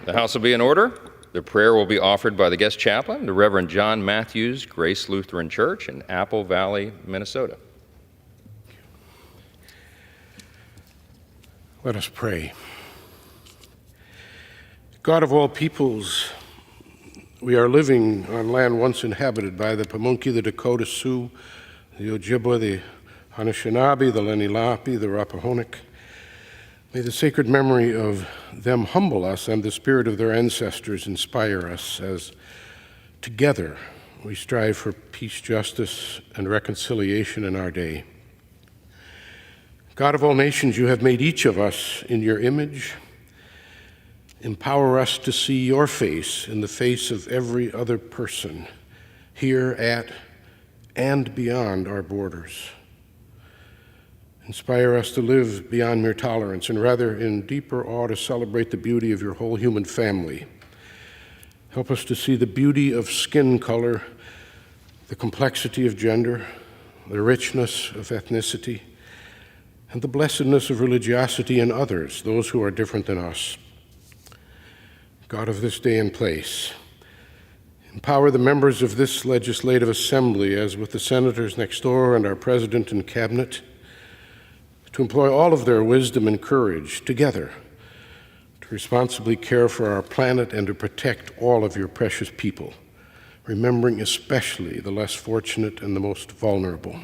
The House will be in order. The prayer will be offered by the guest chaplain, the Reverend John Matthews, Grace Lutheran Church in Apple Valley, Minnesota. Let us pray. God of all peoples, we are living on land once inhabited by the Pamunkey, the Dakota Sioux, the Ojibwa, the Anishinaabe, the Lenni-Lenape, the Rappahannock. May the sacred memory of them humble us and the spirit of their ancestors inspire us as together we strive for peace, justice, and reconciliation in our day. God of all nations, you have made each of us in your image. Empower us to see your face in the face of every other person here at and beyond our borders. Inspire us to live beyond mere tolerance and rather in deeper awe to celebrate the beauty of your whole human family. Help us to see the beauty of skin color, the complexity of gender, the richness of ethnicity, and the blessedness of religiosity in others, those who are different than us. God of this day and place, empower the members of this legislative assembly, as with the senators next door and our president and cabinet, to employ all of their wisdom and courage together to responsibly care for our planet and to protect all of your precious people, remembering especially the less fortunate and the most vulnerable.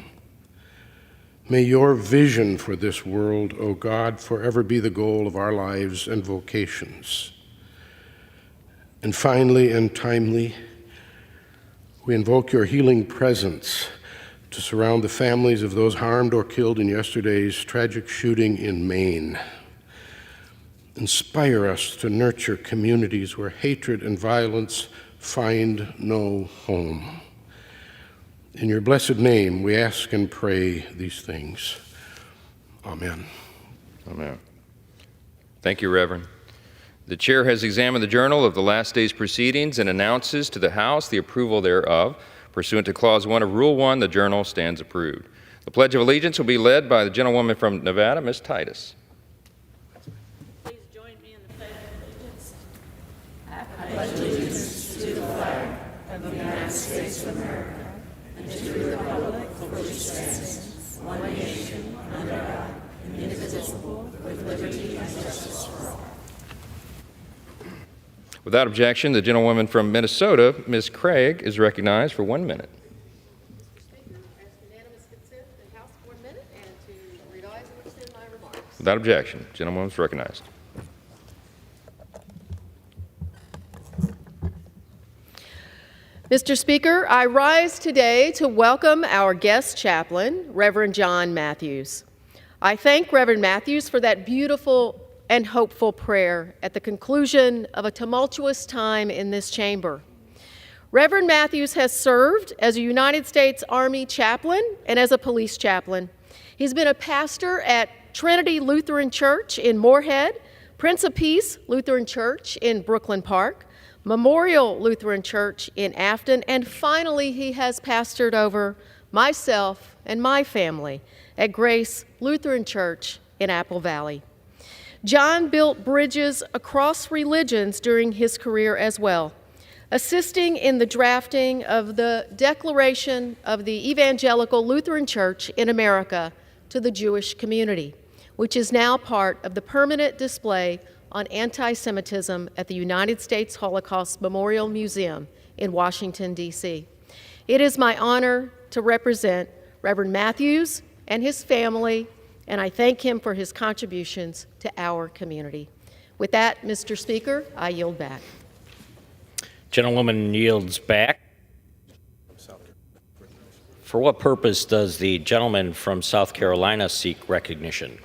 May your vision for this world, O God, forever be the goal of our lives and vocations. And finally and timely, we invoke your healing presence to surround the families of those harmed or killed in yesterday's tragic shooting in Maine. Inspire us to nurture communities where hatred and violence find no home. In your blessed name, we ask and pray these things. Amen. Amen. Thank you, Reverend. The chair has examined the journal of the last day's proceedings and announces to the House the approval thereof. Pursuant to Clause 1 of Rule 1, the journal stands approved. The Pledge of Allegiance will be led by the gentlewoman from Nevada, Ms. Titus. Please join me in the Pledge of Allegiance. I pledge allegiance to the flag of the United States of America and to the republic for which it stands, one nation, under God, indivisible, with liberty and justice for all. Without objection, the gentlewoman from Minnesota, Ms. Craig, is recognized for 1 minute. Mr. Speaker, I ask unanimous consent in the House for 1 minute and to revise and extend my remarks. Without objection, the gentlewoman is recognized. Mr. Speaker, I rise today to welcome our guest chaplain, Reverend John Matthews. I thank Reverend Matthews for that beautiful and hopeful prayer at the conclusion of a tumultuous time in this chamber. Reverend Matthews has served as a United States Army chaplain and as a police chaplain. He's been a pastor at Trinity Lutheran Church in Moorhead, Prince of Peace Lutheran Church in Brooklyn Park, Memorial Lutheran Church in Afton, and finally he has pastored over myself and my family at Grace Lutheran Church in Apple Valley. John built bridges across religions during his career as well, assisting in the drafting of the Declaration of the Evangelical Lutheran Church in America to the Jewish community, which is now part of the permanent display on anti-Semitism at the United States Holocaust Memorial Museum in Washington, D.C. It is my honor to represent Reverend Matthews and his family, and I thank him for his contributions to our community. With that, Mr. Speaker, I yield back. Gentlewoman yields back. For what purpose does the gentleman from South Carolina seek recognition?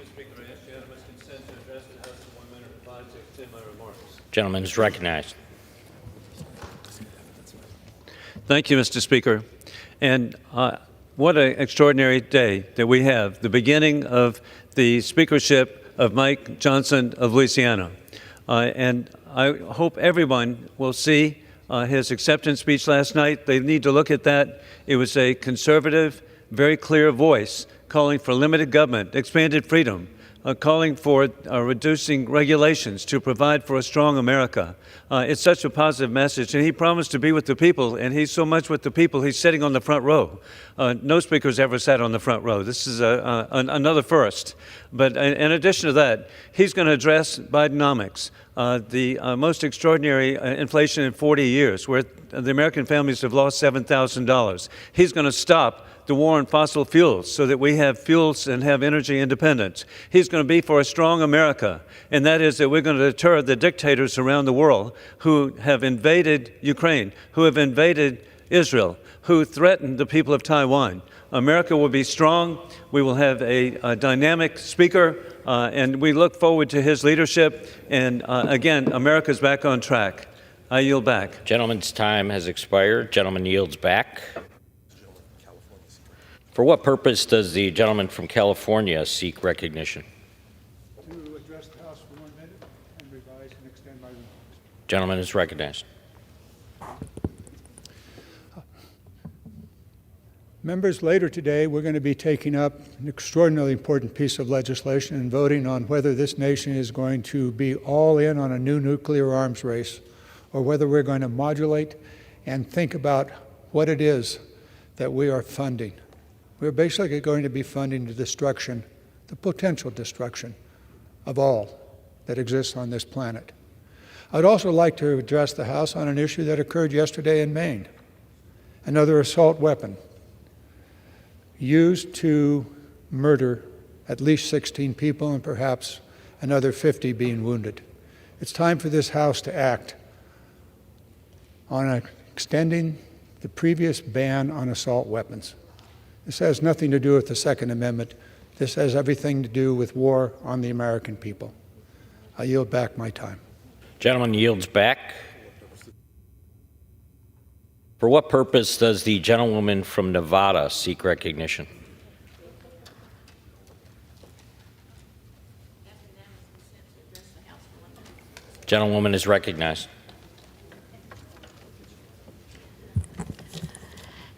Gentleman is recognized. Thank you, Mr. Speaker. And what an extraordinary day that we have, the beginning of the speakership of Mike Johnson of Louisiana. And I hope everyone will see his acceptance speech last night. They need to look at that. It was a conservative, very clear voice calling for limited government, expanded freedom, calling for reducing regulations to provide for a strong America. It's such a positive message, and he promised to be with the people, and he's so much with the people, he's sitting on the front row. No speaker's ever sat on the front row. This is another first. But in addition to that, he's going to address Bidenomics, the most extraordinary inflation in 40 years, where the American families have lost $7,000. He's going to stop the war on fossil fuels so that we have fuels and have energy independence. He's going to be for a strong America, and that is that we're going to deter the dictators around the world who have invaded Ukraine, who have invaded Israel, who threaten the people of Taiwan. America will be strong. We will have a dynamic speaker, and we look forward to his leadership. And again, America's back on track. I yield back. Gentleman's time has expired. Gentleman yields back. For what purpose does the gentleman from California seek recognition? To address the House for 1 minute and revise and extend my remarks. Gentleman is recognized. Members, later today we're going to be taking up an extraordinarily important piece of legislation and voting on whether this nation is going to be all in on a new nuclear arms race or whether we're going to modulate and think about what it is that we are funding. We're basically going to be funding the destruction, the potential destruction of all that exists on this planet. I'd also like to address the House on an issue that occurred yesterday in Maine, another assault weapon used to murder at least 16 people and perhaps another 50 being wounded. It's time for this House to act on extending the previous ban on assault weapons. This has nothing to do with the Second Amendment. This has everything to do with war on the American people. I yield back my time. Gentleman yields back. For what purpose does the gentlewoman from Nevada seek recognition? Gentlewoman is recognized.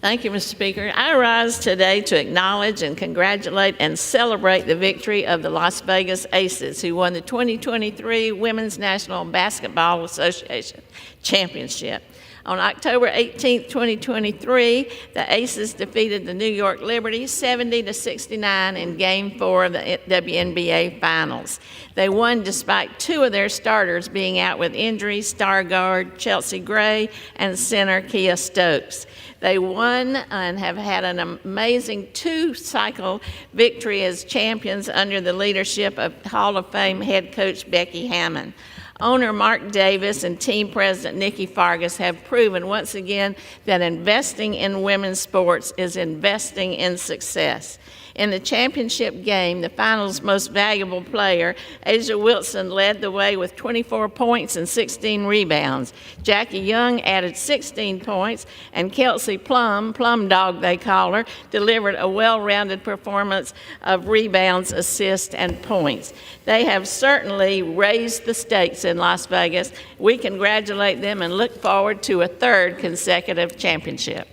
Thank you, Mr. Speaker. I rise today to acknowledge and congratulate and celebrate the victory of the Las Vegas Aces, who won the 2023 Women's National Basketball Association Championship. On October 18, 2023, the Aces defeated the New York Liberty 70-69 in Game 4 of the WNBA Finals. They won despite two of their starters being out with injuries, star guard Chelsea Gray and center Kia Stokes. They won and have had an amazing two-cycle victory as champions under the leadership of Hall of Fame head coach Becky Hammon. Owner Mark Davis and team president Nikki Fargas have proven once again that investing in women's sports is investing in success. In the championship game, the finals' most valuable player, Asia Wilson, led the way with 24 points and 16 rebounds. Jackie Young added 16 points, and Kelsey Plum Dog they call her, delivered a well-rounded performance of rebounds, assists, and points. They have certainly raised the stakes in Las Vegas. We congratulate them and look forward to a third consecutive championship.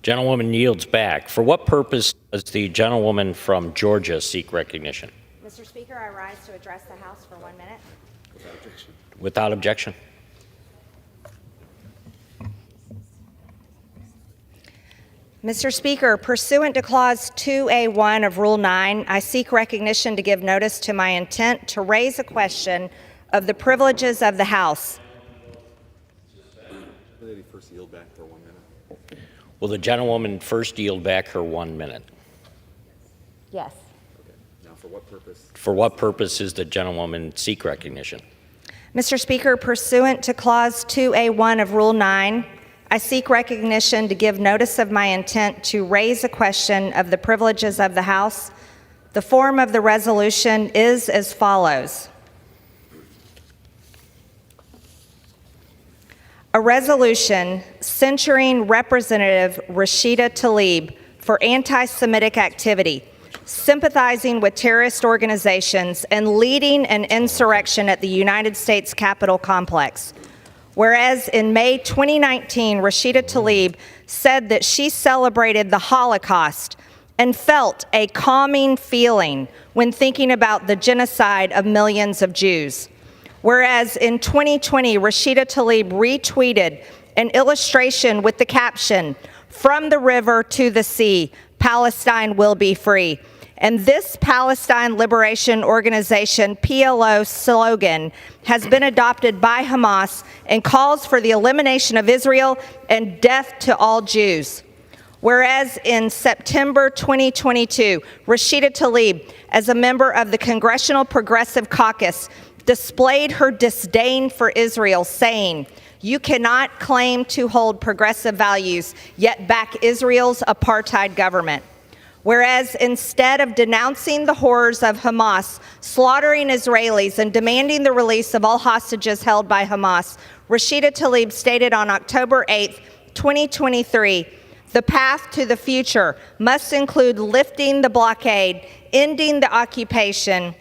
Gentlewoman yields back. For what purpose does the gentlewoman from Georgia seek recognition? Mr. Speaker, I rise to address the House for 1 minute. Without objection. Mr. Speaker, pursuant to Clause 2A1 of Rule 9, I seek recognition to give notice to my intent to raise a question of the privileges of the House. Will the gentlewoman first yield back her 1 minute? Yes. Okay. Now, for what purpose? For what purpose does the gentlewoman seek recognition? Mr. Speaker, pursuant to Clause 2A1 of Rule 9, I seek recognition to give notice of my intent to raise a question of the privileges of the House. The form of the resolution is as follows. A resolution censuring Representative Rashida Tlaib for anti-Semitic activity, sympathizing with terrorist organizations, and leading an insurrection at the United States Capitol complex. Whereas in May 2019, Rashida Tlaib said that she celebrated the Holocaust and felt a calming feeling when thinking about the genocide of millions of Jews. Whereas in 2020, Rashida Tlaib retweeted an illustration with the caption, "From the river to the sea, Palestine will be free." And this Palestine Liberation Organization, PLO slogan, has been adopted by Hamas and calls for the elimination of Israel and death to all Jews. Whereas in September 2022, Rashida Tlaib, as a member of the Congressional Progressive Caucus, displayed her disdain for Israel, saying, "You cannot claim to hold progressive values, yet back Israel's apartheid government." Whereas instead of denouncing the horrors of Hamas, slaughtering Israelis, and demanding the release of all hostages held by Hamas, Rashida Tlaib stated on October 8, 2023, "The path to the future must include lifting the blockade, ending the occupation,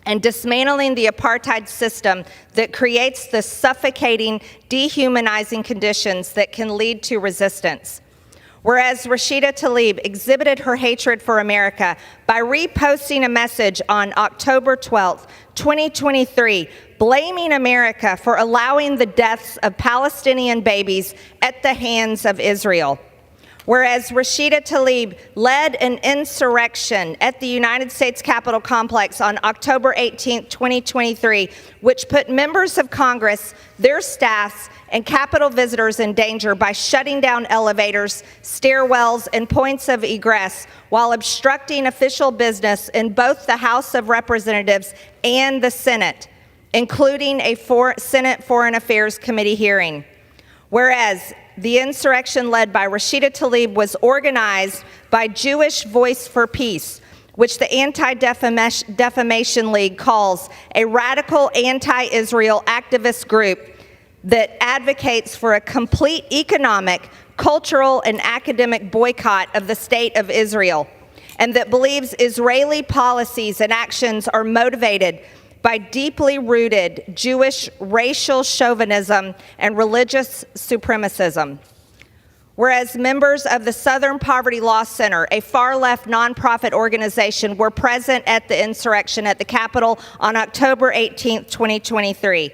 and dismantling the apartheid system that creates the suffocating, dehumanizing conditions that can lead to resistance." Whereas Rashida Tlaib exhibited her hatred for America by reposting a message on October 12, 2023, blaming America for allowing the deaths of Palestinian babies at the hands of Israel. Whereas Rashida Tlaib led an insurrection at the United States Capitol complex on October 18, 2023, which put members of Congress, their staffs, and Capitol visitors in danger by shutting down elevators, stairwells, and points of egress while obstructing official business in both the House of Representatives and the Senate, including a Senate Foreign Affairs Committee hearing. Whereas the insurrection led by Rashida Tlaib was organized by Jewish Voice for Peace, which the Anti-Defamation League calls a radical anti-Israel activist group that advocates for a complete economic, cultural, and academic boycott of the State of Israel, and that believes Israeli policies and actions are motivated by deeply rooted Jewish racial chauvinism and religious supremacism. Whereas members of the Southern Poverty Law Center, a far-left nonprofit organization, were present at the insurrection at the Capitol on October 18, 2023.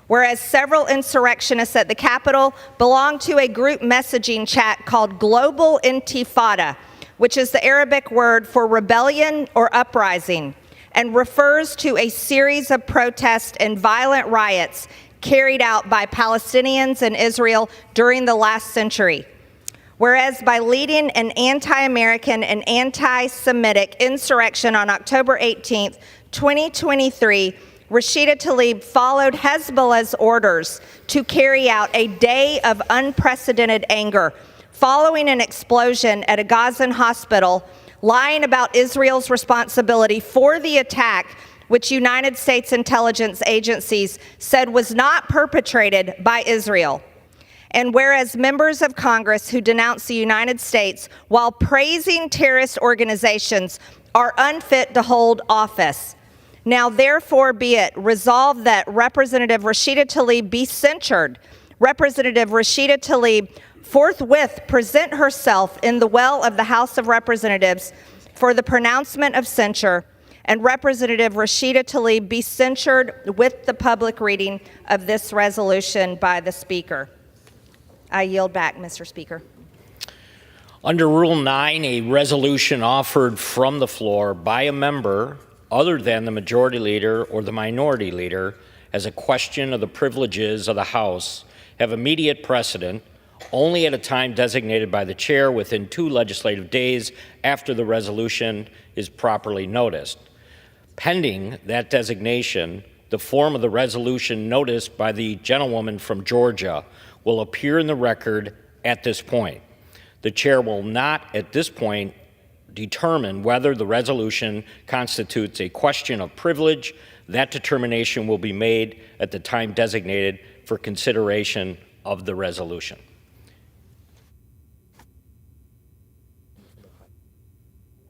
Whereas several insurrectionists at the Capitol belong to a group messaging chat called Global Intifada, which is the Arabic word for rebellion or uprising, and refers to a series of protests and violent riots carried out by Palestinians in Israel during the last century. Whereas by leading an anti-American and anti-Semitic insurrection on October 18, 2023, Rashida Tlaib followed Hezbollah's orders to carry out a day of unprecedented anger following an explosion at a Gazan hospital, lying about Israel's responsibility for the attack, which United States intelligence agencies said was not perpetrated by Israel. And whereas members of Congress who denounce the United States while praising terrorist organizations are unfit to hold office, now therefore be it resolved that Representative Rashida Tlaib be censured. Representative Rashida Tlaib forthwith present herself in the well of the House of Representatives for the pronouncement of censure, and Representative Rashida Tlaib be censured with the public reading of this resolution by the Speaker. I yield back, Mr. Speaker. Under Rule 9, a resolution offered from the floor by a member other than the majority leader or the minority leader as a question of the privileges of the House have immediate precedent only at a time designated by the chair within 2 legislative days after the resolution is properly noticed. Pending that designation, the form of the resolution noticed by the gentlewoman from Georgia will appear in the record at this point. The chair will not at this point determine whether the resolution constitutes a question of privilege. That determination will be made at the time designated for consideration of the resolution.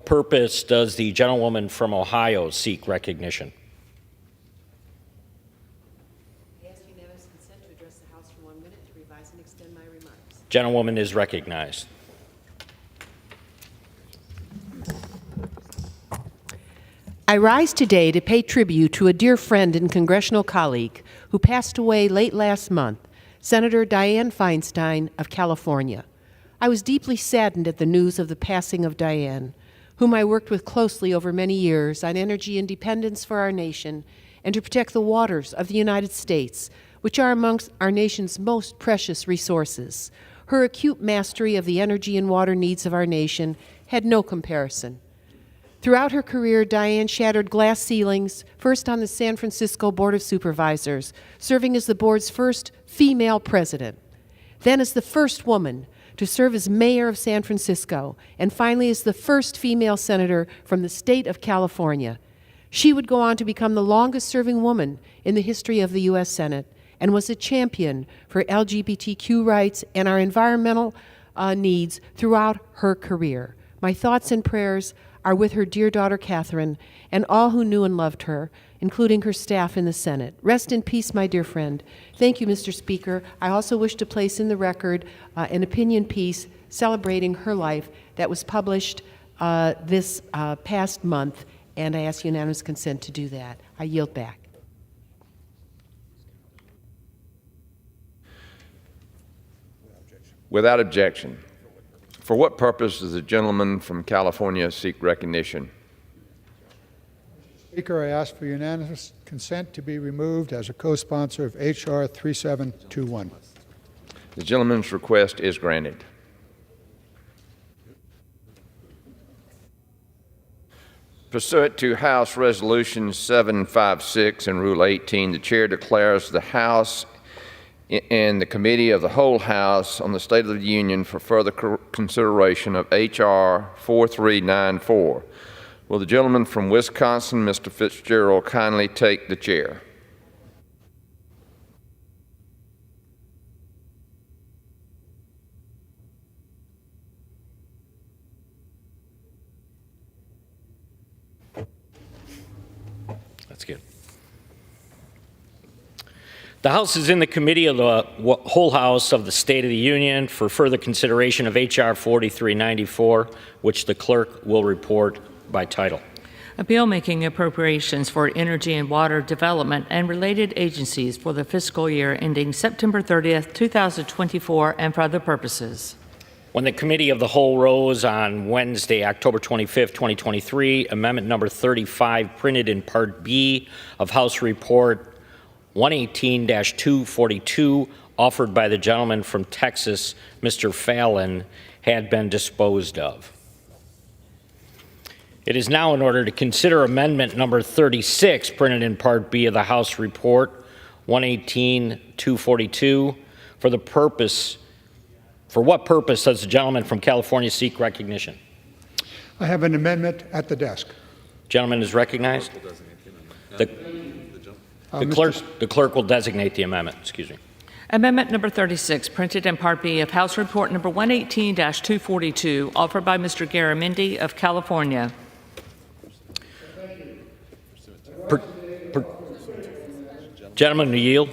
Purpose does the gentlewoman from Ohio seek recognition? I ask unanimous consent to address the House for 1 minute to revise and extend my remarks. Gentlewoman is recognized. I rise today to pay tribute to a dear friend and congressional colleague who passed away late last month, Senator Dianne Feinstein of California. I was deeply saddened at the news of the passing of Dianne, whom I worked with closely over many years on energy independence for our nation and to protect the waters of the United States, which are amongst our nation's most precious resources. Her acute mastery of the energy and water needs of our nation had no comparison. Throughout her career, Dianne shattered glass ceilings, first on the San Francisco Board of Supervisors, serving as the board's first female president, then as the first woman to serve as mayor of San Francisco, and finally as the first female senator from the state of California. She would go on to become the longest-serving woman in the history of the U.S. Senate and was a champion for LGBTQ rights and our environmental needs throughout her career. My thoughts and prayers are with her dear daughter, Catherine, and all who knew and loved her, including her staff in the Senate. Rest in peace, my dear friend. Thank you, Mr. Speaker. I also wish to place in the record an opinion piece celebrating her life that was published this past month, and I ask unanimous consent to do that. I yield back. Without objection. For what purpose does the gentleman from California seek recognition? Speaker, I ask for unanimous consent to be removed as a co-sponsor of H.R. 3721. The gentleman's request is granted. Pursuant to House Resolution 756 and Rule 18, the Chair declares the House and the Committee of the Whole House on the State of the Union for further consideration of H.R. 4394. Will the gentleman from Wisconsin, Mr. Fitzgerald, kindly take the chair? That's good. The House is in the Committee of the Whole House of the State of the Union for further consideration of H.R. 4394, which the clerk will report by title. A bill making appropriations for energy and water development and related agencies for the fiscal year ending September 30th, 2024, and for other purposes. When the Committee of the Whole rose on Wednesday, October 25th, 2023, Amendment number 35, printed in Part B of House Report 118-242, offered by the gentleman from Texas, Mr. Fallon, had been disposed of. It is now in order to consider Amendment number 36, printed in Part B of the House Report 118-242, for what purpose does the gentleman from California seek recognition? I have an amendment at the desk. Gentleman is recognized. The clerk will designate the amendment. Excuse me. Amendment number 36, printed in Part B of House Report number 118-242, offered by Mr. Garamendi of California. Gentleman to yield.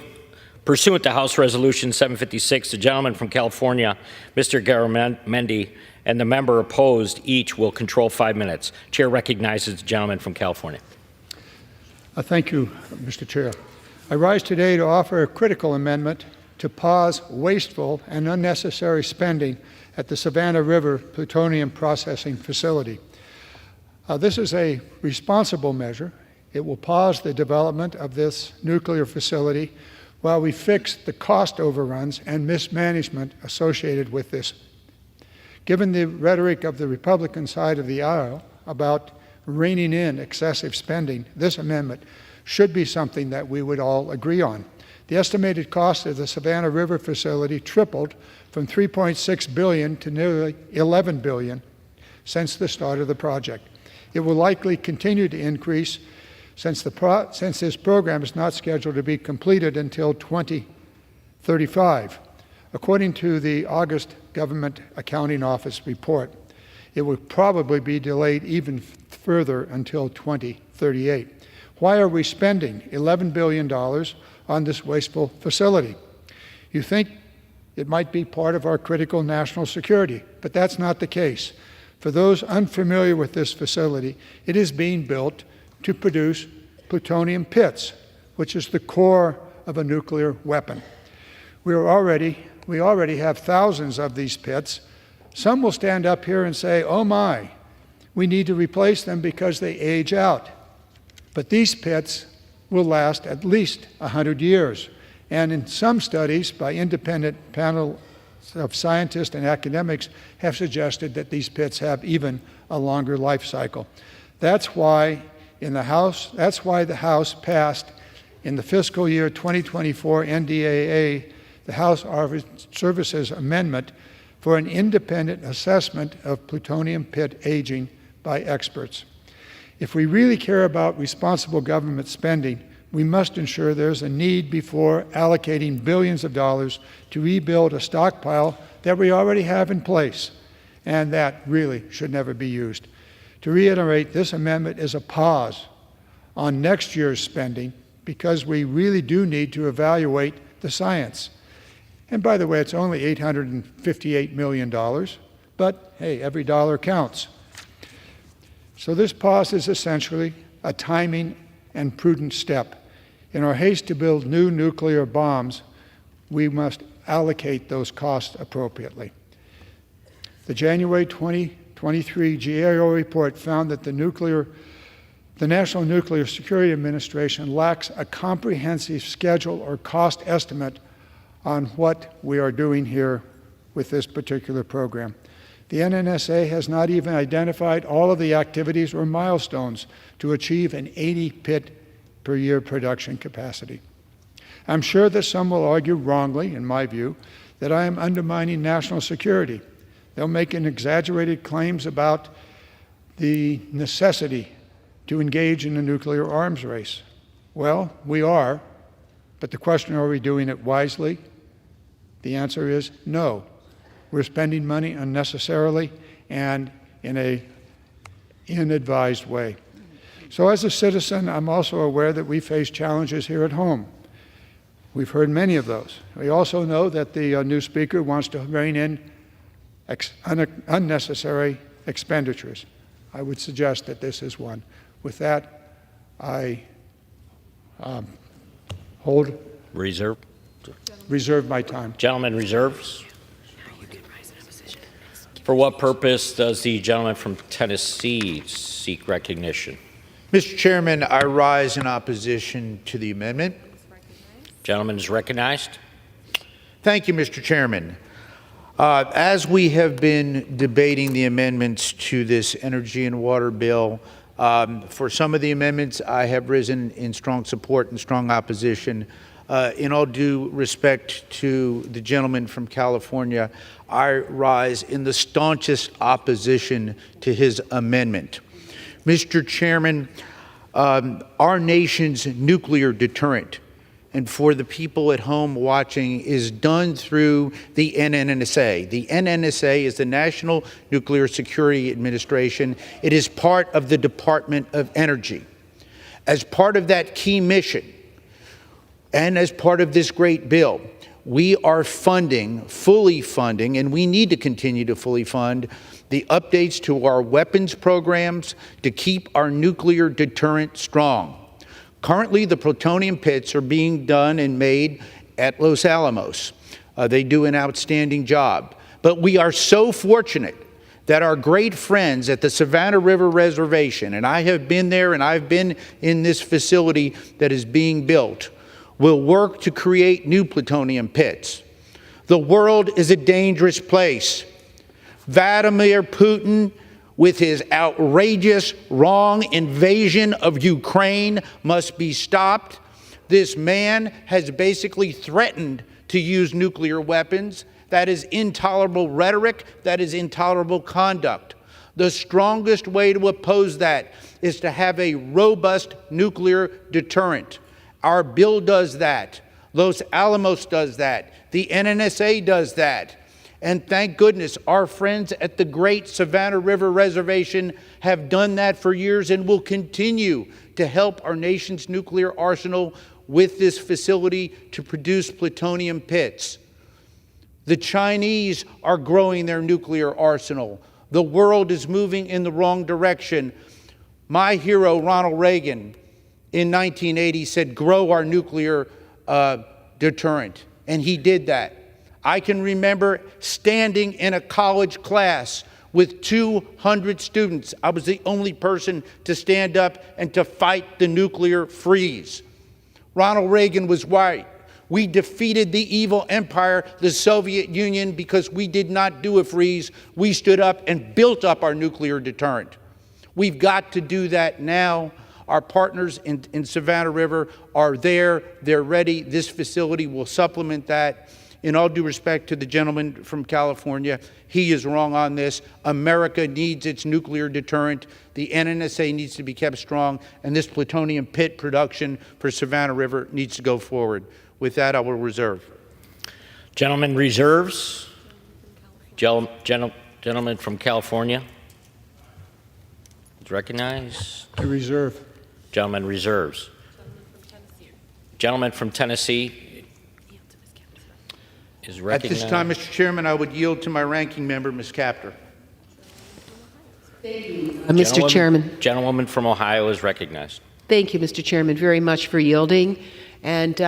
Pursuant to House Resolution 756, the gentleman from California, Mr. Garamendi, and the member opposed each will control 5 minutes. Chair recognizes the gentleman from California. Thank you, Mr. Chair. I rise today to offer a critical amendment to pause wasteful and unnecessary spending at the Savannah River Plutonium Processing Facility. This is a responsible measure. It will pause the development of this nuclear facility while we fix the cost overruns and mismanagement associated with this. Given the rhetoric of the Republican side of the aisle about reining in excessive spending, this amendment should be something that we would all agree on. The estimated cost of the Savannah River facility tripled from $3.6 billion to nearly $11 billion since the start of the project. It will likely continue to increase since this program is not scheduled to be completed until 2035. According to the August Government Accounting Office report, it will probably be delayed even further until 2038. Why are we spending $11 billion on this wasteful facility? You think it might be part of our critical national security, but that's not the case. For those unfamiliar with this facility, it is being built to produce plutonium pits, which is the core of a nuclear weapon. We already have thousands of these pits. Some will stand up here and say, oh my, we need to replace them because they age out. But these pits will last at least 100 years. And in some studies by independent panels of scientists and academics have suggested that these pits have even a longer life cycle. That's why the House passed in the fiscal year 2024 NDAA, the House Armed Services Amendment for an independent assessment of plutonium pit aging by experts. If we really care about responsible government spending, we must ensure there's a need before allocating billions of dollars to rebuild a stockpile that we already have in place, and that really should never be used. To reiterate, this amendment is a pause on next year's spending because we really do need to evaluate the science. And by the way, it's only $858 million, but hey, every dollar counts. So this pause is essentially a timing and prudent step. In our haste to build new nuclear bombs, we must allocate those costs appropriately. The January 2023 GAO report found that the National Nuclear Security Administration lacks a comprehensive schedule or cost estimate on what we are doing here with this particular program. The NNSA has not even identified all of the activities or milestones to achieve an 80 pit per year production capacity. I'm sure that some will argue wrongly, in my view, that I am undermining national security. They'll make exaggerated claims about the necessity to engage in a nuclear arms race. Well, we are, but the question, are we doing it wisely? The answer is no. We're spending money unnecessarily and in an inadvised way. So as a citizen, I'm also aware that we face challenges here at home. We've heard many of those. We also know that the new speaker wants to rein in unnecessary expenditures. I would suggest that this is one. With that, I reserve my time. Gentleman reserves. For what purpose does the gentleman from Tennessee seek recognition? Mr. Chairman, I rise in opposition to the amendment. Gentleman is recognized. Thank you, Mr. Chairman. As we have been debating the amendments to this energy and water bill, for some of the amendments I have risen in strong support and strong opposition. In all due respect to the gentleman from California, I rise in the staunchest opposition to his amendment. Mr. Chairman, our nation's nuclear deterrent, and for the people at home watching, is done through the NNSA. The NNSA is the National Nuclear Security Administration. It is part of the Department of Energy. As part of that key mission, and as part of this great bill, we are fully funding, and we need to continue to fully fund the updates to our weapons programs to keep our nuclear deterrent strong. Currently, the plutonium pits are being done and made at Los Alamos. They do an outstanding job. But we are so fortunate that our great friends at the Savannah River Reservation, and I have been there and I've been in this facility that is being built, will work to create new plutonium pits. The world is a dangerous place. Vladimir Putin, with his outrageous, wrong invasion of Ukraine, must be stopped. This man has basically threatened to use nuclear weapons. That is intolerable rhetoric. That is intolerable conduct. The strongest way to oppose that is to have a robust nuclear deterrent. Our bill does that. Los Alamos does that. The NNSA does that. And thank goodness our friends at the great Savannah River Reservation have done that for years and will continue to help our nation's nuclear arsenal with this facility to produce plutonium pits. The Chinese are growing their nuclear arsenal. The world is moving in the wrong direction. My hero, Ronald Reagan, in 1980 said, grow our nuclear deterrent, and he did that. I can remember standing in a college class with 200 students. I was the only person to stand up and to fight the nuclear freeze. Ronald Reagan was right. We defeated the evil empire, the Soviet Union, because we did not do a freeze. We stood up and built up our nuclear deterrent. We've got to do that now. Our partners in Savannah River are there. They're ready. This facility will supplement that. In all due respect to the gentleman from California, he is wrong on this. America needs its nuclear deterrent. The NNSA needs to be kept strong, and this plutonium pit production for Savannah River needs to go forward. With that, I will reserve. Gentleman reserves. Gentleman from California is recognized. I reserve. Gentleman reserves. Gentleman from Tennessee is At recognized. this time, Mr. Chairman, I would yield to my ranking member, Ms. Capter. Mr. Chairman. Gentlewoman from Ohio is recognized. Thank you, Mr. Chairman, very much for yielding. And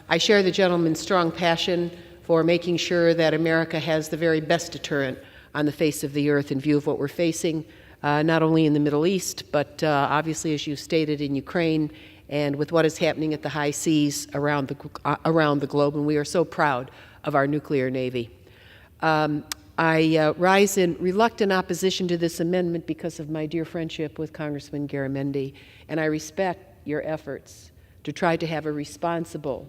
I share the gentleman's strong passion for making sure that America has the very best deterrent on the face of the earth in view of what we're facing, not only in the Middle East, but obviously, as you stated, in Ukraine, and with what is happening at the high seas around the globe. And we are so proud of our nuclear Navy. I rise in reluctant opposition to this amendment because of my dear friendship with Congressman Garamendi, and I respect your efforts to try to have a responsible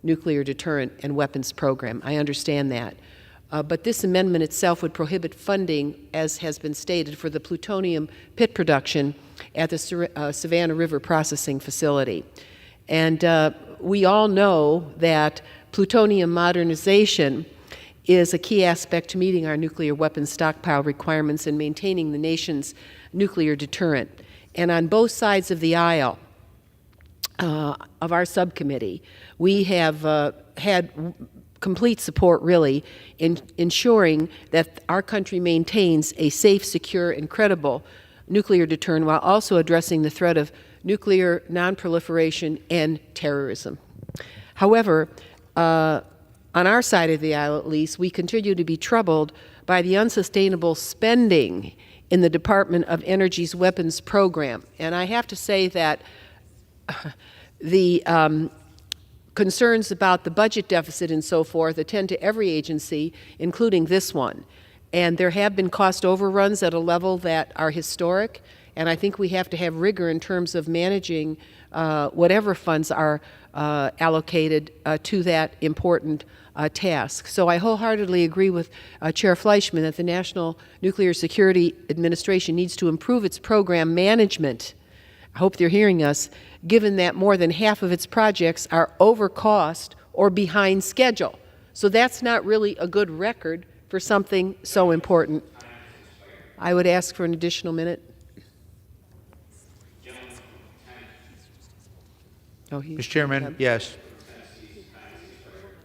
nuclear deterrent and weapons program. I understand that. But this amendment itself would prohibit funding, as has been stated, for the plutonium pit production at the Savannah River processing facility. And we all know that plutonium modernization is a key aspect to meeting our nuclear weapons stockpile requirements and maintaining the nation's nuclear deterrent. And on both sides of the aisle of our subcommittee, we have had complete support, really, in ensuring that our country maintains a safe, secure, and credible nuclear deterrent while also addressing the threat of nuclear nonproliferation and terrorism. However, on our side of the aisle, at least, we continue to be troubled by the unsustainable spending in the Department of Energy's weapons program. And I have to say that the concerns about the budget deficit and so forth attend to every agency, including this one. And there have been cost overruns at a level that are historic, and I think we have to have rigor in terms of managing whatever funds are allocated to that important task. So I wholeheartedly agree with Chair Fleischman that the National Nuclear Security Administration needs to improve its program management. I hope they're hearing us, given that more than half of its projects are over cost or behind schedule. So that's not really a good record for something so important. I would ask for an additional minute. Oh, Mr. Chairman, yes.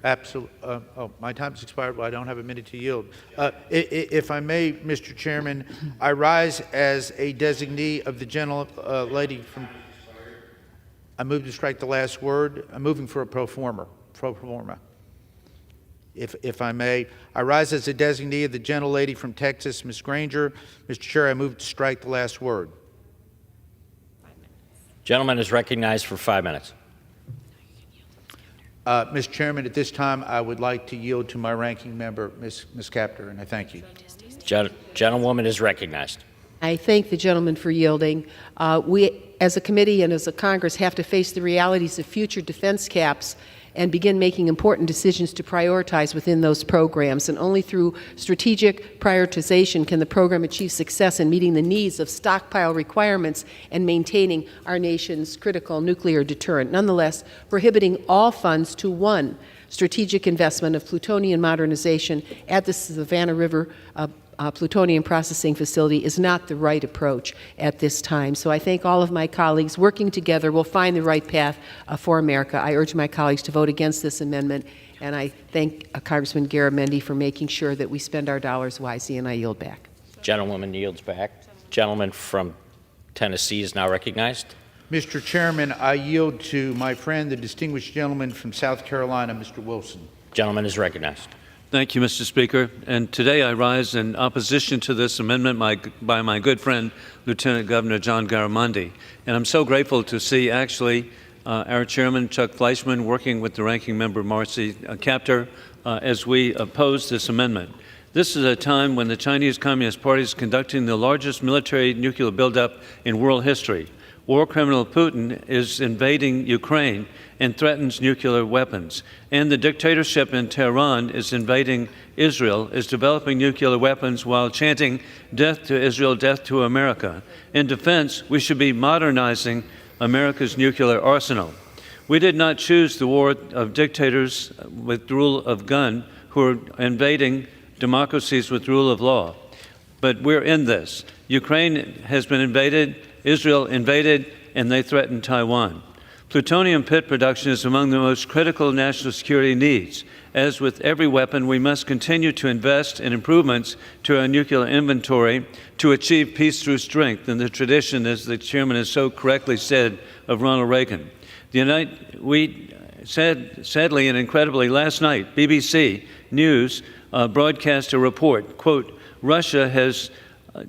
Absolutely. Oh, my time's expired. Well, I don't have a minute to yield. If I may, Mr. Chairman, I rise as a designee of the gentle lady from. I move to strike the last word. I'm moving for a pro forma. If I may, I rise as a designee of the gentle lady from Texas, Ms. Granger. Mr. Chair, I move to strike the last word. Gentleman is recognized for 5 minutes. Mr. Chairman, at this time, I would like to yield to my ranking member, Ms. Capter, and I thank you. Gentlewoman is recognized. I thank the gentleman for yielding. We, as a committee and as a Congress, have to face the realities of future defense caps and begin making important decisions to prioritize within those programs. And only through strategic prioritization can the program achieve success in meeting the needs of stockpile requirements and maintaining our nation's critical nuclear deterrent. Nonetheless, prohibiting all funds to one strategic investment of plutonium modernization at the Savannah River plutonium processing facility is not the right approach at this time. So I thank all of my colleagues. Working together, we'll find the right path for America. I urge my colleagues to vote against this amendment, and I thank Congressman Garamendi for making sure that we spend our dollars wisely, and I yield back. Gentlewoman yields back. Gentleman from Tennessee is now recognized. Mr. Chairman, I yield to my friend, the distinguished gentleman from South Carolina, Mr. Wilson. Gentleman is recognized. Thank you, Mr. Speaker. And today I rise in opposition to this amendment by my good friend, Lieutenant Governor John Garamendi. And I'm so grateful to see actually our chairman, Chuck Fleischman, working with the ranking member, Marcy Kaptur, as we oppose this amendment. This is a time when the Chinese Communist Party is conducting the largest military nuclear buildup in world history. War criminal Putin is invading Ukraine and threatens nuclear weapons. And the dictatorship in Tehran is invading Israel, is developing nuclear weapons while chanting, "Death to Israel, death to America." In defense, we should be modernizing America's nuclear arsenal. We did not choose the war of dictators with rule of gun who are invading democracies with rule of law. But we're in this. Ukraine has been invaded, Israel invaded, and they threaten Taiwan. Plutonium pit production is among the most critical national security needs. As with every weapon, we must continue to invest in improvements to our nuclear inventory to achieve peace through strength, in the tradition, as the chairman has so correctly said, of Ronald Reagan. Sadly and incredibly, last night, BBC News broadcast a report, quote, "Russia has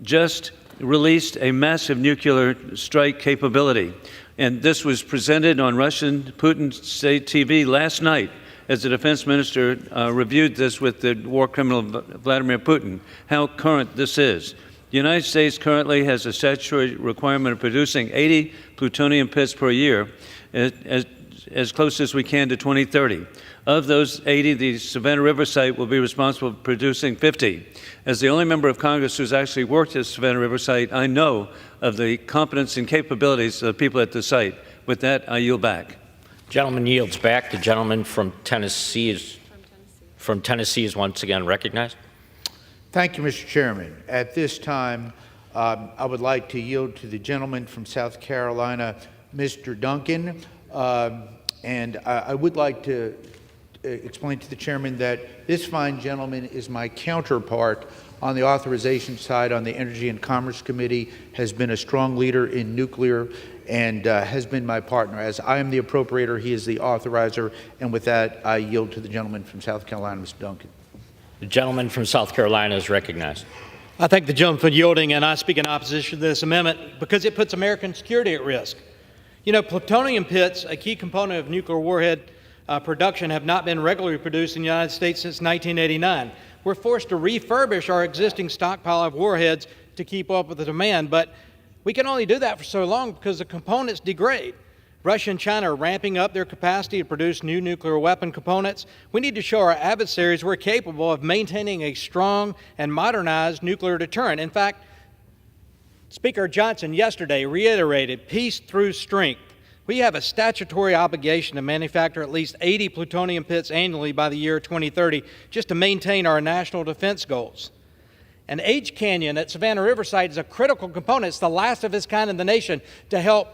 just released a massive nuclear strike capability." And this was presented on Russian Putin state TV last night as the defense minister reviewed this with the war criminal Vladimir Putin, how current this is. The United States currently has a statutory requirement of producing 80 plutonium pits per year, as close as we can to 2030. Of those 80, the Savannah River site will be responsible for producing 50. As the only member of Congress who's actually worked at Savannah River site, I know of the competence and capabilities of the people at the site. With that, I yield back. Gentleman yields back. The gentleman from Tennessee is once again recognized. Thank you, Mr. Chairman. At this time, I would like to yield to the gentleman from South Carolina, Mr. Duncan. And I would like to explain to the chairman that this fine gentleman is my counterpart on the authorization side on the Energy and Commerce Committee, has been a strong leader in nuclear, and has been my partner. As I am the appropriator, he is the authorizer. And with that, I yield to the gentleman from South Carolina, Mr. Duncan. The gentleman from South Carolina is recognized. I thank the gentleman for yielding, and I speak in opposition to this amendment because it puts American security at risk. You know, plutonium pits, a key component of nuclear warhead production, have not been regularly produced in the United States since 1989. We're forced to refurbish our existing stockpile of warheads to keep up with the demand, but we can only do that for so long because the components degrade. Russia and China are ramping up their capacity to produce new nuclear weapon components. We need to show our adversaries we're capable of maintaining a strong and modernized nuclear deterrent. In fact, Speaker Johnson yesterday reiterated peace through strength. We have a statutory obligation to manufacture at least 80 plutonium pits annually by the year 2030 just to maintain our national defense goals. And H Canyon at Savannah River site is a critical component. It's the last of its kind in the nation to help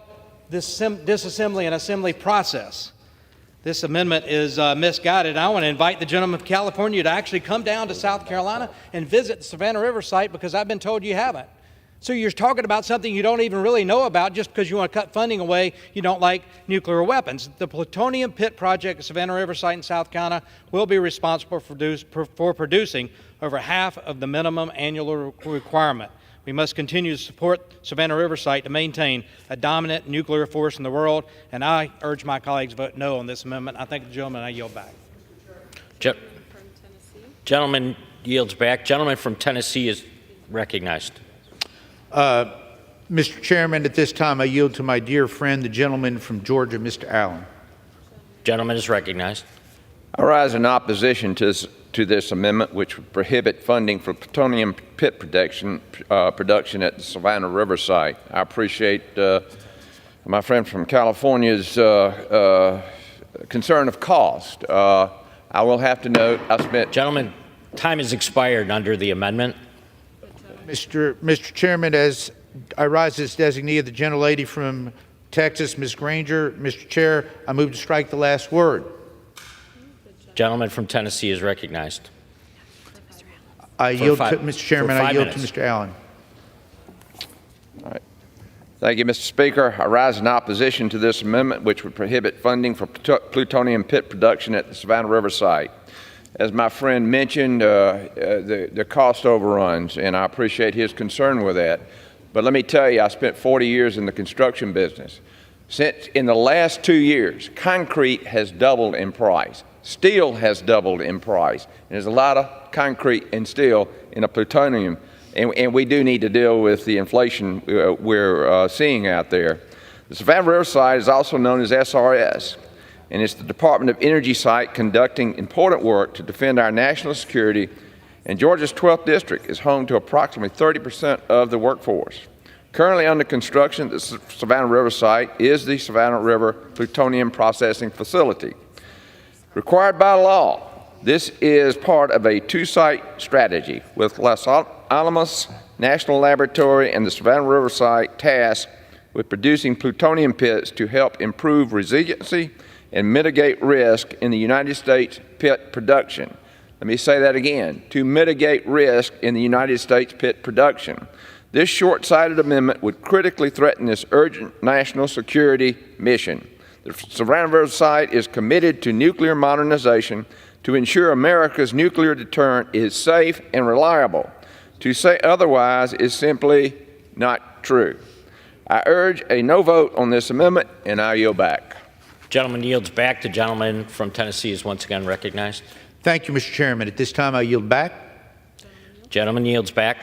this disassembly and assembly process. This amendment is misguided. I want to invite the gentleman from California to actually come down to South Carolina and visit the Savannah River site, because I've been told you haven't. So you're talking about something you don't even really know about just because you want to cut funding away. You don't like nuclear weapons. The plutonium pit project at Savannah River site in South Carolina will be responsible for producing over half of the minimum annual requirement. We must continue to support Savannah River site to maintain a dominant nuclear force in the world, and I urge my colleagues to vote no on this amendment. I thank the gentleman. I yield back. Gentleman yields back. Gentleman from Tennessee is recognized. Mr. Chairman, at this time, I yield to my dear friend, the gentleman from Georgia, Mr. Allen. Gentleman is recognized. I rise in opposition to this amendment, which would prohibit funding for plutonium pit production at the Savannah River site. I appreciate my friend from California's concern of cost. I will have to note, Gentlemen, time has expired under the amendment. Mr. Chairman, as I rise as designee of the gentlelady from Texas, Ms. Granger, Mr. Chair, I move to strike the last word. Gentleman from Tennessee is recognized. I yield to Mr. Chairman. I yield to Mr. Allen. All right. Thank you, Mr. Speaker. I rise in opposition to this amendment, which would prohibit funding for plutonium pit production at the Savannah River site. As my friend mentioned, the cost overruns, and I appreciate his concern with that. But let me tell you, I spent 40 years in the construction business. Since in the last 2 years, concrete has doubled in price. Steel has doubled in price. And there's a lot of concrete and steel in a plutonium. And we do need to deal with the inflation we're seeing out there. The Savannah River site is also known as SRS, and it's the Department of Energy site conducting important work to defend our national security, and Georgia's 12th District is home to approximately 30% of the workforce. Currently under construction, the Savannah River site is the Savannah River Plutonium Processing Facility. Required by law, this is part of a two-site strategy with Los Alamos National Laboratory and the Savannah River site tasked with producing plutonium pits to help improve resiliency and mitigate risk in the United States pit production. Let me say that again, to mitigate risk in the United States pit production. This short-sighted amendment would critically threaten this urgent national security mission. The Savannah River site is committed to nuclear modernization to ensure America's nuclear deterrent is safe and reliable. To say otherwise is simply not true. I urge a no vote on this amendment, and I yield back. Gentleman yields back. The gentleman from Tennessee is once again recognized. Thank you, Mr. Chairman. At this time, I yield back. Gentleman yields back.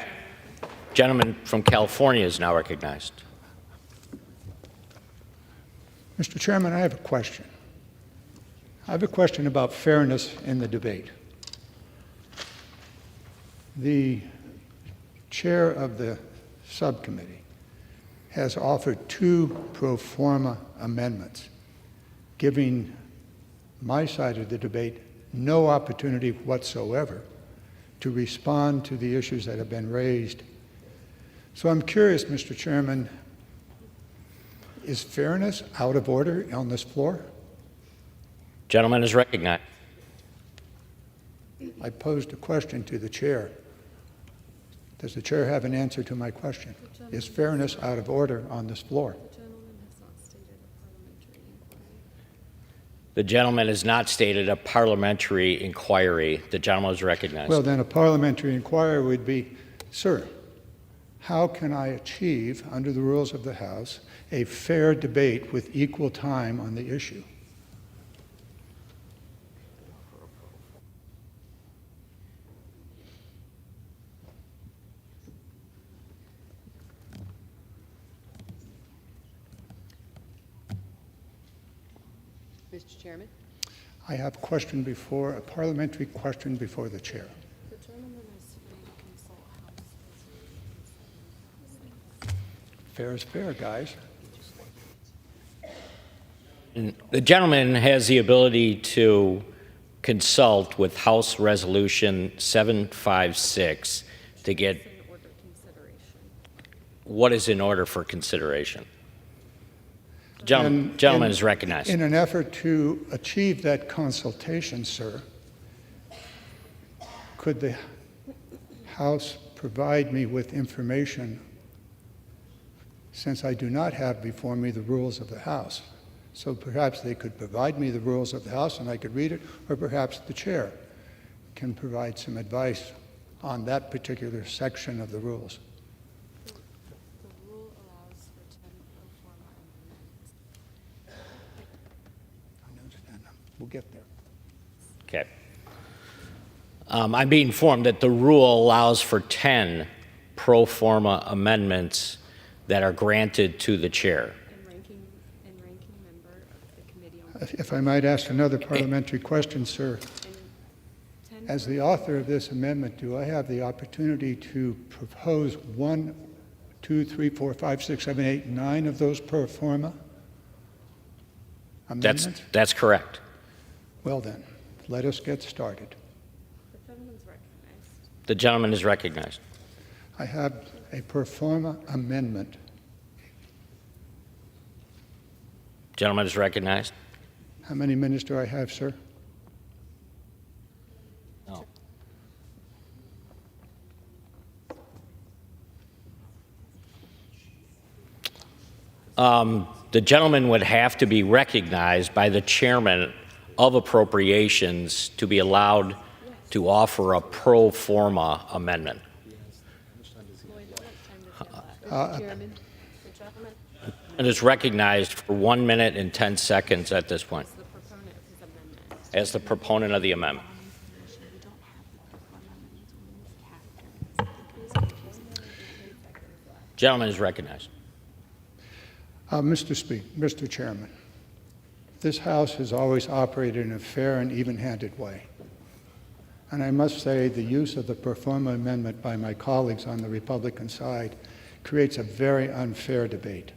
Gentleman from California is now recognized. Mr. Chairman, I have a question. I have a question about fairness in the debate. The chair of the subcommittee has offered 2 pro forma amendments, giving my side of the debate no opportunity whatsoever to respond to the issues that have been raised. So I'm curious, Mr. Chairman, is fairness out of order on this floor? Gentleman is recognized. I posed a question to the chair. Does the chair have an answer to my question? Is fairness out of order on this floor? The gentleman has not stated a parliamentary inquiry. The gentleman is recognized. Well, then a parliamentary inquiry would be, sir, how can I achieve, under the rules of the House, a fair debate with equal time on the issue? Mr. Chairman? I have a question before, a parliamentary question before the chair. The gentleman is free to consult House. Fair is fair, guys. And the gentleman has the ability to consult with House Resolution 756 to get what is in order for consideration. Gentleman is recognized. In an effort to achieve that consultation, sir, could the House provide me with information, since I do not have before me the rules of the House? So perhaps they could provide me the rules of the House and I could read it, or perhaps the chair can provide some advice on that particular section of the rules. The rule allows for 10 pro forma amendments. I understand. We'll get there. Okay. I'm being informed that the rule allows for 10 pro forma amendments that are granted to the chair. And ranking member of the Committee on... If I might ask another parliamentary question, sir. As the author of this amendment, do I have the opportunity to propose 1, 2, 3, 4, 5, 6, 7, 8, 9 of those pro forma amendments? That's correct. Well then, let us get started. The gentleman's recognized. The gentleman is recognized. I have a pro forma amendment. Gentleman is recognized. How many minutes do I have, sir? No. The gentleman would have to be recognized by the chairman of Appropriations to be allowed to offer a pro forma amendment. It is recognized for 1 minute and 10 seconds at this point as the proponent of the amendment. Gentleman is recognized. Mr. Chairman, this House has always operated in a fair and even-handed way. And I must say the use of the pro forma amendment by my colleagues on the Republican side creates a very unfair debate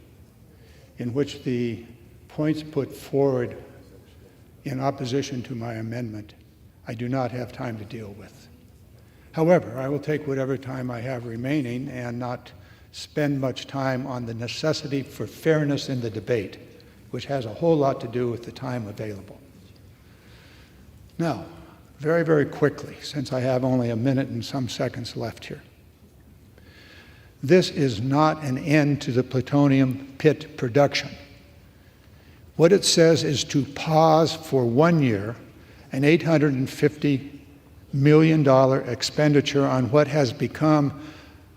in which the points put forward in opposition to my amendment I do not have time to deal with. However, I will take whatever time I have remaining and not spend much time on the necessity for fairness in the debate, which has a whole lot to do with the time available. Now, very, very quickly, since I have only a minute and some seconds left here. This is not an end to the plutonium pit production. What it says is to pause for 1 year an $850 million expenditure on what has become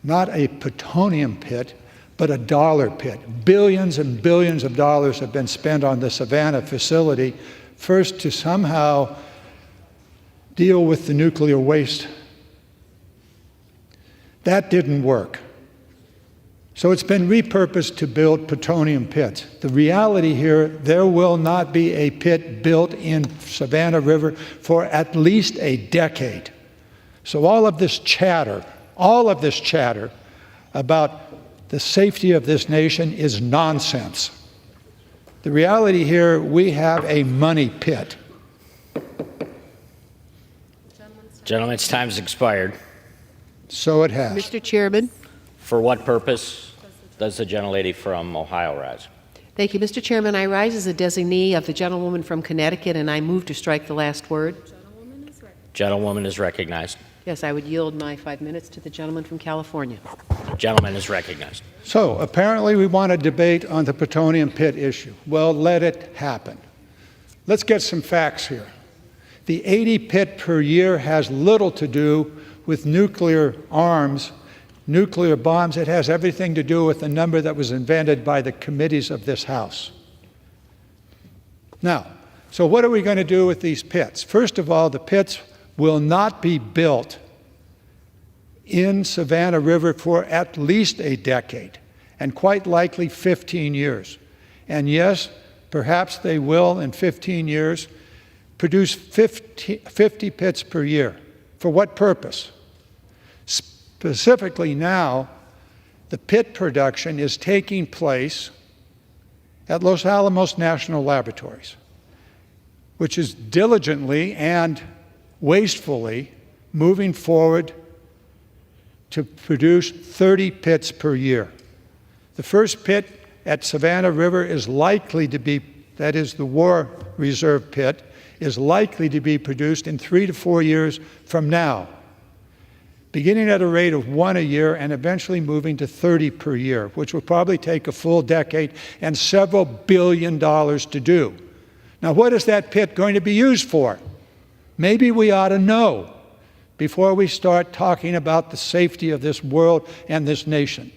not a plutonium pit, but a dollar pit. Billions and billions of dollars have been spent on the Savannah facility, first to somehow deal with the nuclear waste. That didn't work. So it's been repurposed to build plutonium pits. The reality here, there will not be a pit built in Savannah River for at least a decade. So all of this chatter about the safety of this nation is nonsense. The reality here, we have a money pit. Gentleman's time has expired. So it has. Mr. Chairman. For what purpose does the gentlelady from Ohio rise? Thank you, Mr. Chairman. I rise as a designee of the gentlewoman from Connecticut, and I move to strike the last word. Gentlewoman is recognized. Yes, I would yield my 5 minutes to the gentleman from California. Gentleman is recognized. So apparently we want to debate on the plutonium pit issue. Well, let it happen. Let's get some facts here. The 80 pit per year has little to do with nuclear arms, nuclear bombs. It has everything to do with the number that was invented by the committees of this House. Now, so what are we going to do with these pits? First of all, the pits will not be built in Savannah River for at least a decade, and quite likely 15 years. And yes, perhaps they will, in 15 years, produce 50 pits per year. For what purpose? Specifically now, the pit production is taking place at Los Alamos National Laboratories, which is diligently and wastefully moving forward to produce 30 pits per year. The first pit at Savannah River is likely to be, that is the War Reserve pit, is likely to be produced in 3 to 4 years from now, beginning at a rate of 1 a year and eventually moving to 30 per year, which will probably take a full decade and several billion dollars to do. Now, what is that pit going to be used for? Maybe we ought to know before we start talking about the safety of this world and this nation.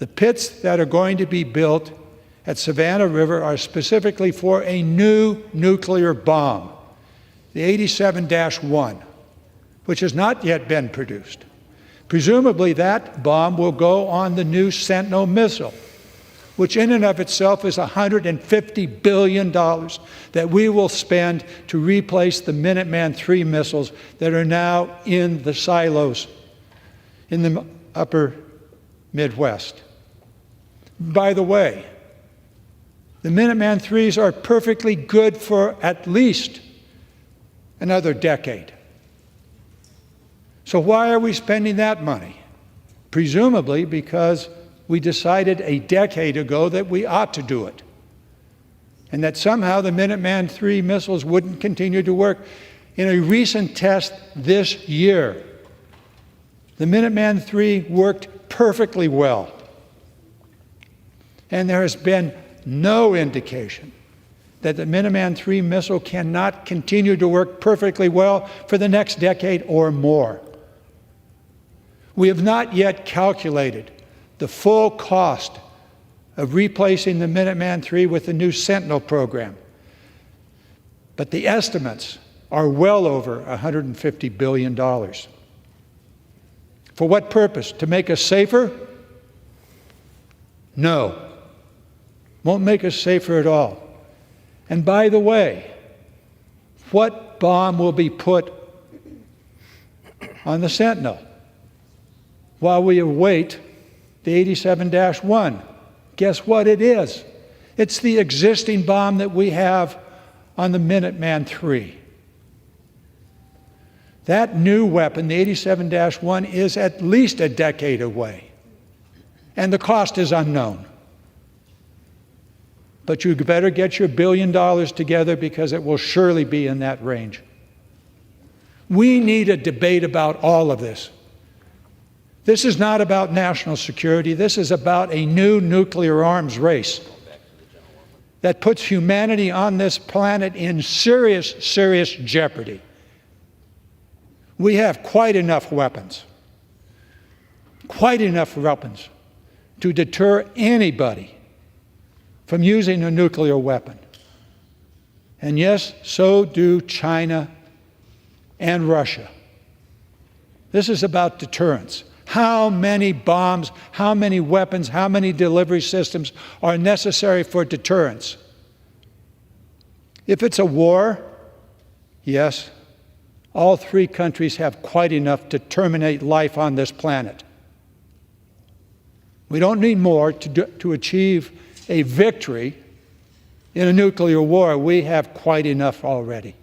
The pits that are going to be built at Savannah River are specifically for a new nuclear bomb, the 87-1, which has not yet been produced. Presumably that bomb will go on the new Sentinel missile, which in and of itself is $150 billion that we will spend to replace the Minuteman III missiles that are now in the silos in the upper Midwest. By the way, the Minuteman IIIs are perfectly good for at least another decade. So why are we spending that money? Presumably because we decided a decade ago that we ought to do it, and that somehow the Minuteman III missiles wouldn't continue to work. In a recent test this year, the Minuteman III worked perfectly well. And there has been no indication that the Minuteman III missile cannot continue to work perfectly well for the next decade or more. We have not yet calculated the full cost of replacing the Minuteman III with the new Sentinel program, but the estimates are well over $150 billion. For what purpose? To make us safer? No. Won't make us safer at all. And by the way, what bomb will be put on the Sentinel while we await the 87-1? Guess what it is? It's the existing bomb that we have on the Minuteman III. That new weapon, the 87-1, is at least a decade away, and the cost is unknown. But you better get your $1 billion together, because it will surely be in that range. We need a debate about all of this. This is not about national security. This is about a new nuclear arms race that puts humanity on this planet in serious, serious jeopardy. We have quite enough weapons to deter anybody from using a nuclear weapon. And yes, so do China and Russia. This is about deterrence. How many bombs, how many weapons, how many delivery systems are necessary for deterrence? If it's a war, yes, all three countries have quite enough to terminate life on this planet. We don't need more to achieve a victory in a nuclear war. We have quite enough already.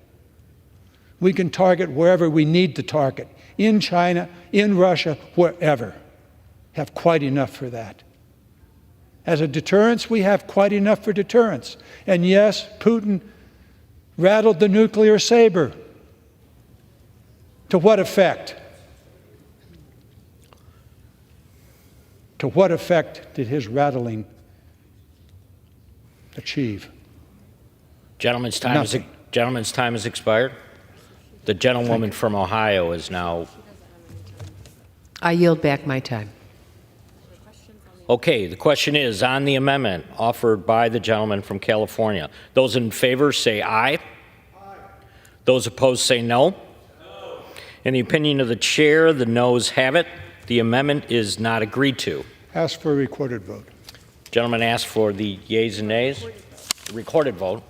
We can target wherever we need to target, in China, in Russia, wherever. Have quite enough for that. As a deterrence, we have quite enough for deterrence. And yes, Putin rattled the nuclear saber. To what effect? To what effect did his rattling achieve? Gentleman's time has expired. The gentlewoman from Ohio is now. I yield back my time. Okay, the question is on the amendment offered by the gentleman from California. Those in favor say aye. Aye. Those opposed say no. In the opinion of the chair, the noes have it. The amendment is not agreed to. Ask for a recorded vote. Gentleman asked for the yeas and nays. Recorded vote.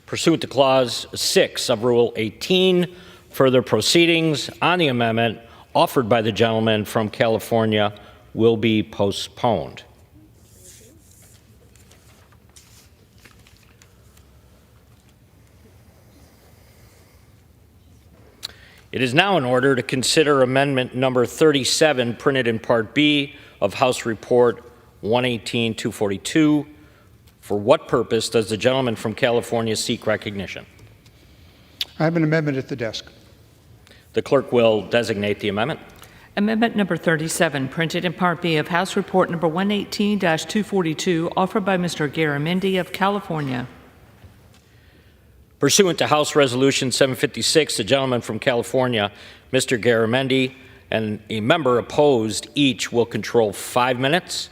Pursuant to Clause 6 of Rule 18, further proceedings on the amendment offered by the gentleman from California will be postponed. It is now in order to consider amendment number 37, printed in Part B of House Report 118-242. For what purpose does the gentleman from California seek recognition? I have an amendment at the desk. The clerk will designate the amendment. Amendment number 37, printed in Part B of House Report number 118-242, offered by Mr. Garamendi of California. Pursuant to House Resolution 756, the gentleman from California, Mr. Garamendi, and a member opposed each will control 5 minutes.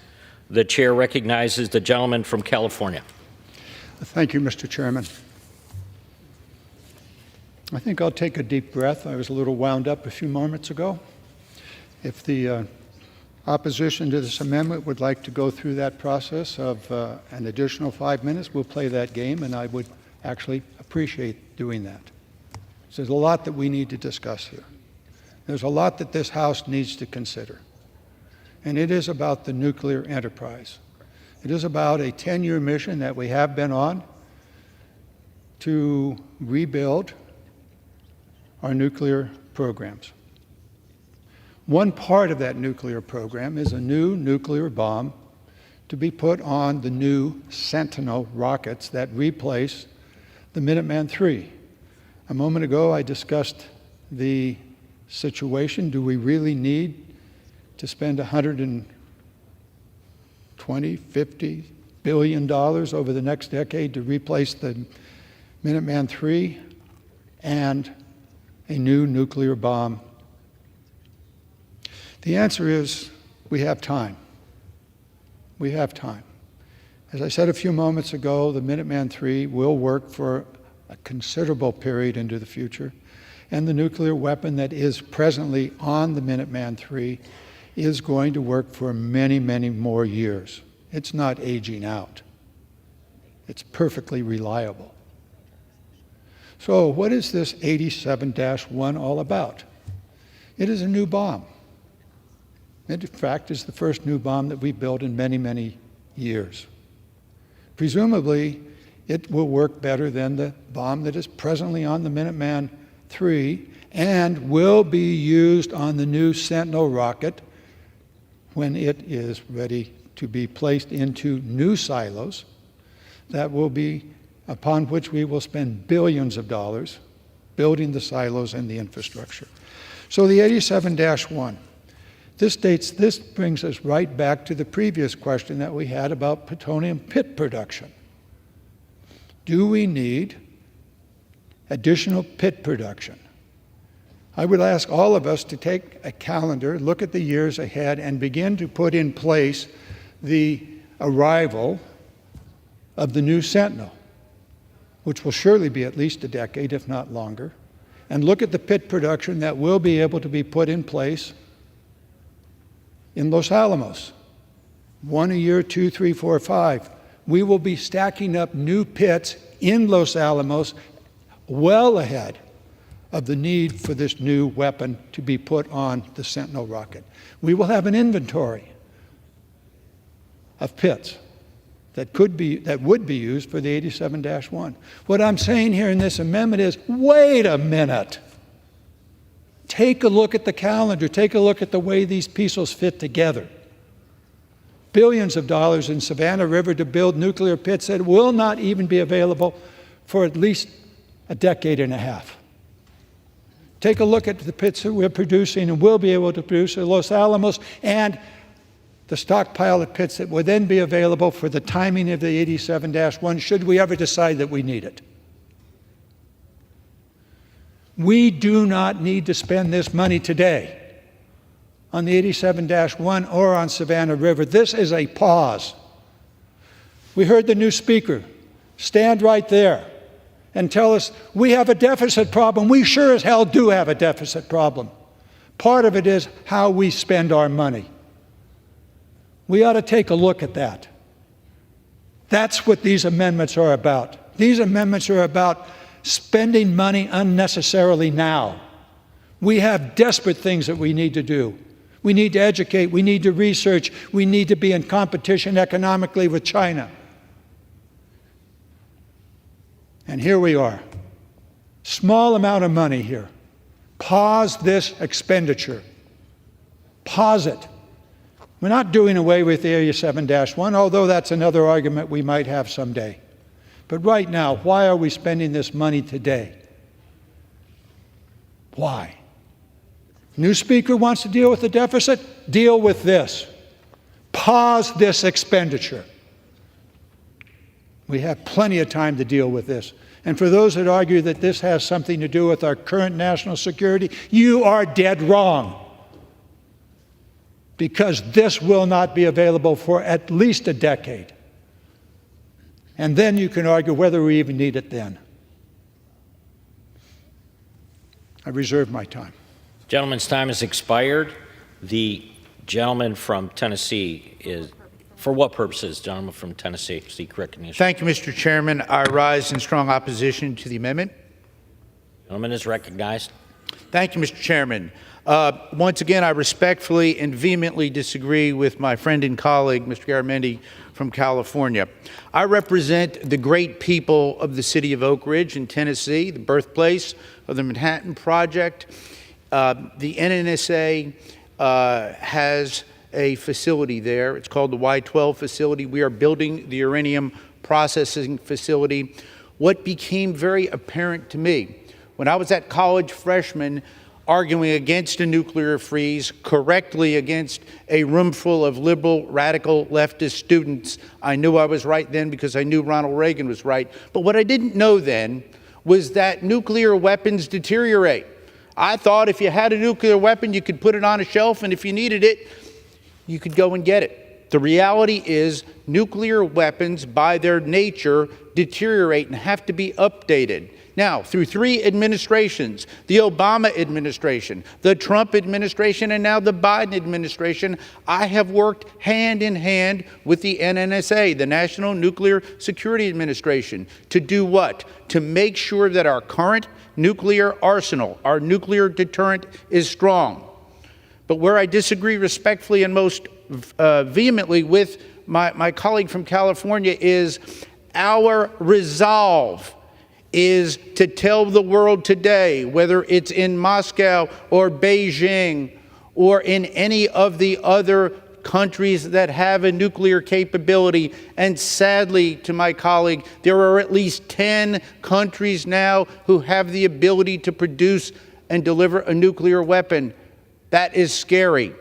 The chair recognizes the gentleman from California. Thank you, Mr. Chairman. I think I'll take a deep breath. I was a little wound up a few moments ago. If the opposition to this amendment would like to go through that process of an additional 5 minutes, we'll play that game, and I would actually appreciate doing that. So there's a lot that we need to discuss here. There's a lot that this House needs to consider. And it is about the nuclear enterprise. It is about a 10-year mission that we have been on to rebuild our nuclear programs. One part of that nuclear program is a new nuclear bomb to be put on the new Sentinel rockets that replace the Minuteman III. A moment ago, I discussed the situation. Do we really need to spend $120 $20, $50 billion over the next decade to replace the Minuteman III and a new nuclear bomb? The answer is we have time. We have time. As I said a few moments ago, the Minuteman III will work for a considerable period into the future, and the nuclear weapon that is presently on the Minuteman III is going to work for many, many more years. It's not aging out. It's perfectly reliable. So what is this 87-1 all about? It is a new bomb. It, in fact, is the first new bomb that we built in many, many years. Presumably, it will work better than the bomb that is presently on the Minuteman III and will be used on the new Sentinel rocket when it is ready to be placed into new silos that will be upon which we will spend billions of dollars building the silos and the infrastructure. So the 87-1. This brings us right back to the previous question that we had about plutonium pit production. Do we need additional pit production? I would ask all of us to take a calendar, look at the years ahead, and begin to put in place the arrival of the new Sentinel, which will surely be at least a decade, if not longer, and look at the pit production that will be able to be put in place in Los Alamos. 1 a year, 2, 3, 4, 5. We will be stacking up new pits in Los Alamos well ahead of the need for this new weapon to be put on the Sentinel rocket. We will have an inventory of pits that would be used for the 87-1. What I'm saying here in this amendment is, wait a minute. Take a look at the calendar. Take a look at the way these pieces fit together. Billions of dollars in Savannah River to build nuclear pits that will not even be available for at least a decade and a half. Take a look at the pits that we're producing and will be able to produce at Los Alamos and the stockpile of pits that will then be available for the timing of the 87-1 should we ever decide that we need it. We do not need to spend this money today on the 87-1 or on Savannah River. This is a pause. We heard the new speaker stand right there and tell us we have a deficit problem. We sure as hell do have a deficit problem. Part of it is how we spend our money. We ought to take a look at that. That's what these amendments are about. These amendments are about spending money unnecessarily now. We have desperate things that we need to do. We need to educate, we need to research, we need to be in competition economically with China. And here we are. Small amount of money here. Pause this expenditure. Pause it. We're not doing away with the 87-1, although that's another argument we might have someday. But right now, why are we spending this money today? Why? New speaker wants to deal with the deficit? Deal with this. Pause this expenditure. We have plenty of time to deal with this. And for those that argue that this has something to do with our current national security, you are dead wrong. Because this will not be available for at least a decade. And then you can argue whether we even need it then. I reserve my time. Gentleman's time has expired. The gentleman from Tennessee is, for what purposes, gentleman from Tennessee, seek recognition? Thank you, Mr. Chairman. I rise in strong opposition to the amendment. Gentleman is recognized. Thank you, Mr. Chairman. Once again, I respectfully and vehemently disagree with my friend and colleague, Mr. Garamendi from California. I represent the great people of the city of Oak Ridge in Tennessee, the birthplace of the Manhattan Project. The NNSA has a facility there. It's called the Y-12 facility. We are building the uranium processing facility. What became very apparent to me, when I was that college freshman arguing against a nuclear freeze, correctly against a room full of liberal, radical, leftist students. I knew I was right then because I knew Ronald Reagan was right. But what I didn't know then was that nuclear weapons deteriorate. I thought if you had a nuclear weapon, you could put it on a shelf, and if you needed it, you could go and get it. The reality is nuclear weapons, by their nature, deteriorate and have to be updated. Now, through 3 administrations, the Obama administration, the Trump administration, and now the Biden administration, I have worked hand in hand with the NNSA, the National Nuclear Security Administration, to do what? To make sure that our current nuclear arsenal, our nuclear deterrent, is strong. But where I disagree respectfully and most vehemently with my colleague from California is our resolve is to tell the world today, whether it's in Moscow or Beijing or in any of the other countries that have a nuclear capability, and sadly, to my colleague, there are at least 10 countries now who have the ability to produce and deliver a nuclear weapon. That is scary.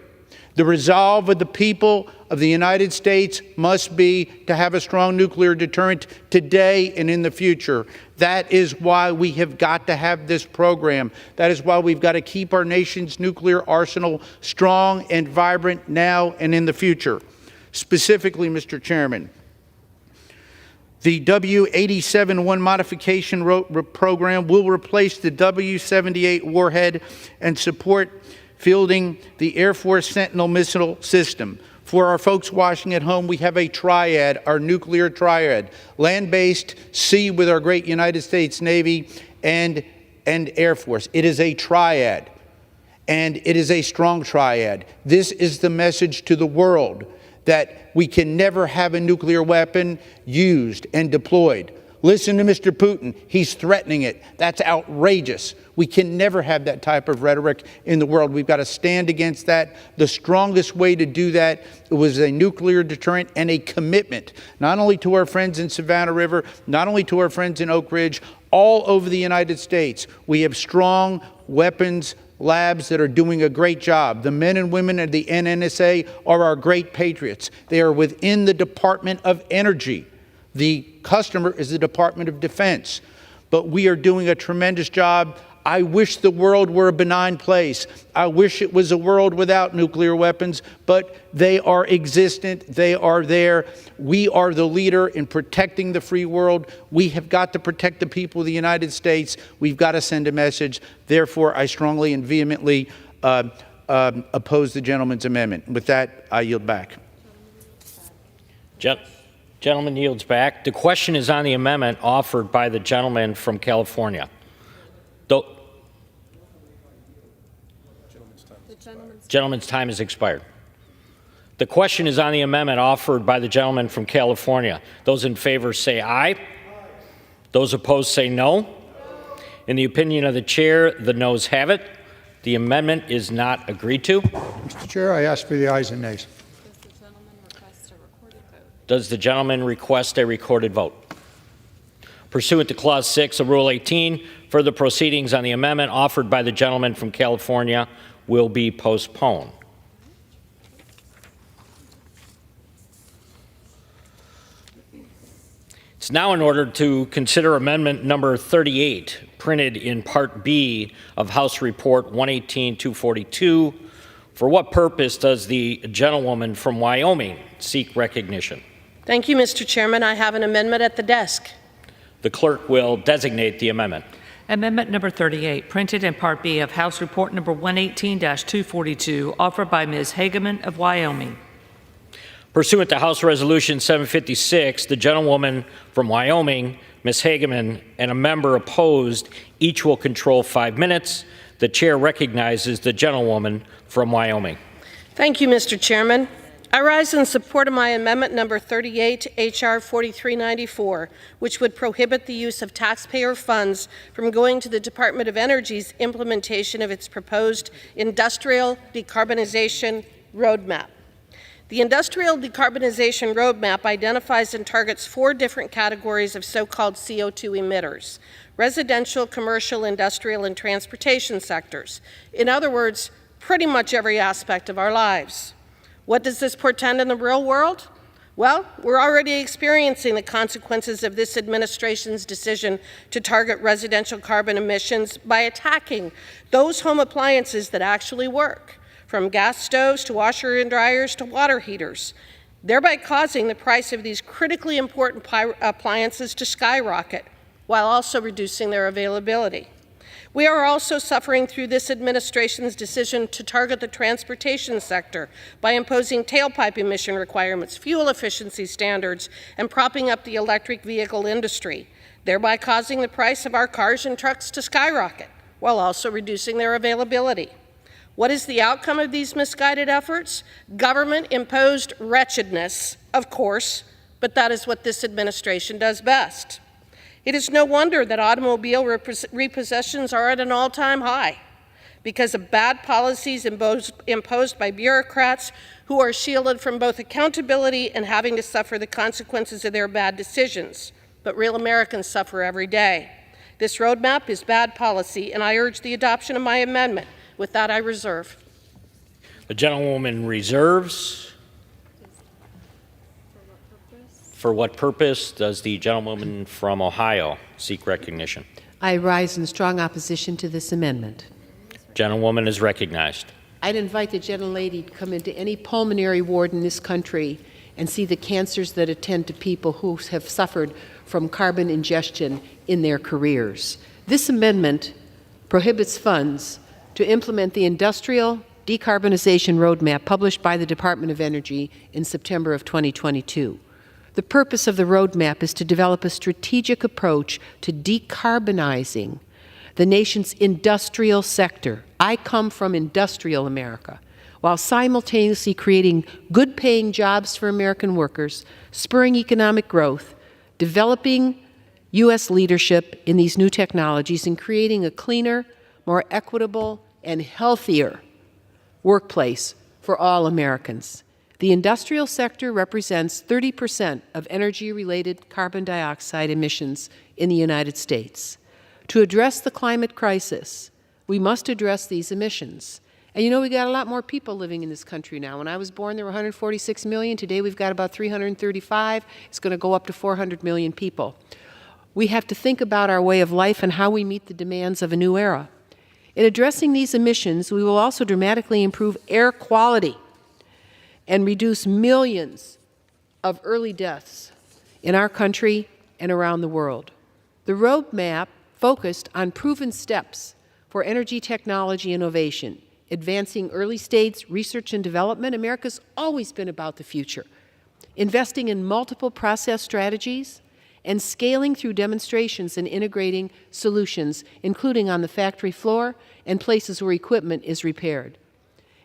The resolve of the people of the United States must be to have a strong nuclear deterrent today and in the future. That is why we have got to have this program. That is why we've got to keep our nation's nuclear arsenal strong and vibrant now and in the future. Specifically, Mr. Chairman, the W-87-1 modification program will replace the W-78 warhead and support fielding the Air Force Sentinel missile system. For our folks watching at home, we have a triad, our nuclear triad, land-based, sea with our great United States Navy, and Air Force. It is a triad, and it is a strong triad. This is the message to the world that we can never have a nuclear weapon used and deployed. Listen to Mr. Putin. He's threatening it. That's outrageous. We can never have that type of rhetoric in the world. We've got to stand against that. The strongest way to do that was a nuclear deterrent and a commitment, not only to our friends in Savannah River, not only to our friends in Oak Ridge, all over the United States. We have strong weapons labs that are doing a great job. The men and women at the NNSA are our great patriots. They are within the Department of Energy. The customer is the Department of Defense, but we are doing a tremendous job. I wish the world were a benign place. I wish it was a world without nuclear weapons, but they are existent. They are there. We are the leader in protecting the free world. We have got to protect the people of the United States. We've got to send a message. Therefore, I strongly and vehemently oppose the gentleman's amendment. With that, I yield back. Gentleman yields back. The question is on the amendment offered by the gentleman from California. Gentleman's time has expired. The question is on the amendment offered by the gentleman from California. Those in favor say aye. Those opposed say no. In the opinion of the chair, the noes have it. The amendment is not agreed to. Mr. Chair, I ask for the ayes and nays. Does the gentleman request a recorded vote? Pursuant to Clause 6 of Rule 18, further proceedings on the amendment offered by the gentleman from California will be postponed. It's now in order to consider amendment number 38, printed in Part B of House Report 118-242. For what purpose does the gentlewoman from Wyoming seek recognition? Thank you, Mr. Chairman. I have an amendment at the desk. The clerk will designate the amendment. Amendment number 38, printed in Part B of House Report number 118-242, offered by Ms. Hageman of Wyoming. Pursuant to House Resolution 756, the gentlewoman from Wyoming, Ms. Hageman, and a member opposed, each will control 5 minutes. The chair recognizes the gentlewoman from Wyoming. Thank you, Mr. Chairman. I rise in support of my amendment number 38, H.R. 4394, which would prohibit the use of taxpayer funds from going to the Department of Energy's implementation of its proposed industrial decarbonization roadmap. The Industrial Decarbonization Roadmap identifies and targets 4 different categories of so-called CO2 emitters: residential, commercial, industrial, and transportation sectors. In other words, pretty much every aspect of our lives. What does this portend in the real world? Well, we're already experiencing the consequences of this administration's decision to target residential carbon emissions by attacking those home appliances that actually work, from gas stoves to washer and dryers to water heaters, thereby causing the price of these critically important appliances to skyrocket, while also reducing their availability. We are also suffering through this administration's decision to target the transportation sector by imposing tailpipe emission requirements, fuel efficiency standards, and propping up the electric vehicle industry, thereby causing the price of our cars and trucks to skyrocket, while also reducing their availability. What is the outcome of these misguided efforts? Government-imposed wretchedness, of course, but that is what this administration does best. It is no wonder that automobile repossessions are at an all-time high because of bad policies imposed by bureaucrats who are shielded from both accountability and having to suffer the consequences of their bad decisions. But real Americans suffer every day. This roadmap is bad policy, and I urge the adoption of my amendment. With that, I reserve. The gentlewoman reserves. For what purpose does the gentlewoman from Ohio seek recognition? I rise in strong opposition to this amendment. Gentlewoman is recognized. I'd invite the gentlelady to come into any pulmonary ward in this country and see the cancers that attend to people who have suffered from carbon ingestion in their careers. This amendment prohibits funds to implement the Industrial Decarbonization Roadmap published by the Department of Energy in September of 2022. The purpose of the roadmap is to develop a strategic approach to decarbonizing the nation's industrial sector. I come from industrial America, while simultaneously creating good-paying jobs for American workers, spurring economic growth, developing U.S. leadership in these new technologies, and creating a cleaner, more equitable, and healthier workplace for all Americans. The industrial sector represents 30% of energy-related carbon dioxide emissions in the United States. To address the climate crisis, we must address these emissions. And you know, we got a lot more people living in this country now. When I was born, there were 146 million. Today, we've got about 335. It's going to go up to 400 million people. We have to think about our way of life and how we meet the demands of a new era. In addressing these emissions, we will also dramatically improve air quality and reduce millions of early deaths in our country and around the world. The roadmap focused on proven steps for energy technology innovation, advancing early-stage research and development. America's always been about the future, investing in multiple process strategies, and scaling through demonstrations and integrating solutions, including on the factory floor and places where equipment is repaired.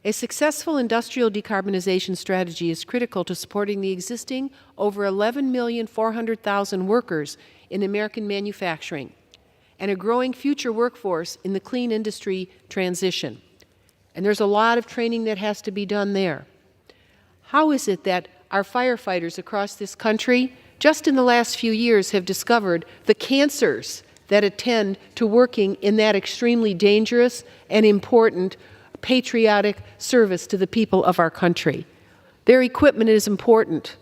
A successful industrial decarbonization strategy is critical to supporting the existing over 11,400,000 workers in American manufacturing and a growing future workforce in the clean industry transition. And there's a lot of training that has to be done there. How is it that our firefighters across this country, just in the last few years, have discovered the cancers that attend to working in that extremely dangerous and important patriotic service to the people of our country? Their equipment is important,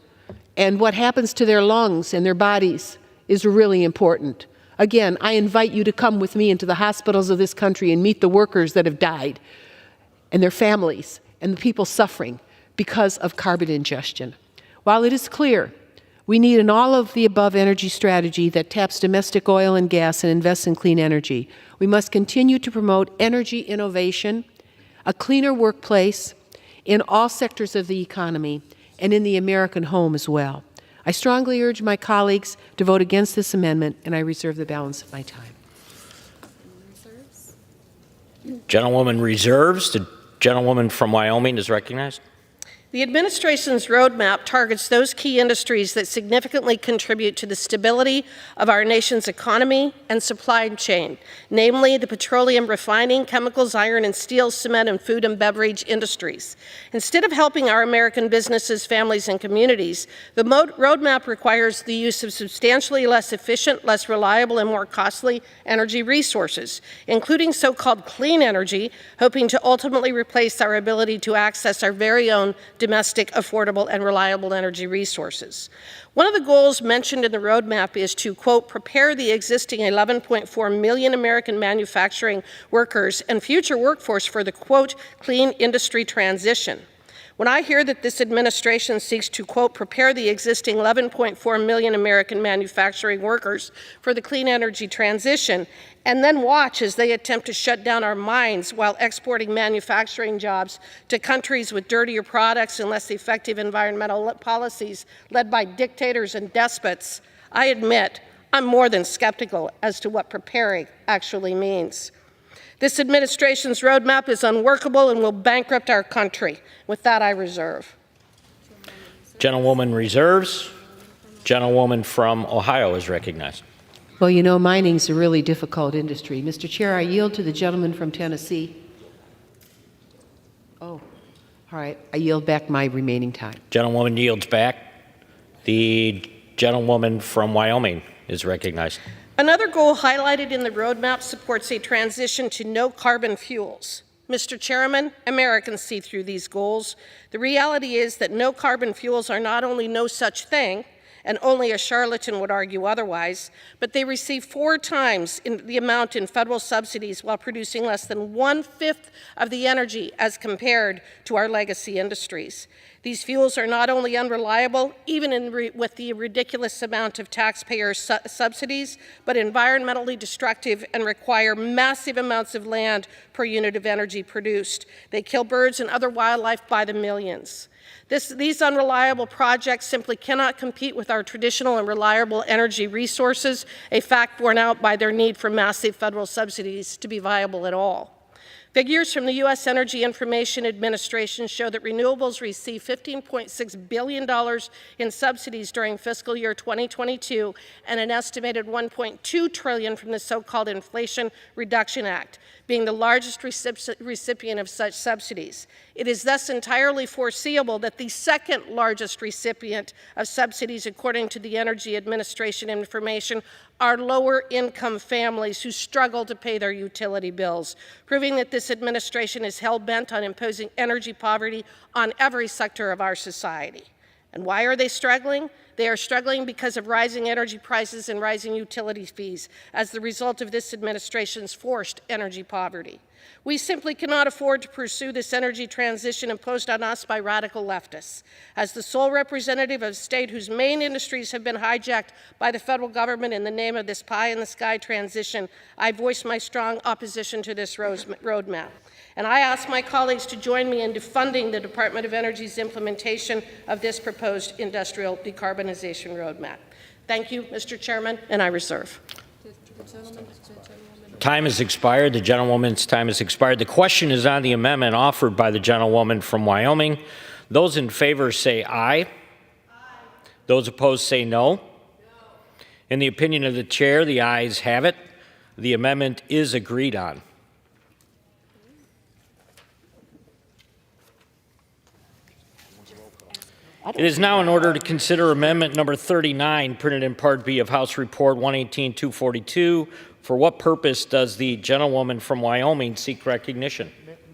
and what happens to their lungs and their bodies is really important. Again, I invite you to come with me into the hospitals of this country and meet the workers that have died and their families and the people suffering because of carbon ingestion. While it is clear we need an all-of-the-above energy strategy that taps domestic oil and gas and invests in clean energy, we must continue to promote energy innovation, a cleaner workplace in all sectors of the economy and in the American home as well. I strongly urge my colleagues to vote against this amendment, and I reserve the balance of my time. Gentlewoman reserves. The gentlewoman from Wyoming is recognized. The administration's roadmap targets those key industries that significantly contribute to the stability of our nation's economy and supply chain, namely the petroleum refining, chemicals, iron and steel, cement, and food and beverage industries. Instead of helping our American businesses, families, and communities, the roadmap requires the use of substantially less efficient, less reliable, and more costly energy resources, including so-called clean energy, hoping to ultimately replace our ability to access our very own domestic, affordable, and reliable energy resources. One of the goals mentioned in the roadmap is to, quote, prepare the existing 11.4 million American manufacturing workers and future workforce for the, quote, clean industry transition. When I hear that this administration seeks to, quote, prepare the existing 11.4 million American manufacturing workers for the clean energy transition, and then watch as they attempt to shut down our mines while exporting manufacturing jobs to countries with dirtier products and less effective environmental policies led by dictators and despots, I admit I'm more than skeptical as to what preparing actually means. This administration's roadmap is unworkable and will bankrupt our country. With that, I reserve. Gentlewoman reserves. Gentlewoman from Ohio is recognized. Well, you know, mining's a really difficult industry. Mr. Chair, I yield to the gentleman from Tennessee. Oh, all right. I yield back my remaining time. Gentlewoman yields back. The gentlewoman from Wyoming is recognized. Another goal highlighted in the roadmap supports a transition to no carbon fuels. Mr. Chairman, Americans see through these goals. The reality is that no carbon fuels are not only no such thing, and only a charlatan would argue otherwise, but they receive 4 times the amount in federal subsidies while producing less than 1/5 of the energy as compared to our legacy industries. These fuels are not only unreliable, even with the ridiculous amount of taxpayer subsidies, but environmentally destructive and require massive amounts of land per unit of energy produced. They kill birds and other wildlife by the millions. These unreliable projects simply cannot compete with our traditional and reliable energy resources, a fact borne out by their need for massive federal subsidies to be viable at all. Figures from the U.S. Energy Information Administration show that renewables received $15.6 billion in subsidies during fiscal year 2022 and an estimated $1.2 trillion from the so-called Inflation Reduction Act, being the largest recipient of such subsidies. It is thus entirely foreseeable that the second largest recipient of subsidies, according to the Energy Administration information, are lower-income families who struggle to pay their utility bills, proving that this administration is hell-bent on imposing energy poverty on every sector of our society. And why are they struggling? They are struggling because of rising energy prices and rising utility fees as the result of this administration's forced energy poverty. We simply cannot afford to pursue this energy transition imposed on us by radical leftists. As the sole representative of a state whose main industries have been hijacked by the federal government in the name of this pie-in-the-sky transition, I voice my strong opposition to this roadmap. And I ask my colleagues to join me in defunding the Department of Energy's implementation of this proposed industrial decarbonization roadmap. Thank you, Mr. Chairman, and I reserve. Time has expired. The gentlewoman's time has expired. The question is on the amendment offered by the gentlewoman from Wyoming. Those in favor say aye. Aye. Those opposed say no. In the opinion of the chair, the ayes have it. The amendment is agreed on. It is now in order to consider amendment number 39, printed in Part B of House Report 118-242. For what purpose does the gentlewoman from Wyoming seek recognition?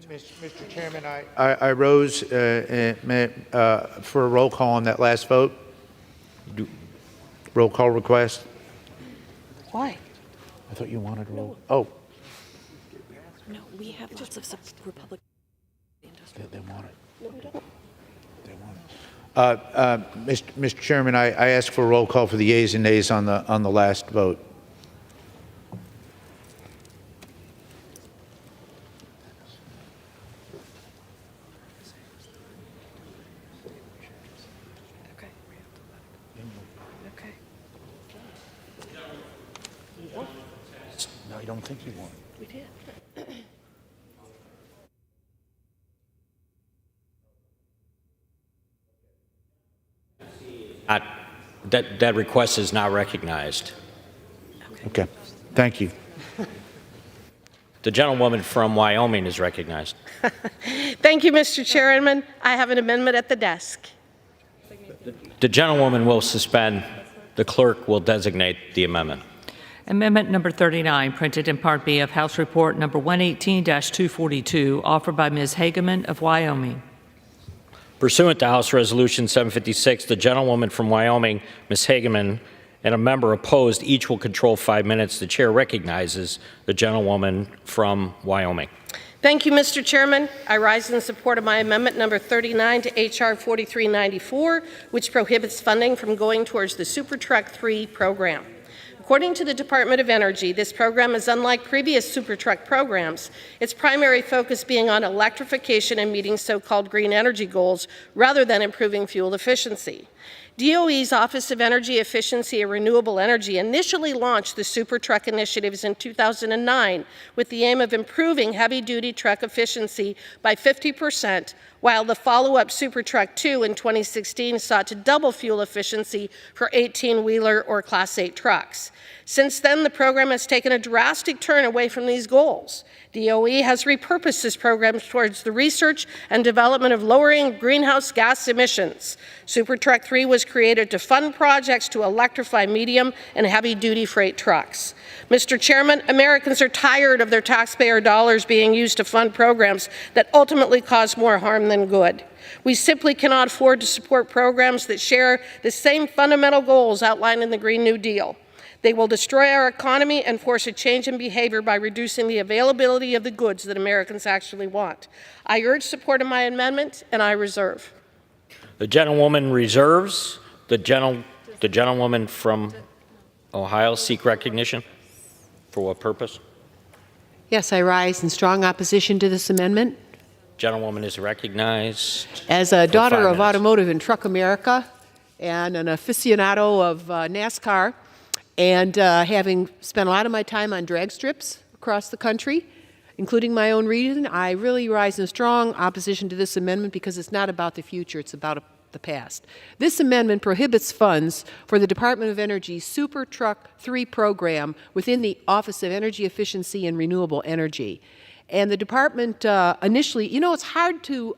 Mr. Chairman, I rose for a roll call on that last vote. Roll call request. Why? I thought you wanted a roll. Oh. No, we have lots of Republican. They want it. No, we don't. Mr. Chairman, I ask for a roll call for the yeas and nays on the last vote. Okay. Okay. No, I don't think you want. We did. That request is not recognized. Okay. Thank you. The gentlewoman from Wyoming is recognized. Thank you, Mr. Chairman. I have an amendment at the desk. The gentlewoman will suspend. The clerk will designate the amendment. Amendment number 39, printed in Part B of House Report number 118-242, offered by Ms. Hageman of Wyoming. Pursuant to House Resolution 756, the gentlewoman from Wyoming, Ms. Hageman, and a member opposed, each will control 5 minutes. The chair recognizes the gentlewoman from Wyoming. Thank you, Mr. Chairman. I rise in support of my amendment number 39 to H.R. 4394, which prohibits funding from going towards the Super Truck 3 program. According to the Department of Energy, this program is unlike previous Super Truck programs, its primary focus being on electrification and meeting so-called green energy goals rather than improving fuel efficiency. DOE's Office of Energy Efficiency and Renewable Energy initially launched the Super Truck initiatives in 2009 with the aim of improving heavy-duty truck efficiency by 50%, while the follow-up Super Truck 2 in 2016 sought to double fuel efficiency for 18-wheeler or Class 8 trucks. Since then, the program has taken a drastic turn away from these goals. DOE has repurposed this program towards the research and development of lowering greenhouse gas emissions. Super Truck 3 was created to fund projects to electrify medium and heavy-duty freight trucks. Mr. Chairman, Americans are tired of their taxpayer dollars being used to fund programs that ultimately cause more harm than good. We simply cannot afford to support programs that share the same fundamental goals outlined in the Green New Deal. They will destroy our economy and force a change in behavior by reducing the availability of the goods that Americans actually want. I urge support of my amendment, and I reserve. The gentlewoman reserves. The gentlewoman from Ohio seek recognition. For what purpose? Yes, I rise in strong opposition to this amendment. Gentlewoman is recognized. As a daughter of minutes. Automotive and Truck America and an aficionado of NASCAR, and having spent a lot of my time on drag strips across the country, including my own region, I really rise in strong opposition to this amendment because it's not about the future, it's about the past. This amendment prohibits funds for the Department of Energy's Super Truck 3 program within the Office of Energy Efficiency and Renewable Energy. And the department initially, you know, it's hard to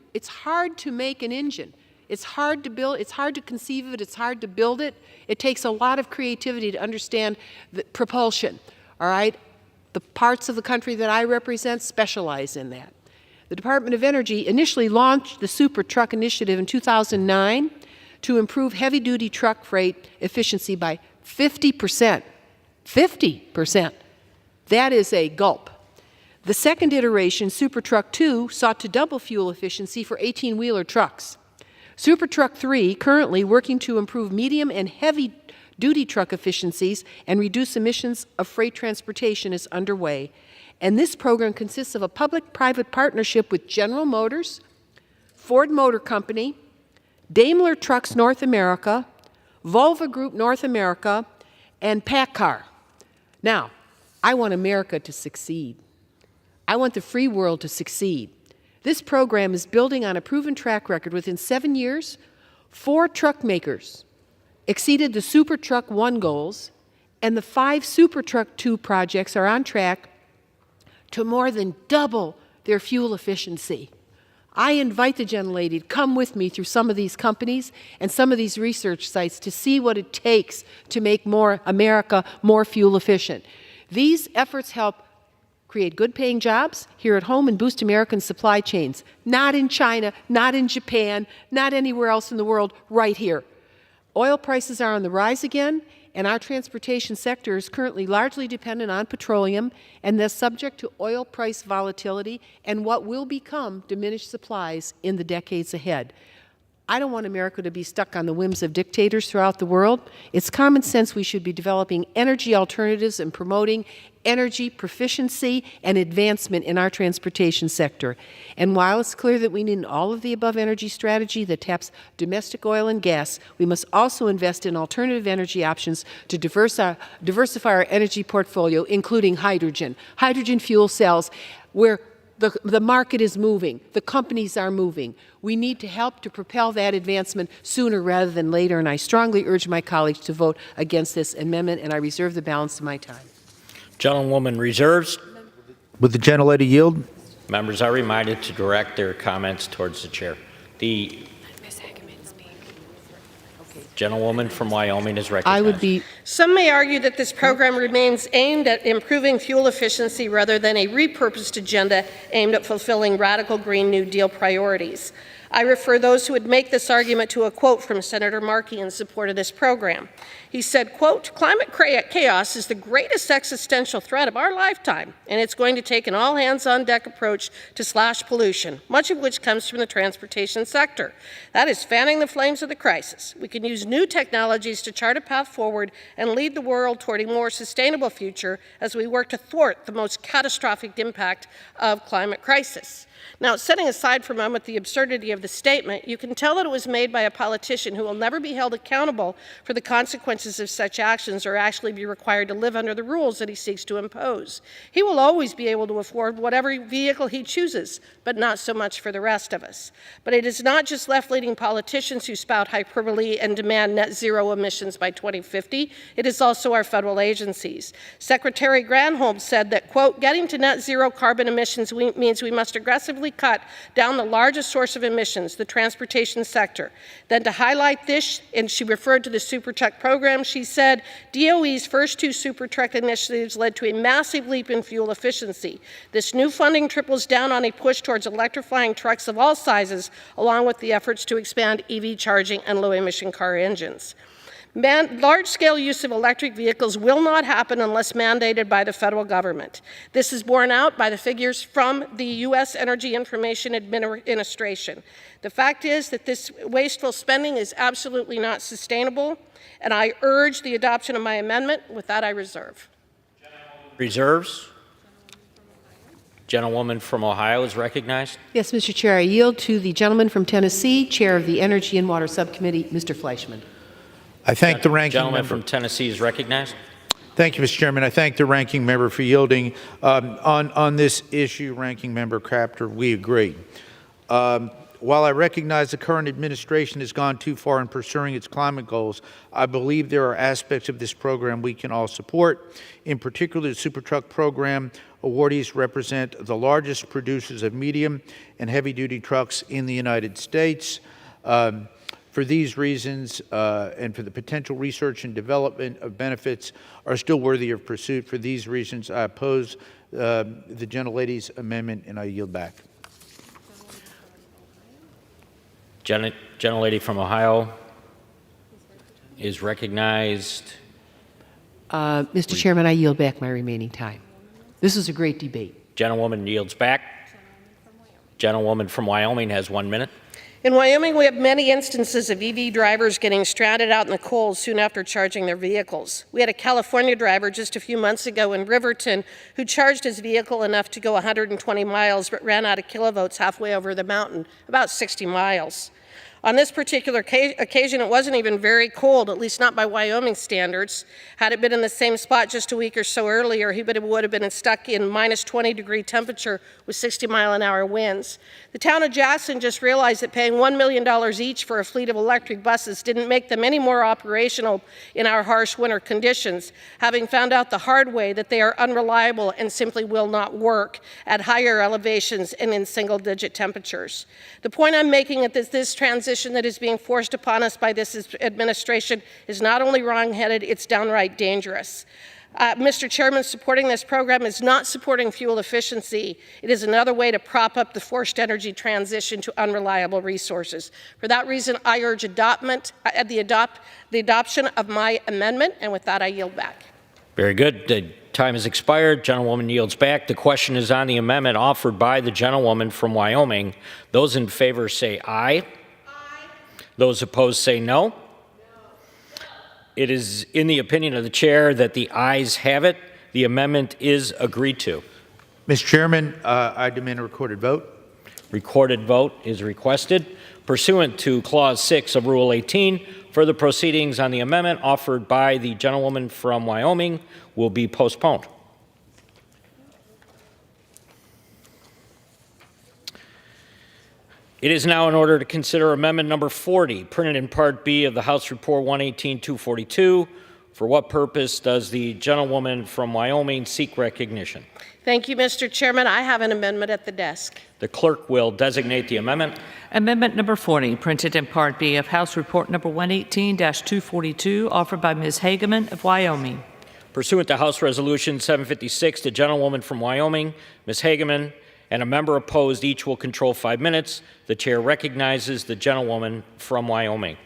make an engine. It's hard to build, it's hard to conceive of it, it's hard to build it. It takes a lot of creativity to understand the propulsion, all right? The parts of the country that I represent specialize in that. The Department of Energy initially launched the Super Truck Initiative in 2009 to improve heavy-duty truck freight efficiency by 50%. 50%. That is a gulp. The second iteration, Super Truck 2, sought to double fuel efficiency for 18-wheeler trucks. Super Truck 3, currently working to improve medium and heavy-duty truck efficiencies and reduce emissions of freight transportation, is underway. And this program consists of a public-private partnership with General Motors, Ford Motor Company, Daimler Trucks North America, Volvo Group North America, and PACCAR. Now, I want America to succeed. I want the free world to succeed. This program is building on a proven track record. Within 7 years, 4 truck makers exceeded the Super Truck 1 goals, and the 5 Super Truck 2 projects are on track to more than double their fuel efficiency. I invite the gentlelady to come with me through some of these companies and some of these research sites to see what it takes to make America more fuel efficient. These efforts help create good-paying jobs here at home and boost American supply chains. Not in China, not in Japan, not anywhere else in the world, right here. Oil prices are on the rise again, and our transportation sector is currently largely dependent on petroleum and thus subject to oil price volatility and what will become diminished supplies in the decades ahead. I don't want America to be stuck on the whims of dictators throughout the world. It's common sense we should be developing energy alternatives and promoting energy proficiency and advancement in our transportation sector. And while it's clear that we need an all-of-the-above energy strategy that taps domestic oil and gas, we must also invest in alternative energy options to diversify our energy portfolio, including hydrogen fuel cells, where The market is moving. The companies are moving. We need to help to propel that advancement sooner rather than later, and I strongly urge my colleagues to vote against this amendment, and I reserve the balance of my time. Gentlewoman reserves. Would the gentlelady yield? Members are reminded to direct their comments towards the chair. The gentlewoman from Wyoming is recognized. Some may argue that this program remains aimed at improving fuel efficiency rather than a repurposed agenda aimed at fulfilling radical Green New Deal priorities. I refer those who would make this argument to a quote from Senator Markey in support of this program. He said, quote, "Climate chaos is the greatest existential threat of our lifetime, and it's going to take an all-hands-on-deck approach to slash pollution, much of which comes from the transportation sector. That is fanning the flames of the crisis. We can use new technologies to chart a path forward and lead the world toward a more sustainable future as we work to thwart the most catastrophic impact of climate crisis." Now, setting aside for a moment the absurdity of the statement, you can tell that it was made by a politician who will never be held accountable for the consequences of such actions or actually be required to live under the rules that he seeks to impose. He will always be able to afford whatever vehicle he chooses, but not so much for the rest of us. But it is not just left-leaning politicians who spout hyperbole and demand net zero emissions by 2050. It is also our federal agencies. Secretary Granholm said that, quote, "Getting to net zero carbon emissions means we must aggressively cut down the largest source of emissions, the transportation sector." Then to highlight this, and she referred to the Supertruck program, she said, DOE's first two Supertruck initiatives led to a massive leap in fuel efficiency. This new funding triples down on a push towards electrifying trucks of all sizes, along with the efforts to expand EV charging and low-emission car engines. Large-scale use of electric vehicles will not happen unless mandated by the federal government. This is borne out by the figures from the U.S. Energy Information Administration. The fact is that this wasteful spending is absolutely not sustainable, and I urge the adoption of my amendment. With that, I reserve. Reserves. Gentlewoman from Ohio is recognized. Yes, Mr. Chair, I yield to the gentleman from Tennessee, Chair of the Energy and Water Subcommittee, Mr. Fleischman. I thank the ranking gentleman member. from Tennessee is recognized. Thank you, Mr. Chairman. I thank the ranking member for yielding. On this issue, ranking member Crafter, we agree. While I recognize the current administration has gone too far in pursuing its climate goals, I believe there are aspects of this program we can all support. In particular, the Supertruck program awardees represent the largest producers of medium and heavy-duty trucks in the United States. For these reasons, and for the potential research and development of benefits are still worthy of pursuit. For these reasons, I oppose the gentlelady's amendment, and I yield back. Gentlelady from Ohio is recognized. Mr. Chairman, I yield back my remaining time. This is a great debate. Gentlewoman yields back. Gentlewoman from Wyoming has 1 minute. In Wyoming, we have many instances of EV drivers getting stranded out in the cold soon after charging their vehicles. We had a California driver just a few months ago in Riverton who charged his vehicle enough to go 120 miles but ran out of kilovolts halfway over the mountain, about 60 miles. On this particular occasion, it wasn't even very cold, at least not by Wyoming standards. Had it been in the same spot just a week or so earlier, he would have been stuck in minus 20-degree temperature with 60-mile-an-hour winds. The town of Jackson just realized that paying $1 million each for a fleet of electric buses didn't make them any more operational in our harsh winter conditions, having found out the hard way that they are unreliable and simply will not work at higher elevations and in single-digit temperatures. The point I'm making is that this transition that is being forced upon us by this administration is not only wrong-headed, it's downright dangerous. Mr. Chairman, supporting this program is not supporting fuel efficiency. It is another way to prop up the forced energy transition to unreliable resources. For that reason, I urge the adoption of my amendment, and with that, I yield back. Very good. The time has expired. Gentlewoman yields back. The question is on the amendment offered by the gentlewoman from Wyoming. Those in favor say aye. Those opposed say no. It is in the opinion of the chair that the ayes have it. The amendment is agreed to. Mr. Chairman, I demand a recorded vote. Recorded vote is requested. Pursuant to Clause 6 of Rule 18, further proceedings on the amendment offered by the gentlewoman from Wyoming will be postponed. It is now in order to consider Amendment Number 40, printed in Part B of the House Report 118-242. For what purpose does the gentlewoman from Wyoming seek recognition? Thank you, Mr. Chairman. I have an amendment at the desk. The clerk will designate the amendment. Amendment number 40, printed in Part B of House Report number 118-242, offered by Ms. Hageman of Wyoming. Pursuant to House Resolution 756, the gentlewoman from Wyoming, Ms. Hageman, and a member opposed each will control 5 minutes. The chair recognizes the gentlewoman from Wyoming.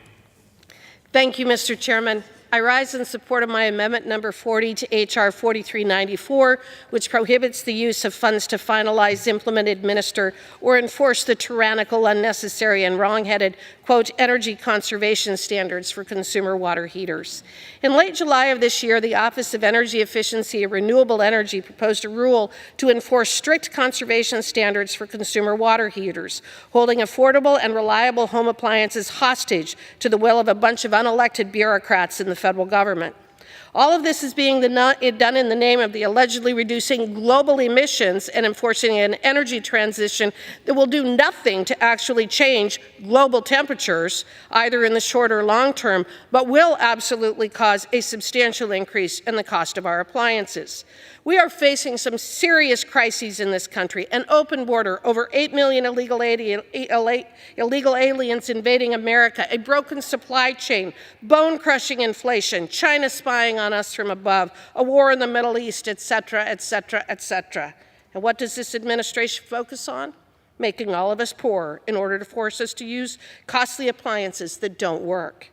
Thank you, Mr. Chairman. I rise in support of my amendment number 40 to H.R. 4394, which prohibits the use of funds to finalize, implement, administer, or enforce the tyrannical, unnecessary, and wrong-headed, quote, energy conservation standards for consumer water heaters. In late July of this year, the Office of Energy Efficiency and Renewable Energy proposed a rule to enforce strict conservation standards for consumer water heaters, holding affordable and reliable home appliances hostage to the will of a bunch of unelected bureaucrats in the federal government. All of this is being done in the name of the allegedly reducing global emissions and enforcing an energy transition that will do nothing to actually change global temperatures, either in the short or long term, but will absolutely cause a substantial increase in the cost of our appliances. We are facing some serious crises in this country: an open border, over 8 million illegal aliens invading America, a broken supply chain, bone-crushing inflation, China spying on us from above, a war in the Middle East, etc., etc., etc. And what does this administration focus on? Making all of us poorer in order to force us to use costly appliances that don't work.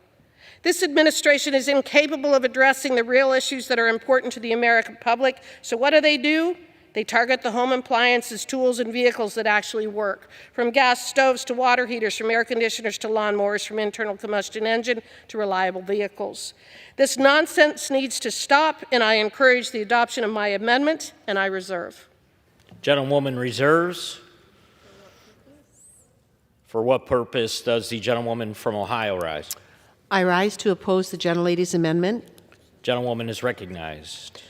This administration is incapable of addressing the real issues that are important to the American public. So what do? They target the home appliances, tools, and vehicles that actually work, from gas stoves to water heaters, from air conditioners to lawnmowers, from internal combustion engine to reliable vehicles. This nonsense needs to stop, and I encourage the adoption of my amendment, and I reserve. Gentlewoman reserves. For what purpose does the gentlewoman from Ohio rise? I rise to oppose the gentlelady's amendment. Gentlewoman is recognized.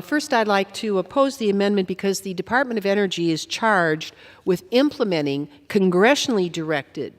First, I'd like to oppose the amendment because the Department of Energy is charged with implementing congressionally directed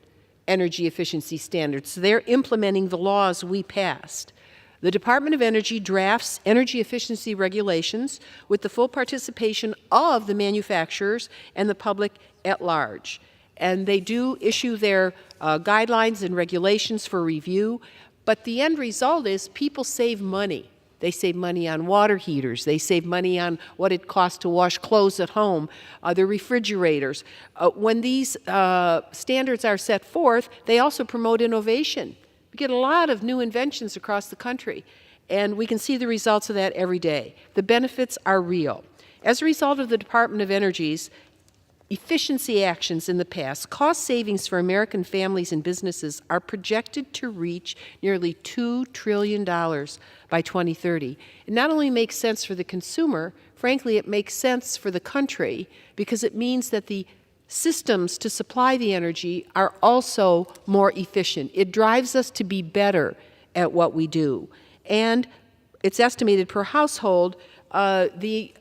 energy efficiency standards. So they're implementing the laws we passed. The Department of Energy drafts energy efficiency regulations with the full participation of the manufacturers and the public at large. And they do issue their guidelines and regulations for review, but the end result is people save money. They save money on water heaters. They save money on what it costs to wash clothes at home, their refrigerators. When these standards are set forth, they also promote innovation. We get a lot of new inventions across the country, and we can see the results of that every day. The benefits are real. As a result of the Department of Energy's efficiency actions in the past, cost savings for American families and businesses are projected to reach nearly $2 trillion by 2030. It not only makes sense for the consumer, frankly, it makes sense for the country because it means that the systems to supply the energy are also more efficient. It drives us to be better at what we do. And it's estimated per household, the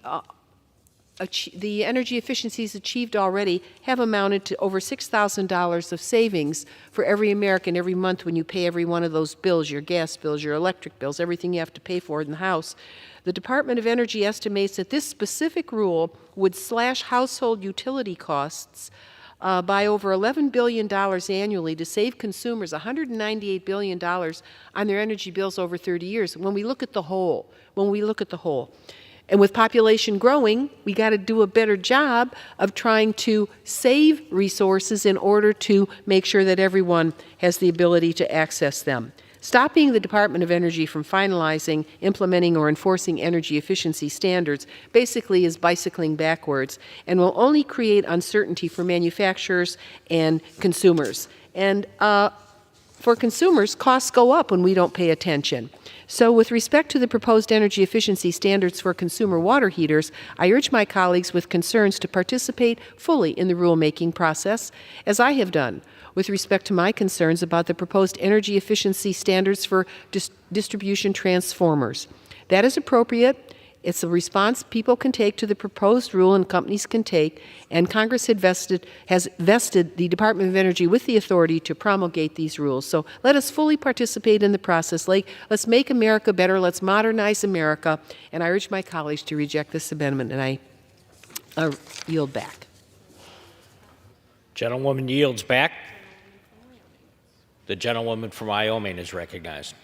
energy efficiencies achieved already have amounted to over $6,000 of savings for every American every month when you pay every one of those bills, your gas bills, your electric bills, everything you have to pay for in the house. The Department of Energy estimates that this specific rule would slash household utility costs by over $11 billion annually to save consumers $198 billion on their energy bills over 30 years when we look at the whole. And with population growing, we got to do a better job of trying to save resources in order to make sure that everyone has the ability to access them. Stopping the Department of Energy from finalizing, implementing, or enforcing energy efficiency standards basically is bicycling backwards and will only create uncertainty for manufacturers and consumers. And for consumers, costs go up when we don't pay attention. So with respect to the proposed energy efficiency standards for consumer water heaters, I urge my colleagues with concerns to participate fully in the rulemaking process, as I have done, with respect to my concerns about the proposed energy efficiency standards for distribution transformers. That is appropriate. It's a response people can take to the proposed rule and companies can take, and Congress has vested the Department of Energy with the authority to promulgate these rules. So let us fully participate in the process. Let's make America better. Let's modernize America. And I urge my colleagues to reject this amendment, and I yield back. Gentlewoman yields back. The gentlewoman from Wyoming is recognized.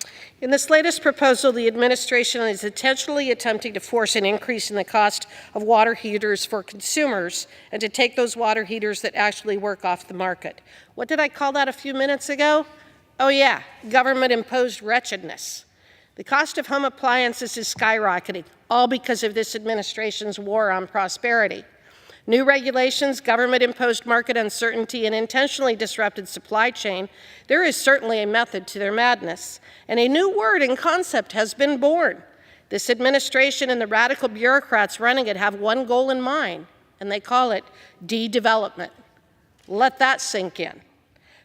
In this latest proposal, the administration is intentionally attempting to force an increase in the cost of water heaters for consumers and to take those water heaters that actually work off the market. What did I call that a few minutes ago? Oh yeah, government-imposed wretchedness. The cost of home appliances is skyrocketing, all because of this administration's war on prosperity. New regulations, government-imposed market uncertainty, and intentionally disrupted supply chain, there is certainly a method to their madness. And a new word and concept has been born. This administration and the radical bureaucrats running it have one goal in mind, and they call it de-development. Let that sink in.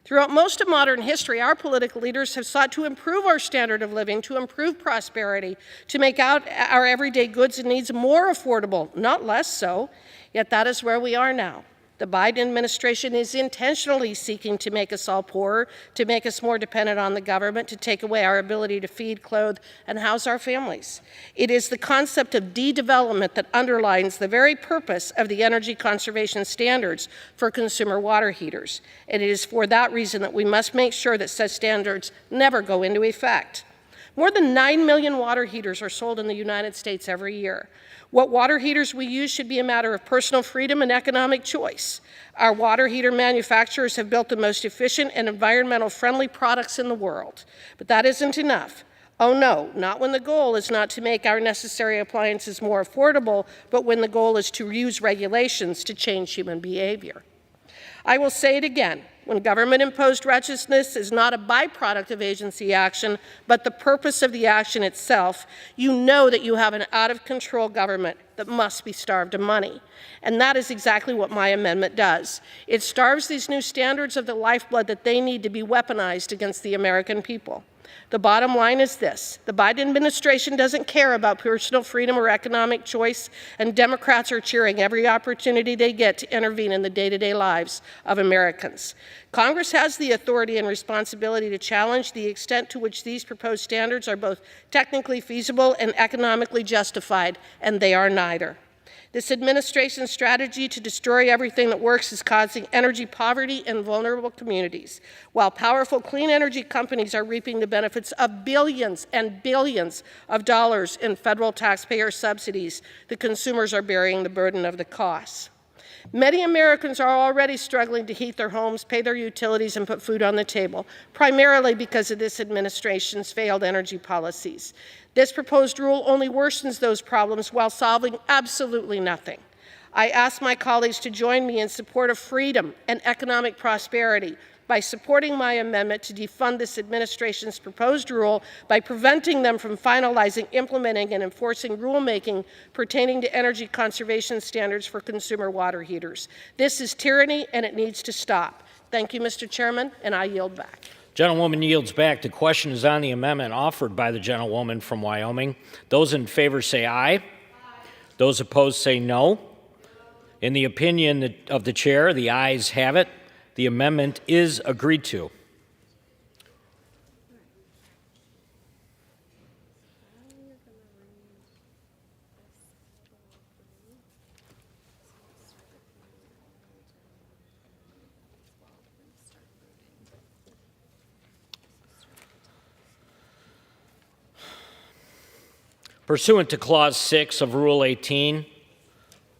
Throughout most of modern history, our political leaders have sought to improve our standard of living, to improve prosperity, to make out our everyday goods and needs more affordable, not less so. Yet that is where we are now. The Biden administration is intentionally seeking to make us all poorer, to make us more dependent on the government, to take away our ability to feed, clothe, and house our families. It is the concept of de-development that underlines the very purpose of the energy conservation standards for consumer water heaters. And it is for that reason that we must make sure that such standards never go into effect. More than 9 million water heaters are sold in the United States every year. What water heaters we use should be a matter of personal freedom and economic choice. Our water heater manufacturers have built the most efficient and environmental-friendly products in the world. But that isn't enough. Oh no, not when the goal is not to make our necessary appliances more affordable, but when the goal is to use regulations to change human behavior. I will say it again. When government-imposed wretchedness is not a byproduct of agency action, but the purpose of the action itself, you know that you have an out-of-control government that must be starved of money. And that is exactly what my amendment does. It starves these new standards of the lifeblood that they need to be weaponized against the American people. The bottom line is this: the Biden administration doesn't care about personal freedom or economic choice, and Democrats are cheering every opportunity they get to intervene in the day-to-day lives of Americans. Congress has the authority and responsibility to challenge the extent to which these proposed standards are both technically feasible and economically justified, and they are neither. This administration's strategy to destroy everything that works is causing energy poverty in vulnerable communities. While powerful clean energy companies are reaping the benefits of billions and billions of dollars in federal taxpayer subsidies, the consumers are bearing the burden of the costs. Many Americans are already struggling to heat their homes, pay their utilities, and put food on the table, primarily because of this administration's failed energy policies. This proposed rule only worsens those problems while solving absolutely nothing. I ask my colleagues to join me in support of freedom and economic prosperity by supporting my amendment to defund this administration's proposed rule by preventing them from finalizing, implementing, and enforcing rulemaking pertaining to energy conservation standards for consumer water heaters. This is tyranny, and it needs to stop. Thank you, Mr. Chairman, and I yield back. Gentlewoman yields back. The question is on the amendment offered by the gentlewoman from Wyoming. Those in favor say aye. Aye. Those opposed say no. In the opinion of the chair, the ayes have it. The amendment is agreed to. Pursuant to Clause 6 of Rule 18,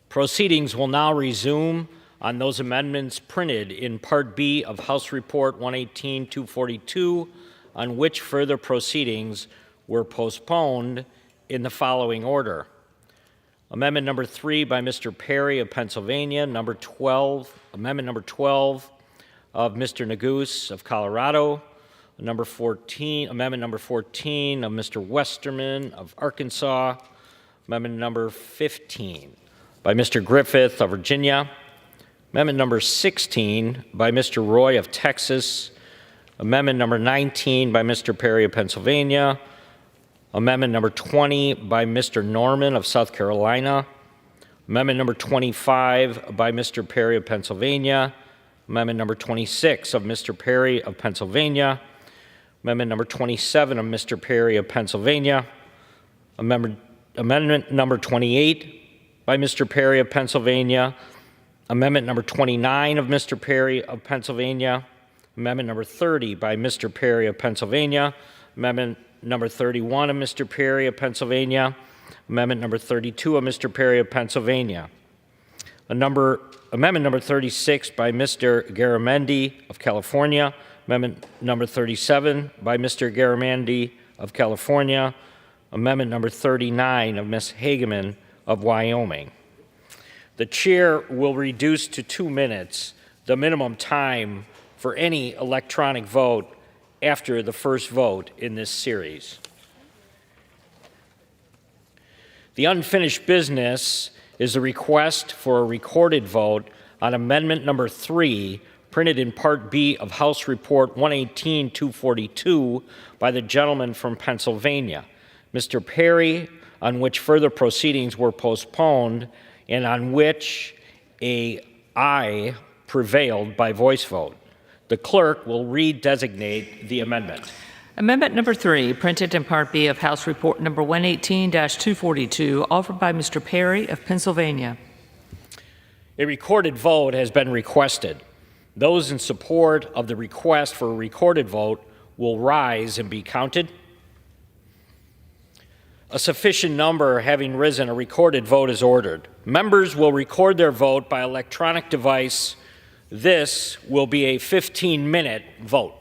proceedings will now resume on those amendments printed in Part B of House Report 118-242, on which further proceedings were postponed in the following order. Amendment number 3 by Mr. Perry of Pennsylvania, amendment number 12 of Mr. Neguse of Colorado, amendment number 14 of Mr. Westerman of Arkansas, amendment number 15 by Mr. Griffith of Virginia, amendment number 16 by Mr. Roy of Texas, amendment number 19 by Mr. Perry of Pennsylvania, Amendment number 20 by Mr. Norman of South Carolina. Amendment number 25 by Mr. Perry of Pennsylvania. Amendment number 26 of Mr. Perry of Pennsylvania. Amendment number 27 of Mr. Perry of Pennsylvania. Amendment number 28 by Mr. Perry of Pennsylvania. Amendment number 29 of Mr. Perry of Pennsylvania. Amendment number 30 by Mr. Perry of Pennsylvania. Amendment number 31 of Mr. Perry of Pennsylvania. Amendment number 32 of Mr. Perry of Pennsylvania. Amendment number 36 by Mr. Garamendi of California. Amendment number 37 by Mr. Garamendi of California. Amendment number 39 of Ms. Hageman of Wyoming. The chair will reduce to 2 minutes the minimum time for any electronic vote after the first vote in this series. The unfinished business is a request for a recorded vote on Amendment number 3, printed in Part B of House Report 118-242 by the gentleman from Pennsylvania, Mr. Perry, on which further proceedings were postponed and on which a aye prevailed by voice vote. The clerk will redesignate the amendment. Amendment number 3, printed in Part B of House Report number 118-242, offered by Mr. Perry of Pennsylvania. A recorded vote has been requested. Those in support of the request for a recorded vote will rise and be counted. A sufficient number having risen, a recorded vote is ordered. Members will record their vote by electronic device. This will be a 15-minute vote.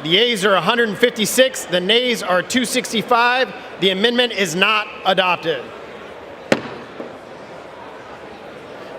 The yeas are 156. The nays are 265. The amendment is not adopted.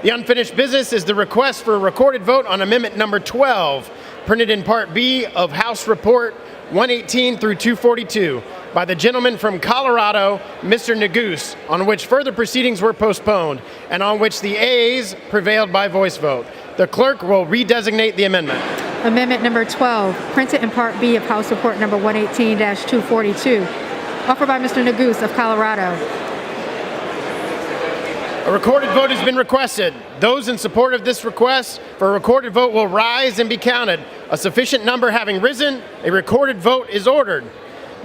The unfinished business is the request for a recorded vote on Amendment Number 12, printed in Part B of House Report 118 through 242, by the gentleman from Colorado, Mr. Neguse, on which further proceedings were postponed, and on which the ayes prevailed by voice vote. The clerk will redesignate the amendment. Amendment number 12, printed in Part B of House Report number 118-242, offered by Mr. Neguse of Colorado. A recorded vote has been requested. Those in support of this request for a recorded vote will rise and be counted. A sufficient number having risen, a recorded vote is ordered.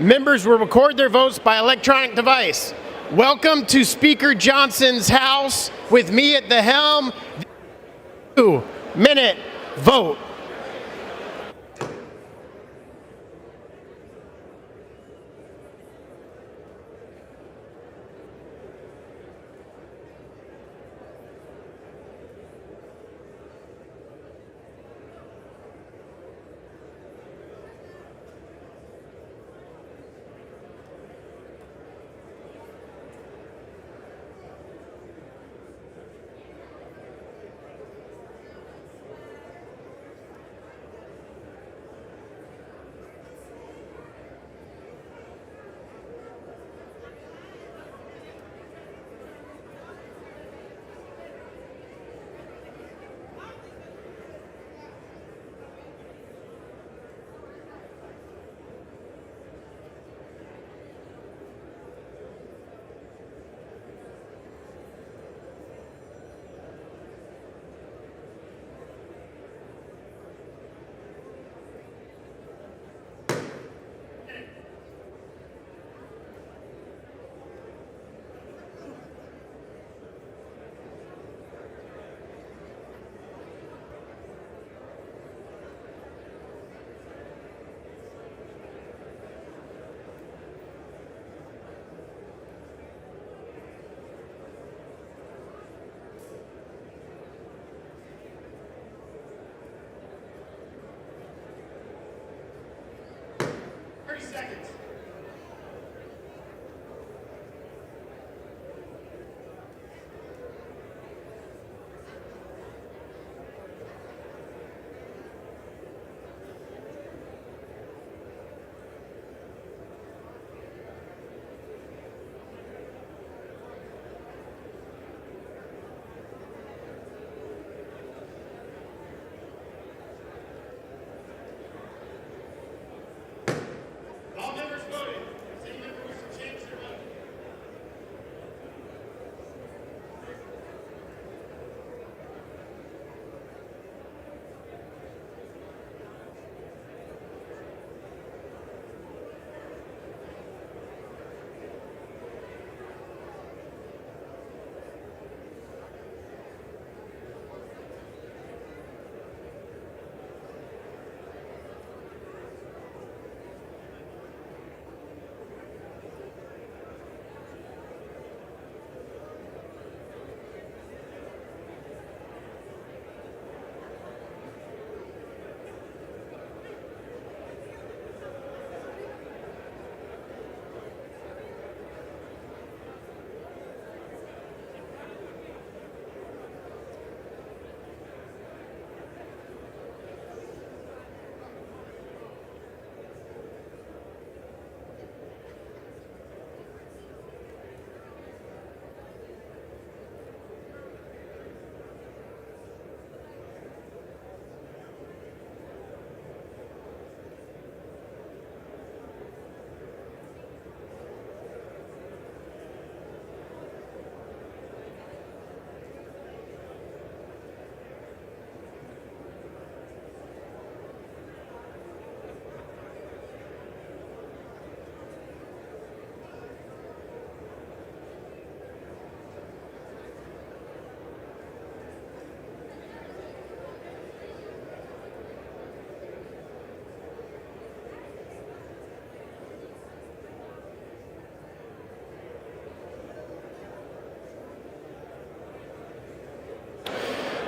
Members will record their votes by electronic device. Welcome to Speaker Johnson's house. With me at the helm, 2-minute vote.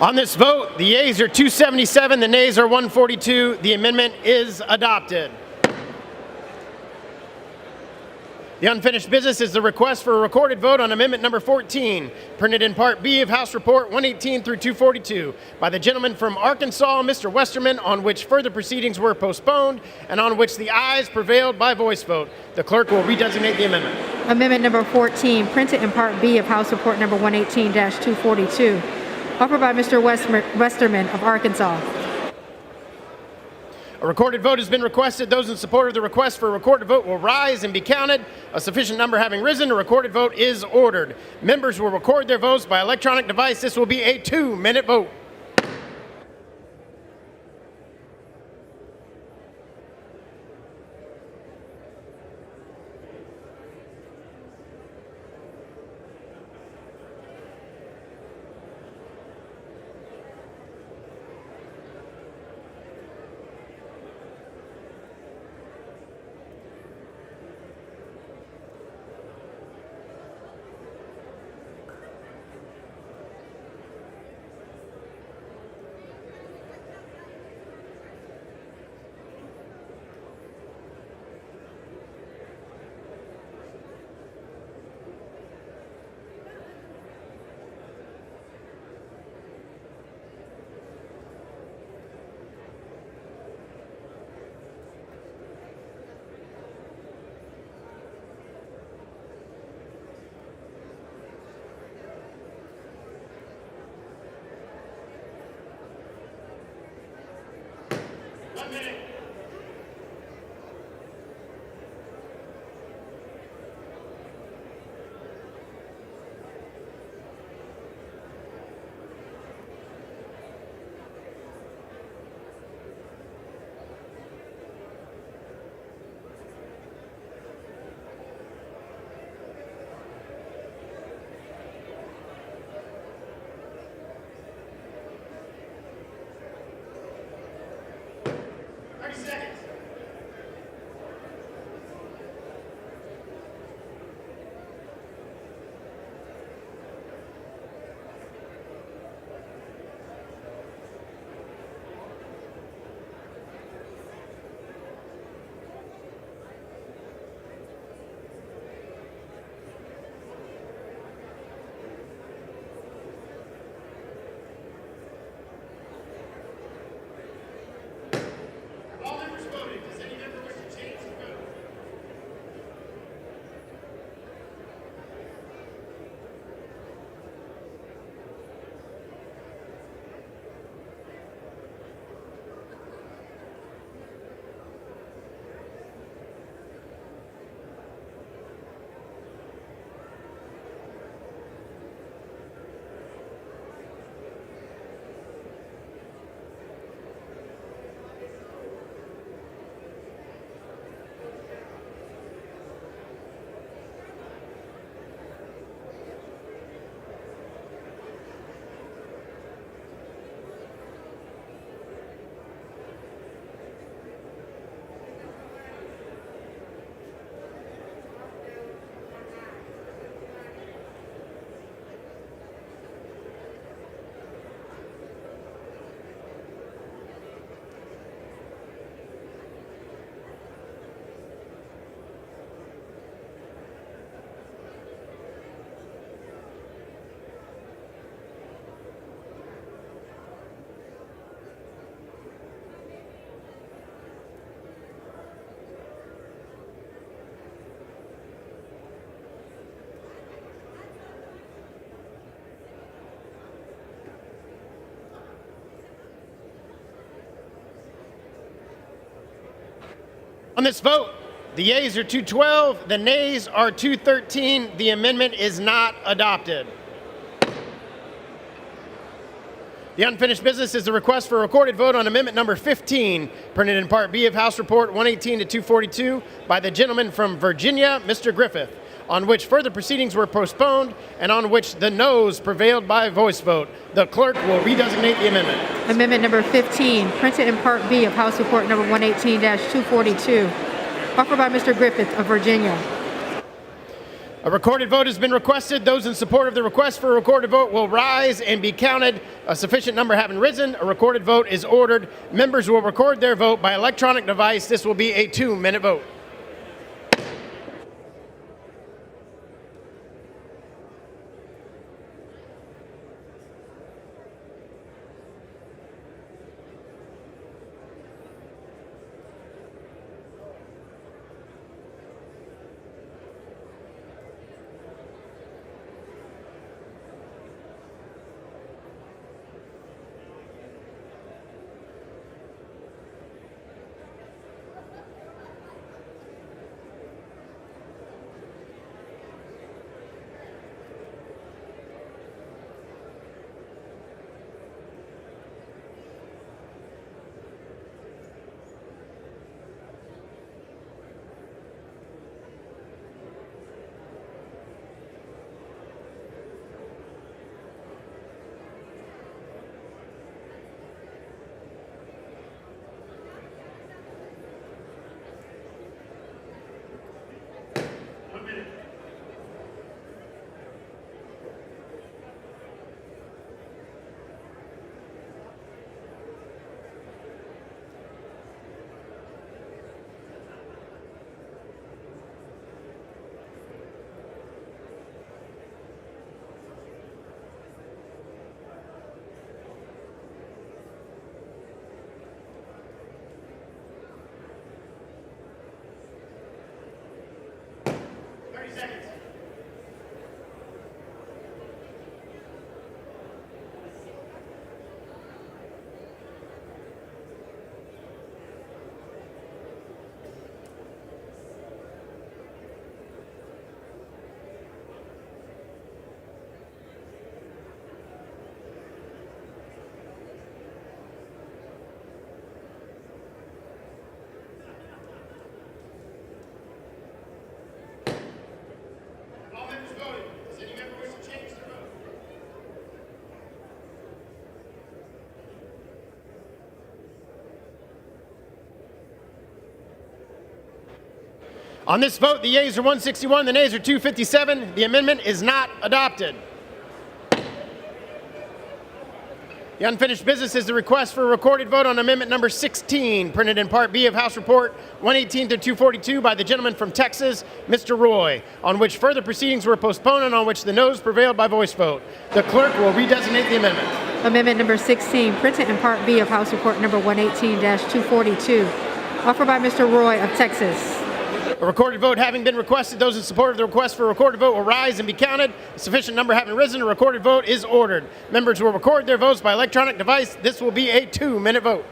On this vote, the yeas are 277, the nays are 142. The amendment is adopted. The unfinished business is the request for a recorded vote on amendment number 14, printed in Part B of House Report 118 through 242, by the gentleman from Arkansas, Mr. Westerman, on which further proceedings were postponed and on which the ayes prevailed by voice vote. The clerk will redesignate the amendment. Amendment number 14, printed in Part B of House Report number 118-242, offered by Mr. Westerman of Arkansas. A recorded vote has been requested. Those in support of the request for a recorded vote will rise and be counted. A sufficient number having risen, a recorded vote is ordered. Members will record their votes by electronic device. This will be a 2-minute vote. On this vote, the yeas are 212, the nays are 213. The amendment is not adopted. The unfinished business is the request for a recorded vote on amendment number 15, printed in Part B of House Report 118 to 242 by the gentleman from Virginia, Mr. Griffith, on which further proceedings were postponed and on which the noes prevailed by voice vote. The clerk will redesignate the amendment. Amendment number 15, printed in Part B of House Report number 118-242, offered by Mr. Griffith of Virginia. A recorded vote has been requested. Those in support of the request for a recorded vote will rise and be counted. A sufficient number having risen, a recorded vote is ordered. Members will record their vote by electronic device. This will be a 2-minute vote. On this vote, the yeas are 161, the nays are 257. The amendment is not adopted. The unfinished business is the request for a recorded vote on amendment number 16, printed in Part B of House Report 118 to 242 by the gentleman from Texas, Mr. Roy, on which further proceedings were postponed and on which the noes prevailed by voice vote. The clerk will redesignate the amendment. Amendment number 16, printed in Part B of House Report number 118-242, offered by Mr. Roy of Texas. A recorded vote having been requested, those in support of the request for a recorded vote will rise and be counted. A sufficient number having risen, a recorded vote is ordered. Members will record their votes by electronic device. This will be a 2-minute vote.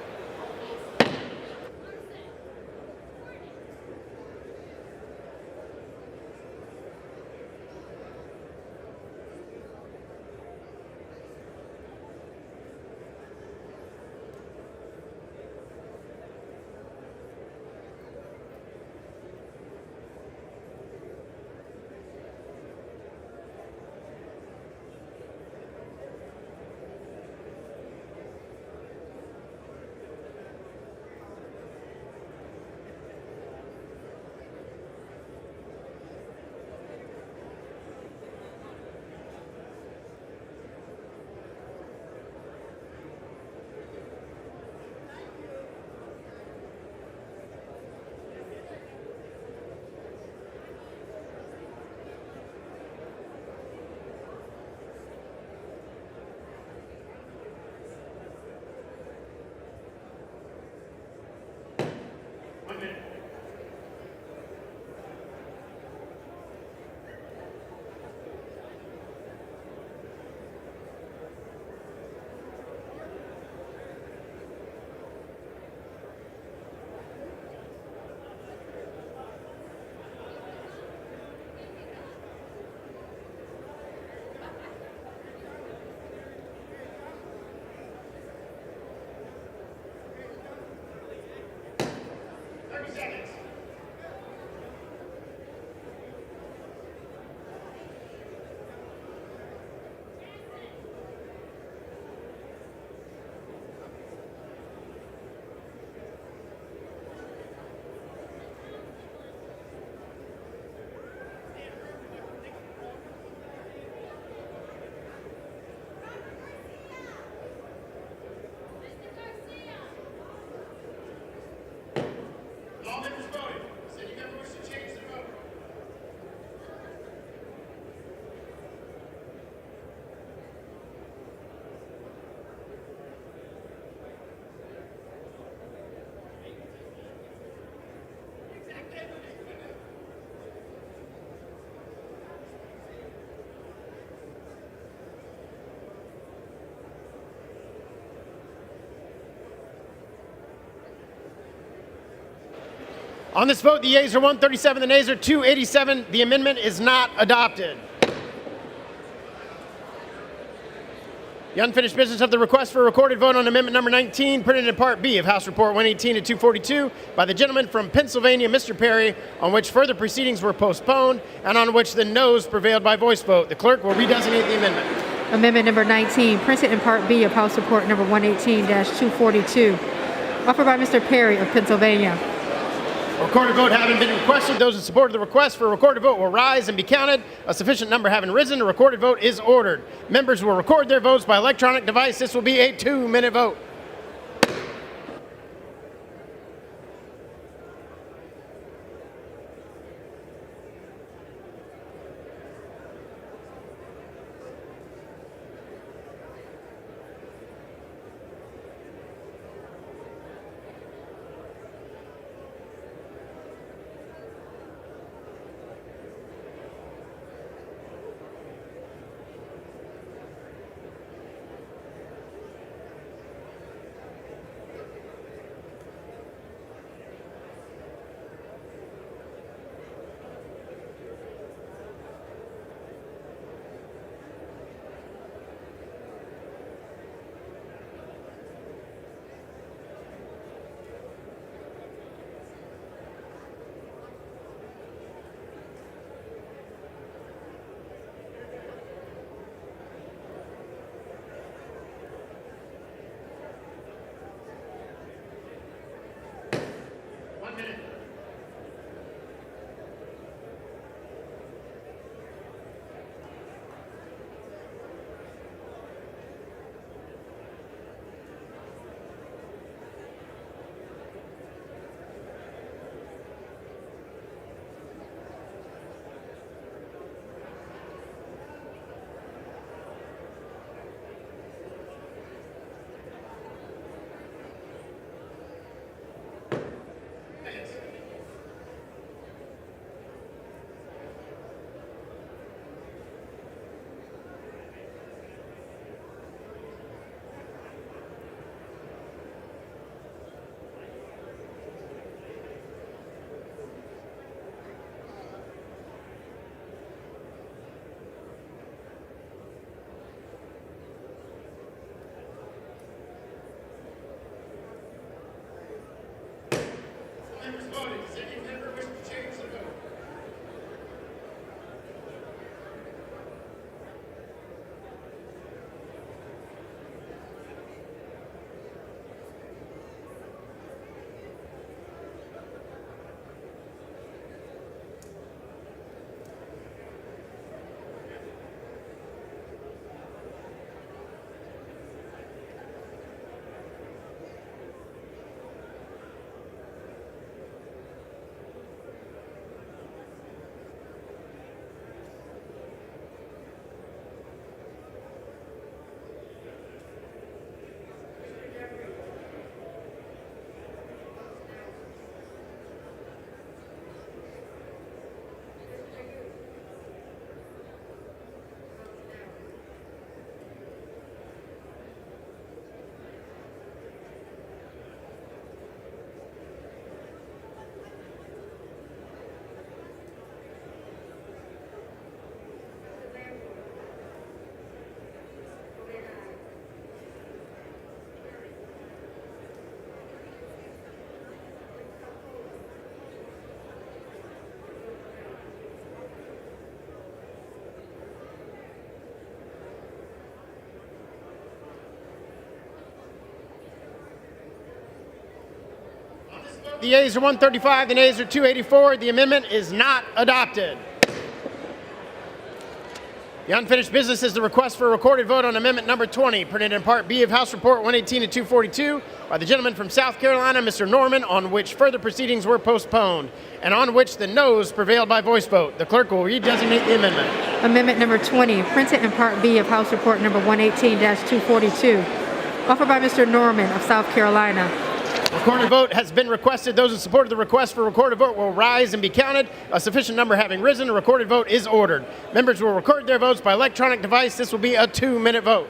On this vote, the yeas are 137, the nays are 287. The amendment is not adopted. The unfinished business of the request for a recorded vote on amendment number 19, printed in Part B of House Report 118 to 242 by the gentleman from Pennsylvania, Mr. Perry, on which further proceedings were postponed and on which the noes prevailed by voice vote. The clerk will redesignate the amendment. Amendment number 19, printed in Part B of House Report number 118-242, offered by Mr. Perry of Pennsylvania. A recorded vote having been requested, those in support of the request for a recorded vote will rise and be counted. A sufficient number having risen, a recorded vote is ordered. Members will record their votes by electronic device. This will be a 2-minute vote. The yeas are 135, the nays are 284. The amendment is not adopted. The unfinished business is the request for a recorded vote on amendment number 20, printed in Part B of House Report 118 to 242 by the gentleman from South Carolina, Mr. Norman, on which further proceedings were postponed and on which the noes prevailed by voice vote. The clerk will redesignate the amendment. Amendment number 20, printed in Part B of House Report number 118-242, offered by Mr. Norman of South Carolina. Recorded vote has been requested. Those in support of the request for recorded vote will rise and be counted. A sufficient number having risen, a recorded vote is ordered. Members will record their votes by electronic device. This will be a 2-minute vote.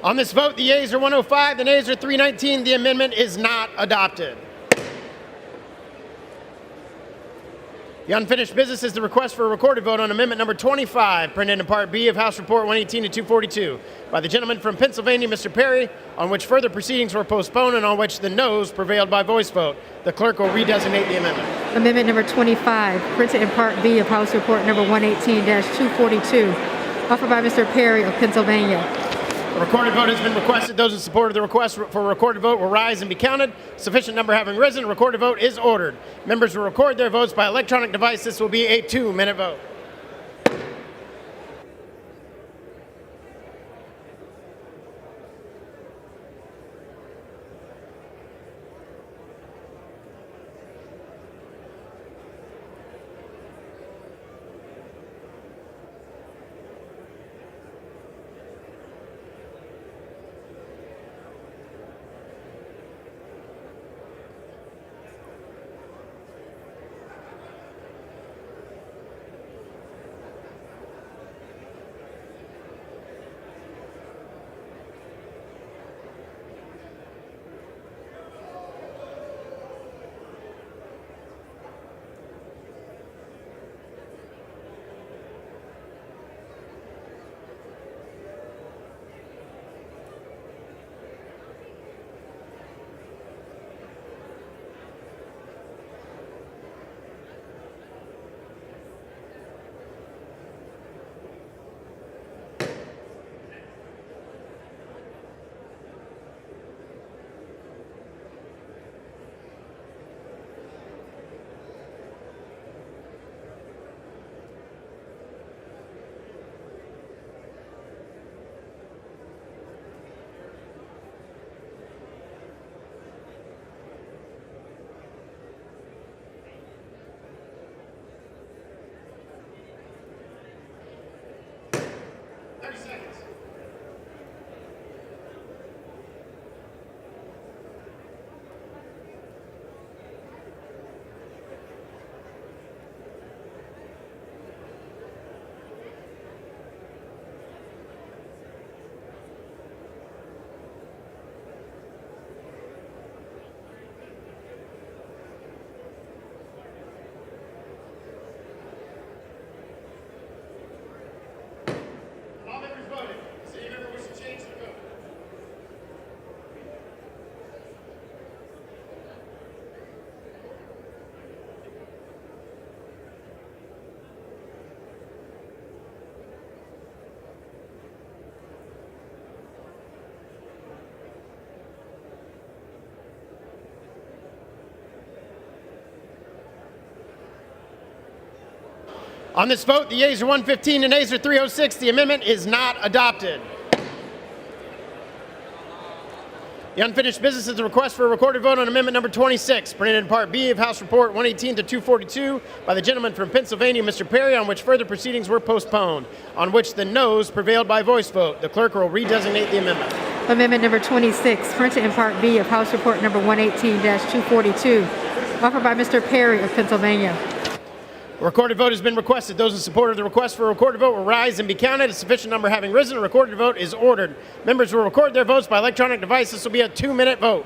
On this vote, the yeas are 105, the nays are 319. The amendment is not adopted. The unfinished business is the request for a recorded vote on amendment number 25, printed in Part B of House Report 118 to 242, by the gentleman from Pennsylvania, Mr. Perry, on which further proceedings were postponed and on which the noes prevailed by voice vote. The clerk will redesignate the amendment. Amendment number 25, printed in Part B of House Report number 118-242, offered by Mr. Perry of Pennsylvania. A recorded vote has been requested. Those in support of the request for a recorded vote will rise and be counted. Sufficient number having risen, a recorded vote is ordered. Members will record their votes by electronic device. This will be a 2-minute vote. On this vote, the yeas are 115 and nays are 306. The amendment is not adopted. The unfinished business is a request for a recorded vote on amendment number 26, printed in Part B of House Report 118 to 242 by the gentleman from Pennsylvania, Mr. Perry, on which further proceedings were postponed, on which the noes prevailed by voice vote. The clerk will redesignate the amendment. Amendment number 26, printed in Part B of House Report number 118-242, offered by Mr. Perry of Pennsylvania. A recorded vote has been requested. Those in support of the request for a recorded vote will rise and be counted. A sufficient number having risen, a recorded vote is ordered. Members will record their votes by electronic device. This will be a 2-minute vote.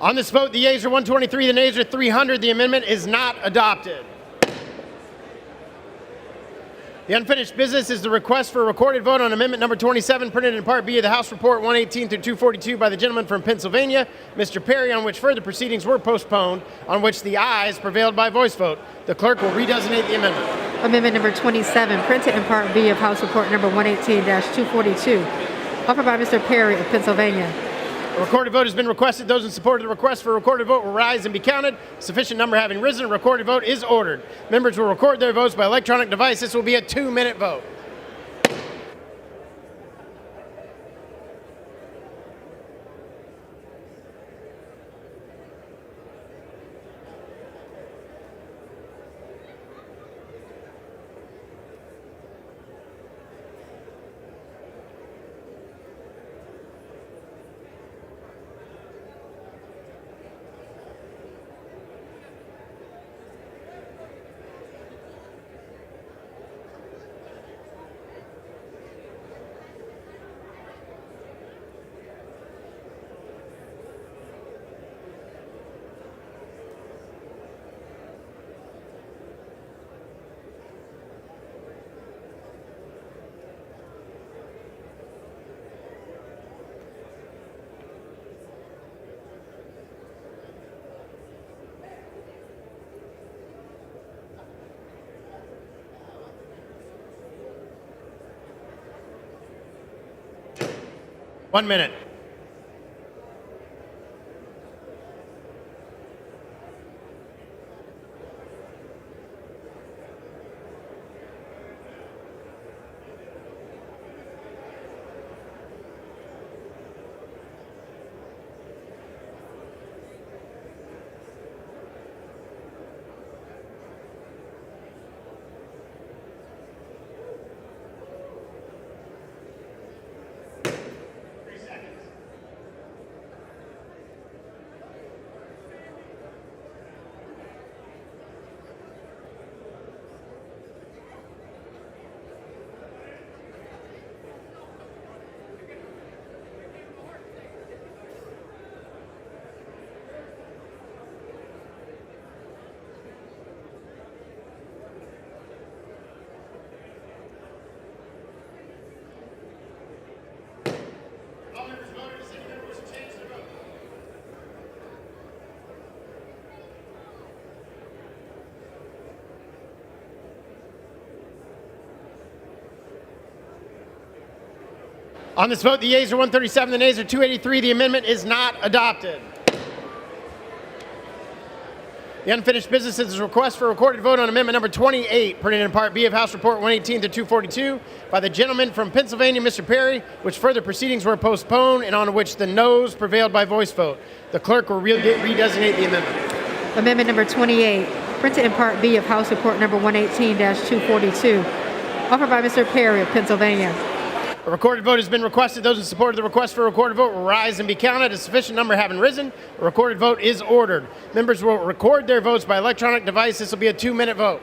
On this vote, the yeas are 123, the nays are 300. The amendment is not adopted. The unfinished business is the request for a recorded vote on amendment number 27, printed in Part B of the House Report 118 through 242 by the gentleman from Pennsylvania, Mr. Perry, on which further proceedings were postponed, on which the ayes prevailed by voice vote. The clerk will redesignate the amendment. Amendment number 27, printed in Part B of House Report number 118-242, offered by Mr. Perry of Pennsylvania. A recorded vote has been requested. Those in support of the request for a recorded vote will rise and be counted. Sufficient number having risen, a recorded vote is ordered. Members will record their votes by electronic device. This will be a 2-minute vote. One minute. On this vote, the yeas are 137, the nays are 283. The amendment is not adopted. The unfinished business is a request for a recorded vote on amendment number 28, printed in Part B of House Report 118 to 242 by the gentleman from Pennsylvania, Mr. Perry, which further proceedings were postponed and on which the noes prevailed by voice vote. The clerk will redesignate the amendment. Amendment number 28, printed in Part B of House Report number 118-242, offered by Mr. Perry of Pennsylvania. A recorded vote has been requested. Those in support of the request for a recorded vote will rise and be counted. A sufficient number having risen, a recorded vote is ordered. Members will record their votes by electronic device. This will be a 2-minute vote.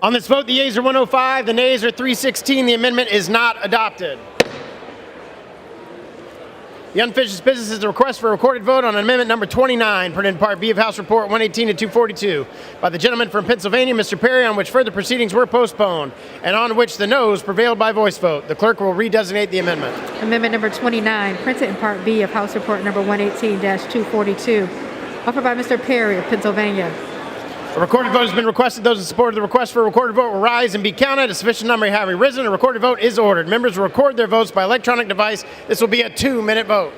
On this vote, the yeas are 105, the nays are 316. The amendment is not adopted. The unfinished business is a request for a recorded vote on amendment number 29, printed in Part B of House Report 118 to 242, by the gentleman from Pennsylvania, Mr. Perry, on which further proceedings were postponed, and on which the noes prevailed by voice vote. The clerk will redesignate the amendment. Amendment number 29, printed in Part B of House Report number 118-242, offered by Mr. Perry of Pennsylvania. A recorded vote has been requested. Those in support of the request for a recorded vote will rise and be counted. A sufficient number having risen, a recorded vote is ordered. Members will record their votes by electronic device. This will be a 2-minute vote.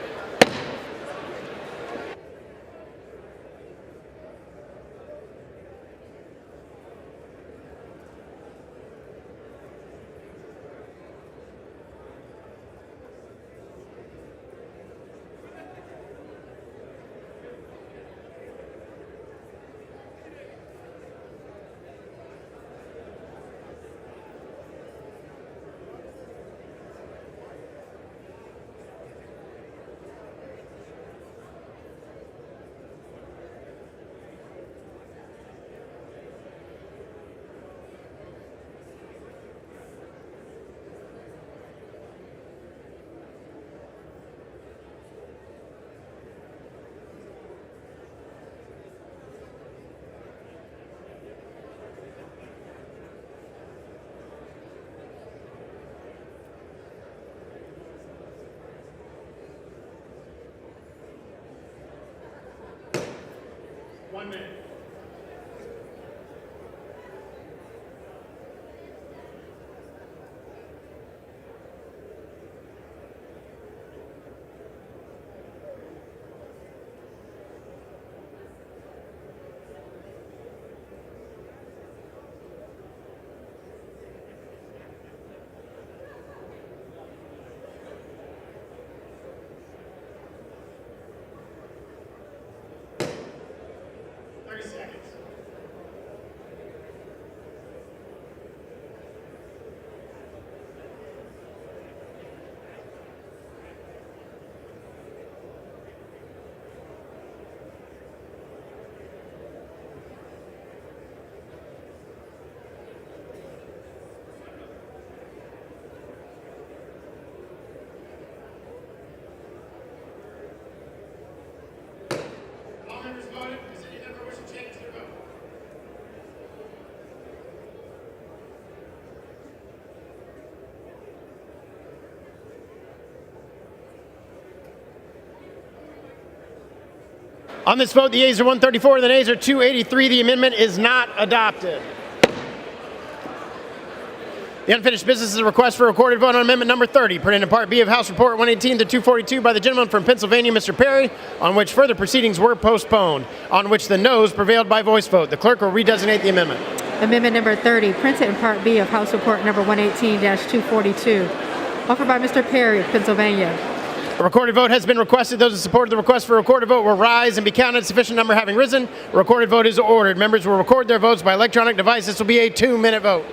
On this vote, the yeas are 134, the nays are 283. The amendment is not adopted. The unfinished business is a request for a recorded vote on amendment number 30, printed in Part B of House Report 118 to 242 by the gentleman from Pennsylvania, Mr. Perry, on which further proceedings were postponed, on which the noes prevailed by voice vote. The clerk will redesignate the amendment. Amendment number 30, printed in Part B of House Report number 118-242, offered by Mr. Perry of Pennsylvania. A recorded vote has been requested. Those in support of the request for a recorded vote will rise and be counted. Sufficient number having risen, a recorded vote is ordered. Members will record their votes by electronic device. This will be a 2-minute vote.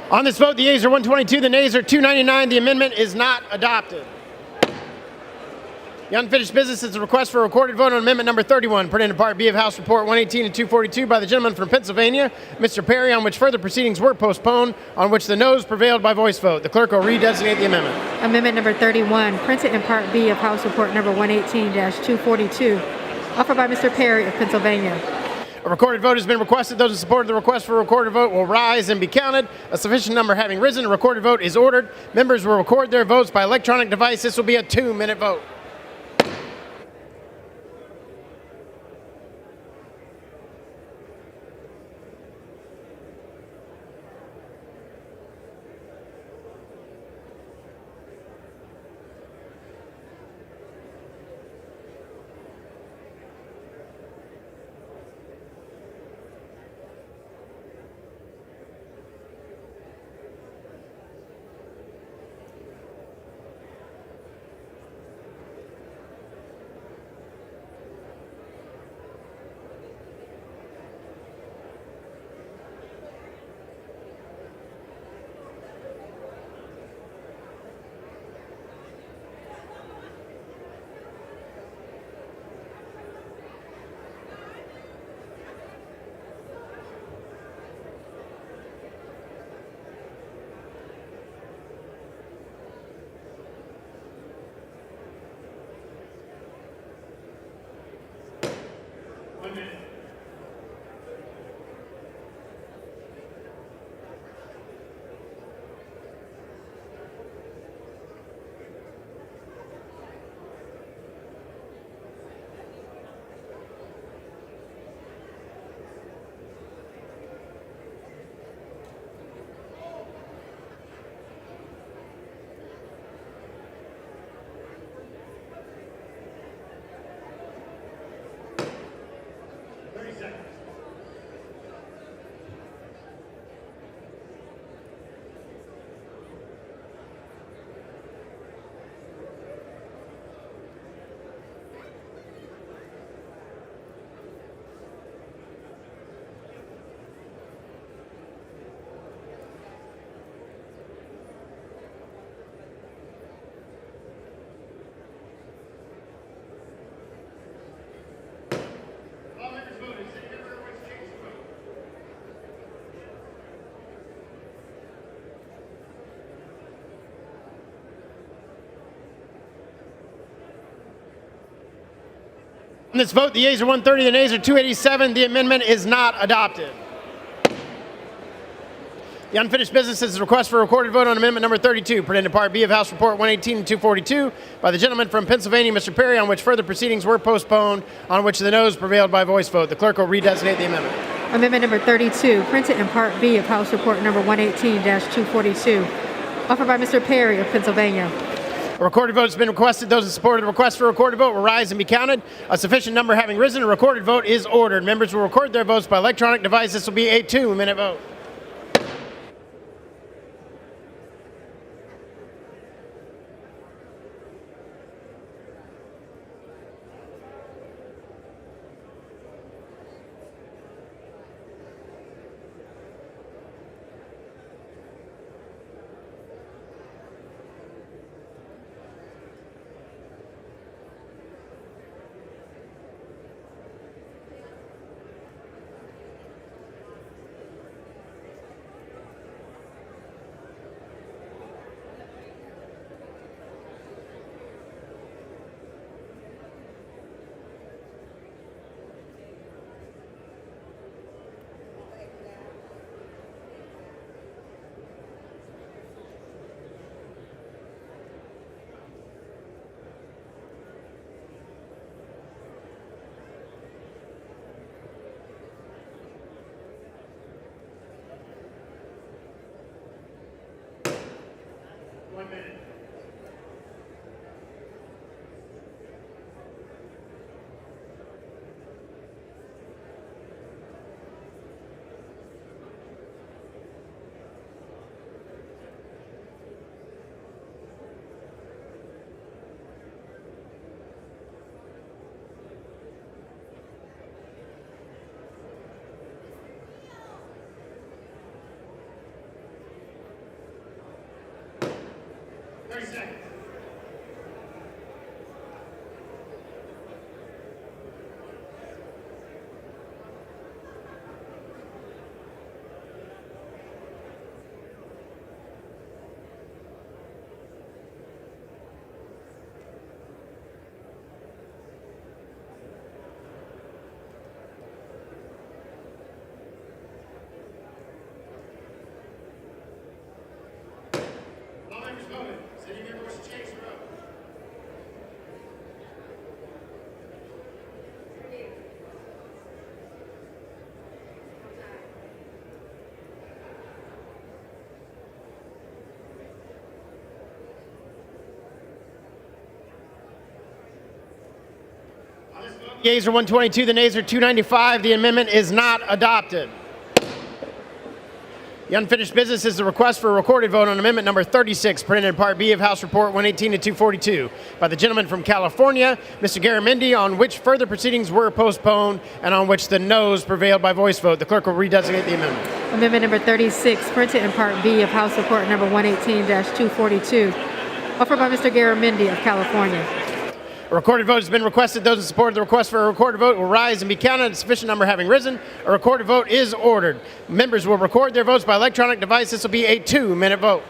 On this vote, the yeas are 122, the nays are 299. The amendment is not adopted. The unfinished business is a request for a recorded vote on amendment number 31, printed in Part B of House Report 118 and 242 by the gentleman from Pennsylvania, Mr. Perry, on which further proceedings were postponed, on which the noes prevailed by voice vote. The clerk will redesignate the amendment. Amendment number 31, printed in Part B of House Report number 118-242, offered by Mr. Perry of Pennsylvania. A recorded vote has been requested. Those in support of the request for a recorded vote will rise and be counted. A sufficient number having risen, a recorded vote is ordered. Members will record their votes by electronic device. This will be a 2-minute vote. On this vote, the yeas are 130, the nays are 287. The amendment is not adopted. The unfinished business is a request for a recorded vote on amendment number 32, printed in Part B of House Report 118 and 242 by the gentleman from Pennsylvania, Mr. Perry, on which further proceedings were postponed, on which the noes prevailed by voice vote. The clerk will redesignate the amendment. Amendment number 32, printed in Part B of House Report number 118-242, offered by Mr. Perry of Pennsylvania. A recorded vote has been requested. Those in support of the request for a recorded vote will rise and be counted. A sufficient number having risen, a recorded vote is ordered. Members will record their votes by electronic device. This will be a 2-minute vote. The yeas are 122, the nays are 295. The amendment is not adopted. The unfinished business is the request for a recorded vote on amendment number 36, printed in Part B of House Report 118 to 242, by the gentleman from California, Mr. Garamendi, on which further proceedings were postponed and on which the noes prevailed by voice vote. The clerk will redesignate the amendment. Amendment number 36, printed in Part B of House Report number 118-242, offered by Mr. Garamendi of California. A recorded vote has been requested. Those in support of the request for a recorded vote will rise and be counted. A sufficient number having risen, a recorded vote is ordered. Members will record their votes by electronic device. This will be a 2-minute vote.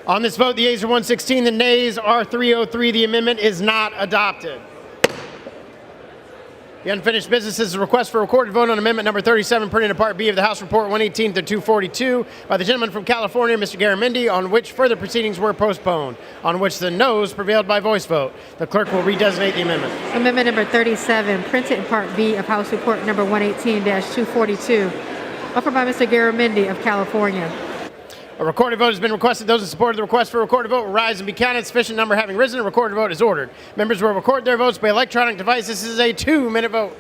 On this vote, the yeas are 116, the nays are 303. The amendment is not adopted. The unfinished business is a request for a recorded vote on amendment number 37, printed in Part B of the House Report 118 to 242, by the gentleman from California, Mr. Garamendi, on which further proceedings were postponed, on which the noes prevailed by voice vote. The clerk will redesignate the amendment. Amendment number 37, printed in Part B of House Report number 118-242, offered by Mr. Garamendi of California. A recorded vote has been requested. Those in support of the request for a recorded vote will rise and be counted. Sufficient number having risen, a recorded vote is ordered. Members will record their votes by electronic device. This is a 2-minute vote.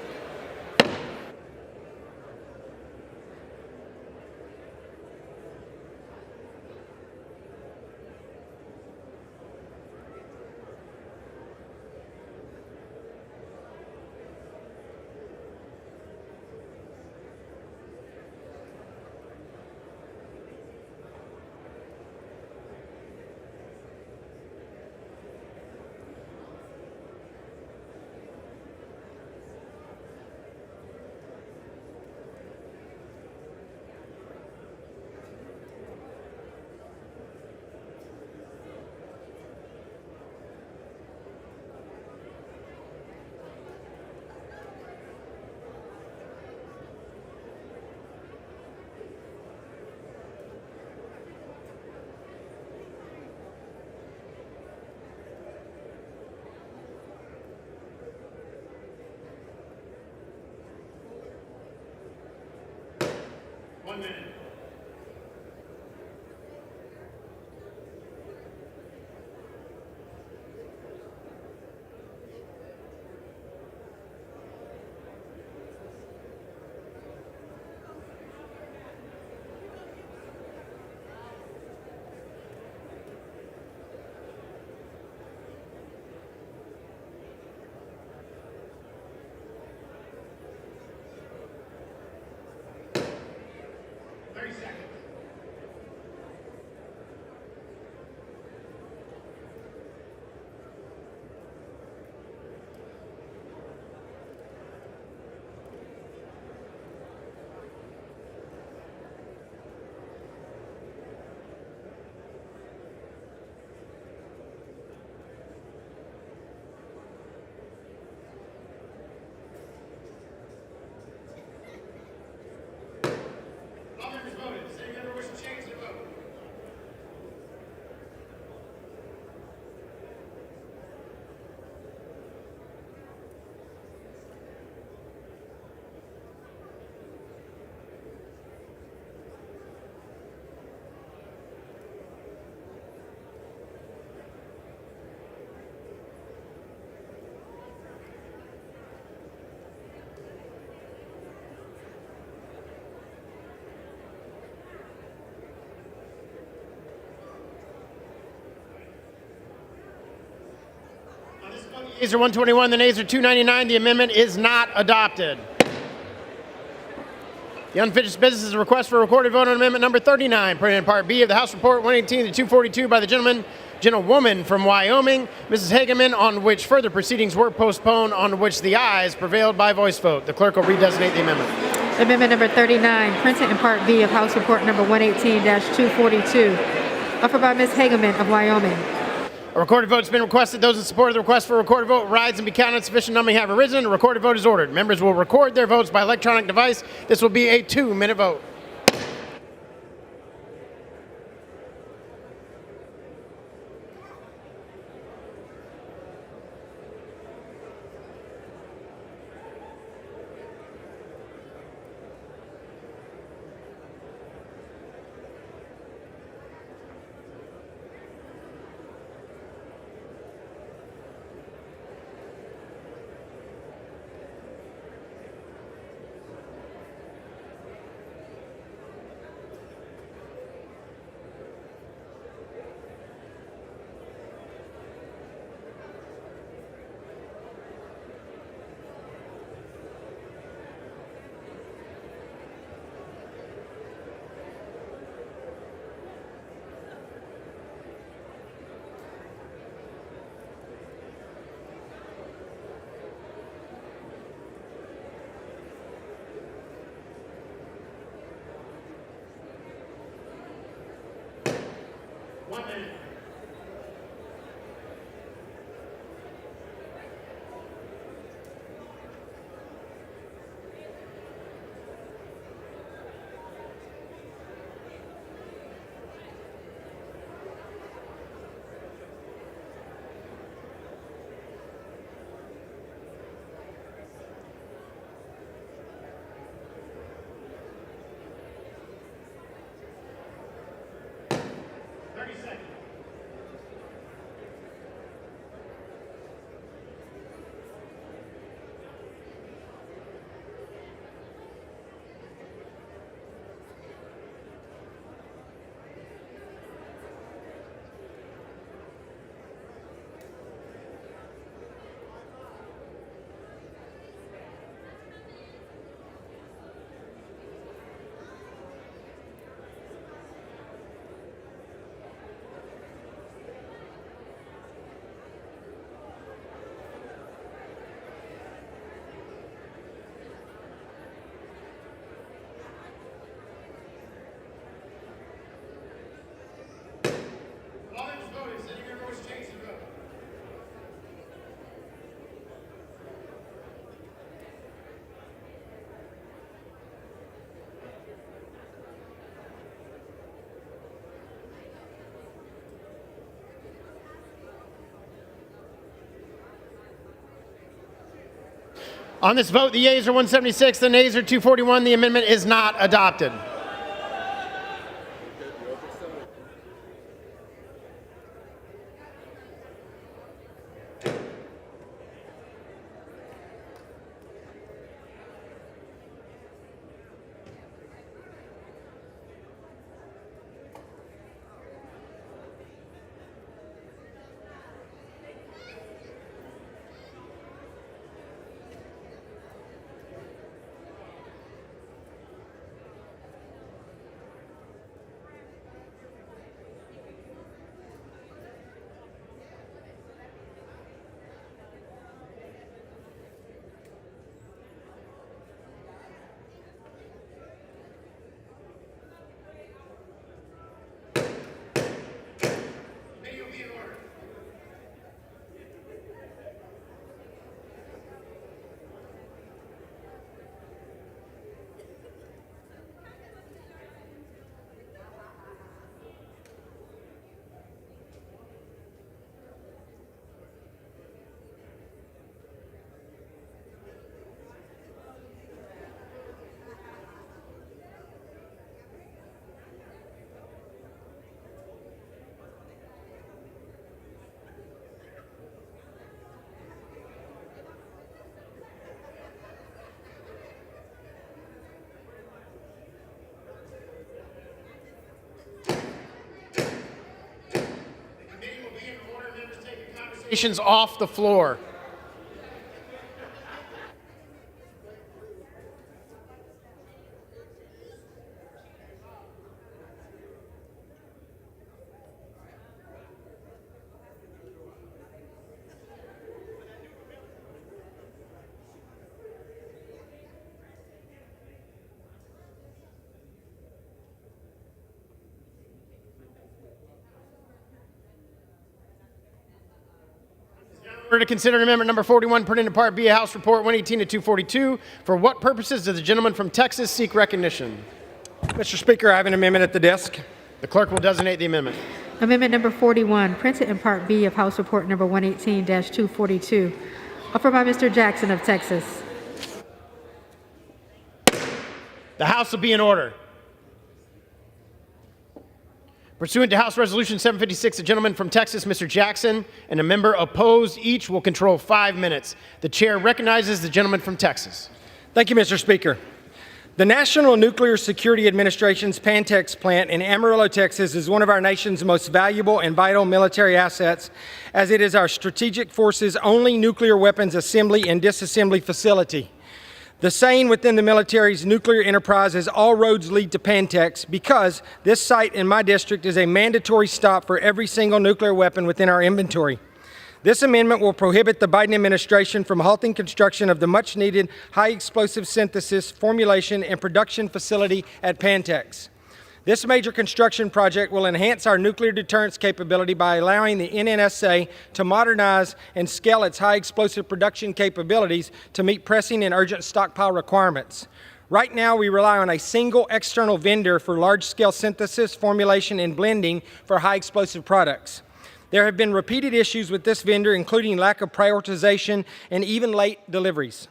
Yeas are 121, the nays are 299. The amendment is not adopted. The unfinished business is a request for a recorded vote on amendment number 39, printed in Part B of the House Report 118 to 242 by the gentlewoman from Wyoming, Mrs. Hageman, on which further proceedings were postponed, on which the ayes prevailed by voice vote. The clerk will redesignate the amendment. Amendment number 39, printed in Part B of House Report number 118-242, offered by Ms. Hageman of Wyoming. A recorded vote has been requested. Those in support of the request for a recorded vote rise and be counted. Sufficient number have arisen. A recorded vote is ordered. Members will record their votes by electronic device. This will be a 2-minute vote. On this vote, the yeas are 176, the nays are 241. The amendment is not adopted. Appropriations off the floor. To consider amendment number 41, put into Part B of House Report 118 to 242. For what purposes does the gentleman from Texas seek recognition? Mr. Speaker, I have an amendment at the desk. The clerk will designate the amendment. Amendment number 41, printed in Part B of House Report number 118-242, offered by Mr. Jackson of Texas. The House will be in order. Pursuant to House Resolution 756, the gentleman from Texas, Mr. Jackson, and a member opposed, each will control 5 minutes. The chair recognizes the gentleman from Texas. Thank you, Mr. Speaker. The National Nuclear Security Administration's Pantex plant in Amarillo, Texas is one of our nation's most valuable and vital military assets, as it is our strategic forces' only nuclear weapons assembly and disassembly facility. The saying within the military's nuclear enterprise is all roads lead to Pantex because this site in my district is a mandatory stop for every single nuclear weapon within our inventory. This amendment will prohibit the Biden administration from halting construction of the much-needed high-explosive synthesis, formulation, and production facility at Pantex. This major construction project will enhance our nuclear deterrence capability by allowing the NNSA to modernize and scale its high-explosive production capabilities to meet pressing and urgent stockpile requirements. Right now, we rely on a single external vendor for large-scale synthesis, formulation, and blending for high-explosive products. There have been repeated issues with this vendor, including lack of prioritization and even late deliveries.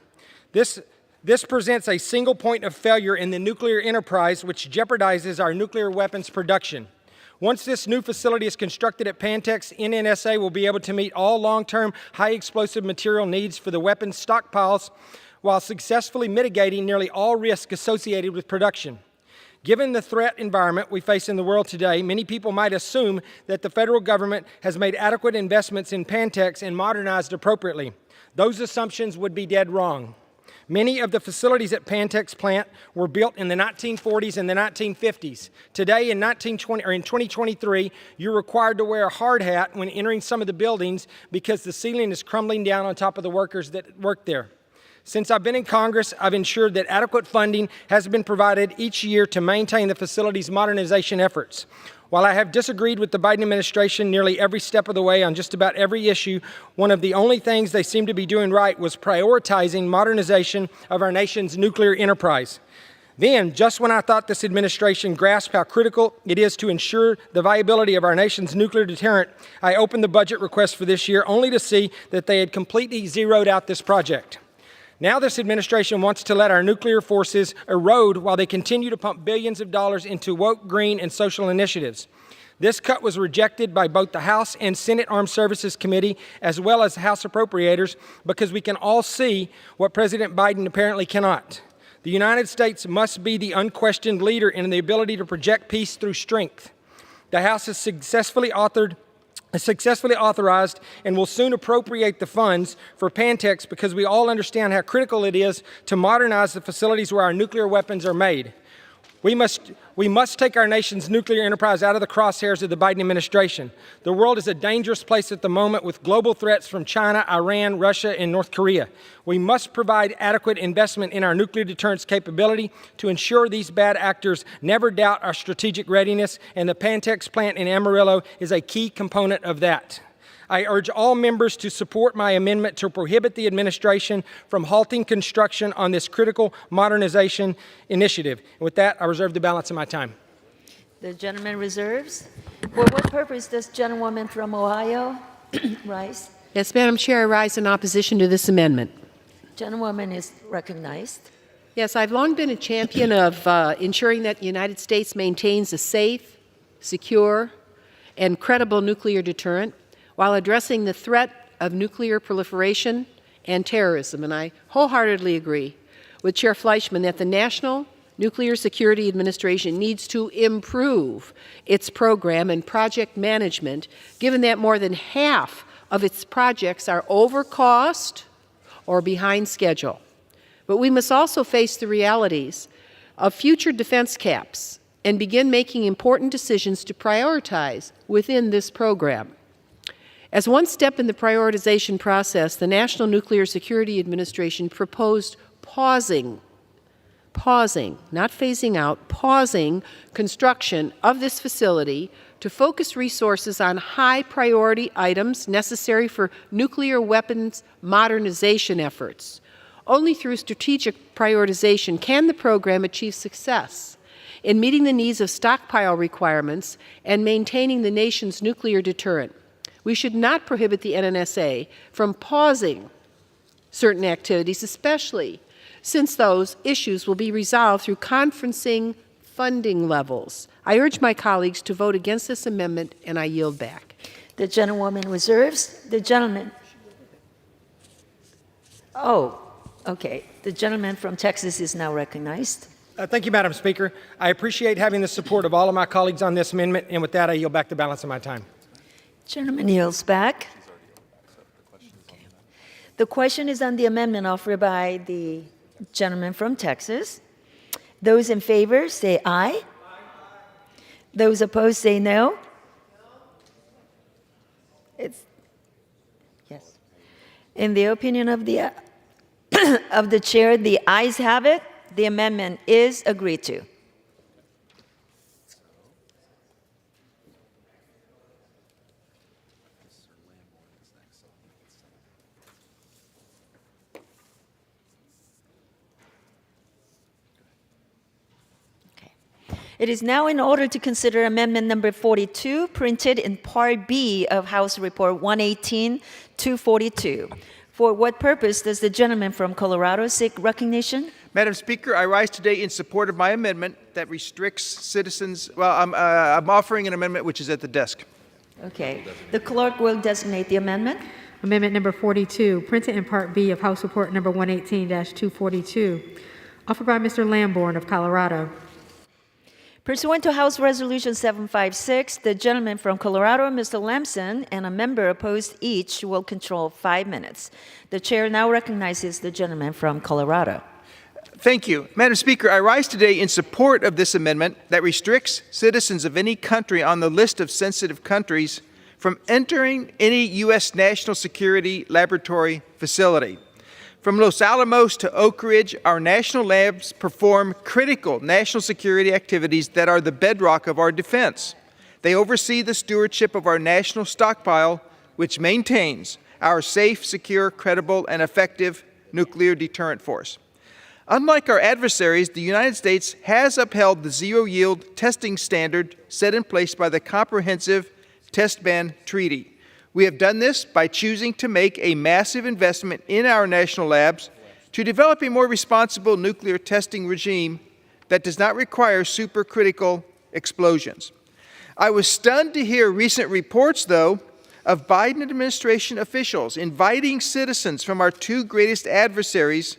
This presents a single point of failure in the nuclear enterprise, which jeopardizes our nuclear weapons production. Once this new facility is constructed at Pantex, NNSA will be able to meet all long-term high-explosive material needs for the weapons stockpiles while successfully mitigating nearly all risk associated with production. Given the threat environment we face in the world today, many people might assume that the federal government has made adequate investments in Pantex and modernized appropriately. Those assumptions would be dead wrong. Many of the facilities at Pantex plant were built in the 1940s and the 1950s. Today, in 2023, you're required to wear a hard hat when entering some of the buildings because the ceiling is crumbling down on top of the workers that work there. Since I've been in Congress, I've ensured that adequate funding has been provided each year to maintain the facility's modernization efforts. While I have disagreed with the Biden administration nearly every step of the way on just about every issue, one of the only things they seem to be doing right was prioritizing modernization of our nation's nuclear enterprise. Then, just when I thought this administration grasped how critical it is to ensure the viability of our nation's nuclear deterrent, I opened the budget request for this year only to see that they had completely zeroed out this project. Now this administration wants to let our nuclear forces erode while they continue to pump billions of dollars into woke, green, and social initiatives. This cut was rejected by both the House and Senate Armed Services Committee, as well as House Appropriators, because we can all see what President Biden apparently cannot. The United States must be the unquestioned leader in the ability to project peace through strength. The House has successfully authorized and will soon appropriate the funds for Pantex because we all understand how critical it is to modernize the facilities where our nuclear weapons are made. We must take our nation's nuclear enterprise out of the crosshairs of the Biden administration. The world is a dangerous place at the moment with global threats from China, Iran, Russia, and North Korea. We must provide adequate investment in our nuclear deterrence capability to ensure these bad actors never doubt our strategic readiness, and the Pantex plant in Amarillo is a key component of that. I urge all members to support my amendment to prohibit the administration from halting construction on this critical modernization initiative. And with that, I reserve the balance of my time. The gentleman reserves. For what purpose does gentlewoman from Ohio rise? Yes, Madam Chair, I rise in opposition to this amendment. Gentlewoman is recognized. Yes, I've long been a champion of ensuring that the United States maintains a safe, secure, and credible nuclear deterrent while addressing the threat of nuclear proliferation and terrorism. And I wholeheartedly agree with Chair Fleischman that the National Nuclear Security Administration needs to improve its program and project management, given that more than half of its projects are over cost or behind schedule. But we must also face the realities of future defense caps and begin making important decisions to prioritize within this program. As one step in the prioritization process, the National Nuclear Security Administration proposed pausing, not phasing out, pausing construction of this facility to focus resources on high priority items necessary for nuclear weapons modernization efforts. Only through strategic prioritization can the program achieve success in meeting the needs of stockpile requirements and maintaining the nation's nuclear deterrent. We should not prohibit the NNSA from pausing certain activities, especially since those issues will be resolved through conferencing funding levels. I urge my colleagues to vote against this amendment, and I yield back. The gentlewoman reserves. The gentleman. Oh, okay. The gentleman from Texas is now recognized. Thank you, Madam Speaker. I appreciate having the support of all of my colleagues on this amendment, and with that, I yield back the balance of my time. Gentleman yields back. Okay. The question is on the amendment offered by the gentleman from Texas. Those in favor say aye. Those opposed say no. It's yes. In the opinion of the of the chair, the ayes have it. The amendment is agreed to. It is now in order to consider amendment number 42, printed in Part B of House Report 118-242. For what purpose does the gentleman from Colorado seek recognition? Madam Speaker, I rise today in support of my amendment that restricts citizens. Well, I'm offering an amendment which is at the desk. Okay. The clerk will designate the amendment. Amendment number 42, printed in Part B of House Report number 118-242, offered by Mr. Lamborn of Colorado. Pursuant to House Resolution 756, the gentleman from Colorado, Mr. Lamson, and a member opposed each will control 5 minutes. The chair now recognizes the gentleman from Colorado. Thank you. Madam Speaker, I rise today in support of this amendment that restricts citizens of any country on the list of sensitive countries from entering any U.S. national security laboratory facility. From Los Alamos to Oak Ridge, our national labs perform critical national security activities that are the bedrock of our defense. They oversee the stewardship of our national stockpile, which maintains our safe, secure, credible, and effective nuclear deterrent force. Unlike our adversaries, the United States has upheld the zero-yield testing standard set in place by the Comprehensive Test Ban Treaty. We have done this by choosing to make a massive investment in our national labs to develop a more responsible nuclear testing regime that does not require supercritical explosions. I was stunned to hear recent reports, though, of Biden administration officials inviting citizens from our two greatest adversaries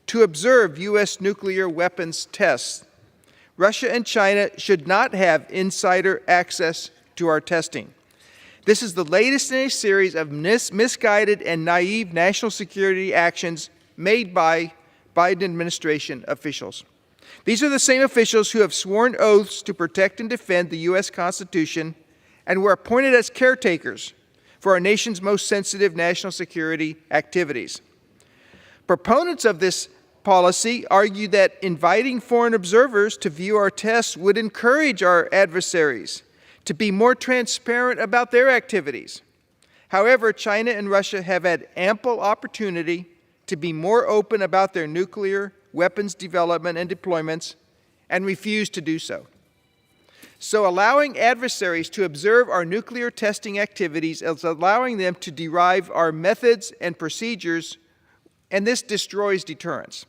to observe U.S. nuclear weapons tests. Russia and China should not have insider access to our testing. This is the latest in a series of misguided and naive national security actions made by Biden administration officials. These are the same officials who have sworn oaths to protect and defend the U.S. Constitution and were appointed as caretakers for our nation's most sensitive national security activities. Proponents of this policy argue that inviting foreign observers to view our tests would encourage our adversaries to be more transparent about their activities. However, China and Russia have had ample opportunity to be more open about their nuclear weapons development and deployments and refuse to do so. So allowing adversaries to observe our nuclear testing activities is allowing them to derive our methods and procedures, and this destroys deterrence.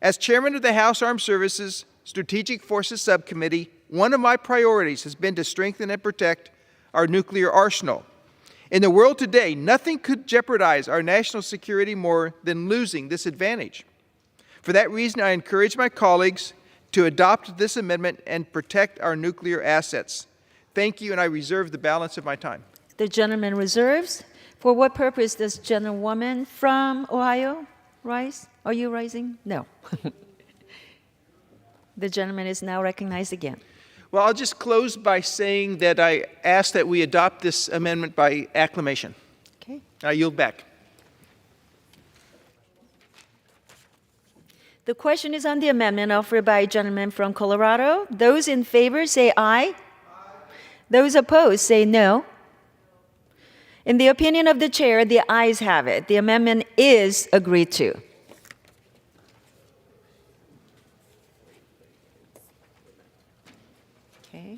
As chairman of the House Armed Services Strategic Forces Subcommittee, one of my priorities has been to strengthen and protect our nuclear arsenal. In the world today, nothing could jeopardize our national security more than losing this advantage. For that reason, I encourage my colleagues to adopt this amendment and protect our nuclear assets. Thank you, and I reserve the balance of my time. The gentleman reserves. For what purpose does gentlewoman from Ohio rise? Are you rising? No. The gentleman is now recognized again. Well, I'll just close by saying that I ask that we adopt this amendment by acclamation. Okay. I yield back. The question is on the amendment offered by a gentleman from Colorado. Those in favor say aye. Aye. Those opposed say no. In the opinion of the chair, the ayes have it. The amendment is agreed to. Okay.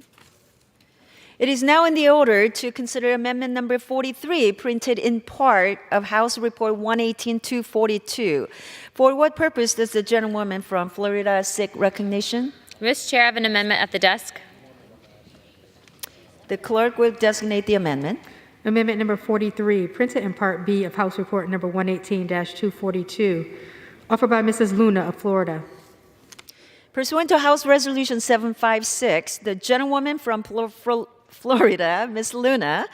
It is now in the order to consider amendment number 43, printed in part of House Report 118-242. For what purpose does the gentlewoman from Florida seek recognition? Ms. Chair, I have an amendment at the desk. The clerk will designate the amendment. Amendment number 43, printed in Part B of House Report number 118-242, offered by Mrs. Luna of Florida. Pursuant to House Resolution 756, the gentlewoman from Florida, Ms. Luna,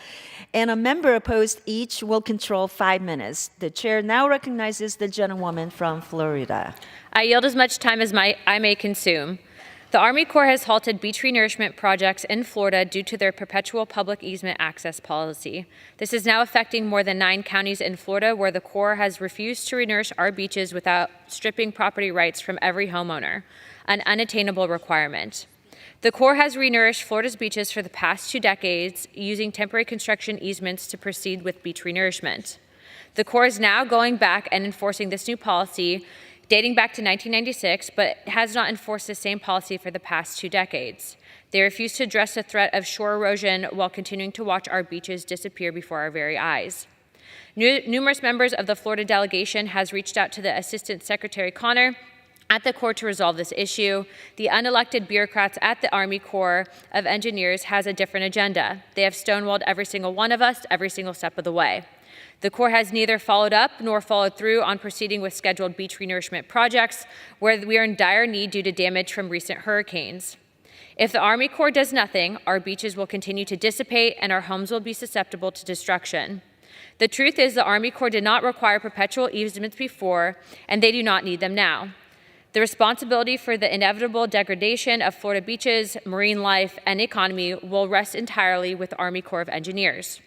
and a member opposed each will control 5 minutes. The chair now recognizes the gentlewoman from Florida. I yield as much time as I may consume. The Army Corps has halted beach renourishment projects in Florida due to their perpetual public easement access policy. This is now affecting more than 9 counties in Florida where the Corps has refused to renourish our beaches without stripping property rights from every homeowner, an unattainable requirement. The Corps has renourished Florida's beaches for the past 2 decades using temporary construction easements to proceed with beach renourishment. The Corps is now going back and enforcing this new policy dating back to 1996, but has not enforced the same policy for the past 2 decades. They refuse to address the threat of shore erosion while continuing to watch our beaches disappear before our very eyes. Numerous members of the Florida delegation has reached out to the Assistant Secretary Connor at the Corps to resolve this issue. The unelected bureaucrats at the Army Corps of Engineers has a different agenda. They have stonewalled every single one of us every single step of the way. The Corps has neither followed up nor followed through on proceeding with scheduled beach renourishment projects where we are in dire need due to damage from recent hurricanes. If the Army Corps does nothing, our beaches will continue to dissipate and our homes will be susceptible to destruction. The truth is the Army Corps did not require perpetual easements before, and they do not need them now. The responsibility for the inevitable degradation of Florida beaches, marine life, and economy will rest entirely with the Army Corps of Engineers.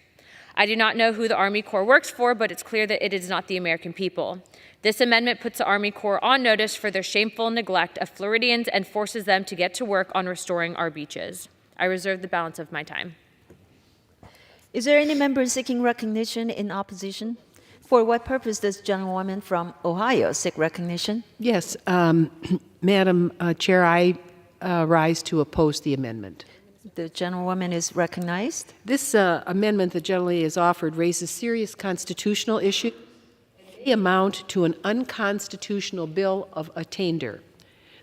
I do not know who the Army Corps works for, but it's clear that it is not the American people. This amendment puts the Army Corps on notice for their shameful neglect of Floridians and forces them to get to work on restoring our beaches. I reserve the balance of my time. Is there any member seeking recognition in opposition? For what purpose does gentlewoman from Ohio seek recognition? Yes, Madam Chair, I rise to oppose the amendment. The gentlewoman is recognized. This amendment that generally is offered raises serious constitutional issues and may amount to an unconstitutional bill of attainder.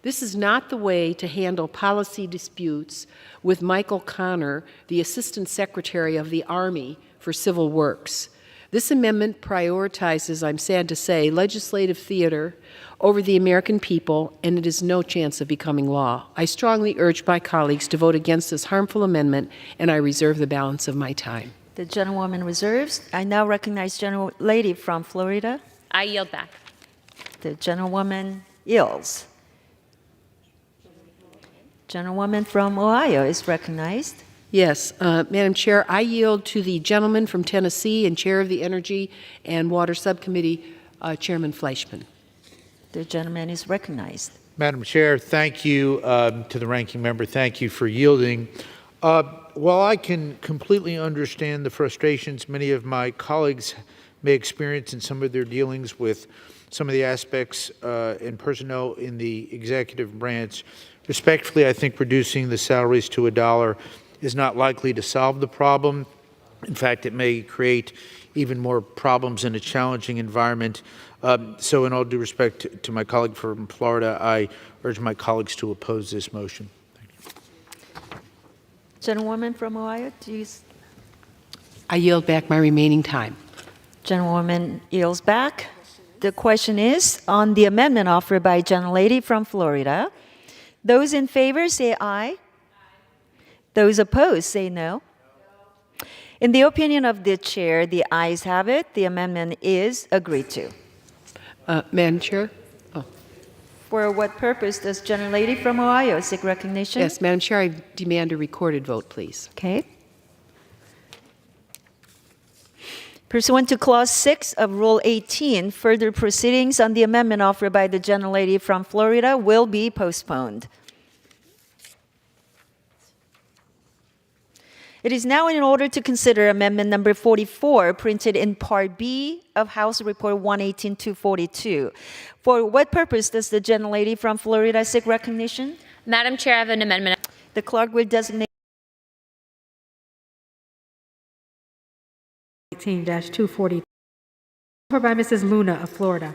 This is not the way to handle policy disputes with Michael Connor, the Assistant Secretary of the Army for Civil Works. This amendment prioritizes, I'm sad to say, legislative theater over the American people, and it has no chance of becoming law. I strongly urge my colleagues to vote against this harmful amendment, and I reserve the balance of my time. The gentlewoman reserves. I now recognize Lady from Florida. I yield back. The gentlewoman yields. Gentlewoman from Ohio is recognized. Yes, Madam Chair, I yield to the gentleman from Tennessee and Chair of the Energy and Water Subcommittee, Chairman Fleischman. The gentleman is recognized. Madam Chair, thank you to the ranking member. Thank you for yielding. While I can completely understand the frustrations many of my colleagues may experience in some of their dealings with some of the aspects and personnel in the executive branch, respectfully, I think reducing the salaries to $1 is not likely to solve the problem. In fact, it may create even more problems in a challenging environment. So in all due respect to my colleague from Florida, I urge my colleagues to oppose this motion. Thank you. Gentlewoman from Ohio, I yield back my remaining time. Gentlewoman yields back. The question is on the amendment offered by Gentlelady from Florida. Those in favor say aye. Those opposed say no. In the opinion of the chair, the ayes have it. The amendment is agreed to. Madam Chair? For what purpose does Gentlelady from Ohio seek recognition? Yes, Madam Chair, I demand a recorded vote, please. Okay. Pursuant to Clause 6 of Rule 18, further proceedings on the amendment offered by the Gentlelady from Florida will be postponed. It is now in order to consider Amendment Number 44, printed in Part B of House Report 118-242. For what purpose does the Gentlelady from Florida seek recognition? Madam Chair, I have an amendment. The clerk will designate 18-240, offered by Mrs. Luna of Florida.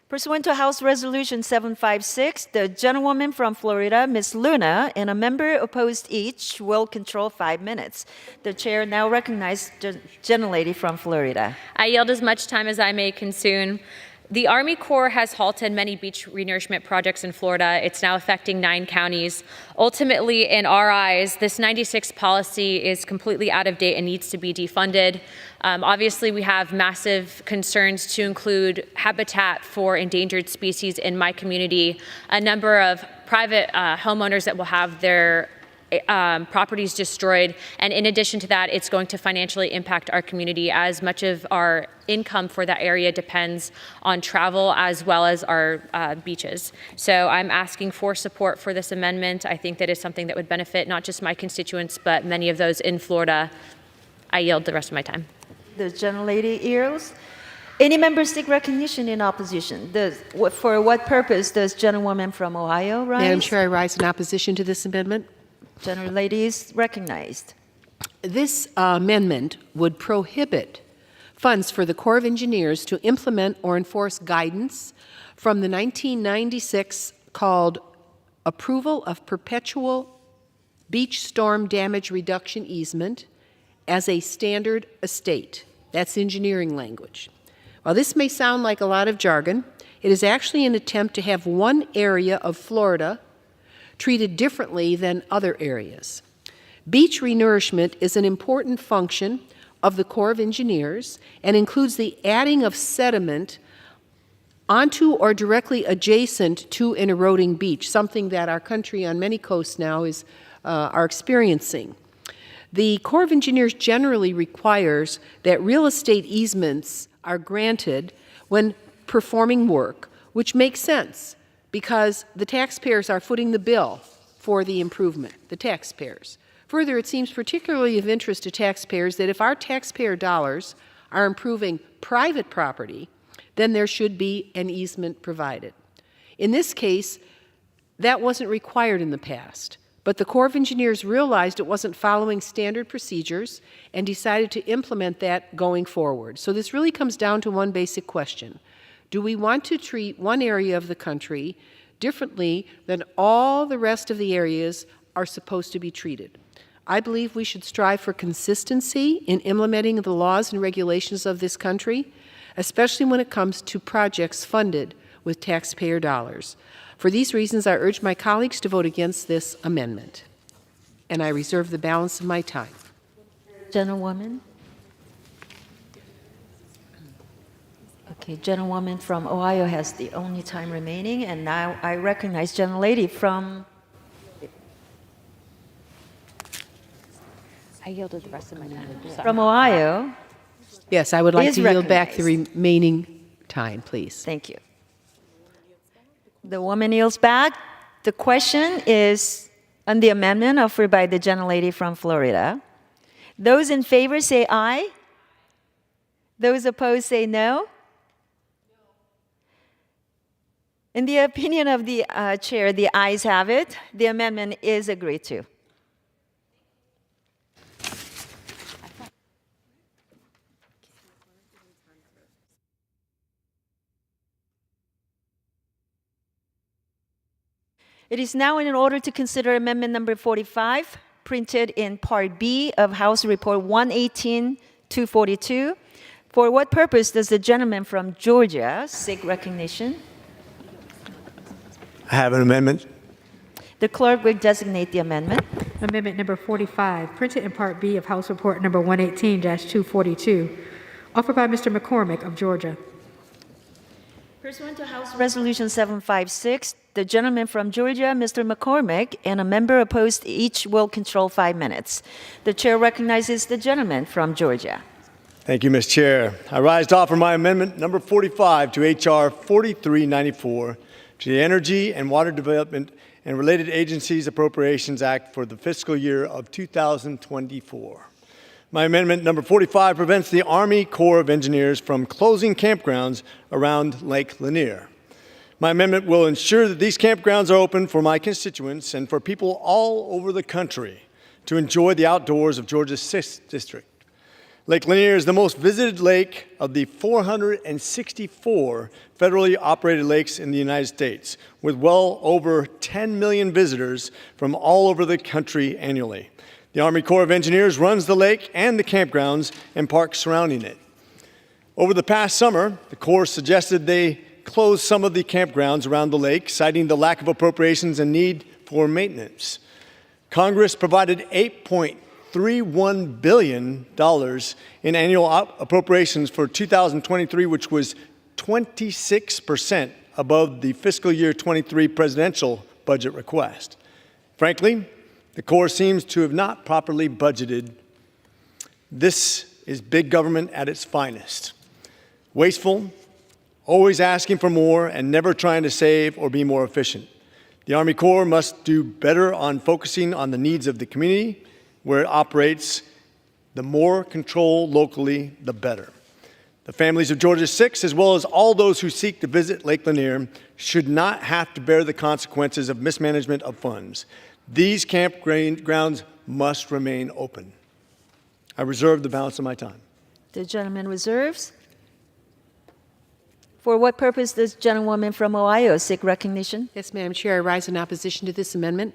Pursuant to House Resolution 756, the gentlewoman from Florida, Ms. Luna, and a member opposed each will control 5 minutes. The chair now recognizes the gentlelady from Florida. I yield as much time as I may consume. The Army Corps has halted many beach renourishment projects in Florida. It's now affecting 9 counties. Ultimately, in our eyes, this 96 policy is completely out of date and needs to be defunded. Obviously, we have massive concerns to include habitat for endangered species in my community, a number of private homeowners that will have their properties destroyed, and in addition to that, it's going to financially impact our community, as much of our income for that area depends on travel as well as our beaches. So I'm asking for support for this amendment. I think that is something that would benefit not just my constituents, but many of those in Florida. I yield the rest of my time. The gentlelady yields. Any member seek recognition in opposition? For what purpose does gentlewoman from Ohio rise? Madam Chair, I rise in opposition to this amendment. Gentlelady is recognized. This amendment would prohibit funds for the Corps of Engineers to implement or enforce guidance from the 1996 called Approval of Perpetual Beach Storm Damage Reduction Easement as a Standard Estate. That's engineering language. While this may sound like a lot of jargon, it is actually an attempt to have one area of Florida treated differently than other areas. Beach renourishment is an important function of the Corps of Engineers and includes the adding of sediment onto or directly adjacent to an eroding beach, something that our country on many coasts now are experiencing. The Corps of Engineers generally requires that real estate easements are granted when performing work, which makes sense, because the taxpayers are footing the bill for the improvement, the taxpayers. Further, it seems particularly of interest to taxpayers that if our taxpayer dollars are improving private property, then there should be an easement provided. In this case, that wasn't required in the past, but the Corps of Engineers realized it wasn't following standard procedures and decided to implement that going forward. So this really comes down to one basic question. Do we want to treat one area of the country differently than all the rest of the areas are supposed to be treated? I believe we should strive for consistency in implementing the laws and regulations of this country, especially when it comes to projects funded with taxpayer dollars. For these reasons, I urge my colleagues to vote against this amendment, and I reserve the balance of my time. Gentlewoman. Okay, gentlewoman from Ohio has the only time remaining, and now I recognize gentlelady from... I yielded the rest of my time. From Ohio. Yes, I would like to yield back the remaining time, please. Thank you. The woman yields back. The question is on the amendment offered by the gentlelady from Florida. Those in favor say aye. Those opposed say no. In the opinion of the chair, the ayes have it. The amendment is agreed to. It is now in order to consider Amendment Number 45, printed in Part B of House Report 118-242. For what purpose does the gentleman from Georgia seek recognition? I have an amendment. The clerk will designate the amendment. Amendment number 45, printed in Part B of House Report number 118-242, offered by Mr. McCormick of Georgia. Pursuant to House Resolution 756, the gentleman from Georgia, Mr. McCormick, and a member opposed each will control 5 minutes. The chair recognizes the gentleman from Georgia. Thank you, Ms. Chair. I rise to offer my amendment number 45 to H.R. 4394 to the Energy and Water Development and Related Agencies Appropriations Act for the fiscal year of 2024. My amendment number 45 prevents the Army Corps of Engineers from closing campgrounds around Lake Lanier. My amendment will ensure that these campgrounds are open for my constituents and for people all over the country to enjoy the outdoors of Georgia's 6th District. Lake Lanier is the most visited lake of the 464 federally operated lakes in the United States, with well over 10 million visitors from all over the country annually. The Army Corps of Engineers runs the lake and the campgrounds and parks surrounding it. Over the past summer, the Corps suggested they close some of the campgrounds around the lake, citing the lack of appropriations and need for maintenance. Congress provided $8.31 billion in annual appropriations for 2023, which was 26% above the fiscal year 23 presidential budget request. Frankly, the Corps seems to have not properly budgeted. This is big government at its finest. Wasteful, always asking for more, and never trying to save or be more efficient. The Army Corps must do better on focusing on the needs of the community where it operates. The more control locally, the better. The families of Georgia 6, as well as all those who seek to visit Lake Lanier, should not have to bear the consequences of mismanagement of funds. These campgrounds must remain open. I reserve the balance of my time. The gentleman reserves. For what purpose does the gentlewoman from Ohio seek recognition? Yes, Madam Chair, I rise in opposition to this amendment.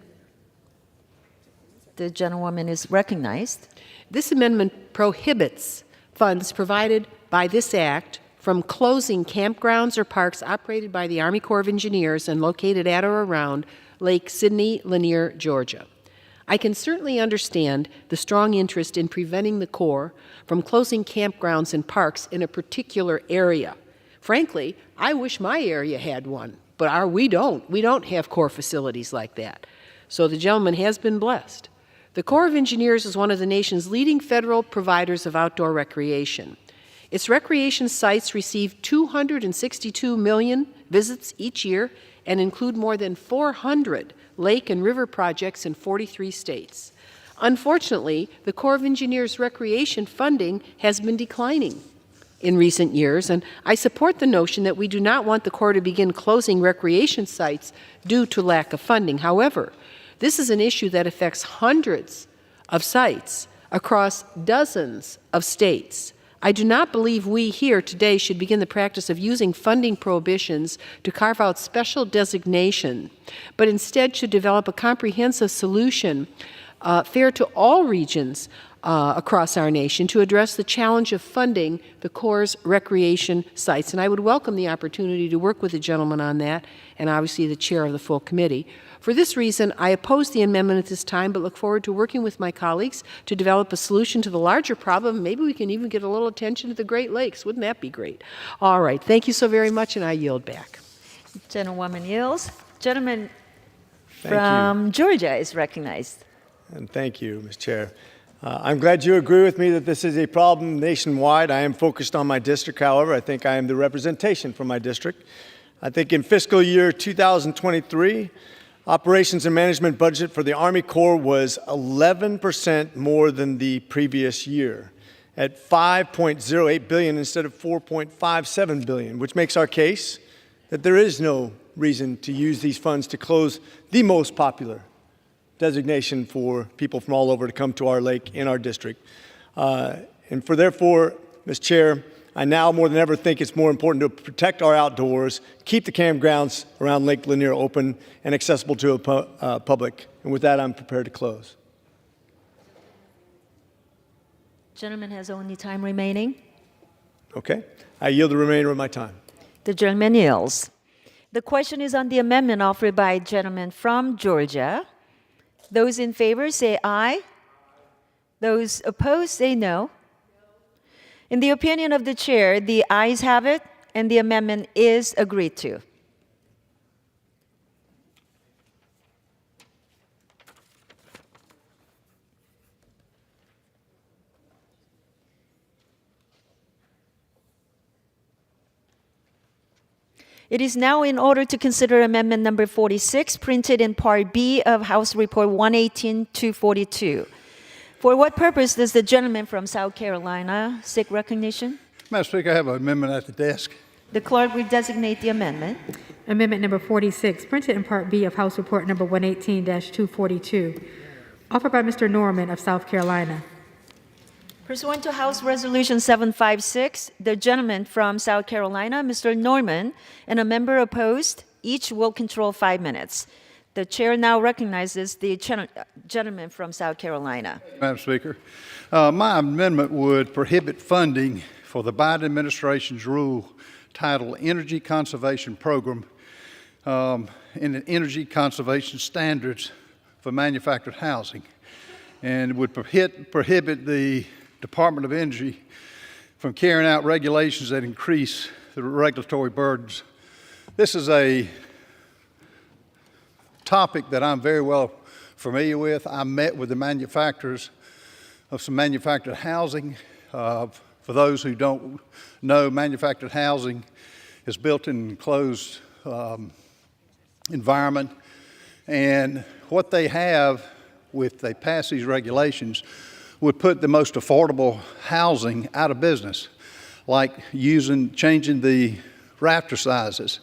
The gentlewoman is recognized. This amendment prohibits funds provided by this act from closing campgrounds or parks operated by the Army Corps of Engineers and located at or around Lake Sidney Lanier, Georgia. I can certainly understand the strong interest in preventing the Corps from closing campgrounds and parks in a particular area. Frankly, I wish my area had one, but we don't. We don't have Corps facilities like that. So the gentleman has been blessed. The Corps of Engineers is one of the nation's leading federal providers of outdoor recreation. Its recreation sites receive 262 million visits each year and include more than 400 lake and river projects in 43 states. Unfortunately, the Corps of Engineers recreation funding has been declining in recent years, and I support the notion that we do not want the Corps to begin closing recreation sites due to lack of funding. However, this is an issue that affects hundreds of sites across dozens of states. I do not believe we here today should begin the practice of using funding prohibitions to carve out special designation, but instead should develop a comprehensive solution fair to all regions across our nation to address the challenge of funding the Corps' recreation sites. And I would welcome the opportunity to work with the gentleman on that, and obviously the chair of the full committee. For this reason, I oppose the amendment at this time, but look forward to working with my colleagues to develop a solution to the larger problem. Maybe we can even get a little attention to the Great Lakes. Wouldn't that be great? All right. Thank you so very much, and I yield back. Gentlewoman yields. Gentleman from Georgia is recognized. And thank you, Ms. Chair. I'm glad you agree with me that this is a problem nationwide. I am focused on my district, however. I think I am the representation for my district. I think in fiscal year 2023, operations and management budget for the Army Corps was 11% more than the previous year, at $5.08 billion instead of $4.57 billion, which makes our case that there is no reason to use these funds to close the most popular designation for people from all over to come to our lake in our district. Therefore, Ms. Chair, I now more than ever think it's more important to protect our outdoors, keep the campgrounds around Lake Lanier open and accessible to the public. And with that, I'm prepared to close. Gentleman has only time remaining. Okay. I yield the remainder of my time. The gentleman yields. The question is on the amendment offered by a gentleman from Georgia. Those in favor say aye. Those opposed say no. In the opinion of the chair, the ayes have it, and the amendment is agreed to. It is now in order to consider amendment number 46, printed in Part B of House Report 118-242. For what purpose does the gentleman from South Carolina seek recognition? Madam Speaker, I have an amendment at the desk. The clerk will designate the amendment. Amendment number 46, printed in Part B of House Report number 118-242, offered by Mr. Norman of South Carolina. Pursuant to House Resolution 756, the gentleman from South Carolina, Mr. Norman, and a member opposed, each will control 5 minutes. The chair now recognizes the gentleman from South Carolina. Madam Speaker, my amendment would prohibit funding for the Biden administration's rule titled Energy Conservation Program in Energy Conservation Standards for Manufactured Housing, and it would prohibit the Department of Energy from carrying out regulations that increase the regulatory burdens. This is a topic that I'm very well familiar with. I met with the manufacturers of some manufactured housing. For those who don't know, manufactured housing is built in an enclosed environment, and what they have, if they pass these regulations, would put the most affordable housing out of business, like changing the rafter sizes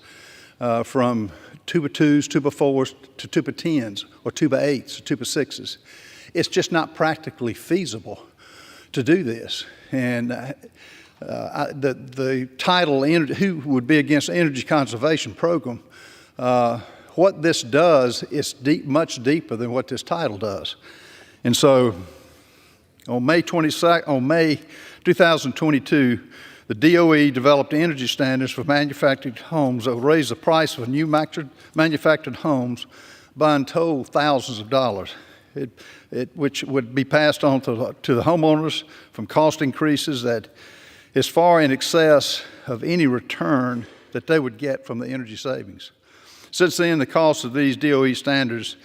from 2x2s, 2x4s to 2x10s, or 2x8s, or 2x6s. It's just not practically feasible to do this. And the title, who would be against the Energy Conservation Program, what this does is much deeper than what this title does. And so on May 2022, the DOE developed energy standards for manufactured homes that would raise the price of new manufactured homes by untold thousands of dollars, which would be passed on to the homeowners from cost increases that is far in excess of any return that they would get from the energy savings. Since then, the cost of these DOE standards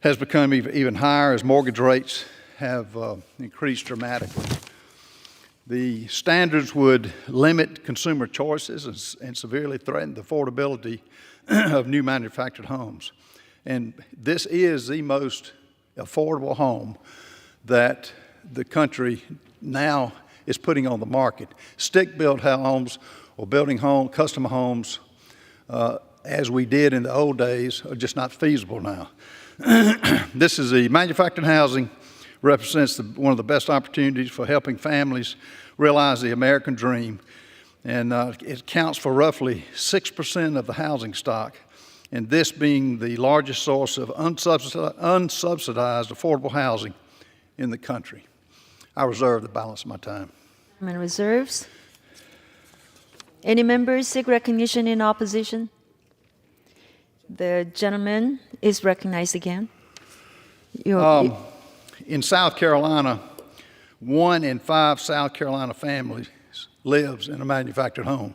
has become even higher as mortgage rates have increased dramatically. The standards would limit consumer choices and severely threaten the affordability of new manufactured homes. And this is the most affordable home that the country now is putting on the market. Stick-built homes or building custom homes as we did in the old days are just not feasible now. This is the manufactured housing represents one of the best opportunities for helping families realize the American dream, and it accounts for roughly 6% of the housing stock, and this being the largest source of unsubsidized affordable housing in the country. I reserve the balance of my time. Reserves. Any members seek recognition in opposition? The gentleman is recognized again. In South Carolina, 1 in 5 South Carolina families lives in a manufactured home.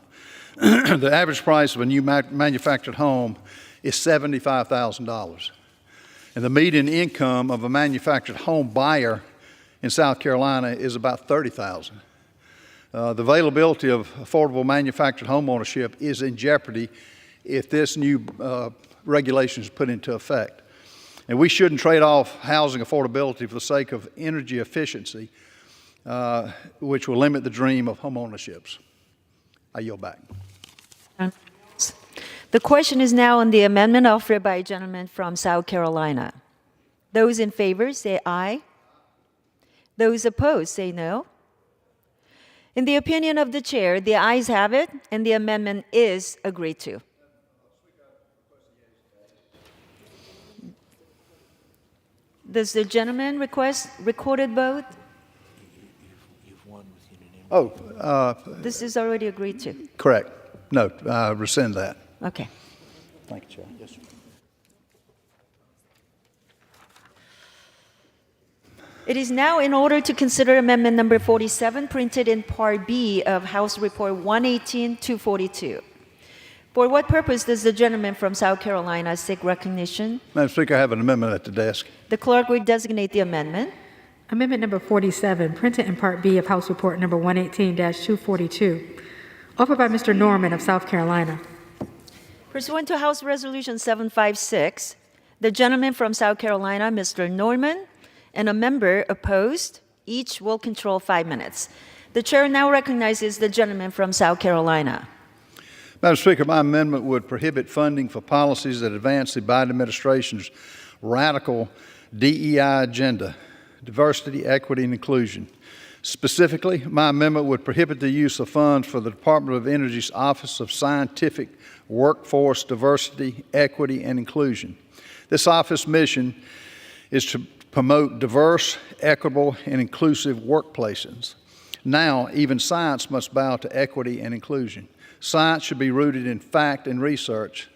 The average price of a new manufactured home is $75,000. And the median income of a manufactured home buyer in South Carolina is about $30,000. The availability of affordable manufactured home ownership is in jeopardy if this new regulation is put into effect. And we shouldn't trade off housing affordability for the sake of energy efficiency, which will limit the dream of home ownerships. I yield back. The question is now on the amendment offered by a gentleman from South Carolina. Those in favor say aye. Those opposed say no. In the opinion of the chair, the ayes have it, and the amendment is agreed to. Does the gentleman request recorded vote? This is already agreed to. Correct. No, rescind that. Okay. Thank you, Chair. Yes, sir. It is now in order to consider Amendment number 47, printed in Part B of House Report 118-242. For what purpose does the gentleman from South Carolina seek recognition? Madam Speaker, I have an amendment at the desk. The clerk will designate the amendment. Amendment number 47, printed in Part B of House Report number 118-242, offered by Mr. Norman of South Carolina. Pursuant to House Resolution 756, the gentleman from South Carolina, Mr. Norman, and a member opposed, each will control 5 minutes. The chair now recognizes the gentleman from South Carolina. Madam Speaker, my amendment would prohibit funding for policies that advance the Biden administration's radical DEI agenda, diversity, equity, and inclusion. Specifically, my amendment would prohibit the use of funds for the Department of Energy's Office of Scientific Workforce Diversity, Equity, and Inclusion. This office mission is to promote diverse, equitable, and inclusive workplaces. Now, even science must bow to equity and inclusion. Science should be rooted in fact and research,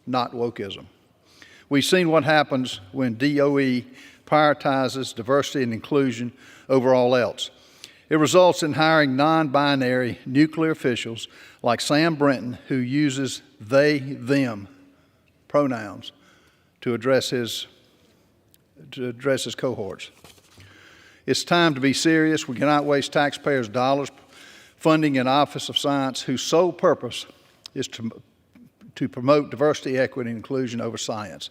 not wokeism. We've seen what happens when DOE prioritizes diversity and inclusion over all else. It results in hiring non-binary nuclear officials like Sam Brenton, who uses they, them pronouns to address his cohorts. It's time to be serious. We cannot waste taxpayers' dollars funding an Office of Science whose sole purpose is to promote diversity, equity, and inclusion over science.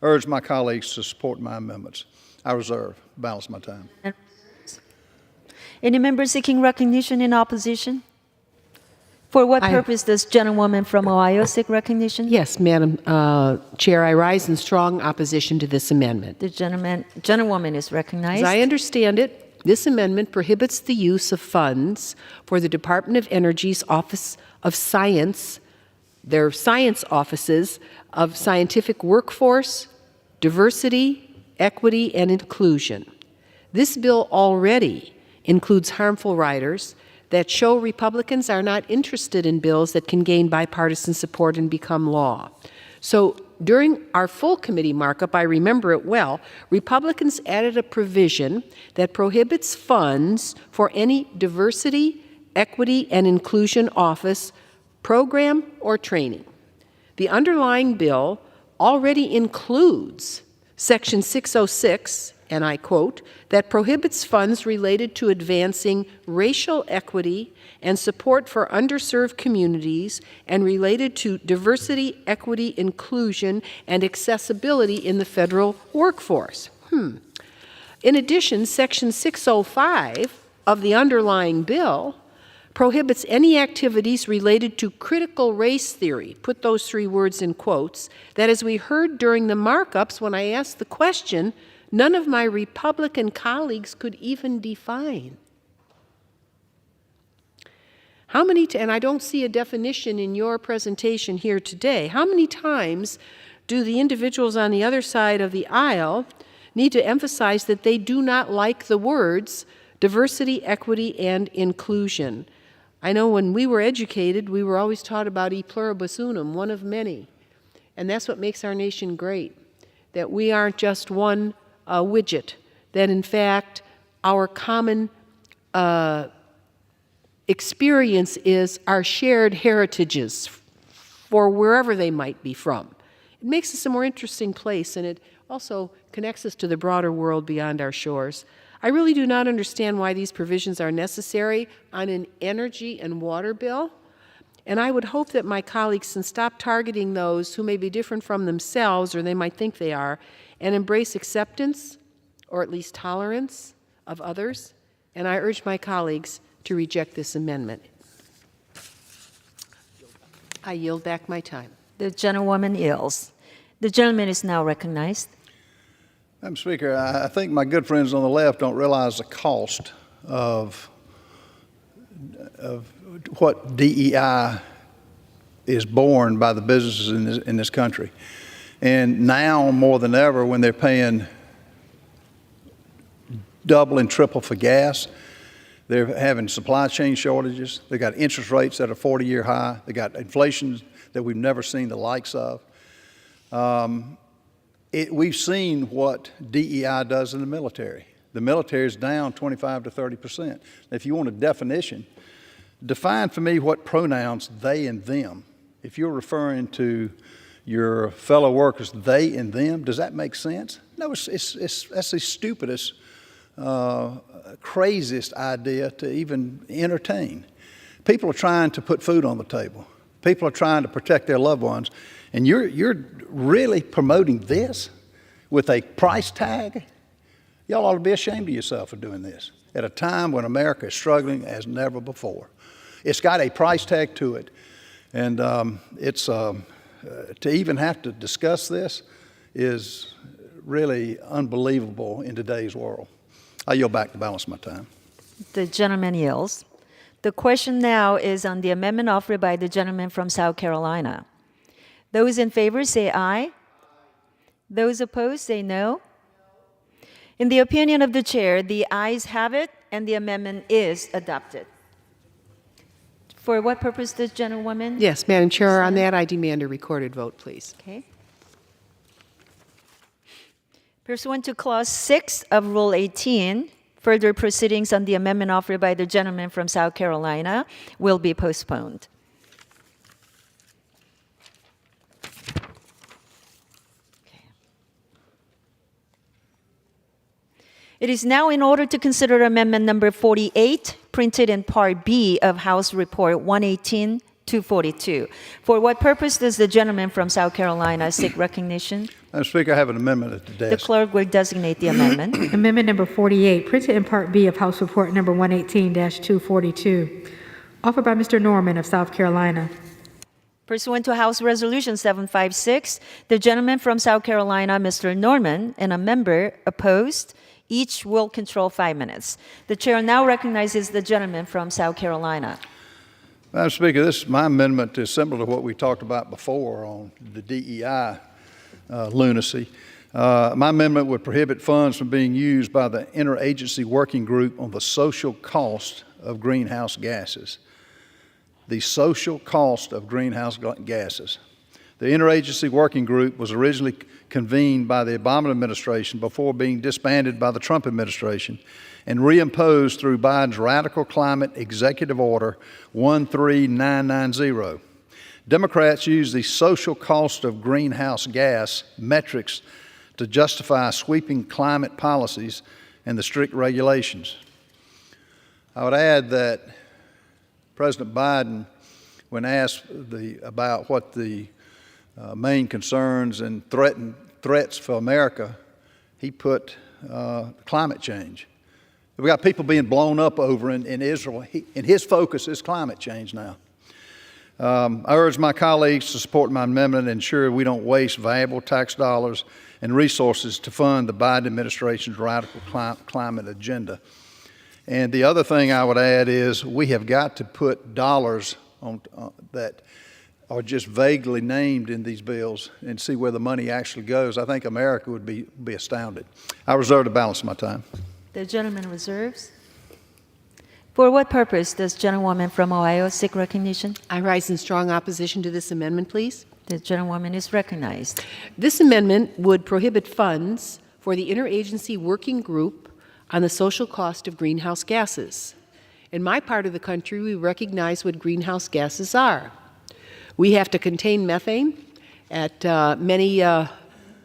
I urge my colleagues to support my amendments. I reserve the balance of my time. Any member seeking recognition in opposition? For what purpose does gentlewoman from Ohio seek recognition? Yes, Madam Chair, I rise in strong opposition to this amendment. The gentlewoman is recognized. As I understand it, this amendment prohibits the use of funds for the Department of Energy's Office of Science, their science offices of scientific workforce, diversity, equity, and inclusion. This bill already includes harmful riders that show Republicans are not interested in bills that can gain bipartisan support and become law. So during our full committee markup, I remember it well, Republicans added a provision that prohibits funds for any diversity, equity, and inclusion office, program, or training. The underlying bill already includes Section 606, and I quote, that prohibits funds related to advancing racial equity and support for underserved communities and related to diversity, equity, inclusion, and accessibility in the federal workforce. In addition, Section 605 of the underlying bill prohibits any activities related to critical race theory, put those 3 words in quotes, that as we heard during the markups when I asked the question, none of my Republican colleagues could even define. How many, and I don't see a definition in your presentation here today, how many times do the individuals on the other side of the aisle need to emphasize that they do not like the words diversity, equity, and inclusion? I know when we were educated, we were always taught about e pluribus unum, one of many. And that's what makes our nation great, that we aren't just one widget, that in fact our common experience is our shared heritages for wherever they might be from. It makes us a more interesting place, and it also connects us to the broader world beyond our shores. I really do not understand why these provisions are necessary on an energy and water bill, and I would hope that my colleagues can stop targeting those who may be different from themselves, or they might think they are, and embrace acceptance, or at least tolerance, of others. And I urge my colleagues to reject this amendment. I yield back my time. The gentlewoman yields. The gentleman is now recognized. Madam Speaker, I think my good friends on the left don't realize the cost of what DEI is borne by the businesses in this country. And now more than ever, when they're paying double and triple for gas, they're having supply chain shortages. They've got interest rates that are 40-year high. They got inflation that we've never seen the likes of. We've seen what DEI does in the military. The military is down 25 to 30%. If you want a definition, define for me what pronouns they and them. If you're referring to your fellow workers, they and them, does that make sense? No, that's the stupidest, craziest idea to even entertain. People are trying to put food on the table. People are trying to protect their loved ones, and you're really promoting this with a price tag? Y'all ought to be ashamed of yourself for doing this at a time when America is struggling as never before. It's got a price tag to it, and to even have to discuss this is really unbelievable in today's world. I yield back to balance my time. The gentleman yields. The question now is on the amendment offered by the gentleman from South Carolina. Those in favor say aye. Those opposed say no. In the opinion of the chair, the ayes have it, and the amendment is adopted. For what purpose, this gentlewoman? Yes, Madam Chair, on that I demand a recorded vote, please. Okay. Pursuant to Clause 6 of Rule 18, further proceedings on the amendment offered by the gentleman from South Carolina will be postponed. It is now in order to consider amendment number 48, printed in Part B of House Report 118-242. For what purpose does the gentleman from South Carolina seek recognition? Madam Speaker, I have an amendment at the desk. The clerk will designate the amendment. Amendment number 48, printed in Part B of House Report number 118-242, offered by Mr. Norman of South Carolina. Pursuant to House Resolution 756, the gentleman from South Carolina, Mr. Norman, and a member opposed. Each will control 5 minutes. The chair now recognizes the gentleman from South Carolina. Madam Speaker, my amendment is similar to what we talked about before on the DEI lunacy. My amendment would prohibit funds from being used by the Interagency Working Group on the social cost of greenhouse gases. The social cost of greenhouse gases. The Interagency Working Group was originally convened by the Obama administration before being disbanded by the Trump administration and reimposed through Biden's Radical Climate Executive Order 13990. Democrats use the social cost of greenhouse gas metrics to justify sweeping climate policies and the strict regulations. I would add that President Biden, when asked about what the main concerns and threats for America, he put climate change. We got people being blown up over in Israel, and his focus is climate change now. I urge my colleagues to support my amendment and ensure we don't waste valuable tax dollars and resources to fund the Biden administration's radical climate agenda. And the other thing I would add is we have got to put dollars on that are just vaguely named in these bills and see where the money actually goes. I think America would be astounded. I reserve the balance of my time. The gentleman reserves. For what purpose does gentlewoman from Ohio seek recognition? I rise in strong opposition to this amendment, please. The gentlewoman is recognized. This amendment would prohibit funds for the Interagency Working Group on the social cost of greenhouse gases. In my part of the country, we recognize what greenhouse gases are. We have to contain methane at many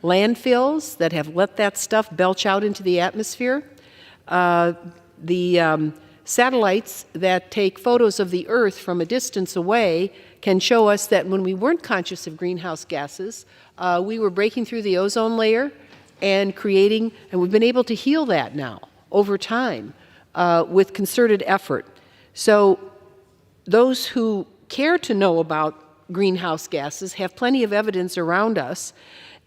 landfills that have let that stuff belch out into the atmosphere. The satellites that take photos of the Earth from a distance away can show us that when we weren't conscious of greenhouse gases, we were breaking through the ozone layer and creating, and we've been able to heal that now over time with concerted effort. So those who care to know about greenhouse gases have plenty of evidence around us,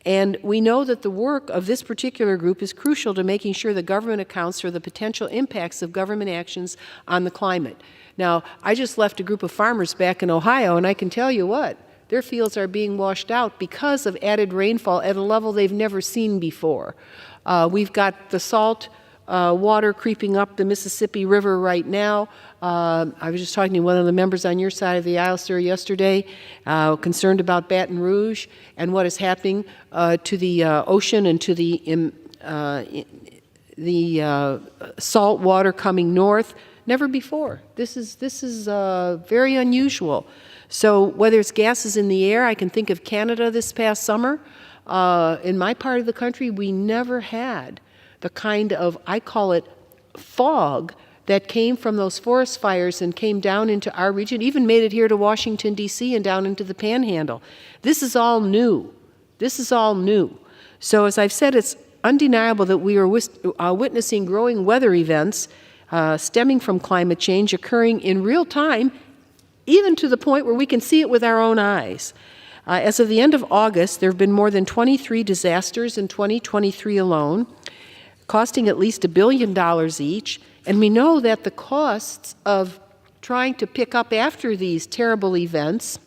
and we know that the work of this particular group is crucial to making sure the government accounts for the potential impacts of government actions on the climate. Now, I just left a group of farmers back in Ohio, and I can tell you what, their fields are being washed out because of added rainfall at a level they've never seen before. We've got the salt water creeping up the Mississippi River right now. I was just talking to one of the members on your side of the aisle, sir, yesterday, concerned about Baton Rouge and what is happening to the ocean and to the salt water coming north. Never before. This is very unusual. So whether it's gases in the air, I can think of Canada this past summer. In my part of the country, we never had the kind of, I call it, fog that came from those forest fires and came down into our region, even made it here to Washington, D.C. and down into the Panhandle. This is all new. This is all new. So as I've said, it's undeniable that we are witnessing growing weather events stemming from climate change occurring in real time, even to the point where we can see it with our own eyes. As of the end of August, there have been more than 23 disasters in 2023 alone, costing at least $1 billion each. And we know that the costs of trying to pick up after these terrible events,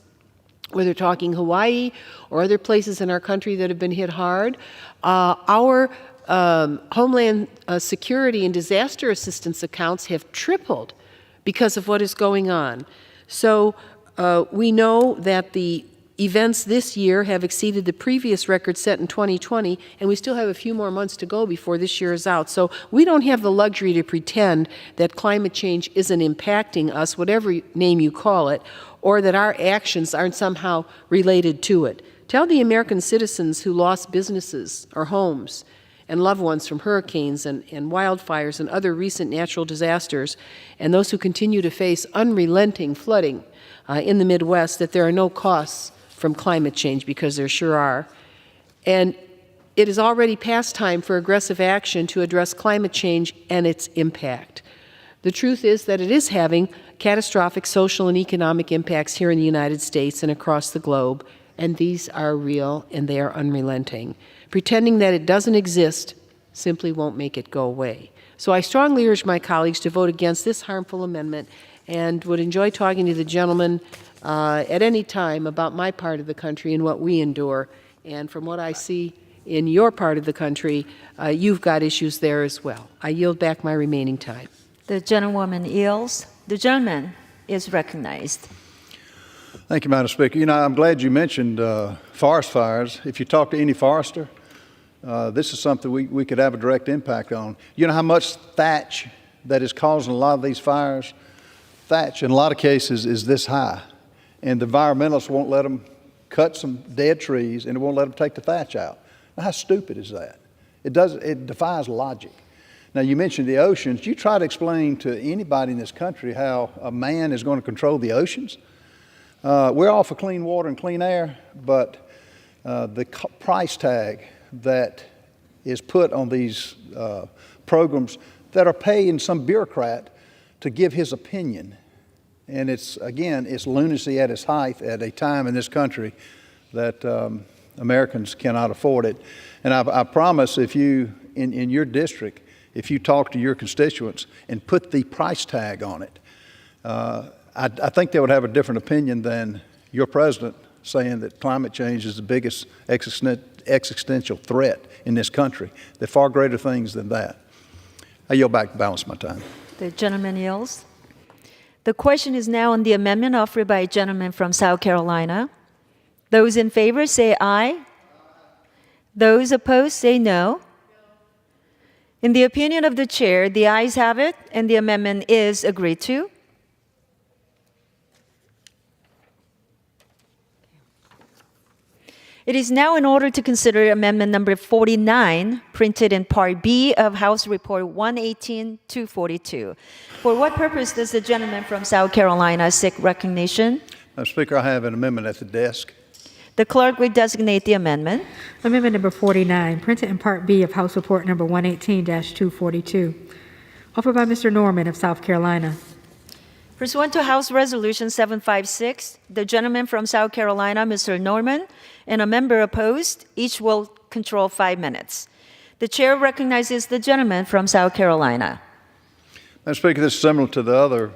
whether talking Hawaii or other places in our country that have been hit hard, our Homeland Security and disaster assistance accounts have tripled because of what is going on. So we know that the events this year have exceeded the previous record set in 2020, and we still have a few more months to go before this year is out. So we don't have the luxury to pretend that climate change isn't impacting us, whatever name you call it, or that our actions aren't somehow related to it. Tell the American citizens who lost businesses or homes and loved ones from hurricanes and wildfires and other recent natural disasters, and those who continue to face unrelenting flooding in the Midwest, that there are no costs from climate change, because there sure are. And it is already past time for aggressive action to address climate change and its impact. The truth is that it is having catastrophic social and economic impacts here in the United States and across the globe, and these are real and they are unrelenting. Pretending that it doesn't exist simply won't make it go away. So I strongly urge my colleagues to vote against this harmful amendment, and would enjoy talking to the gentleman at any time about my part of the country and what we endure. And from what I see in your part of the country, you've got issues there as well. I yield back my remaining time. The gentlewoman yields. The gentleman is recognized. Thank you, Madam Speaker. You know, I'm glad you mentioned forest fires. If you talk to any forester, this is something we could have a direct impact on. You know how much thatch that is causing a lot of these fires? Thatch, in a lot of cases, is this high. And the environmentalists won't let them cut some dead trees, and it won't let them take the thatch out. Now, how stupid is that? It defies logic. Now, you mentioned the oceans. You try to explain to anybody in this country how a man is going to control the oceans. We're all for clean water and clean air, but the price tag that is put on these programs that are paying some bureaucrat to give his opinion. And it's lunacy at its height at a time in this country that Americans cannot afford it. And I promise, if you, in your district, if you talk to your constituents and put the price tag on it, I think they would have a different opinion than your president saying that climate change is the biggest existential threat in this country. There are far greater things than that. I yield back to balance my time. The gentleman yields. The question is now on the amendment offered by a gentleman from South Carolina. Those in favor say aye. Those opposed say no. In the opinion of the chair, the ayes have it, and the amendment is agreed to. It is now in order to consider amendment number 49, printed in Part B of House Report 118-242. For what purpose does the gentleman from South Carolina seek recognition? Madam Speaker, I have an amendment at the desk. The clerk will designate the amendment. Amendment number 49, printed in Part B of House Report number 118-242, offered by Mr. Norman of South Carolina. Pursuant to House Resolution 756, the gentleman from South Carolina, Mr. Norman, and a member opposed, each will control 5 minutes. The chair recognizes the gentleman from South Carolina. Madam Speaker, this is similar to the other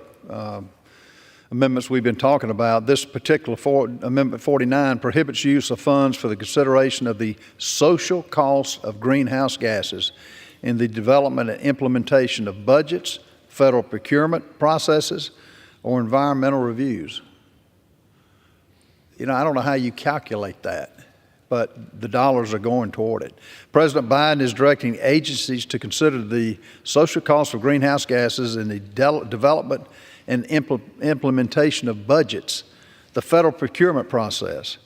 amendments we've been talking about. This particular Amendment 49 prohibits use of funds for the consideration of the social costs of greenhouse gases in the development and implementation of budgets, federal procurement processes, or environmental reviews. You know, I don't know how you calculate that, but the dollars are going toward it. President Biden is directing agencies to consider the social costs of greenhouse gases in the development and implementation of budgets, the federal procurement process.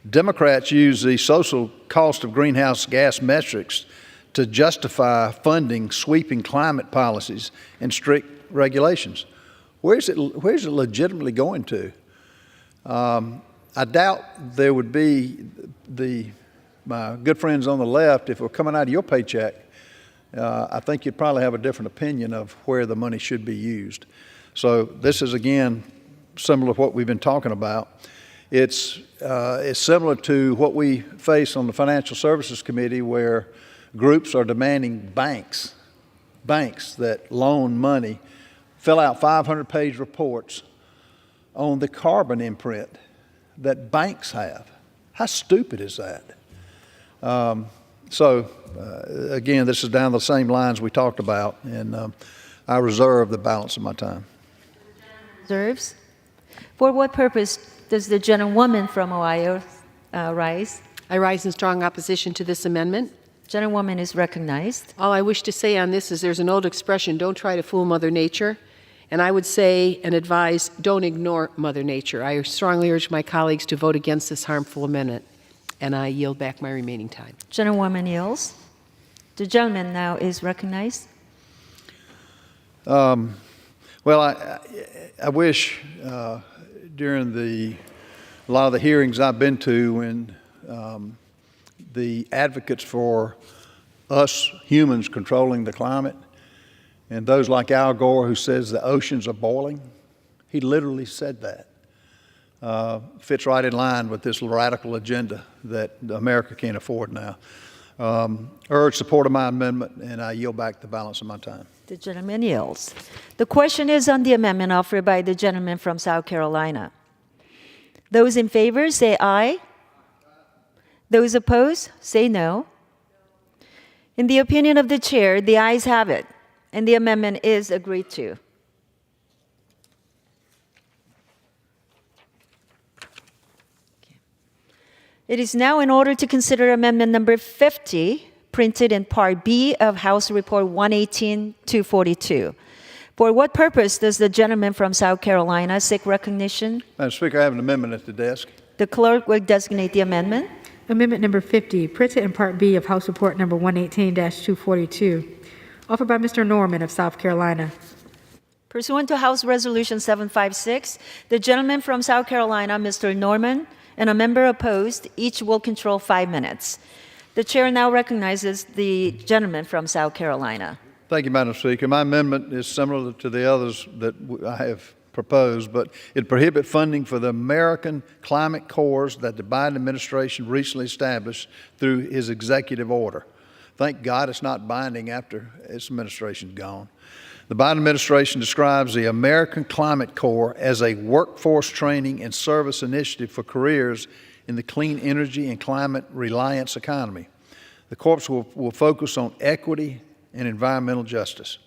Democrats use the social cost of greenhouse gas metrics to justify funding sweeping climate policies and strict regulations. Where's it legitimately going to? I doubt there would be my good friends on the left, if it were coming out of your paycheck, I think you'd probably have a different opinion of where the money should be used. So this is, again, similar to what we've been talking about. It's similar to what we face on the Financial Services Committee, where groups are demanding banks that loan money fill out 500-page reports on the carbon imprint that banks have. How stupid is that? Again, this is down the same lines we talked about, and I reserve the balance of my time. Reserves. For what purpose does the gentlewoman from Ohio rise? I rise in strong opposition to this amendment. Gentlewoman is recognized. All I wish to say on this is there's an old expression, don't try to fool Mother Nature. And I would say and advise, don't ignore Mother Nature. I strongly urge my colleagues to vote against this harmful amendment. And I yield back my remaining time. Gentlewoman yields. The gentleman now is recognized. Well, I wish during a lot of the hearings I've been to, when the advocates for us humans controlling the climate, and those like Al Gore, who says the oceans are boiling, he literally said that. Fits right in line with this radical agenda that America can't afford now. Urge support of my amendment, and I yield back the balance of my time. The gentleman yields. The question is on the amendment offered by the gentleman from South Carolina. Those in favor say aye. Those opposed say no. In the opinion of the chair, the ayes have it, and the amendment is agreed to. It is now in order to consider amendment number 50, printed in Part B of House Report 118-242. For what purpose does the gentleman from South Carolina seek recognition? Madam Speaker, I have an amendment at the desk. The clerk will designate the amendment. Amendment number 50, printed in Part B of House Report number 118-242, offered by Mr. Norman of South Carolina. Pursuant to House Resolution 756, the gentleman from South Carolina, Mr. Norman, and a member opposed, each will control 5 minutes. The chair now recognizes the gentleman from South Carolina. Thank you, Madam Speaker. My amendment is similar to the others that I have proposed, but it prohibits funding for the American Climate Corps that the Biden administration recently established through his executive order. Thank God it's not binding after its administration's gone. The Biden administration describes the American Climate Corps as a workforce training and service initiative for careers in the clean energy and climate reliance economy. The Corps will focus on equity and environmental justice.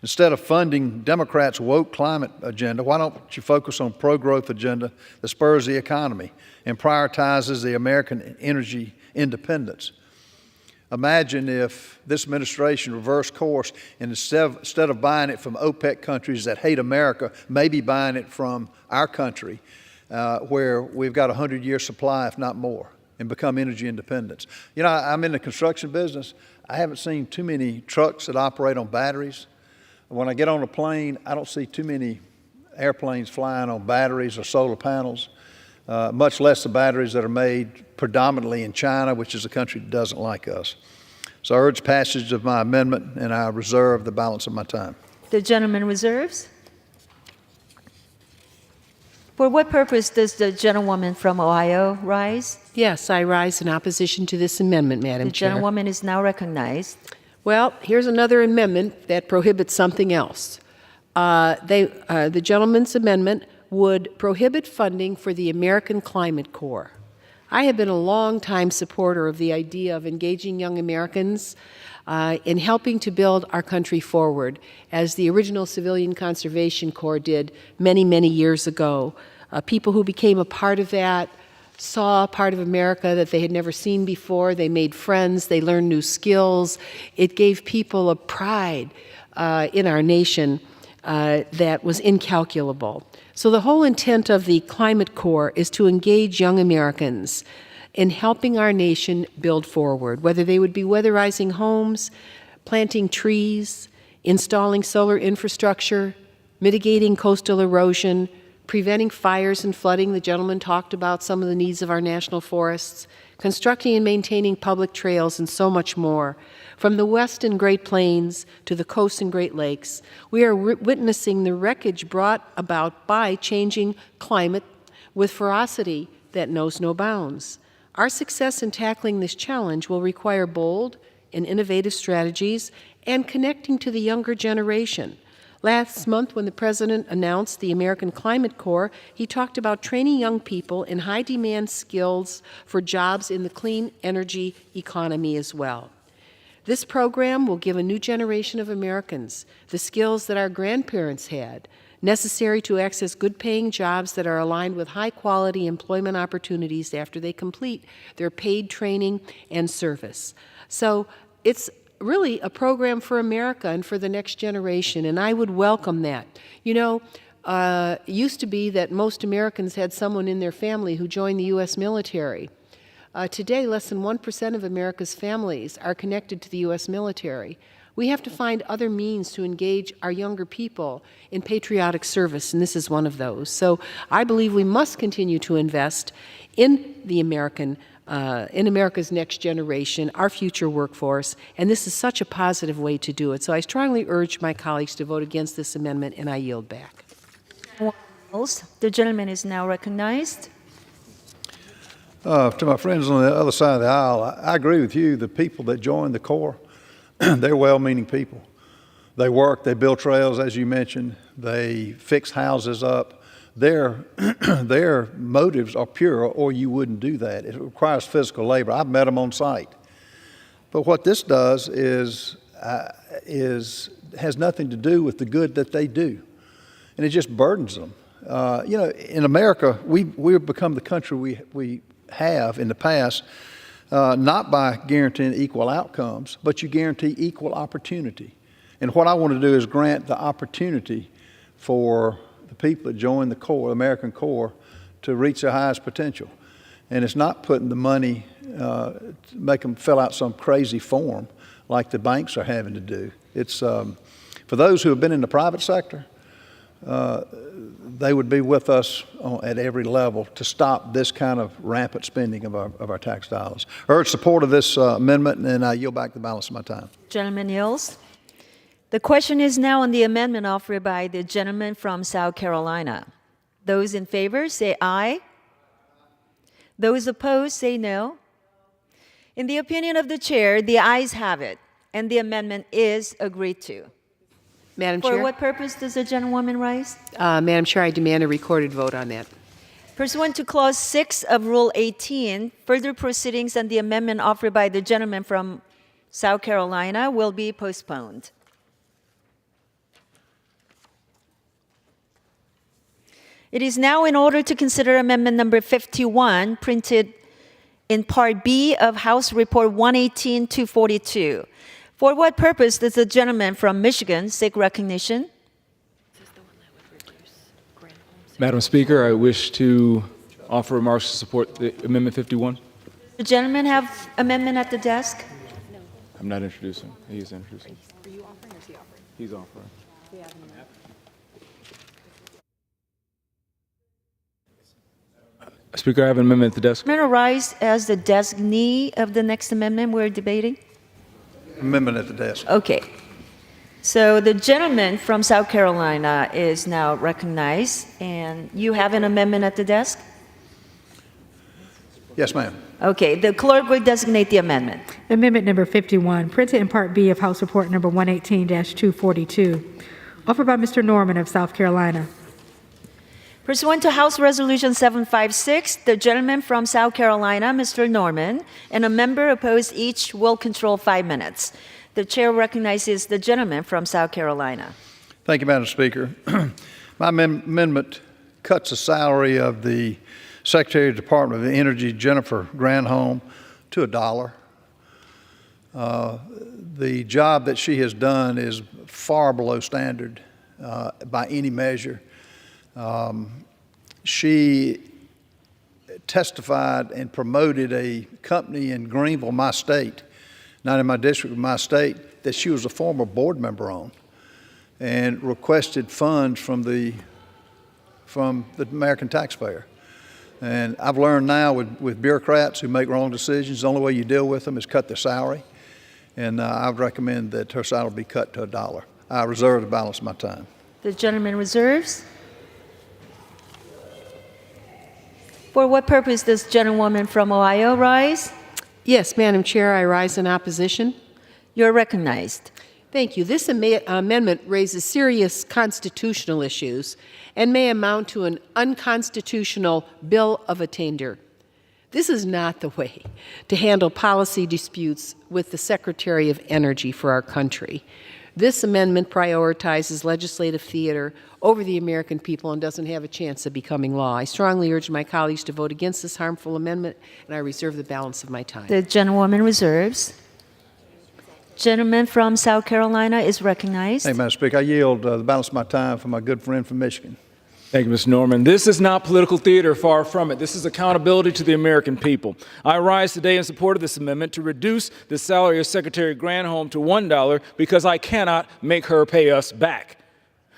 Instead of funding Democrats' woke climate agenda, why don't you focus on pro-growth agenda that spurs the economy and prioritizes the American energy independence? Imagine if this administration reversed course and instead of buying it from OPEC countries that hate America, maybe buying it from our country, where we've got a 100-year supply, if not more, and become energy independent. You know, I'm in the construction business. I haven't seen too many trucks that operate on batteries. When I get on a plane, I don't see too many airplanes flying on batteries or solar panels, much less the batteries that are made predominantly in China, which is a country that doesn't like us. So I urge passage of my amendment, and I reserve the balance of my time. The gentleman reserves. For what purpose does the gentlewoman from Ohio rise? Yes, I rise in opposition to this amendment, Madam Chair. The gentlewoman is now recognized. Well, here's another amendment that prohibits something else. The gentleman's amendment would prohibit funding for the American Climate Corps. I have been a long-time supporter of the idea of engaging young Americans in helping to build our country forward, as the original Civilian Conservation Corps did many, many years ago. People who became a part of that saw a part of America that they had never seen before. They made friends. They learned new skills. It gave people a pride in our nation that was incalculable. So the whole intent of the Climate Corps is to engage young Americans in helping our nation build forward, whether they would be weatherizing homes, planting trees, installing solar infrastructure, mitigating coastal erosion, preventing fires and flooding. The gentleman talked about some of the needs of our national forests, constructing and maintaining public trails, and so much more. From the West and Great Plains to the coast and Great Lakes, we are witnessing the wreckage brought about by changing climate with ferocity that knows no bounds. Our success in tackling this challenge will require bold and innovative strategies and connecting to the younger generation. Last month, when the President announced the American Climate Corps, he talked about training young people in high-demand skills for jobs in the clean energy economy as well. This program will give a new generation of Americans the skills that our grandparents had, necessary to access good-paying jobs that are aligned with high-quality employment opportunities after they complete their paid training and service. So it's really a program for America and for the next generation, and I would welcome that. You know, it used to be that most Americans had someone in their family who joined the U.S. military. Today, less than 1% of America's families are connected to the U.S. military. We have to find other means to engage our younger people in patriotic service, and this is one of those. So I believe we must continue to invest in the in America's next generation, our future workforce, and this is such a positive way to do it. So I strongly urge my colleagues to vote against this amendment, and I yield back. The gentleman is now recognized. To my friends on the other side of the aisle, I agree with you. The people that join the Corps, they're well-meaning people. They work, they build trails, as you mentioned, they fix houses up. Their motives are pure, or you wouldn't do that. It requires physical labor. I've met them on site. But what this does is has nothing to do with the good that they do, and it just burdens them. You know, in America, we've become the country we have in the past, not by guaranteeing equal outcomes, but you guarantee equal opportunity. And what I want to do is grant the opportunity for the people that join the Corps, American Corps, to reach their highest potential. And it's not putting the money to make them fill out some crazy form like the banks are having to do. It's for those who have been in the private sector, they would be with us at every level to stop this kind of rampant spending of our tax dollars. I urge support of this amendment, and I yield back the balance of my time. Gentleman yields. The question is now on the amendment offered by the gentleman from South Carolina. Those in favor say aye. Those opposed say no. In the opinion of the chair, the ayes have it, and the amendment is agreed to. Madam Chair? For what purpose does the gentlewoman rise? Madam Chair, I demand a recorded vote on that. Pursuant to Clause 6 of Rule 18, further proceedings on the amendment offered by the gentleman from South Carolina will be postponed. It is now in order to consider Amendment Number 51, printed in Part B of House Report 118-242. For what purpose does the gentleman from Michigan seek recognition? Madam Speaker, I wish to offer remarks to support the Amendment 51. The gentleman have amendment at the desk? I'm not introducing. He's introducing. Are you offering or is he offering? He's offering. We have an amendment. Speaker, I have an amendment at the desk. Amendment arise as the designee of the next amendment we're debating? Amendment at the desk. Okay. So the gentleman from South Carolina is now recognized, and you have an amendment at the desk? Yes, ma'am. Okay, the clerk will designate the amendment. Amendment number 51, printed in Part B of House Report number 118-242, offered by Mr. Norman of South Carolina. Pursuant to House Resolution 756, the gentleman from South Carolina, Mr. Norman, and a member opposed each will control 5 minutes. The chair recognizes the gentleman from South Carolina. Thank you, Madam Speaker. My amendment cuts the salary of the Secretary of the Department of Energy, Jennifer Granholm, to $1. The job that she has done is far below standard by any measure. She testified and promoted a company in Greenville, my state, not in my district, but my state, that she was a former board member on, and requested funds from the American taxpayer. And I've learned now with bureaucrats who make wrong decisions, the only way you deal with them is cut their salary. And I would recommend that her salary be cut to $1. I reserve the balance of my time. The gentleman reserves. For what purpose does gentlewoman from Ohio rise? Yes, Madam Chair, I rise in opposition. You're recognized. Thank you. This amendment raises serious constitutional issues and may amount to an unconstitutional bill of attainder. This is not the way to handle policy disputes with the Secretary of Energy for our country. This amendment prioritizes legislative theater over the American people and doesn't have a chance of becoming law. I strongly urge my colleagues to vote against this harmful amendment, and I reserve the balance of my time. The gentlewoman reserves. Gentleman from South Carolina is recognized. Hey, Madam Speaker, I yield the balance of my time for my good friend from Michigan. Thank you, Mr. Norman. This is not political theater, far from it. This is accountability to the American people. I rise today in support of this amendment to reduce the salary of Secretary Granholm to $1 because I cannot make her pay us back.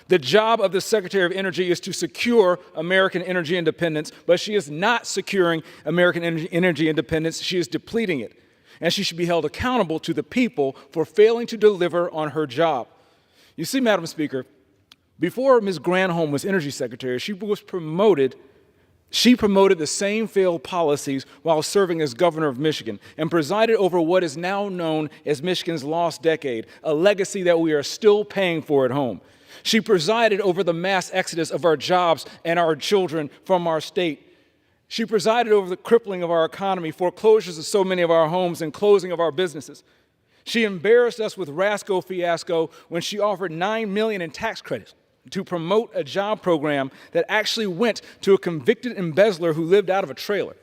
The job of the Secretary of Energy is to secure American energy independence, but she is not securing American energy independence. She is depleting it. And she should be held accountable to the people for failing to deliver on her job. You see, Madam Speaker, before Ms. Granholm was Energy Secretary, she promoted the same failed policies while serving as governor of Michigan and presided over what is now known as Michigan's lost decade, a legacy that we are still paying for at home. She presided over the mass exodus of our jobs and our children from our state. She presided over the crippling of our economy, foreclosures of so many of our homes, and closing of our businesses. She embarrassed us with Rasco fiasco when she offered $9 million in tax credits to promote a job program that actually went to a convicted embezzler who lived out of a trailer.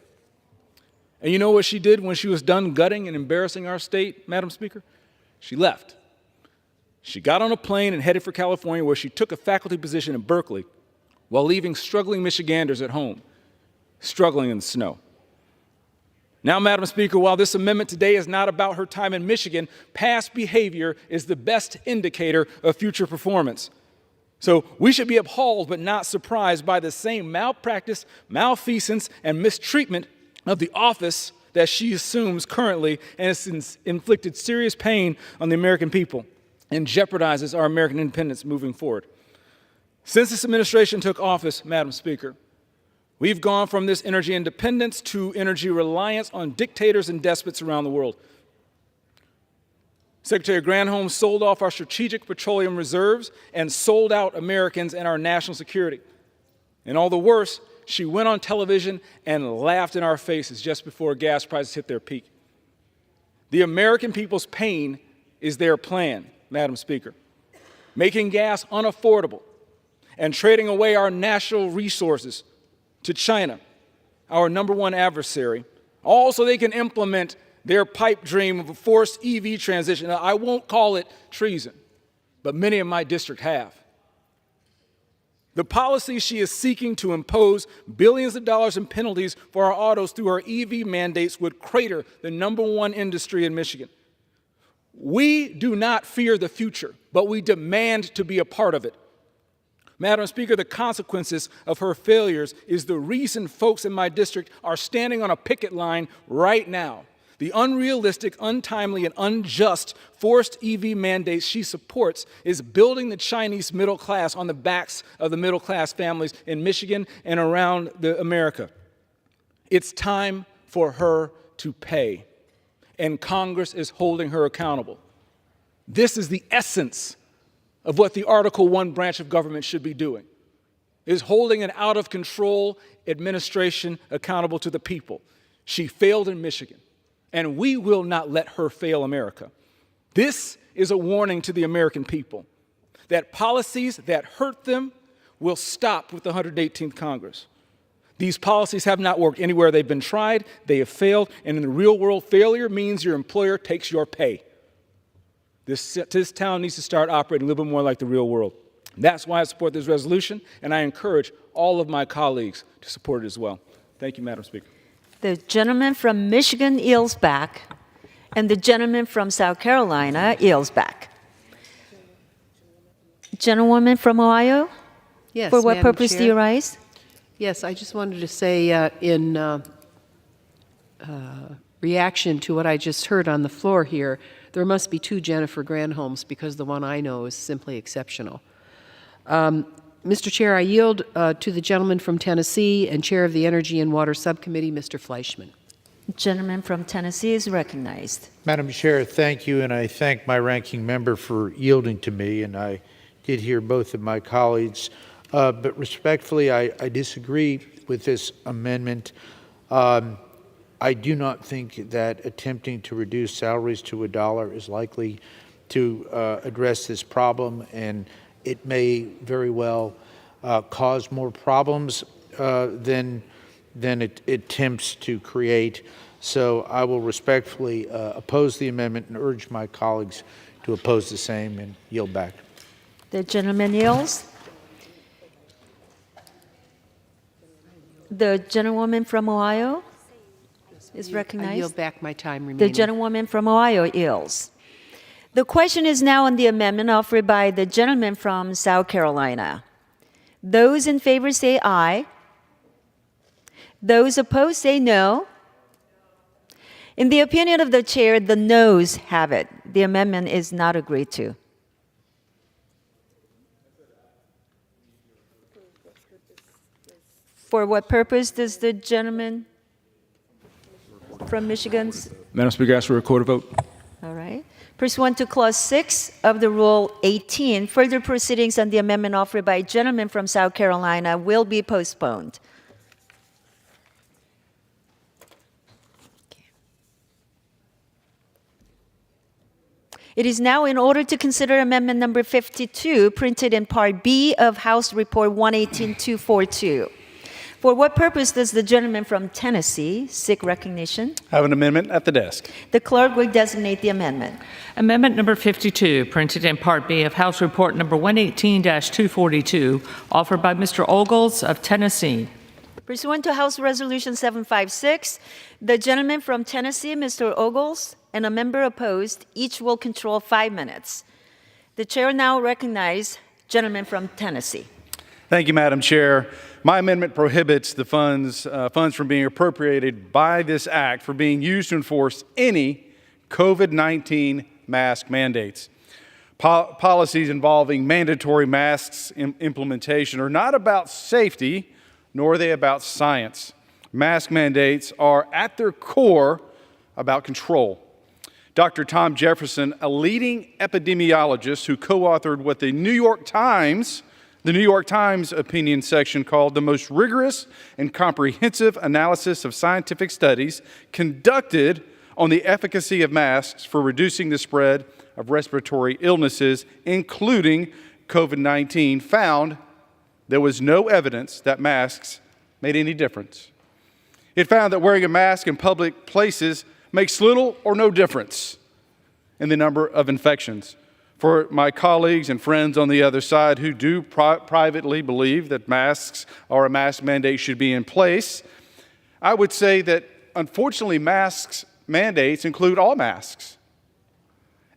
And you know what she did when she was done gutting and embarrassing our state, Madam Speaker? She left. She got on a plane and headed for California, where she took a faculty position in Berkeley while leaving struggling Michiganders at home, struggling in the snow. Now, Madam Speaker, while this amendment today is not about her time in Michigan, past behavior is the best indicator of future performance. So we should be appalled but not surprised by the same malpractice, malfeasance, and mistreatment of the office that she assumes currently, and has inflicted serious pain on the American people and jeopardizes our American independence moving forward. Since this administration took office, Madam Speaker, we've gone from this energy independence to energy reliance on dictators and despots around the world. Secretary Granholm sold off our strategic petroleum reserves and sold out Americans and our national security. And all the worse, she went on television and laughed in our faces just before gas prices hit their peak. The American people's pain is their plan, Madam Speaker, making gas unaffordable and trading away our national resources to China, our #1 adversary, all so they can implement their pipe dream of a forced EV transition. Now, I won't call it treason, but many in my district have. The policy she is seeking to impose billions of dollars in penalties for our autos through our EV mandates would crater the #1 industry in Michigan. We do not fear the future, but we demand to be a part of it. Madam Speaker, the consequences of her failures is the reason folks in my district are standing on a picket line right now. The unrealistic, untimely, and unjust forced EV mandates she supports is building the Chinese middle class on the backs of the middle class families in Michigan and around America. It's time for her to pay, and Congress is holding her accountable. This is the essence of what the Article I branch of government should be doing, is holding an out-of-control administration accountable to the people. She failed in Michigan, and we will not let her fail America. This is a warning to the American people that policies that hurt them will stop with the 118th Congress. These policies have not worked anywhere they've been tried. They have failed. And in the real world, failure means your employer takes your pay. This town needs to start operating a little bit more like the real world. That's why I support this resolution, and I encourage all of my colleagues to support it as well. Thank you, Madam Speaker. The gentleman from Michigan yields back, and the gentleman from South Carolina yields back. Gentlewoman from Ohio? Yes, For what Madam purpose do Chair. you rise? Yes, I just wanted to say in reaction to what I just heard on the floor here, there must be two Jennifer Granholms because the one I know is simply exceptional. Mr. Chair, I yield to the gentleman from Tennessee and Chair of the Energy and Water Subcommittee, Mr. Fleischman. Gentleman from Tennessee is recognized. Madam Chair, thank you, and I thank my ranking member for yielding to me, and I did hear both of my colleagues. But respectfully, I disagree with this amendment. I do not think that attempting to reduce salaries to $1 is likely to address this problem, and it may very well cause more problems than it attempts to create. So I will respectfully oppose the amendment and urge my colleagues to oppose the same and yield back. The gentleman yields. The gentlewoman from Ohio is recognized. I yield back my time The remaining. gentlewoman from Ohio yields. The question is now on the amendment offered by the gentleman from South Carolina. Those in favor say aye. Those opposed say no. In the opinion of the chair, the noes have it. The amendment is not agreed to. For what purpose does the gentleman from Michigan's? Madam Speaker, I ask for a recorded vote. All right. Pursuant to Clause 6 of the Rule 18, further proceedings on the amendment offered by a gentleman from South Carolina will be postponed. It is now in order to consider amendment number 52, printed in Part B of House Report 118-242. For what purpose does the gentleman from Tennessee seek recognition? I have an amendment at the desk. The clerk will designate the amendment. Amendment number 52, printed in Part B of House Report number 118-242, offered by Mr. Ogles of Tennessee. Pursuant to House Resolution 756, the gentleman from Tennessee, Mr. Ogles, and a member opposed, each will control 5 minutes. The chair now recognizes gentleman from Tennessee. Thank you, Madam Chair. My amendment prohibits the funds from being appropriated by this act for being used to enforce any COVID-19 mask mandates. Policies involving mandatory masks implementation are not about safety, nor are they about science. Mask mandates are at their core about control. Dr. Tom Jefferson, a leading epidemiologist who co-authored what the New York Times opinion section called the most rigorous and comprehensive analysis of scientific studies conducted on the efficacy of masks for reducing the spread of respiratory illnesses, including COVID-19, found there was no evidence that masks made any difference. It found that wearing a mask in public places makes little or no difference in the number of infections. For my colleagues and friends on the other side who do privately believe that masks or a mask mandate should be in place, I would say that unfortunately mandates include all masks.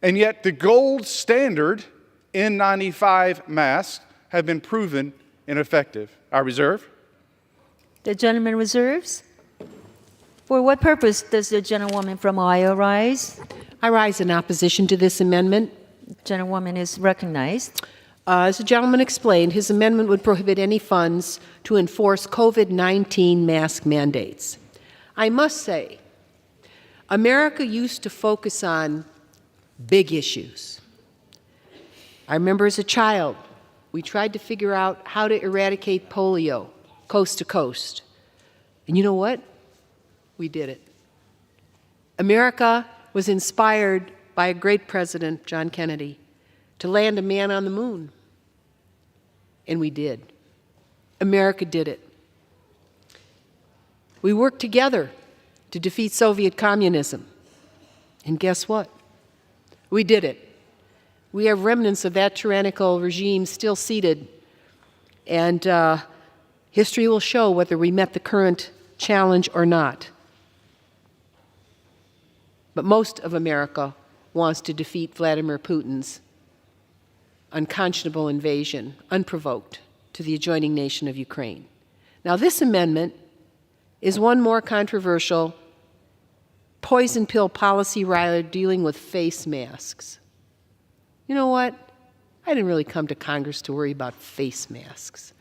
And yet the gold standard N95 masks have been proven ineffective. I reserve. The gentleman reserves. For what purpose does the gentlewoman from Ohio rise? I rise in opposition to this amendment. Gentlewoman is recognized. As the gentleman explained, his amendment would prohibit any funds to enforce COVID-19 mask mandates. I must say, America used to focus on big issues. I remember as a child, we tried to figure out how to eradicate polio coast to coast. And you know what? We did it. America was inspired by a great president, John Kennedy, to land a man on the moon. And we did. America did it. We worked together to defeat Soviet communism. And guess what? We did it. We have remnants of that tyrannical regime still seated, and history will show whether we met the current challenge or not. But most of America wants to defeat Vladimir Putin's unconscionable invasion, unprovoked, to the adjoining nation of Ukraine. Now, this amendment is one more controversial poison pill policy rider dealing with face masks. You know what? I didn't really come to Congress to worry about face masks.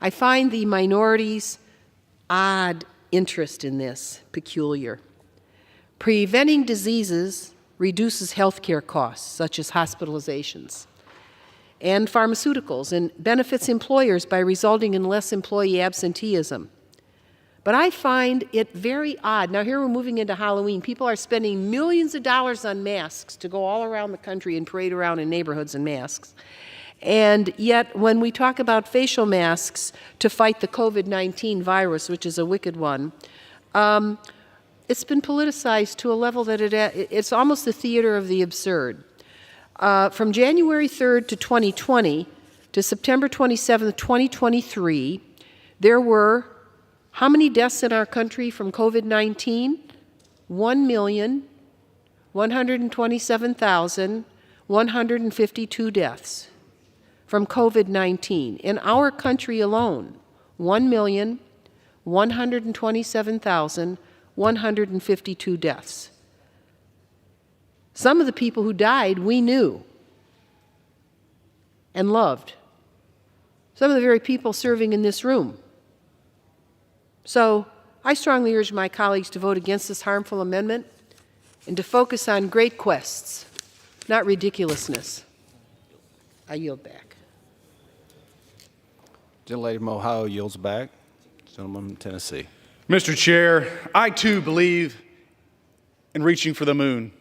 I find the minority's odd interest in this peculiar. Preventing diseases reduces healthcare costs, such as hospitalizations, and pharmaceuticals, and benefits employers by resulting in less employee absenteeism. But I find it very odd. Now, here we're moving into Halloween. People are spending millions of dollars on masks to go all around the country and parade around in neighborhoods in masks. And yet, when we talk about facial masks to fight the COVID-19 virus, which is a wicked one, it's been politicized to a level that it's almost the theater of the absurd. From January 3rd to 2020 to September 27th, 2023, there were how many deaths in our country from COVID-19? 1,127,152 deaths from COVID-19. In our country alone, 1,127,152 deaths. Some of the people who died we knew and loved. Some of the very people serving in this room. So I strongly urge my colleagues to vote against this harmful amendment and to focus on great quests, not ridiculousness. I yield back. Gentlelady from Ohio yields back. Gentleman from Tennessee. Mr. Chair, I too believe in reaching for the moon,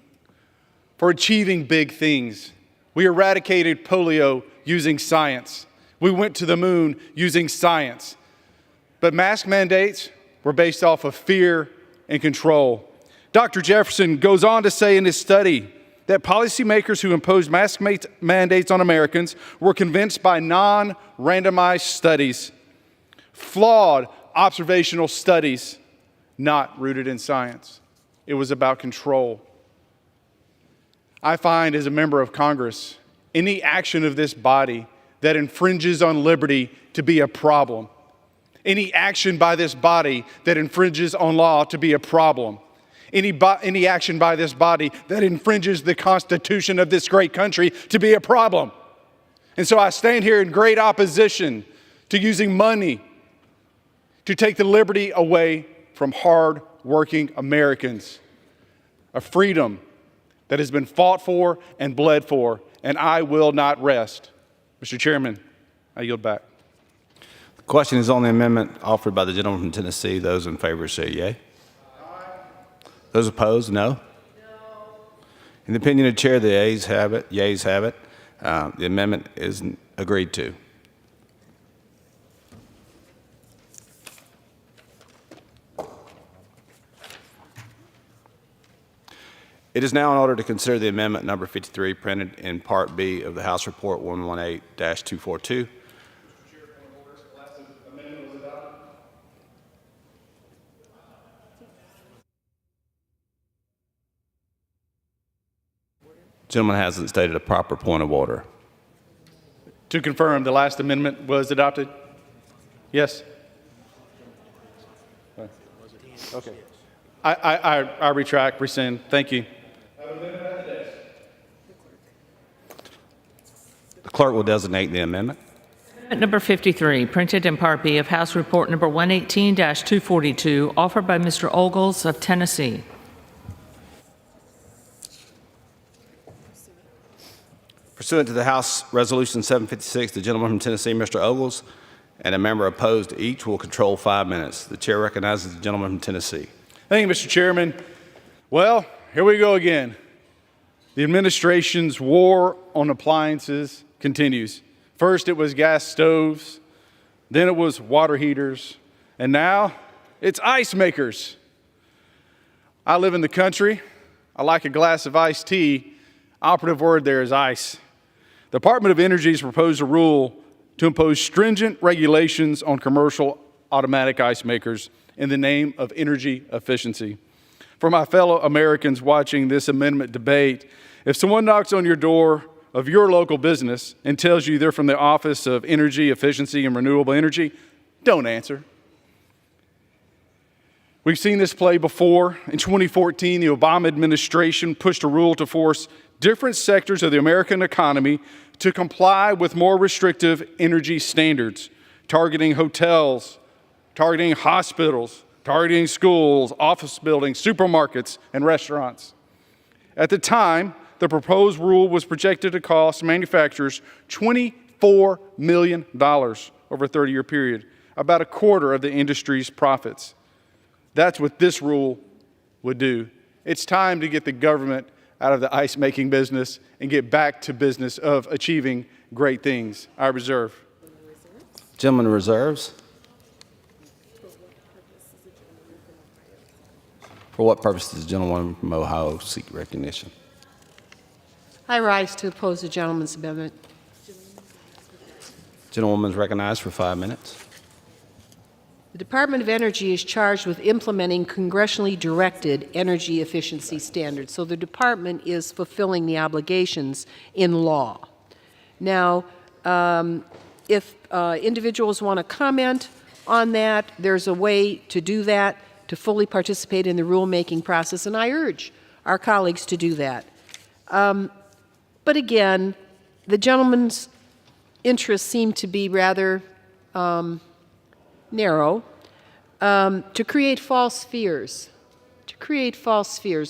for achieving big things. We eradicated polio using science. We went to the moon using science. But mask mandates were based off of fear and control. Dr. Jefferson goes on to say in his study that policymakers who imposed mask mandates on Americans were convinced by non-randomized studies, flawed observational studies, not rooted in science. It was about control. I find as a member of Congress, any action of this body that infringes on liberty to be a problem. Any action by this body that infringes on law to be a problem. Any action by this body that infringes the Constitution of this great country to be a problem. And so I stand here in great opposition to using money to take the liberty away from hard-working Americans. A freedom that has been fought for and bled for, and I will not rest. Mr. Chairman, I yield back. The question is on the amendment offered by the gentleman from Tennessee. Those in favor say yea. Aye. Those opposed, no. No. In the opinion of the chair, the yeas have it. The amendment is agreed to. It is now in order to consider the amendment number 53 printed in Part B of the House Report 118-242. Gentleman hasn't stated a proper point of order. To confirm, the last amendment was adopted? Yes? Okay. I retract, rescind. Thank you. The clerk will designate the amendment. Amendment number 53, printed in Part B of House Report number 118-242, offered by Mr. Ogles of Tennessee. Pursuant to the House Resolution 756, the gentleman from Tennessee, Mr. Ogles, and a member opposed to each will control 5 minutes. The chair recognizes the gentleman from Tennessee. Thank you, Mr. Chairman. Well, here we go again. The administration's war on appliances continues. First it was gas stoves, then it was water heaters, and now It's ice makers. I live in the country. I like a glass of iced tea. Operative word there is ice. The Department of Energy has proposed a rule to impose stringent regulations on commercial automatic ice makers in the name of energy efficiency. For my fellow Americans watching this amendment debate, if someone knocks on your door of your local business and tells you they're from the Office of Energy Efficiency and Renewable Energy, don't answer. We've seen this play before. In 2014, the Obama administration pushed a rule to force different sectors of the American economy to comply with more restrictive energy standards, targeting hotels, targeting hospitals, targeting schools, office buildings, supermarkets, and restaurants. At the time, the proposed rule was projected to cost manufacturers $24 million over a 30-year period, about a quarter of the industry's profits. That's what this rule would do. It's time to get the government out of the ice-making business and get back to business of achieving great things. I reserve. Gentleman reserves. For what purpose does the gentleman from Ohio seek recognition? I rise to oppose the gentleman's amendment. Gentlewoman is recognized for 5 minutes. The Department of Energy is charged with implementing congressionally directed energy efficiency standards, so the department is fulfilling the obligations in law. Now, if individuals want to comment on that, there's a way to do that, to fully participate in the rulemaking process, and I urge our colleagues to do that. But again, the gentleman's interests seem to be rather narrow, to create false fears,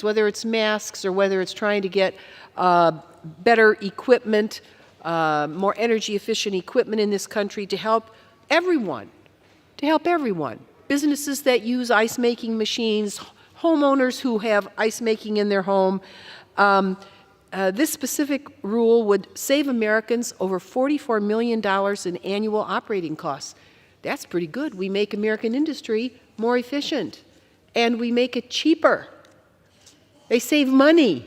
whether it's masks or whether it's trying to get better equipment, more energy efficient equipment in this country to help everyone, Businesses that use ice making machines, homeowners who have ice making in their home. This specific rule would save Americans over $44 million in annual operating costs. That's pretty good. We make American industry more efficient, and we make it cheaper. They save money.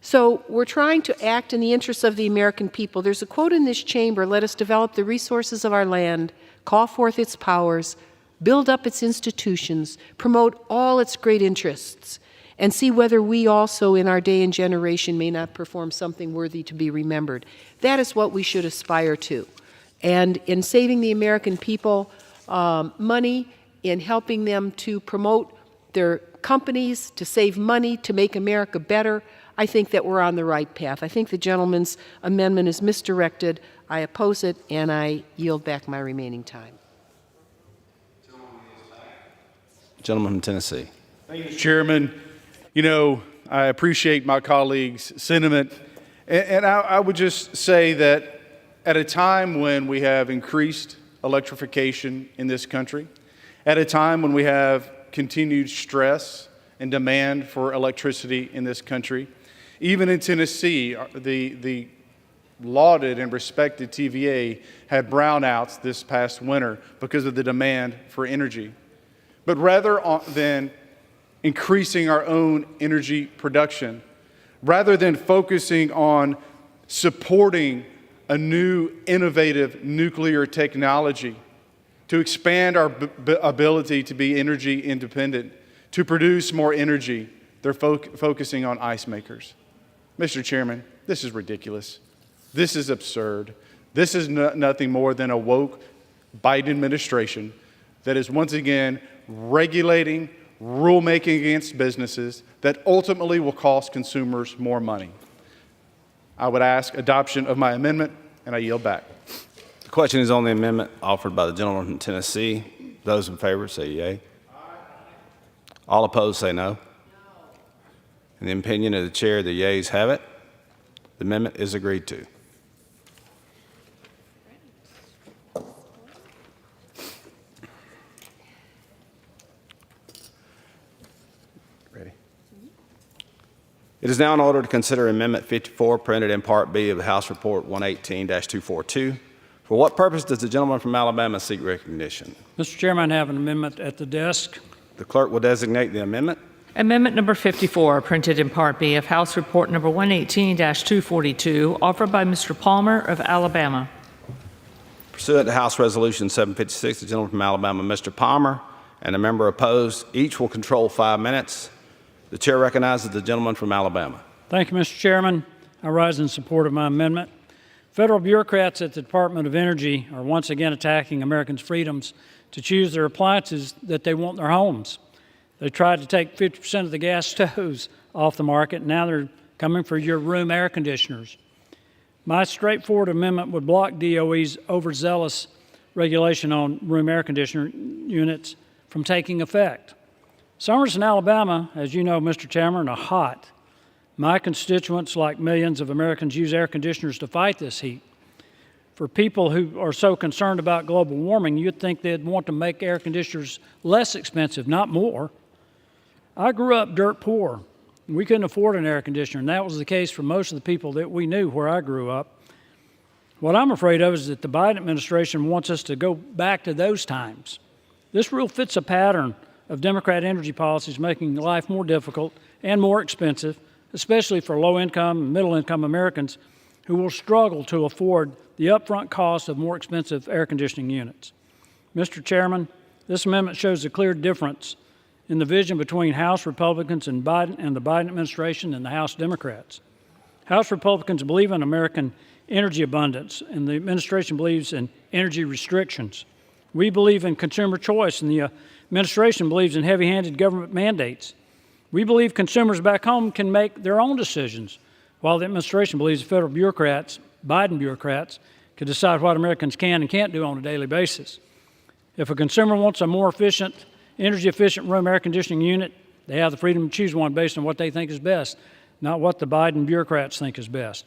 So we're trying to act in the interests of the American people. There's a quote in this chamber: let us develop the resources of our land, call forth its powers, build up its institutions, promote all its great interests, and see whether we also in our day and generation may not perform something worthy to be remembered. That is what we should aspire to. And in saving the American people money, in helping them to promote their companies, to save money, to make America better, I think that we're on the right path. I think the gentleman's amendment is misdirected. I oppose it, and I yield back my remaining time. Gentleman from Tennessee. Thank you, Mr. Chairman. You know, I appreciate my colleagues' sentiment, and I would just say that at a time when we have increased electrification in this country, at a time when we have continued stress and demand for electricity in this country, even in Tennessee, the lauded and respected TVA had brownouts this past winter because of the demand for energy. But rather than increasing our own energy production, rather than focusing on supporting a new innovative nuclear technology to expand our ability to be energy independent, to produce more energy, they're focusing on ice makers. Mr. Chairman, this is ridiculous. This is absurd. This is nothing more than a woke Biden administration that is once again regulating, rulemaking against businesses that ultimately will cost consumers more money. I would ask adoption of my amendment, and I yield back. The question is on the amendment offered by the gentleman from Tennessee. Those in favor say yea. All opposed say no. In the opinion of the chair, the yeas have it. The amendment is agreed to. It is now in order to consider Amendment 54, printed in Part B of the House Report 118-242, For what purpose does the gentleman from Alabama seek recognition? Mr. Chairman, I have an amendment at the desk. The clerk will designate the amendment. Amendment number 54, printed in Part B of House Report number 118-242, offered by Mr. Palmer of Alabama. Pursuant to House Resolution 756, the gentleman from Alabama, Mr. Palmer, and a member opposed, each will control 5 minutes. The chair recognizes the gentleman from Alabama. Thank you, Mr. Chairman. I rise in support of my amendment. Federal bureaucrats at the Department of Energy are once again attacking Americans' freedoms to choose their appliances that they want in their homes. They tried to take 50% of the gas stoves off the market, and now they're coming for your room air conditioners. My straightforward amendment would block DOE's overzealous regulation on room air conditioner units from taking effect. Summers in Alabama, as you know, Mr. Chairman, are hot. My constituents, like millions of Americans, use air conditioners to fight this heat. For people who are so concerned about global warming, you'd think they'd want to make air conditioners less expensive, not more. I grew up dirt poor. We couldn't afford an air conditioner, and that was the case for most of the people that we knew where I grew up. What I'm afraid of is that the Biden administration wants us to go back to those times. This rule fits a pattern of Democrat energy policies making life more difficult and more expensive, especially for low-income and middle-income Americans who will struggle to afford the upfront cost of more expensive air conditioning units. Mr. Chairman, this amendment shows a clear difference in the vision between House Republicans and the Biden administration and the House Democrats. House Republicans believe in American energy abundance, and the administration believes in energy restrictions. We believe in consumer choice, and the administration believes in heavy-handed government mandates. We believe consumers back home can make their own decisions, while the administration believes federal bureaucrats, Biden bureaucrats, can decide what Americans can and can't do on a daily basis. If a consumer wants a more efficient, energy-efficient room air conditioning unit, they have the freedom to choose one based on what they think is best, not what the Biden bureaucrats think is best.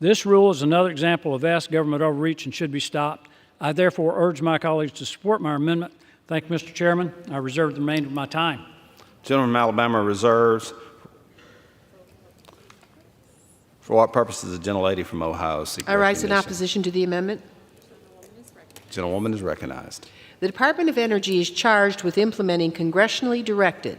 This rule is another example of vast government overreach and should be stopped. I therefore urge my colleagues to support my amendment. Thank you, Mr. Chairman. I reserve the remainder of my time. Gentleman from Alabama reserves. For what purpose does the gentlelady from Ohio seek I rise in recognition? opposition to the amendment. Gentlewoman is recognized. The Department of Energy is charged with implementing congressionally directed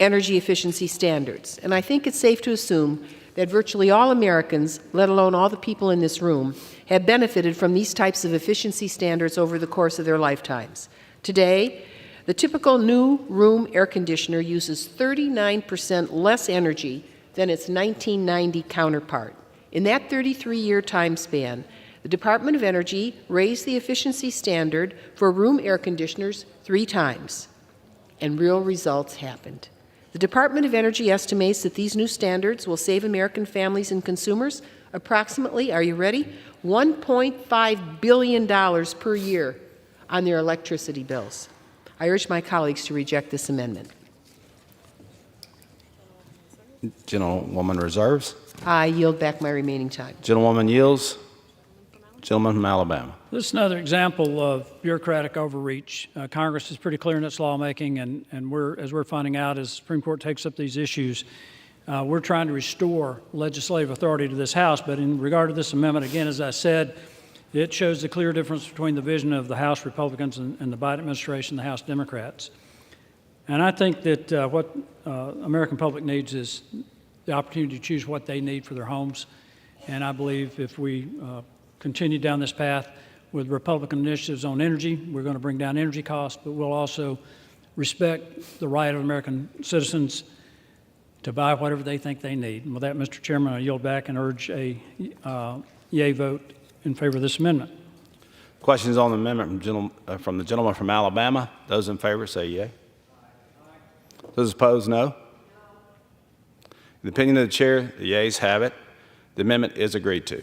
energy efficiency standards. And I think it's safe to assume that virtually all Americans, let alone all the people in this room, have benefited from these types of efficiency standards over the course of their lifetimes. Today, the typical new room air conditioner uses 39% less energy than its 1990 counterpart. In that 33-year time span, the Department of Energy raised the efficiency standard for room air conditioners 3 times, and real results happened. The Department of Energy estimates that these new standards will save American families and consumers approximately, are you ready, $1.5 billion per year on their electricity bills. I urge my colleagues to reject this amendment. Gentlewoman reserves. I yield back my remaining time. Gentlewoman yields. Gentleman from Alabama. This is another example of bureaucratic overreach. Congress is pretty clear in its lawmaking, and as we're finding out as the Supreme Court takes up these issues, we're trying to restore legislative authority to this House. But in regard to this amendment, again, as I said, it shows the clear difference between the vision of the House Republicans and the Biden administration, the House Democrats. And I think that what American public needs is the opportunity to choose what they need for their homes. And I believe if we continue down this path with Republican initiatives on energy, we're going to bring down energy costs, but we'll also respect the right of American citizens to buy whatever they think they need. And with that, Mr. Chairman, I yield back and urge a yea vote in favor of this amendment. Questions on the amendment from the gentleman from Alabama? Those in favor say yea. Those opposed, no. In the opinion of the chair, the yeas have it. The amendment is agreed to.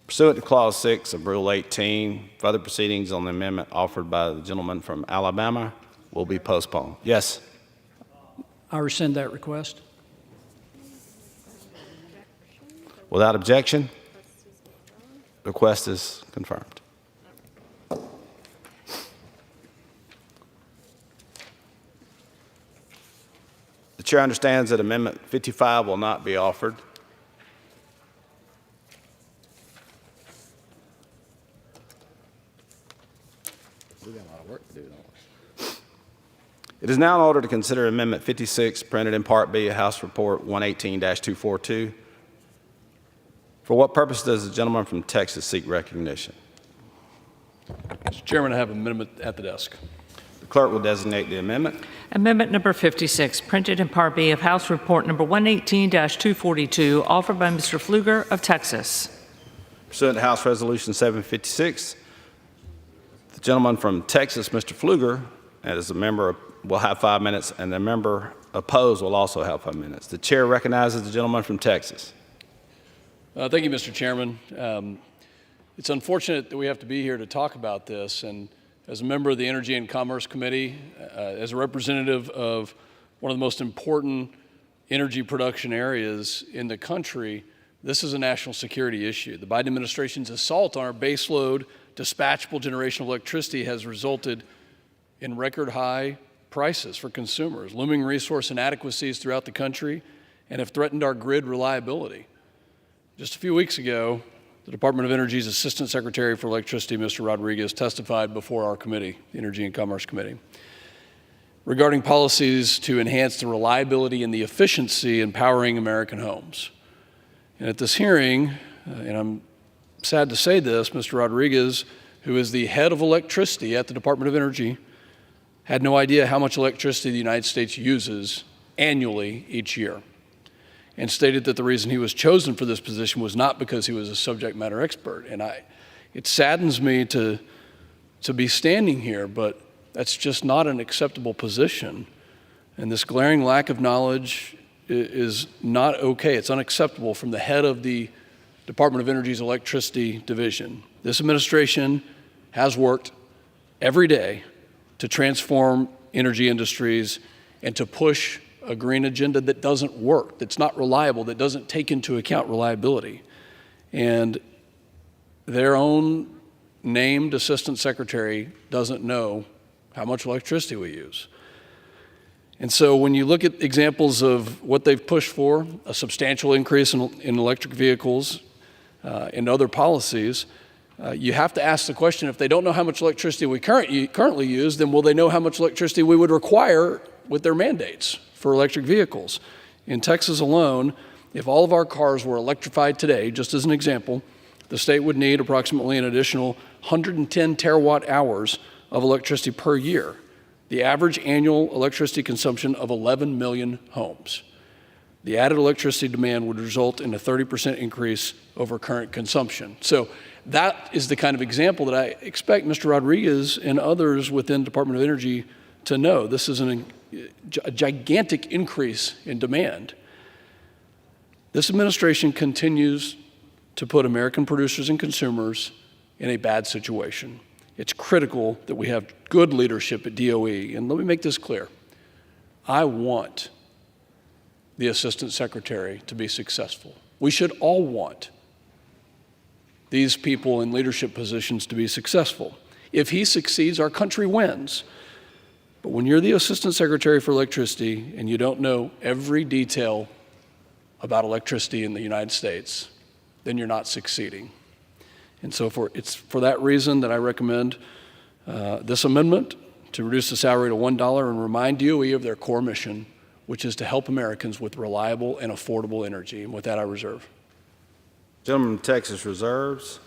Pursuant to Clause 6 of Rule 18, further proceedings on the amendment offered by the gentleman from Alabama will be postponed. Yes? I rescind that request. Without objection, request is confirmed. The chair understands that Amendment 55 will not be offered. We got a lot of work to do, don't we? It is now in order to consider Amendment 56, printed in Part B of House Report 118-242. For what purpose does the gentleman from Texas seek recognition? Mr. Chairman, I have an amendment at the desk. The clerk will designate the amendment. Amendment number 56, printed in Part B of House Report number 118-242, offered by Mr. Pfluger of Texas. Pursuant to House Resolution 756, the gentleman from Texas, Mr. Pfluger, as a member, will have 5 minutes, and the member opposed will also have 5 minutes. The chair recognizes the gentleman from Texas. Thank you, Mr. Chairman. It's unfortunate that we have to be here to talk about this, and as a member of the Energy and Commerce Committee, as a representative of one of the most important energy production areas in the country, this is a national security issue. The Biden administration's assault on our baseload dispatchable generation of electricity has resulted in record high prices for consumers, looming resource inadequacies throughout the country, and have threatened our grid reliability. Just a few weeks ago, the Department of Energy's Assistant Secretary for Electricity, Mr. Rodriguez, testified before our committee, the Energy and Commerce Committee, regarding policies to enhance the reliability and the efficiency in powering American homes. And at this hearing, and I'm sad to say this, Mr. Rodriguez, who is the head of electricity at the Department of Energy, had no idea how much electricity the United States uses annually each year, and stated that the reason he was chosen for this position was not because he was a subject matter expert. And it saddens me to be standing here, but that's just not an acceptable position. And this glaring lack of knowledge is not okay. It's unacceptable from the head of the Department of Energy's Electricity Division. This administration has worked every day to transform energy industries and to push a green agenda that doesn't work, that's not reliable, that doesn't take into account reliability. And their own named assistant secretary doesn't know how much electricity we use. And so when you look at examples of what they've pushed for, a substantial increase in electric vehicles and other policies, you have to ask the question, if they don't know how much electricity we currently use, then will they know how much electricity we would require with their mandates for electric vehicles? In Texas alone, if all of our cars were electrified today, just as an example, the state would need approximately an additional 110 terawatt hours of electricity per year, the average annual electricity consumption of 11 million homes. The added electricity demand would result in a 30% increase over current consumption. So that is the kind of example that I expect Mr. Rodriguez and others within the Department of Energy to know. This is a gigantic increase in demand. This administration continues to put American producers and consumers in a bad situation. It's critical that we have good leadership at DOE. And let me make this clear. I want the Assistant Secretary to be successful. We should all want these people in leadership positions to be successful. If he succeeds, our country wins. But when you're the Assistant Secretary for Electricity and you don't know every detail about electricity in the United States, then you're not succeeding. And so it's for that reason that I recommend this amendment to reduce the salary to $1 and remind DOE of their core mission, which is to help Americans with reliable and affordable energy. And with that, I reserve. Gentleman from Texas reserves.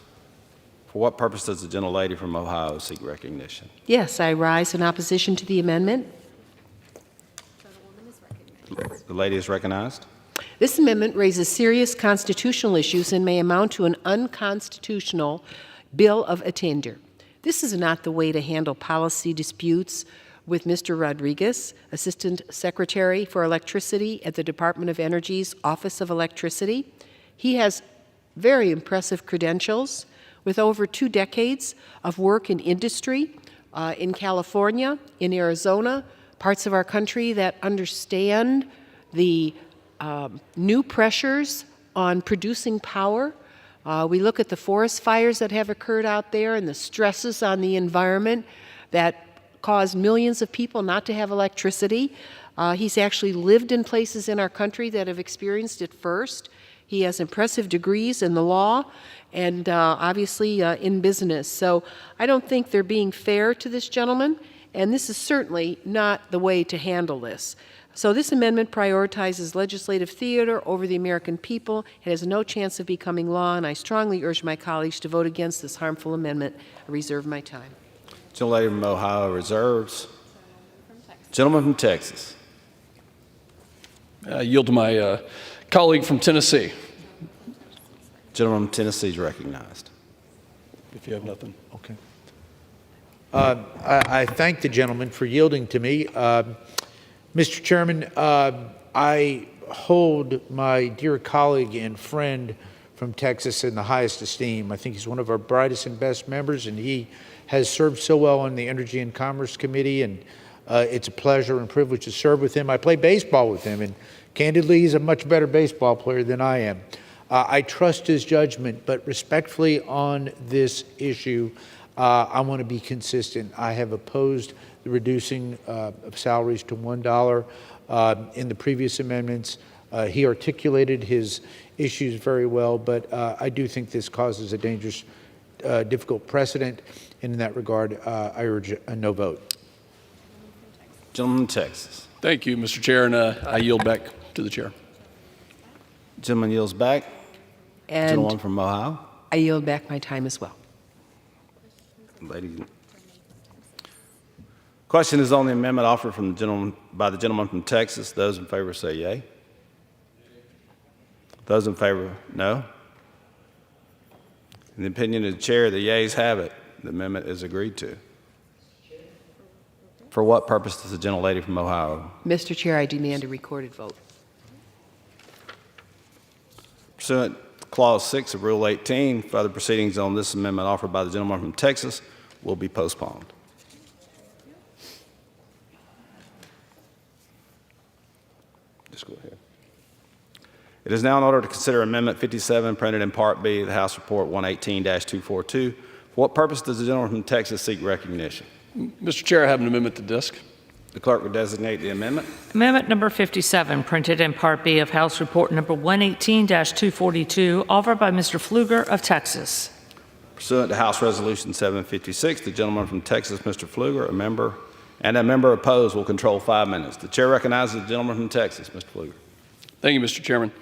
For what purpose does the gentlelady from Ohio seek recognition? Yes, I rise in opposition to the amendment. The lady is recognized. This amendment raises serious constitutional issues and may amount to an unconstitutional bill of attainder. This is not the way to handle policy disputes with Mr. Rodriguez, Assistant Secretary for Electricity at the Department of Energy's Office of Electricity. He has very impressive credentials with over 2 decades of work in industry in California, in Arizona, parts of our country that understand the new pressures on producing power. We look at the forest fires that have occurred out there and the stresses on the environment that cause millions of people not to have electricity. He's actually lived in places in our country that have experienced it first. He has impressive degrees in the law and obviously in business. So I don't think they're being fair to this gentleman, and this is certainly not the way to handle this. So this amendment prioritizes legislative theater over the American people. It has no chance of becoming law, and I strongly urge my colleagues to vote against this harmful amendment. I reserve my time. Gentlelady from Ohio reserves. Gentleman from Texas. I yield to my colleague from Tennessee. Gentleman from Tennessee is recognized. If you have nothing. Okay. I thank the gentleman for yielding to me. Mr. Chairman, I hold my dear colleague and friend from Texas in the highest esteem. I think he's one of our brightest and best members, and he has served so well on the Energy and Commerce Committee, and it's a pleasure and privilege to serve with him. I play baseball with him, and candidly, he's a much better baseball player than I am. I trust his judgment, but respectfully on this issue, I want to be consistent. I have opposed the reducing of salaries to $1 in the previous amendments. He articulated his issues very well, but I do think this causes a dangerous, difficult precedent. And in that regard, I urge a no vote. Gentleman from Texas. Thank you, Mr. Chair, and I yield back to the chair. Gentleman yields back. And Gentleman from Ohio. I yield back my time as well. Lady. Question is on the amendment offered from the gentleman, by the gentleman from Texas. Those in favor say yea. Those in favor, no. In the opinion of the chair, the yeas have it. The amendment is agreed to. For what purpose does the gentlelady from Ohio? Mr. Chair, I demand a recorded vote. Pursuant to Clause 6 of Rule 18, further proceedings on this amendment offered by the gentleman from Texas will be postponed. Just go ahead. It is now in order to consider Amendment 57, printed in Part B of the House Report 118-242. For what purpose does the gentleman from Texas seek recognition? Mr. Chair, I have an amendment to disc. The clerk will designate the amendment. Amendment number 57, printed in Part B of House Report number 118-242, offered by Mr. Pfluger of Texas. Pursuant to House Resolution 756, the gentleman from Texas, Mr. Pfluger, a member opposed, will control 5 minutes. The chair recognizes the gentleman from Texas, Mr. Pfluger. Thank you, Mr. Chairman.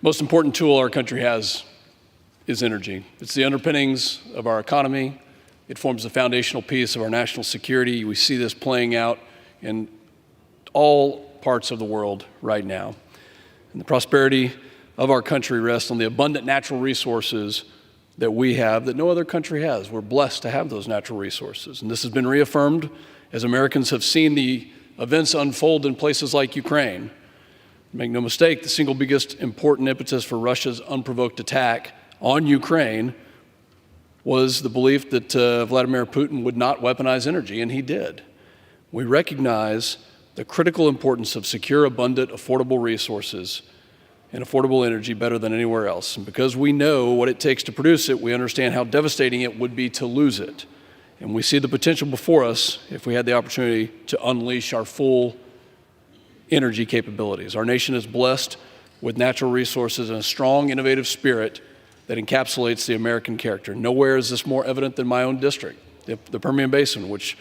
Most important tool our country has is energy. It's the underpinnings of our economy. It forms the foundational piece of our national security. We see this playing out in all parts of the world right now. And the prosperity of our country rests on the abundant natural resources that we have that no other country has. We're blessed to have those natural resources. And this has been reaffirmed as Americans have seen the events unfold in places like Ukraine. Make no mistake, the single biggest important impetus for Russia's unprovoked attack on Ukraine was the belief that Vladimir Putin would not weaponize energy, and he did. We recognize the critical importance of secure, abundant, affordable resources and affordable energy better than anywhere else. And because we know what it takes to produce it, we understand how devastating it would be to lose it. And we see the potential before us if we had the opportunity to unleash our full energy capabilities. Our nation is blessed with natural resources and a strong, innovative spirit that encapsulates the American character. Nowhere is this more evident than my own district, the Permian Basin, which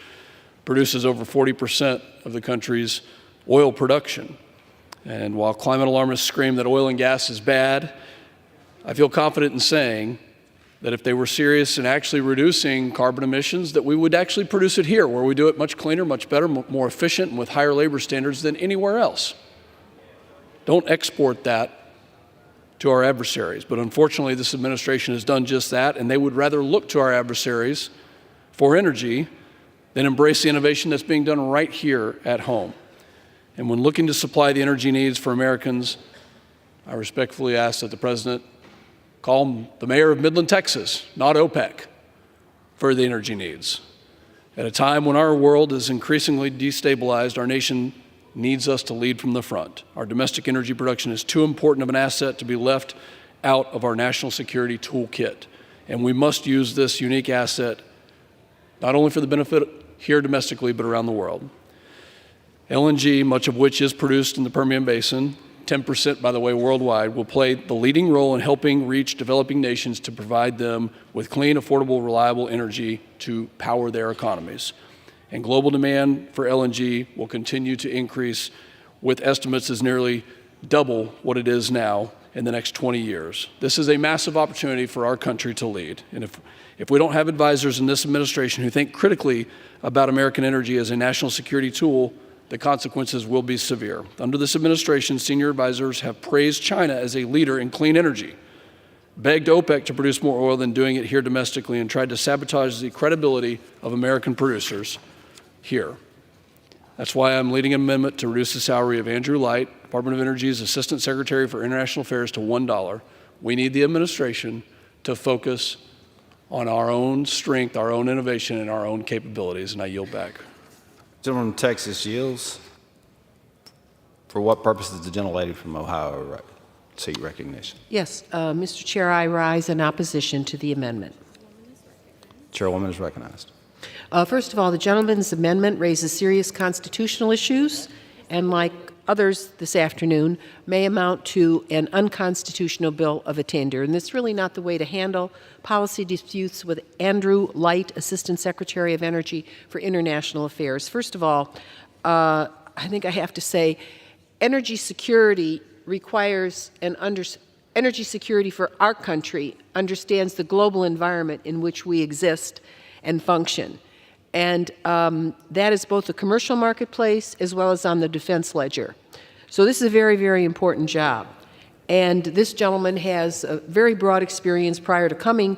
produces over 40% of the country's oil production. And while climate alarmists scream that oil and gas is bad, I feel confident in saying that if they were serious in actually reducing carbon emissions, that we would actually produce it here, where we do it much cleaner, much better, more efficient, and with higher labor standards than anywhere else. Don't export that to our adversaries. But unfortunately, this administration has done just that, and they would rather look to our adversaries for energy than embrace the innovation that's being done right here at home. And when looking to supply the energy needs for Americans, I respectfully ask that the President call the mayor of Midland, Texas, not OPEC, for the energy needs. At a time when our world is increasingly destabilized, our nation needs us to lead from the front. Our domestic energy production is too important of an asset to be left out of our national security toolkit. And we must use this unique asset not only for the benefit here domestically, but around the world. LNG, much of which is produced in the Permian Basin, 10% by the way worldwide, will play the leading role in helping reach developing nations to provide them with clean, affordable, reliable energy to power their economies. And global demand for LNG will continue to increase with estimates as nearly double what it is now in the next 20 years. This is a massive opportunity for our country to lead. And if we don't have advisors in this administration who think critically about American energy as a national security tool, the consequences will be severe. Under this administration, senior advisors have praised China as a leader in clean energy, begged OPEC to produce more oil than doing it here domestically, and tried to sabotage the credibility of American producers here. That's why I'm leading an amendment to reduce the salary of Andrew Light, Department of Energy's Assistant Secretary for International Affairs, to $1. We need the administration to focus on our own strength, our own innovation, and our own capabilities, and I yield back. Gentleman from Texas yields. For what purpose does the gentlelady from Ohio seek recognition? Yes, Mr. Chair, I rise in opposition to the amendment. Chairwoman is recognized. First of all, the gentleman's amendment raises serious constitutional issues, and like others this afternoon, may amount to an unconstitutional bill of attainder. And this is really not the way to handle policy disputes with Andrew Light, Assistant Secretary of Energy for International Affairs. First of all, I think I have to say, energy security requires energy security for our country understands the global environment in which we exist and function. And that is both the commercial marketplace as well as on the defense ledger. So this is a very, very important job. And this gentleman has a very broad experience prior to coming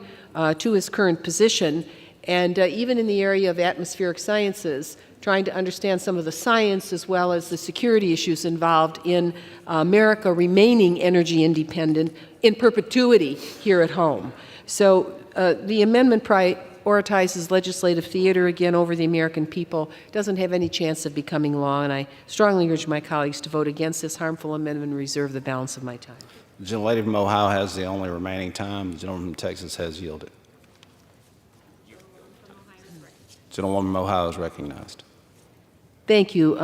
to his current position. And even in the area of atmospheric sciences, trying to understand some of the science as well as the security issues involved in America remaining energy independent in perpetuity here at home. So the amendment prioritizes legislative theater again over the American people, doesn't have any chance of becoming law, and I strongly urge my colleagues to vote against this harmful amendment and reserve the balance of my time. The gentlelady from Ohio has the only remaining time. The gentleman from Texas has yielded. Gentlewoman from Ohio is recognized. Thank you.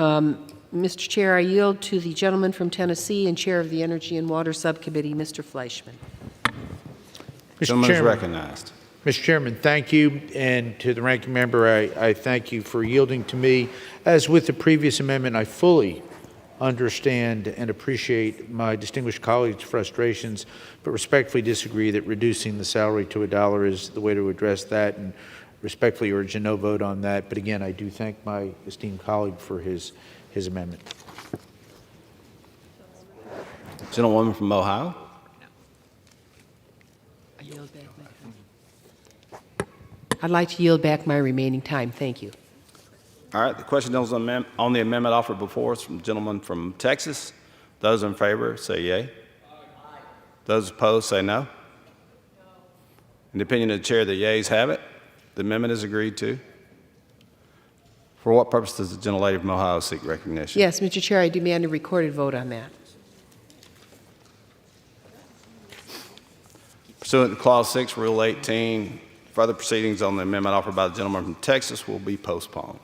Mr. Chair, I yield to the gentleman from Tennessee and Chair of the Energy and Water Subcommittee, Mr. Fleischman. Gentleman is recognized. Mr. Chairman, thank you, and to the ranking member, I thank you for yielding to me. As with the previous amendment, I fully understand and appreciate my distinguished colleagues' frustrations, but respectfully disagree that reducing the salary to $1 is the way to address that, and respectfully urge a no vote on that. But again, I do thank my esteemed colleague for his amendment. Gentlewoman from Ohio. I'd like to yield back my remaining time. Thank you. All right, the question is on the amendment offered before us from the gentleman from Texas. Those in favor say yea. Aye. Those opposed say no. In the opinion of the chair, the yeas have it. The amendment is agreed to. For what purpose does the gentlelady from Ohio seek recognition? Yes, Mr. Chair, I demand a recorded vote on that. Pursuant to Clause 6, Rule 18, further proceedings on the amendment offered by the gentleman from Texas will be postponed.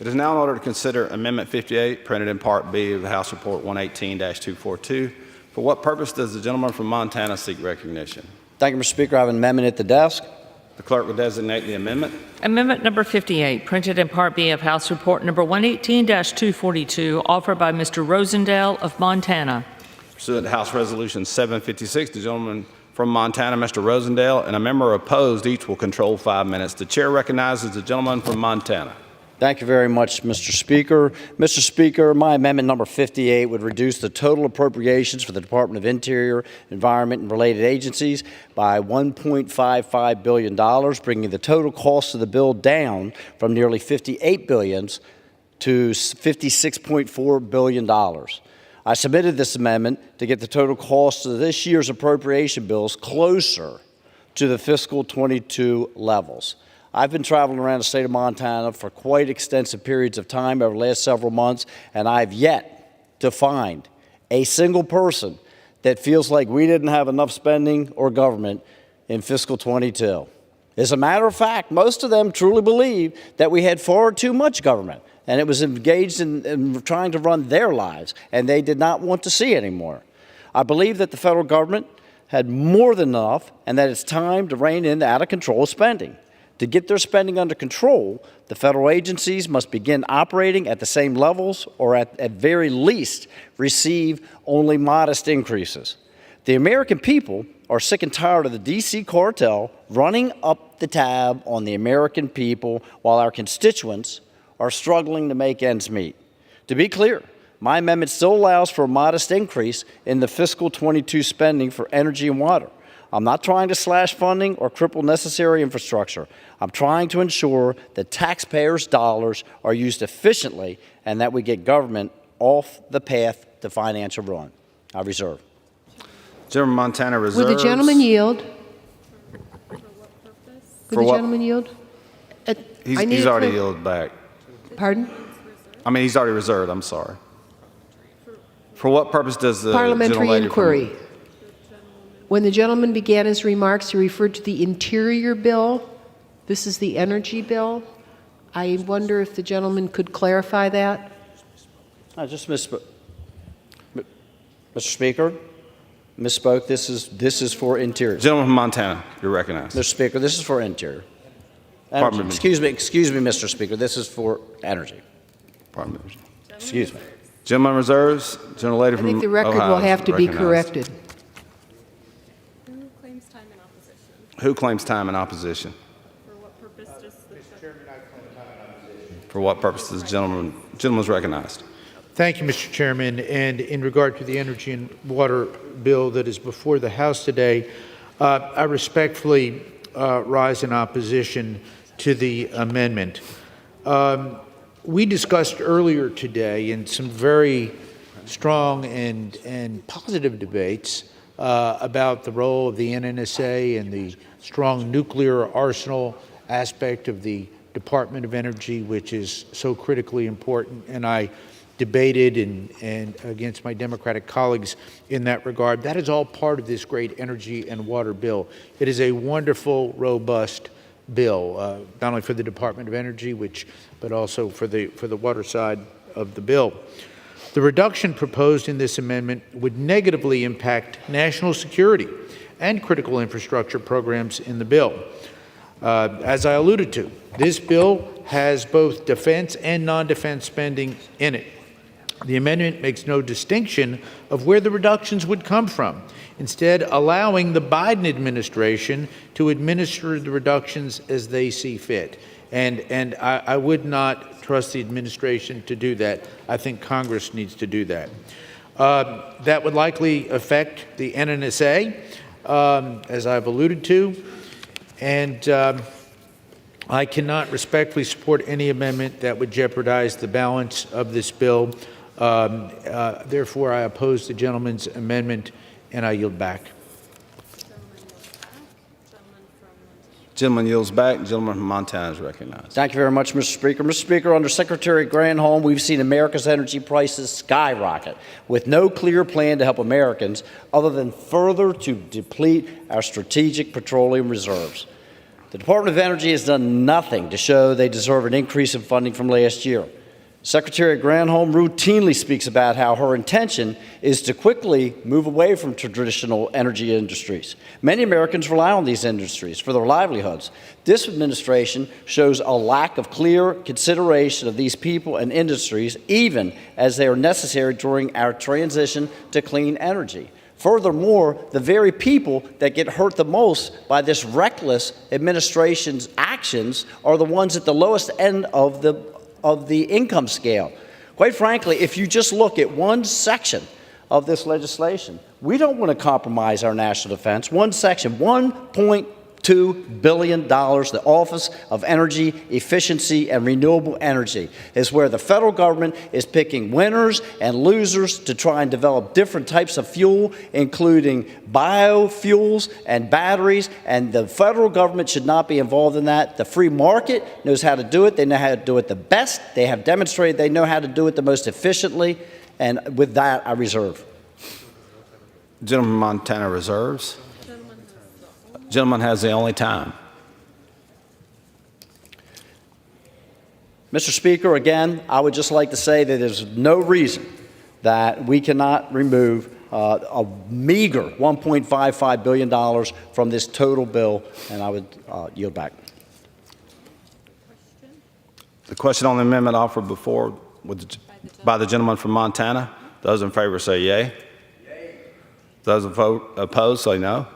It is now in order to consider Amendment 58, printed in Part B of the House Report 118-242. For what purpose does the gentleman from Montana seek recognition? Thank you, Mr. Speaker. I have an amendment at the desk. The clerk will designate the amendment. Amendment number 58, printed in Part B of House Report number 118-242, offered by Mr. Rosendale of Montana. Pursuant to House Resolution 756, the gentleman from Montana, Mr. Rosendale, and a member opposed, each will control 5 minutes. The chair recognizes the gentleman from Montana. Thank you very much, Mr. Speaker. Mr. Speaker, my amendment number 58 would reduce the total appropriations for the Department of Interior, Environment, and related agencies by $1.55 billion, bringing the total cost of the bill down from nearly $58 billion to $56.4 billion. I submitted this amendment to get the total cost of this year's appropriation bills closer to the fiscal 22 levels. I've been traveling around the state of Montana for quite extensive periods of time over the last several months, and I've yet to find a single person that feels like we didn't have enough spending or government in fiscal 22. As a matter of fact, most of them truly believe that we had far too much government, and it was engaged in trying to run their lives, and they did not want to see anymore. I believe that the federal government had more than enough, and that it's time to rein in the out-of-control spending. To get their spending under control, the federal agencies must begin operating at the same levels, or at very least receive only modest increases. The American people are sick and tired of the D.C. cartel running up the tab on the American people while our constituents are struggling to make ends meet. To be clear, my amendment still allows for a modest increase in the fiscal 22 spending for energy and water. I'm not trying to slash funding or cripple necessary infrastructure. I'm trying to ensure that taxpayers' dollars are used efficiently and that we get government off the path to financial ruin. I reserve. Gentleman Montana reserves. Will the gentleman yield? For Will the what? gentleman yield? He's already yielded back. Pardon? I mean, he's already reserved. I'm sorry. For what purpose does the Parliamentary gentlelady inquiry. When the gentleman began his remarks, he referred to the interior bill. This is the energy bill. I wonder if the gentleman could clarify that. I just misspoke. Mr. Speaker, misspoke. This is for interior. Gentleman from Montana, you're recognized. Mr. Speaker, this is for interior. Pardon me. Excuse me, Mr. Speaker. This is for energy. Pardon me. Excuse me. Gentleman reserves. Gentlelady I from think the record Ohio will is have to be recognized. corrected. Who claims time in opposition? Who claims time in opposition? For what purpose does the For what purpose does the gentleman's recognized? Thank you, Mr. Chairman. And in regard to the energy and water bill that is before the House today, I respectfully rise in opposition to the amendment. We discussed earlier today in some very strong and positive debates about the role of the NNSA and the strong nuclear arsenal aspect of the Department of Energy, which is so critically important. And I debated and against my Democratic colleagues in that regard. That is all part of this great energy and water bill. It is a wonderful, robust bill, not only for the Department of Energy, but also for the water side of the bill. The reduction proposed in this amendment would negatively impact national security and critical infrastructure programs in the bill. As I alluded to, this bill has both defense and non-defense spending in it. The amendment makes no distinction of where the reductions would come from, instead allowing the Biden administration to administer the reductions as they see fit. And I would not trust the administration to do that. I think Congress needs to do that. That would likely affect the NNSA, as I've alluded to, and I cannot respectfully support any amendment that would jeopardize the balance of this bill. Therefore, I oppose the gentleman's amendment, and I yield back. Gentleman yields back. Gentleman from Montana is recognized. Thank you very much, Mr. Speaker. Mr. Speaker, under Secretary Granholm, we've seen America's energy prices skyrocket with no clear plan to help Americans other than further to deplete our strategic petroleum reserves. The Department of Energy has done nothing to show they deserve an increase in funding from last year. Secretary Granholm routinely speaks about how her intention is to quickly move away from traditional energy industries. Many Americans rely on these industries for their livelihoods. This administration shows a lack of clear consideration of these people and industries, even as they are necessary during our transition to clean energy. Furthermore, the very people that get hurt the most by this reckless administration's actions are the ones at the lowest end of the income scale. Quite frankly, if you just look at one section of this legislation, we don't want to compromise our national defense. One section, $1.2 billion, the Office of Energy Efficiency and Renewable Energy, is where the federal government is picking winners and losers to try and develop different types of fuel, including biofuels and batteries, and the federal government should not be involved in that. The free market knows how to do it. They know how to do it the best. They have demonstrated they know how to do it the most efficiently, and with that, I reserve. Gentleman from Montana reserves. Gentleman has the only time. Mr. Speaker, again, I would just like to say that there's no reason that we cannot remove a meager $1.55 billion from this total bill, and I would yield back. The question on the amendment offered before by the gentleman from Montana. Those in favor say yea. Those opposed say no.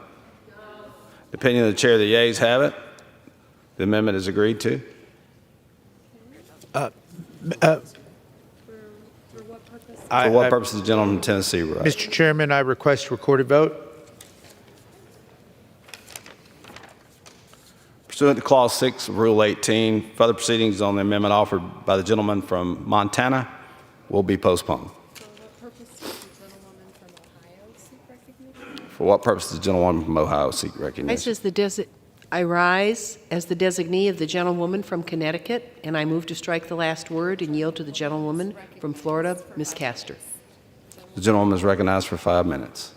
The opinion of the chair, the yeas have it. The amendment is agreed to. For what purpose does the gentleman from Tennessee rise? Mr. Chairman, I request recorded vote. Pursuant to Clause 6 of Rule 18, further proceedings on the amendment offered by the gentleman from Montana will be postponed. For what purpose does the gentlewoman from Ohio seek recognition? I rise as the designee of the gentlewoman from Connecticut, and I move to strike the last word and yield to the gentlewoman from Florida, Ms. Castor. The gentlewoman is recognized for 5 minutes.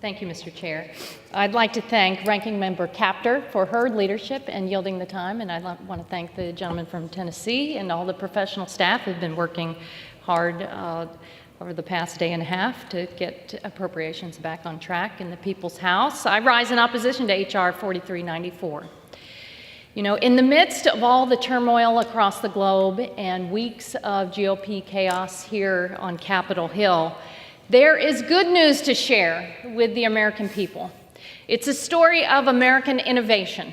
Thank you, Mr. Chair. I'd like to thank Ranking Member Capter for her leadership and yielding the time, and I want to thank the gentleman from Tennessee and all the professional staff who've been working hard over the past day and a half to get appropriations back on track in the People's House. I rise in opposition to H.R. 4394. You know, in the midst of all the turmoil across the globe and weeks of GOP chaos here on Capitol Hill, there is good news to share with the American people. It's a story of American innovation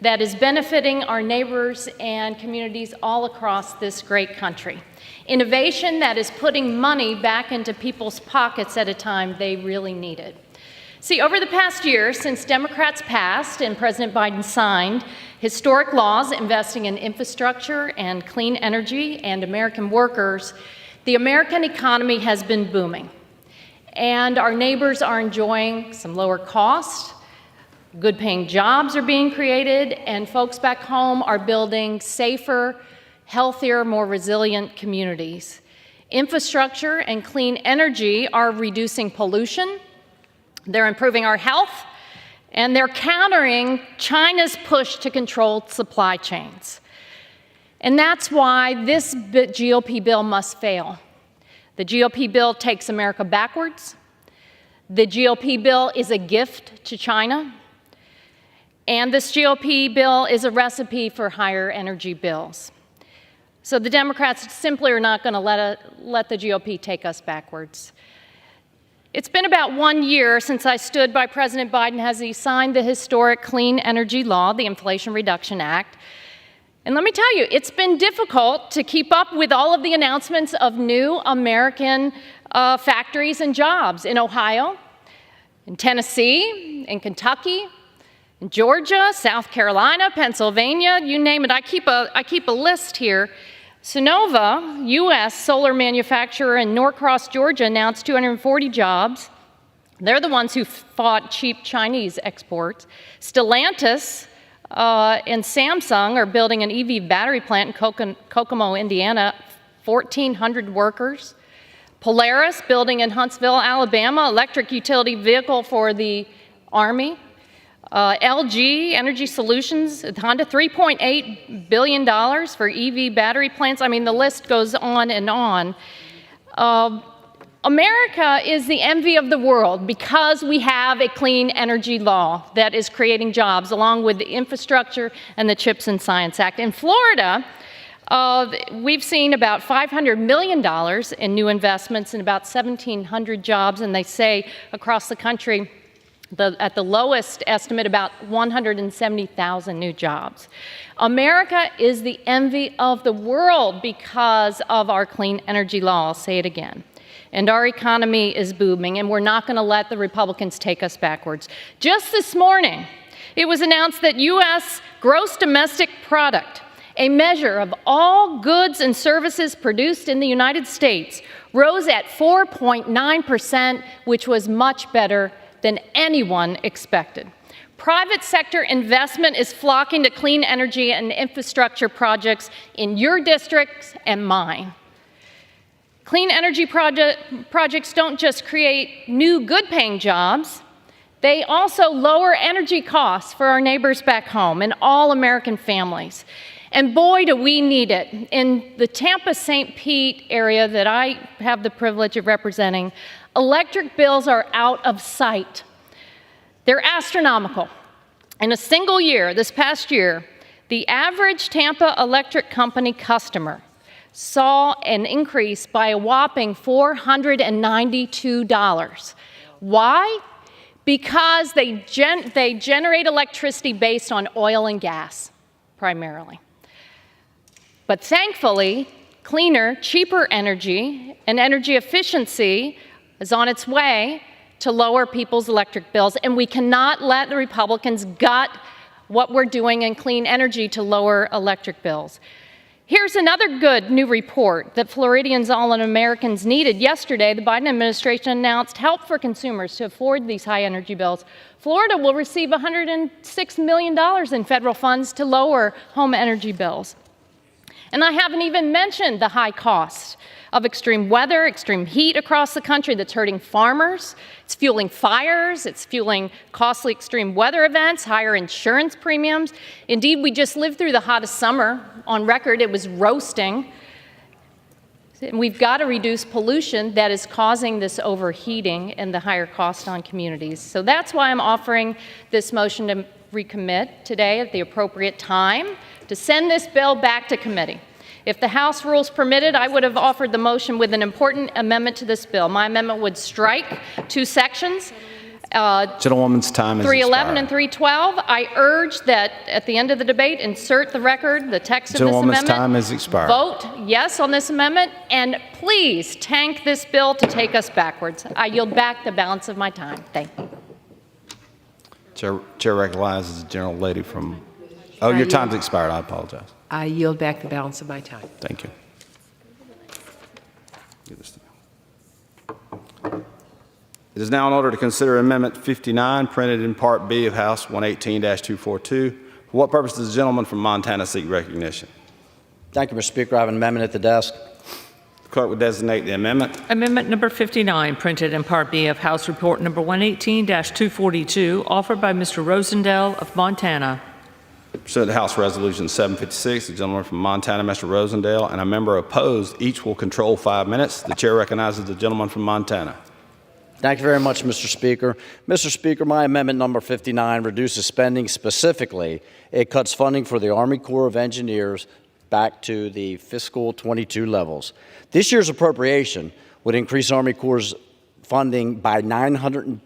that is benefiting our neighbors and communities all across this great country. Innovation that is putting money back into people's pockets at a time they really need it. See, over the past year, since Democrats passed and President Biden signed historic laws investing in infrastructure and clean energy and American workers, the American economy has been booming. And our neighbors are enjoying some lower cost, good-paying jobs are being created, and folks back home are building safer, healthier, more resilient communities. Infrastructure and clean energy are reducing pollution, they're improving our health, and they're countering China's push to control supply chains. And that's why this GOP bill must fail. The GOP bill takes America backwards. The GOP bill is a gift to China. And this GOP bill is a recipe for higher energy bills. So the Democrats simply are not going to let the GOP take us backwards. It's been about 1 year since I stood by President Biden as he signed the historic clean energy law, the Inflation Reduction Act. And let me tell you, it's been difficult to keep up with all of the announcements of new American factories and jobs in Ohio, in Tennessee, in Kentucky, in Georgia, South Carolina, Pennsylvania, you name it. I keep a list here. Sonova, U.S. solar manufacturer in Norcross, Georgia, announced 240 jobs. They're the ones who fought cheap Chinese exports. Stellantis and Samsung are building an EV battery plant in Kokomo, Indiana, 1,400 workers. Polaris building in Huntsville, Alabama, electric utility vehicle for the Army. LG Energy Solutions, Honda, $3.8 billion for EV battery plants. I mean, the list goes on and on. America is the envy of the world because we have a clean energy law that is creating jobs, along with the infrastructure and the CHIPS and Science Act. In Florida, we've seen about $500 million in new investments and about 1,700 jobs, and they say across the country, at the lowest estimate, about 170,000 new jobs. America is the envy of the world because of our clean energy law. I'll say it again. And our economy is booming, and we're not going to let the Republicans take us backwards. Just this morning, it was announced that U.S. gross domestic product, a measure of all goods and services produced in the United States, rose at 4.9%, which was much better than anyone expected. Private sector investment is flocking to clean energy and infrastructure projects in your districts and mine. Clean energy projects don't just create new good-paying jobs, they also lower energy costs for our neighbors back home and all American families. And boy, do we need it. In the Tampa-St. Pete area that I have the privilege of representing, electric bills are out of sight. They're astronomical. In a single year, this past year, the average Tampa Electric Company customer saw an increase by a whopping $492. Why? Because they generate electricity based on oil and gas, primarily. But thankfully, cleaner, cheaper energy and energy efficiency is on its way to lower people's electric bills, and we cannot let the Republicans gut what we're doing in clean energy to lower electric bills. Here's another good new report that Floridians, all Americans needed. Yesterday, the Biden administration announced help for consumers to afford these high energy bills. Florida will receive $106 million in federal funds to lower home energy bills. And I haven't even mentioned the high cost of extreme weather, extreme heat across the country that's hurting farmers. It's fueling fires. It's fueling costly extreme weather events, higher insurance premiums. Indeed, we just lived through the hottest summer on record. It was roasting. And we've got to reduce pollution that is causing this overheating and the higher cost on communities. So that's why I'm offering this motion to recommit today at the appropriate time to send this bill back to committee. If the House rules permitted, I would have offered the motion with an important amendment to this bill. My amendment would strike two sections, Gentlewoman's time is 311 and 312. I urge that at the end of the debate, insert the record, the text of this amendment. Gentlewoman's time is expired. Vote yes on this amendment, and please tank this bill to take us backwards. I yield back the balance of my time. Thank you. Chair recognizes the gentle lady from, oh, your time's expired. I apologize. I yield back the balance of my time. Thank you. Give this to me. It is now in order to consider Amendment 59, printed in Part B of House 118-242. For what purpose does the gentleman from Montana seek recognition? Thank you, Mr. Speaker. I have an amendment at the desk. The clerk would designate the amendment. Amendment number 59, printed in Part B of House Report number 118-242, offered by Mr. Rosendale of Montana. Pursuant to House Resolution 756, the gentleman from Montana, Mr. Rosendale, and a member opposed, each will control 5 minutes. The chair recognizes the gentleman from Montana. Thank you very much, Mr. Speaker. Mr. Speaker, my amendment number 59 reduces spending. Specifically, it cuts funding for the Army Corps of Engineers back to the fiscal 22 levels. This year's appropriation would increase Army Corps' funding by $910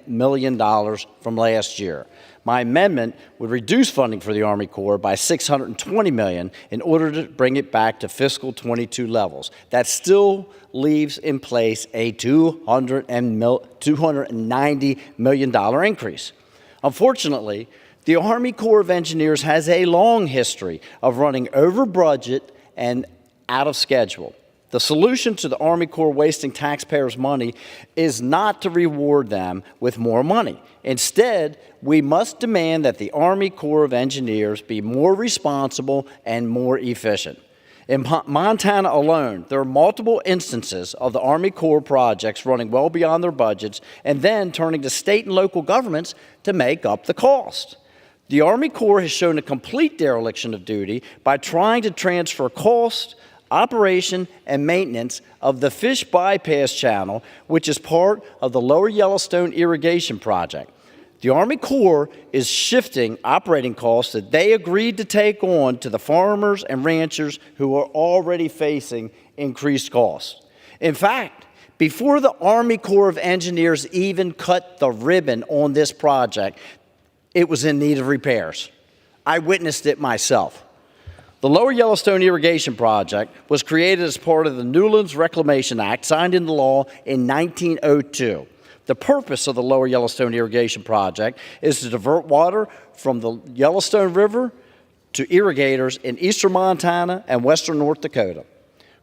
million from last year. My amendment would reduce funding for the Army Corps by $620 million in order to bring it back to fiscal 22 levels. That still leaves in place a $290 million increase. Unfortunately, the Army Corps of Engineers has a long history of running over budget and out of schedule. The solution to the Army Corps wasting taxpayers' money is not to reward them with more money. Instead, we must demand that the Army Corps of Engineers be more responsible and more efficient. In Montana alone, there are multiple instances of the Army Corps projects running well beyond their budgets and then turning to state and local governments to make up the cost. The Army Corps has shown a complete dereliction of duty by trying to transfer cost, operation, and maintenance of the fish bypass channel, which is part of the Lower Yellowstone irrigation project. The Army Corps is shifting operating costs that they agreed to take on to the farmers and ranchers who are already facing increased costs. In fact, before the Army Corps of Engineers even cut the ribbon on this project, it was in need of repairs. I witnessed it myself. The Lower Yellowstone Irrigation Project was created as part of the Newlands Reclamation Act, signed into law in 1902. The purpose of the Lower Yellowstone Irrigation Project is to divert water from the Yellowstone River to irrigators in eastern Montana and western North Dakota.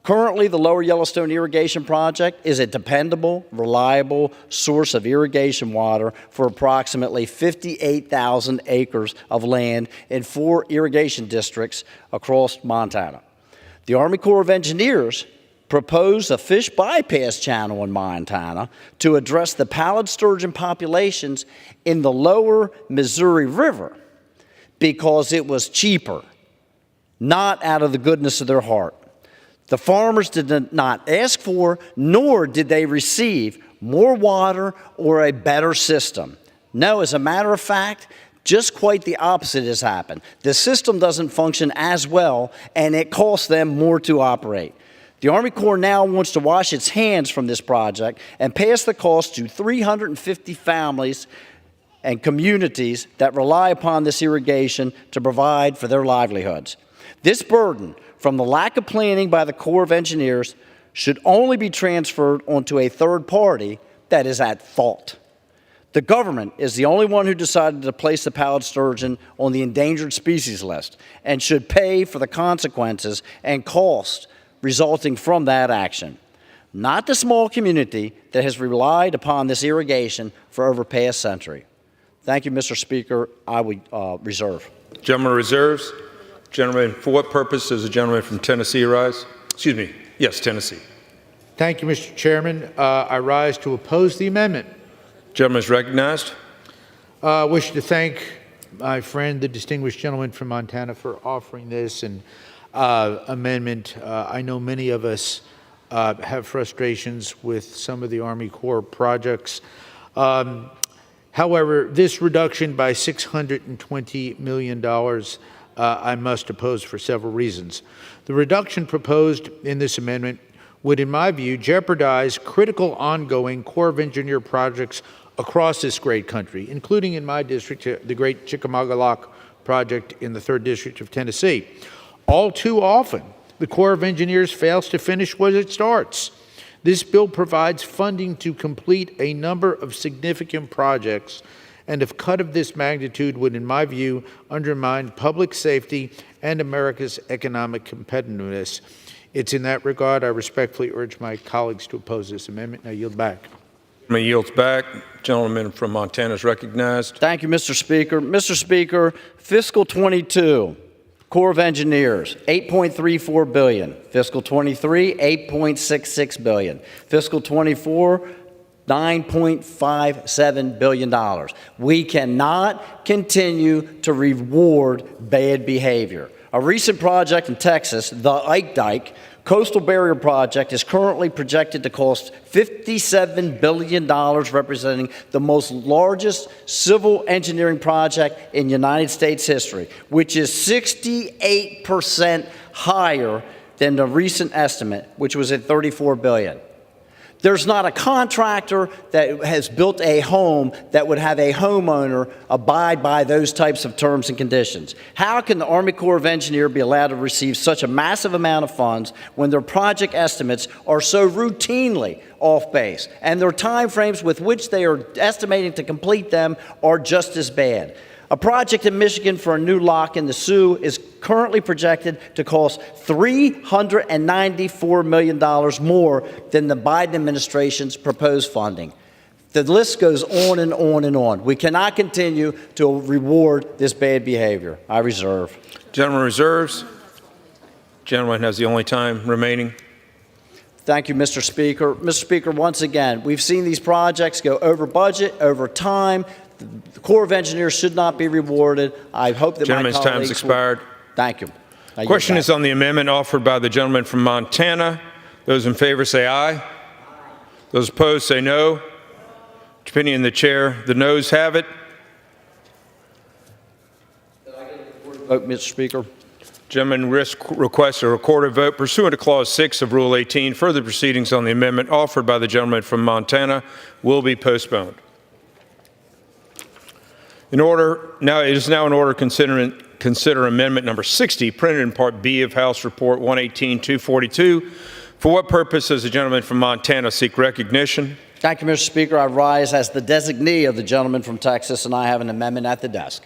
Currently, the Lower Yellowstone Irrigation Project is a dependable, reliable source of irrigation water for approximately 58,000 acres of land in 4 irrigation districts across Montana. The Army Corps of Engineers proposed a fish bypass channel in Montana to address the pallid sturgeon populations in the lower Missouri River because it was cheaper not out of the goodness of their heart. The farmers did not ask for, nor did they receive, more water or a better system. No, as a matter of fact, just quite the opposite has happened. The system doesn't function as well, and it costs them more to operate. The Army Corps now wants to wash its hands from this project and pass the cost to 350 families and communities that rely upon this irrigation to provide for their livelihoods. This burden from the lack of planning by the Corps of Engineers should only be transferred onto a third party that is at fault. The government is the only one who decided to place the pallid sturgeon on the endangered species list and should pay for the consequences and cost resulting from that action, not the small community that has relied upon this irrigation for over past century. Thank you, Mr. Speaker. I would reserve. Gentleman reserves. Gentleman, for what purpose does the gentleman from Tennessee rise? Excuse me. Yes, Tennessee. Thank you, Mr. Chairman. I rise to oppose the amendment. Gentleman is recognized. I wish to thank my friend, the distinguished gentleman from Montana, for offering this amendment. I know many of us have frustrations with some of the Army Corps projects. However, this reduction by $620 million I must oppose for several reasons. The reduction proposed in this amendment would, in my view, jeopardize critical ongoing Corps of Engineer projects across this great country, including in my district, the Great Chickamauga Lock project in the 3rd District of Tennessee. All too often, the Corps of Engineers fails to finish what it starts. This bill provides funding to complete a number of significant projects, and a cut of this magnitude would, in my view, undermine public safety and America's economic competitiveness. It's in that regard I respectfully urge my colleagues to oppose this amendment. I yield back. I yields back. Gentleman from Montana is recognized. Thank you, Mr. Speaker. Mr. Speaker, fiscal 22, Corps of Engineers, $8.34 billion. Fiscal 23, $8.66 billion. Fiscal 24, $9.57 billion. We cannot continue to reward bad behavior. A recent project in Texas, the Ike Dike Coastal Barrier Project, is currently projected to cost $57 billion, representing the most largest civil engineering project in United States history, which is 68% higher than the recent estimate, which was at $34 billion. There's not a contractor that has built a home that would have a homeowner abide by those types of terms and conditions. How can the Army Corps of Engineers be allowed to receive such a massive amount of funds when their project estimates are so routinely off base, and their time frames with which they are estimating to complete them are just as bad? A project in Michigan for a new lock in the Sioux is currently projected to cost $394 million more than the Biden administration's proposed funding. The list goes on and on and on. We cannot continue to reward this bad behavior. I reserve. Gentleman reserves. Gentleman has the only time remaining. Thank you, Mr. Speaker. Mr. Speaker, once again, we've seen these projects go over budget, over time. The Corps of Engineers should not be rewarded. I hope that Gentleman's my colleagues time has expired. Thank you. Question is on the amendment offered by the gentleman from Montana. Those in favor say aye. Those opposed say no. Opinion of the chair, the noes have it. Vote, Mr. Speaker. Gentleman requests a recorded vote pursuant to Clause 6 of Rule 18. Further proceedings on the amendment offered by the gentleman from Montana will be postponed. It is now in order to consider amendment number 60, printed in Part B of House Report 118-242. For what purpose does the gentleman from Montana seek recognition? Thank you, Mr. Speaker. I rise as the designee of the gentleman from Texas, and I have an amendment at the desk.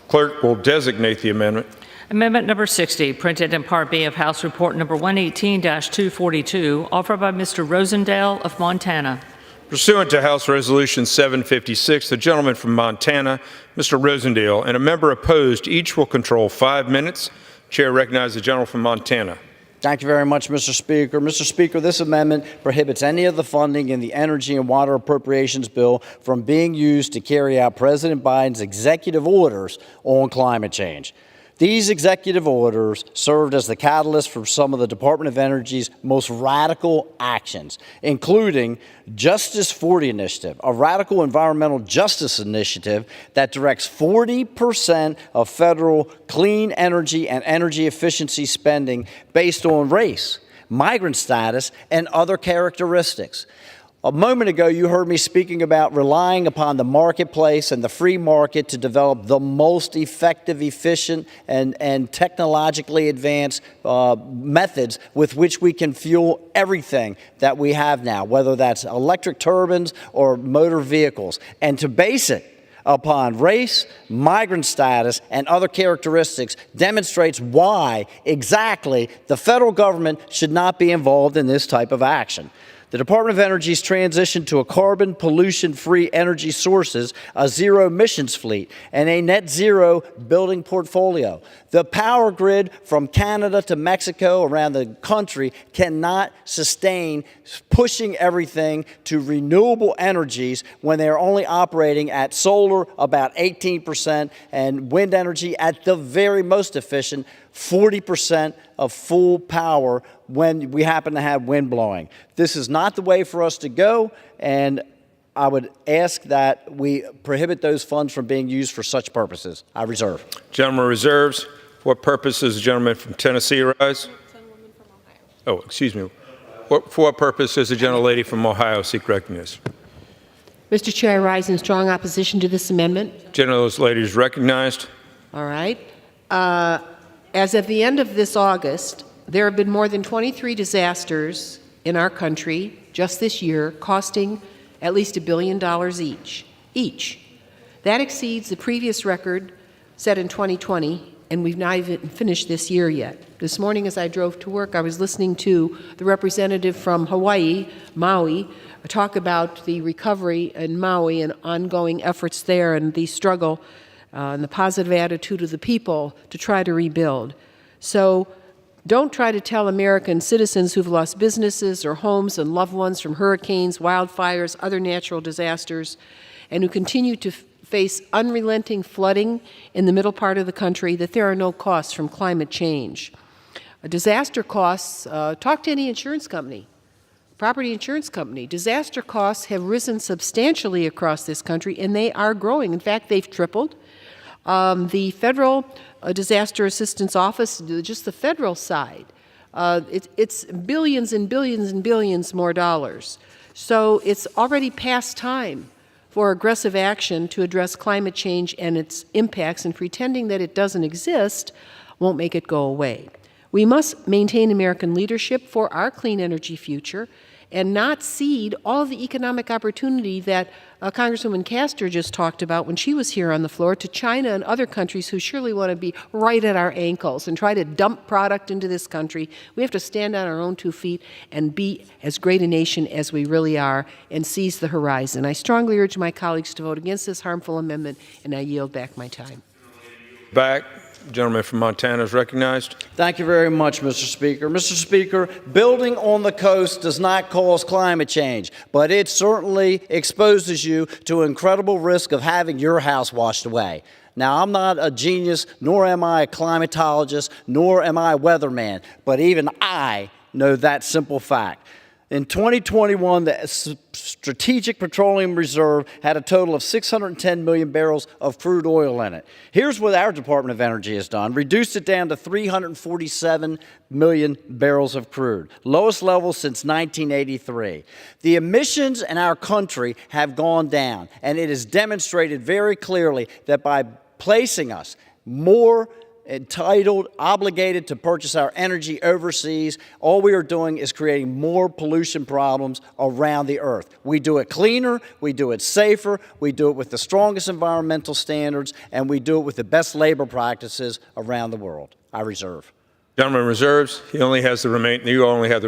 Clerk will designate the amendment. Amendment number 60, printed in Part B of House Report number 118-242, offered by Mr. Rosendale of Montana. Pursuant to House Resolution 756, the gentleman from Montana, Mr. Rosendale, and a member opposed, each will control 5 minutes. Chair recognizes the gentleman from Montana. Thank you very much, Mr. Speaker. Mr. Speaker, this amendment prohibits any of the funding in the Energy and Water Appropriations Bill from being used to carry out President Biden's executive orders on climate change. These executive orders served as the catalyst for some of the Department of Energy's most radical actions, including Justice 40 Initiative, a radical environmental justice initiative that directs 40% of federal clean energy and energy efficiency spending based on race, migrant status, and other characteristics. A moment ago, you heard me speaking about relying upon the marketplace and the free market to develop the most effective, efficient, and technologically advanced methods with which we can fuel everything that we have now, whether that's electric turbines or motor vehicles, and to base it upon race, migrant status, and other characteristics demonstrates why exactly the federal government should not be involved in this type of action. The Department of Energy's transition to a carbon pollution-free energy sources, a zero emissions fleet, and a net zero building portfolio. The power grid from Canada to Mexico around the country cannot sustain pushing everything to renewable energies when they're only operating at solar about 18% and wind energy at the very most efficient 40% of full power when we happen to have wind blowing. This is not the way for us to go, and I would ask that we prohibit those funds from being used for such purposes. I reserve. Gentleman reserves. For what purpose does the gentleman from Tennessee rise? Oh, excuse me. For what purpose does the gentlelady from Ohio seek recognition? Mr. Chair, I rise in strong opposition to this amendment. Gentlelady is recognized. All right. As of the end of this August, there have been more than 23 disasters in our country just this year, costing at least $1 billion each. That exceeds the previous record set in 2020, and we've not even finished this year yet. This morning as I drove to work, I was listening to the representative from Hawaii, Maui, talk about the recovery in Maui and ongoing efforts there and the struggle and the positive attitude of the people to try to rebuild. So don't try to tell American citizens who've lost businesses or homes and loved ones from hurricanes, wildfires, other natural disasters, and who continue to face unrelenting flooding in the middle part of the country that there are no costs from climate change. Disaster costs, talk to any insurance company, property insurance company. Disaster costs have risen substantially across this country, and they are growing. In fact, they've tripled. The Federal Disaster Assistance Office, just the federal side, it's billions and billions and billions more dollars. So it's already past time for aggressive action to address climate change and its impacts, and pretending that it doesn't exist won't make it go away. We must maintain American leadership for our clean energy future and not cede all of the economic opportunity that Congresswoman Castor just talked about when she was here on the floor to China and other countries who surely want to be right at our ankles and try to dump product into this country. We have to stand on our own 2 feet and be as great a nation as we really are and seize the horizon. I strongly urge my colleagues to vote against this harmful amendment, and I yield back my time. Back. Gentleman from Montana is recognized. Thank you very much, Mr. Speaker. Mr. Speaker, building on the coast does not cause climate change, but it certainly exposes you to incredible risk of having your house washed away. Now, I'm not a genius, nor am I a climatologist, nor am I a weatherman, but even I know that simple fact. In 2021, the Strategic Petroleum Reserve had a total of 610 million barrels of crude oil in it. Here's what our Department of Energy has done: reduced it down to 347 million barrels of crude, lowest level since 1983. The emissions in our country have gone down, and it is demonstrated very clearly that by placing us more entitled, obligated to purchase our energy overseas, all we are doing is creating more pollution problems around the earth. We do it cleaner, we do it safer, we do it with the strongest environmental standards, and we do it with the best labor practices around the world. I reserve. Gentleman reserves. You only have the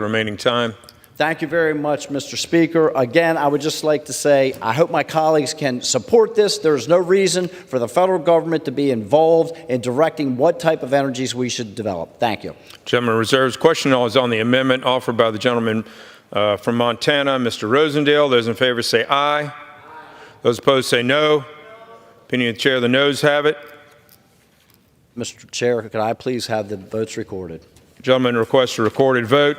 remaining time. Thank you very much, Mr. Speaker. Again, I would just like to say I hope my colleagues can support this. There is no reason for the federal government to be involved in directing what type of energies we should develop. Thank you. Gentleman reserves. Question is on the amendment offered by the gentleman from Montana, Mr. Rosendale. Those in favor say aye. Those opposed say no. Opinion of the chair, the noes have it. Mr. Chair, could I please have the votes recorded? Gentleman requests a recorded vote.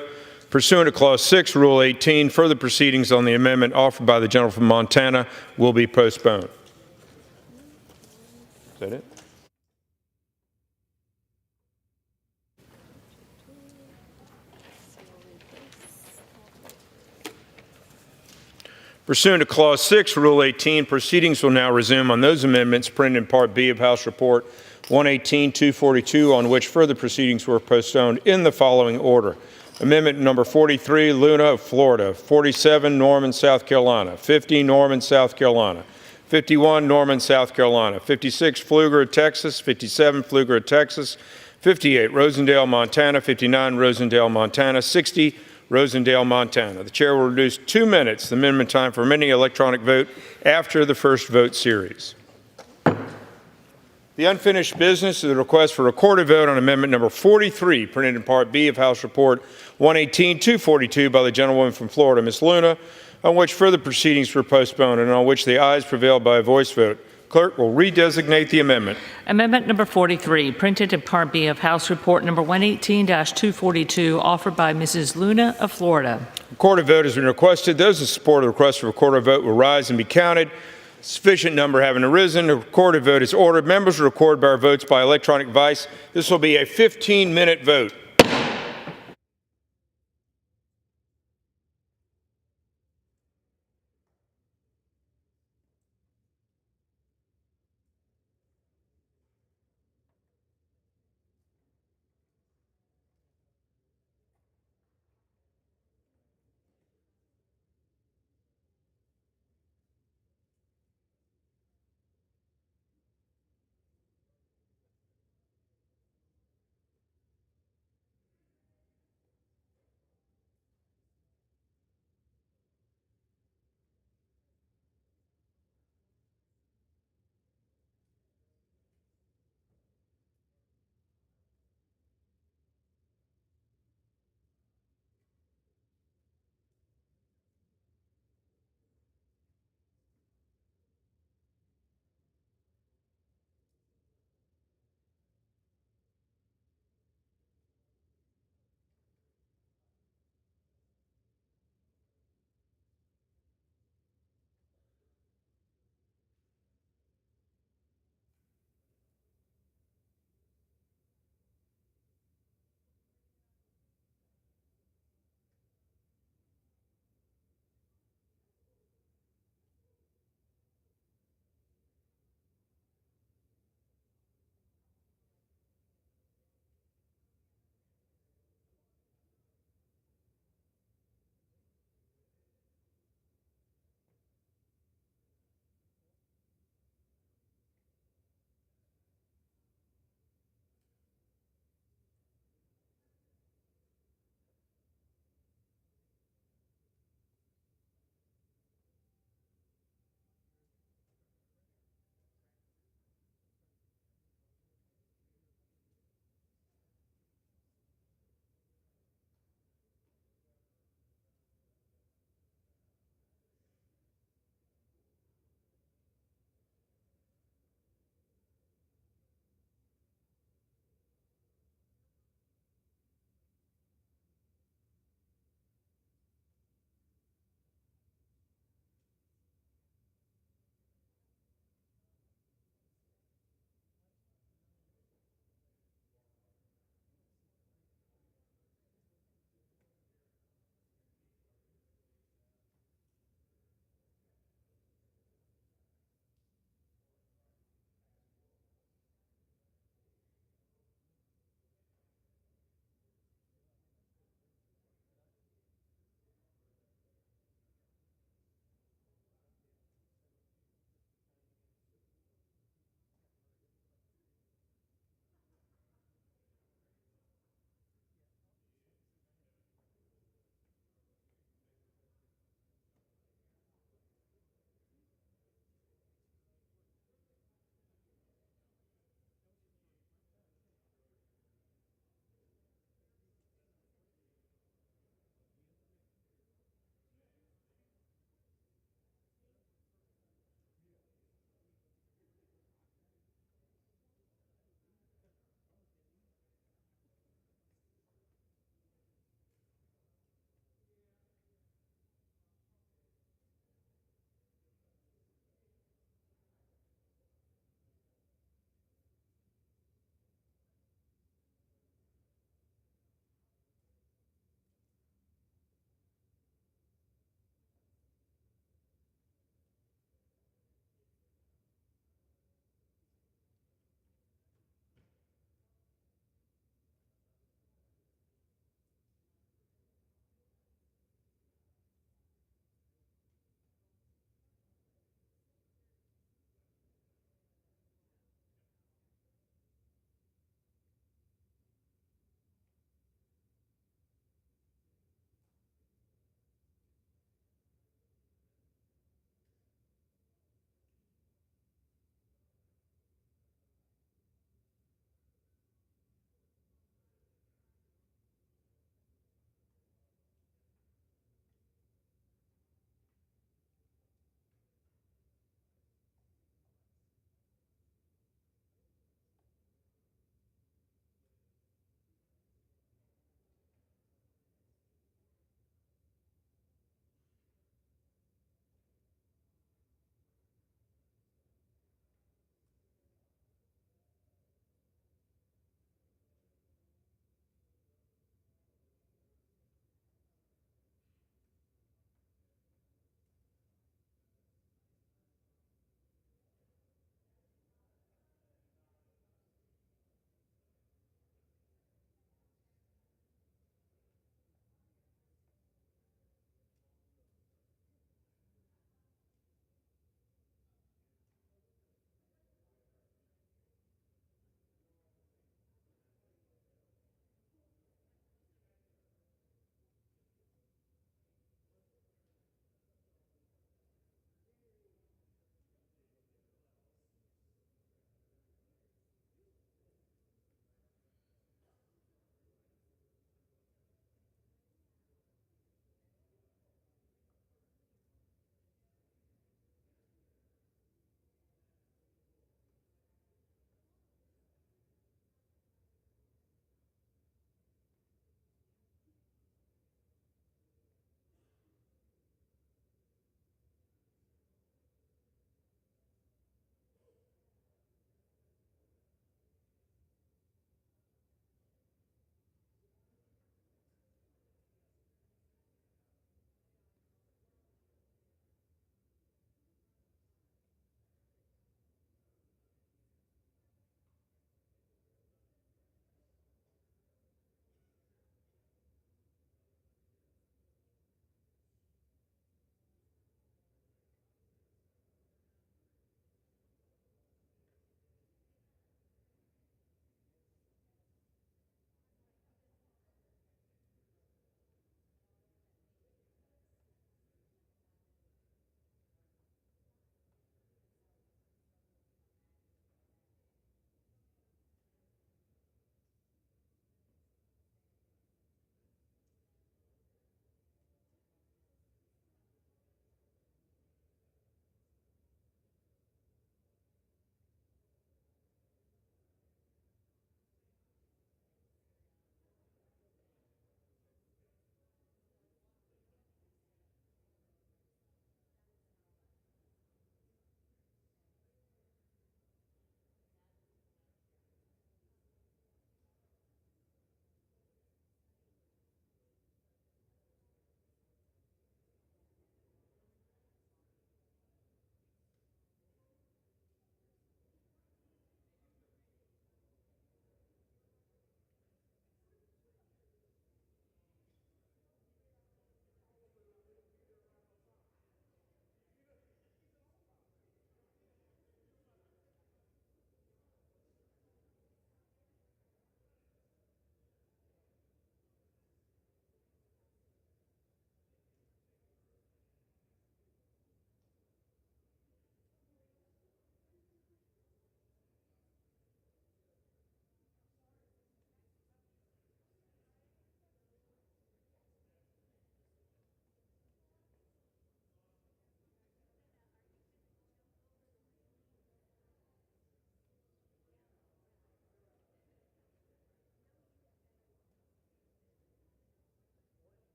Pursuant to Clause 6, Rule 18, further proceedings on the amendment offered by the gentleman from Montana will be postponed. Is that it? Pursuant to Clause 6, Rule 18, proceedings will now resume on those amendments printed in Part B of House Report 118-242, on which further proceedings were postponed in the following order. Amendment number 43, Luna of Florida. 47, Norman, South Carolina. 50, Norman, South Carolina. 51, Norman, South Carolina. 56, Pfluger of Texas. 57, Pfluger of Texas. 58, Rosendale, Montana. 59, Rosendale, Montana. 60, Rosendale, Montana. The chair will reduce 2 minutes the minimum time for any electronic vote after the first vote series. The unfinished business is a request for recorded vote on amendment number 43, printed in Part B of House Report 118-242 by the gentlewoman from Florida, Ms. Luna, on which further proceedings were postponed and on which the ayes prevailed by a voice vote. Clerk will redesignate the amendment. Amendment number 43, printed in Part B of House Report number 118-242, offered by Mrs. Luna of Florida. Recorded vote has been requested. Those in support of the request for recorded vote will rise and be counted. Sufficient number having arisen, the recorded vote is ordered. Members will record their votes by electronic device. This will be a 15-minute vote.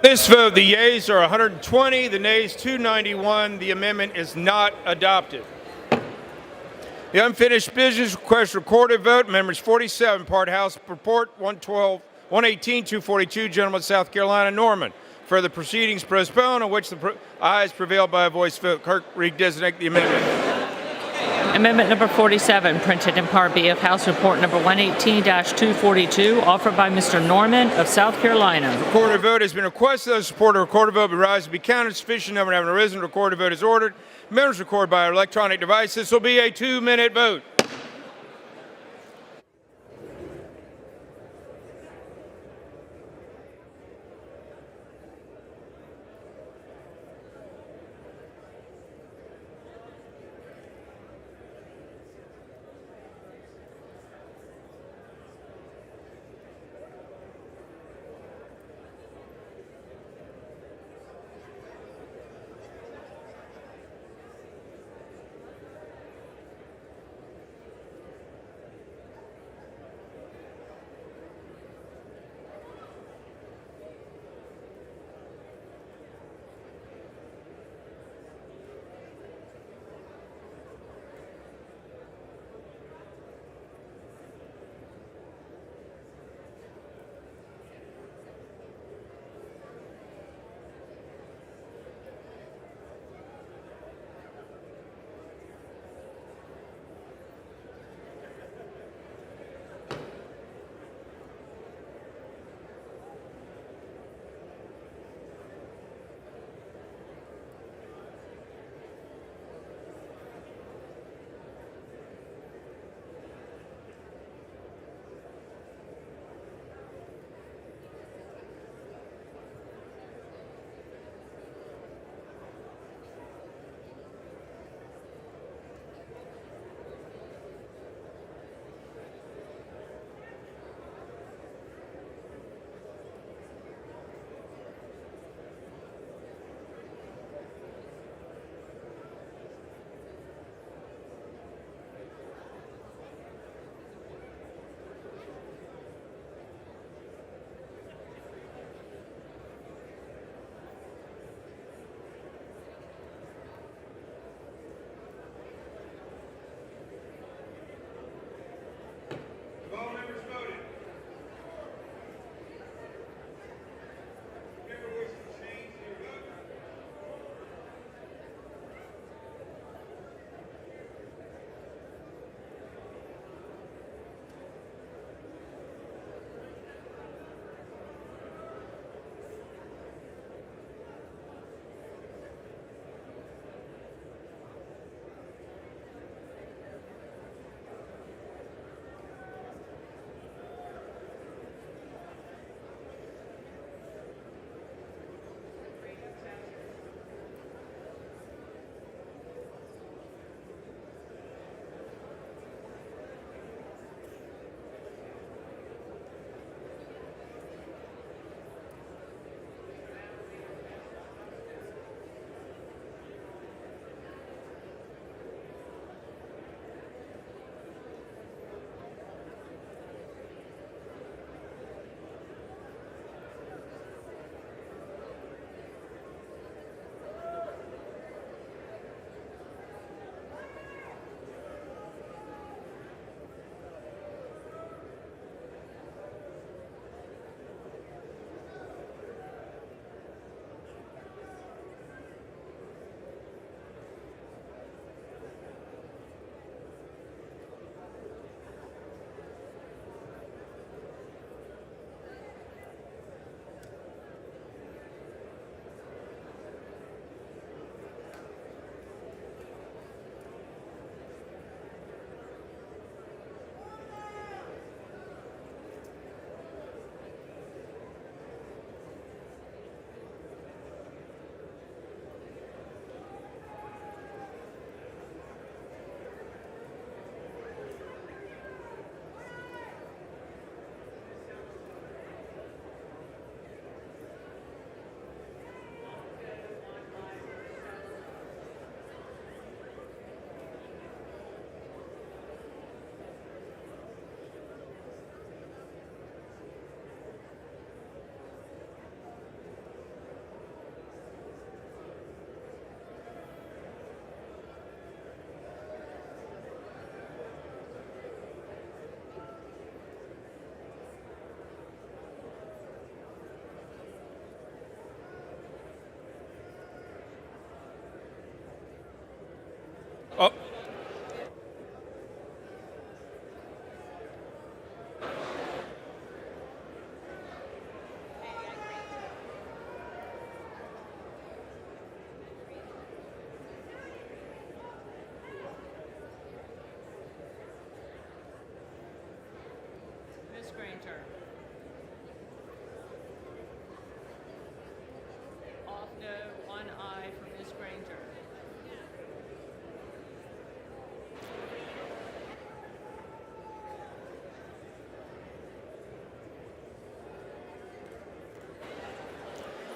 This vote, the yeas are 120, the nays 291. The amendment is not adopted. The unfinished business request recorded vote, Amendments 47, Part House Report 118-242, Gentleman, South Carolina, Norman. Further proceedings postponed, on which the ayes prevailed by a voice vote. Clerk, redesignate the amendment. Amendment number 47, printed in Part B of House Report number 118-242, offered by Mr. Norman of South Carolina. Recorded vote has been requested. Those supporting the recorded vote be rise to be counted. Sufficient number having arisen. Recorded vote is ordered. Members recorded by our electronic device. This will be a 2-minute vote.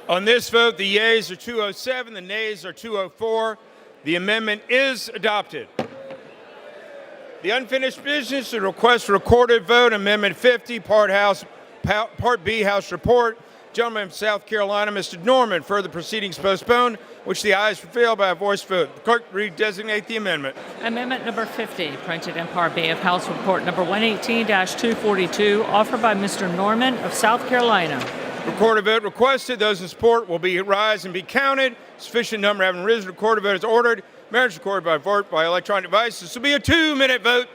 On this vote, the yeas are 207, the nays are 204. The amendment is adopted. The unfinished business is a request for recorded vote, Amendment 50, Part B, House Report. Gentleman from South Carolina, Mr. Norman. Further proceedings postponed, which the ayes prevail by a voice vote. The clerk redesignate the amendment. Amendment number 50, printed in Part B of House Report number 118-242, offered by Mr. Norman of South Carolina. Recorded vote requested. Those in support will rise and be counted. Sufficient number having risen. Recorded vote is ordered. Marriage recorded by vote by electronic device. This will be a 2-minute vote.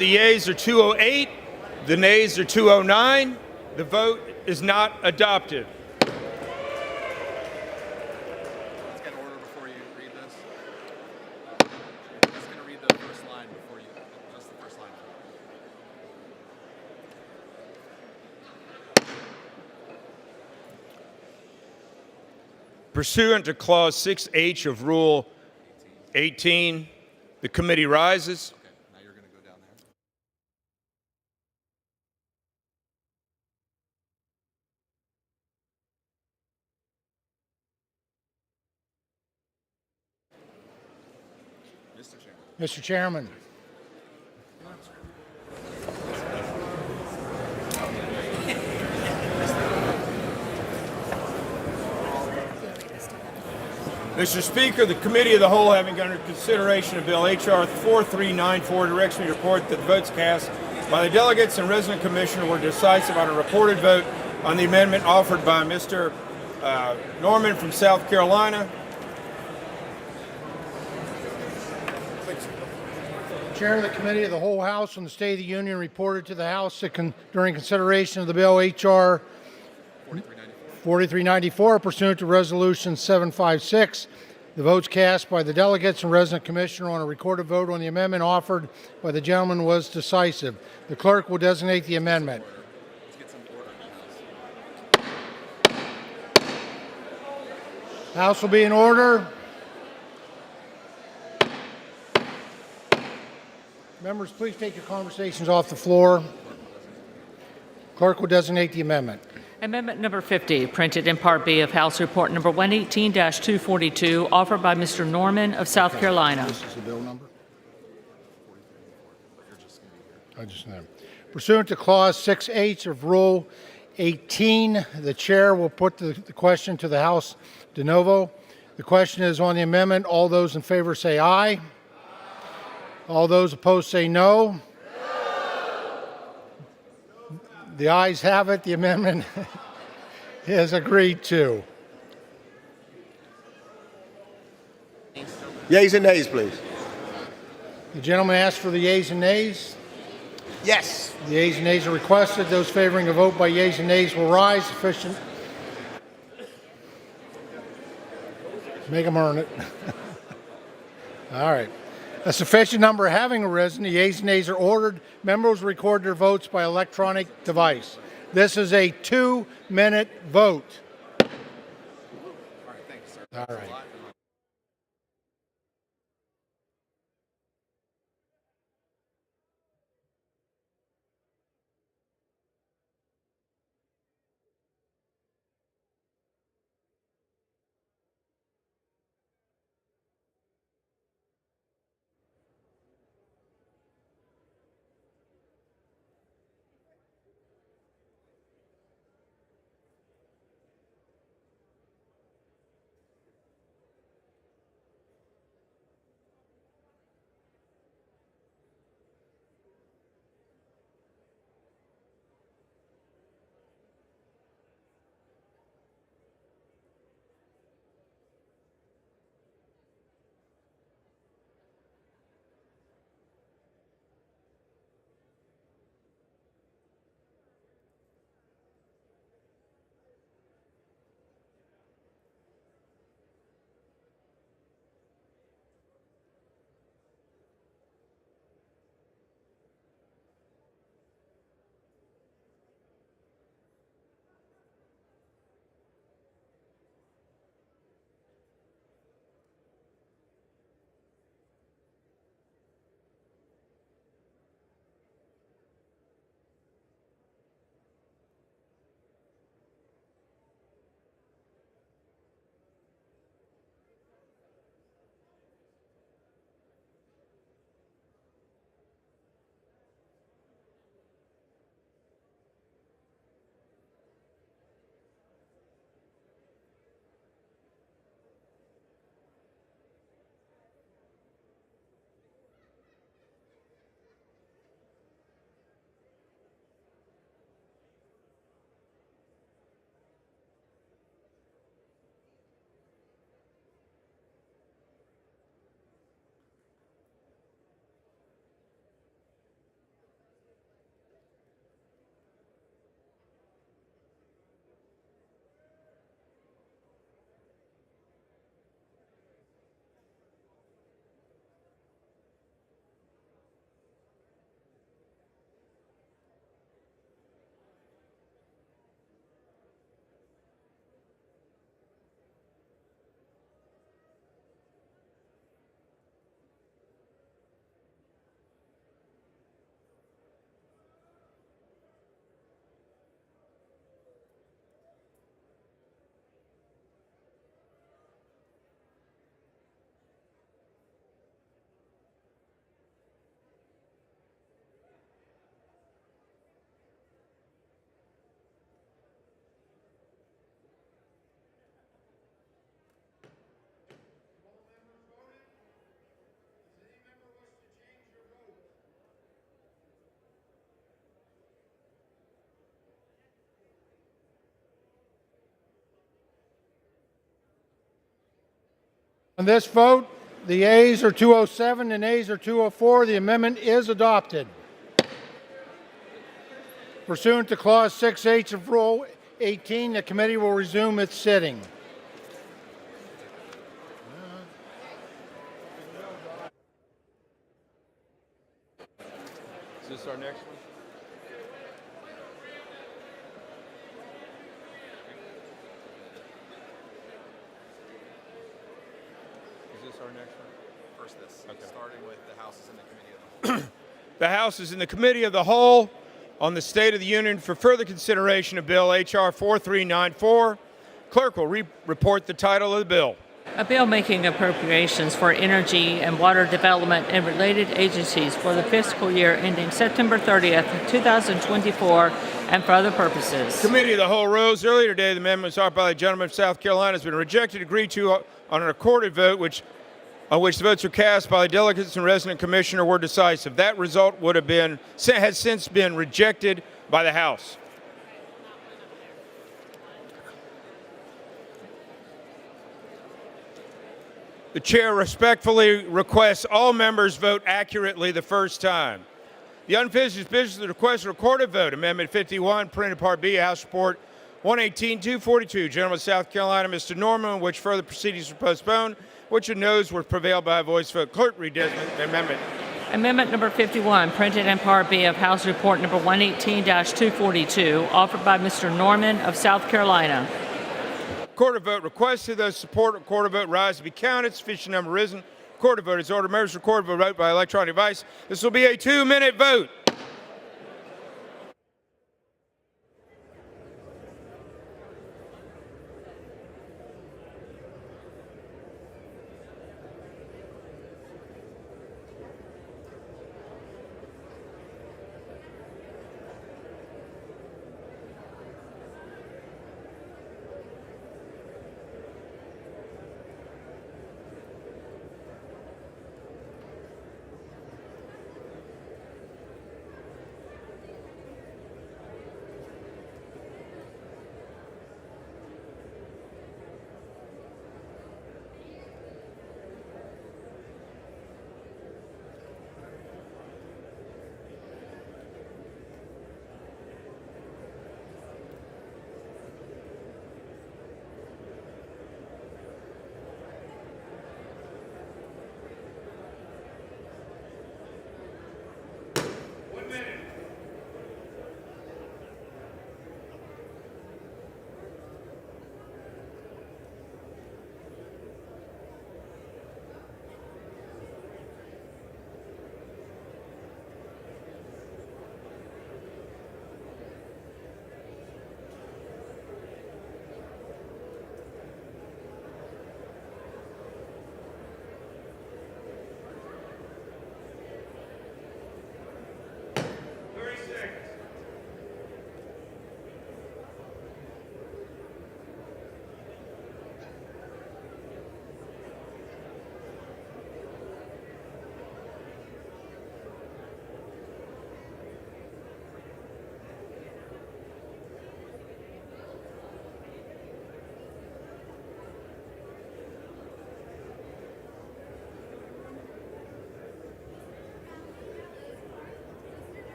The yeas are 208. The nays are 209. The vote is not adopted. Let's get order before you read this. I'm just going to read the first line before you, just the first line. Pursuant to Clause 6H of Rule 18, the committee rises. Okay, now you're going to go down there. Mr. Chairman. Mr. Chairman. Mr. Speaker, the Committee of the Whole, having under consideration of Bill H.R. 4394, directs me to report that the votes cast by the delegates and resident commissioner were decisive on a reported vote on the amendment offered by Mr. Norman from South Carolina. Chair of the Committee of the Whole House on the State of the Union reported to the House that during consideration of the bill H.R. 4394 pursuant to Resolution 756, the votes cast by the delegates and resident commissioner on a recorded vote on the amendment offered by the gentleman was decisive. The clerk will designate the amendment. House will be in order. Members, please take your conversations off the floor. Clerk will designate the amendment. Amendment number 50, printed in Part B of House Report number 118-242, offered by Mr. Norman of South Carolina. This is the bill number? I just know. Pursuant to Clause 6H of Rule 18, the chair will put the question to the House de novo. The question is on the amendment. All those in favor say aye. All those opposed say no. The ayes have it. The amendment is agreed to. Yeas and nays, please. The gentleman asked for the yeas and nays. Yes. The yeas and nays are requested. Those favoring a vote by yeas and nays will rise. Sufficient. Make them earn it. All right. A sufficient number having arisen, the yeas and nays are ordered. Members record their votes by electronic device. This is a 2-minute vote. All right, thanks, sir. All right. On this vote, the yeas are 207, the nays are 204. The amendment is adopted. Pursuant to Clause 6H of Rule 18, the committee will resume its sitting. Is this our next one? Is this our next one? First this, Okay. starting with the House is in the Committee of the Whole. The House is in the Committee of the Whole on the State of the Union for further consideration of Bill H.R. 4394. Clerk will report the title of the bill. A bill making appropriations for energy and water development and related agencies for the fiscal year ending September 30th, 2024, and for other purposes. Committee of the Whole rose earlier today. The amendment offered by the gentleman of South Carolina has been rejected, agreed to on a recorded vote, on which the votes were cast by the delegates and resident commissioner were decisive. That result has since been rejected by the House. The chair respectfully requests all members vote accurately the first time. The unfinished business of the request recorded vote, Amendment 51, printed Part B, House Report 118-242, Gentleman of South Carolina, Mr. Norman, which further proceedings were postponed, which a noes were prevailed by a voice vote. Clerk, read the amendment. Amendment number 51, printed in Part B of House Report number 118-242, offered by Mr. Norman of South Carolina. Recorded vote requested. Those support recorded vote rise to be counted. Sufficient number risen. Recorded vote is ordered. Members recorded vote by electronic device. This will be a 2-minute vote.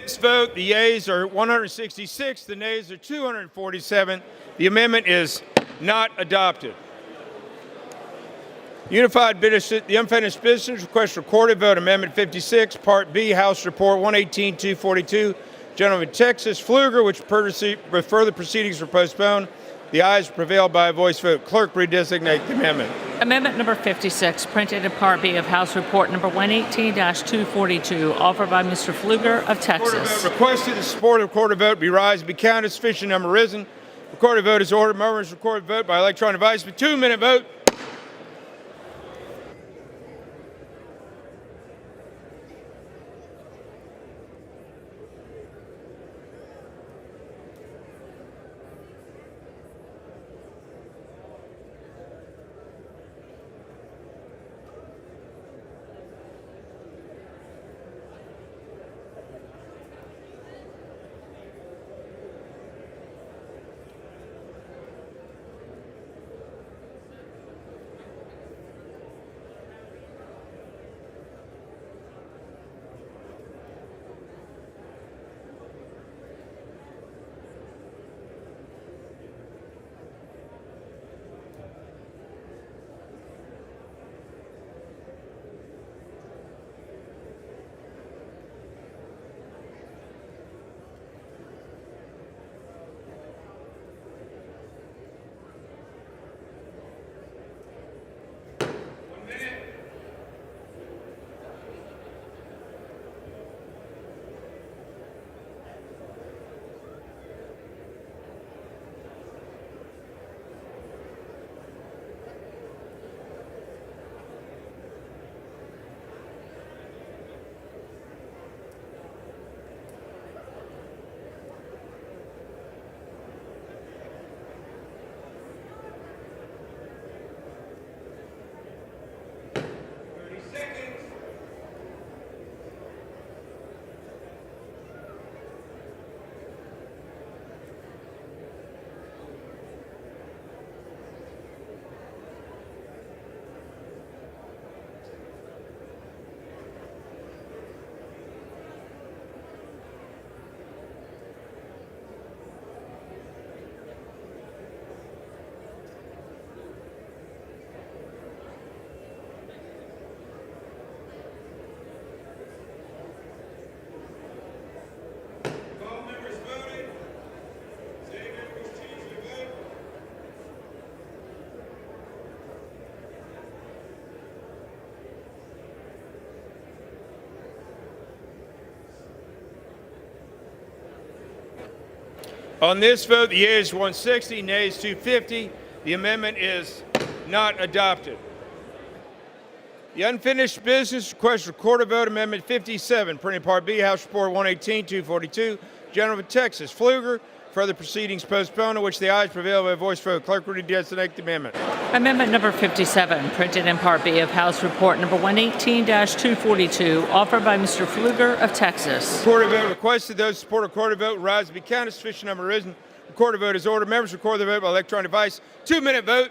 This vote, the yeas are 166, the nays are 247. The amendment is not adopted. Unified business, the unfinished business request recorded vote, Amendment 56, Part B, House Report 118-242, Gentleman of Texas, Pfluger, which further proceedings were postponed. The ayes prevailed by a voice vote. Clerk, redesignate the amendment. Amendment number 56, printed in Part B of House Report number 118-242, offered by Mr. Pfluger of Texas. Requested the support of recorded vote be rise, be counted, sufficient number risen. Recorded vote is ordered. Members recorded vote by electronic device. The 2-minute vote. On this vote, the yeas 160, nays 250. The amendment is not adopted. The unfinished business request recorded vote Amendment 57, printed Part B, House Report 118-242, General of Texas, Pfluger. Further proceedings postponed, on which the ayes prevail by voice vote. Clerk will designate the amendment. Amendment number 57, printed in Part B of House Report number 118-242, offered by Mr. Pfluger of Texas. Recorded vote requested. Those who support a recorded vote rise to be counted. Sufficient number arisen. Recorded vote is ordered. Members record the vote by electronic device. 2-minute vote.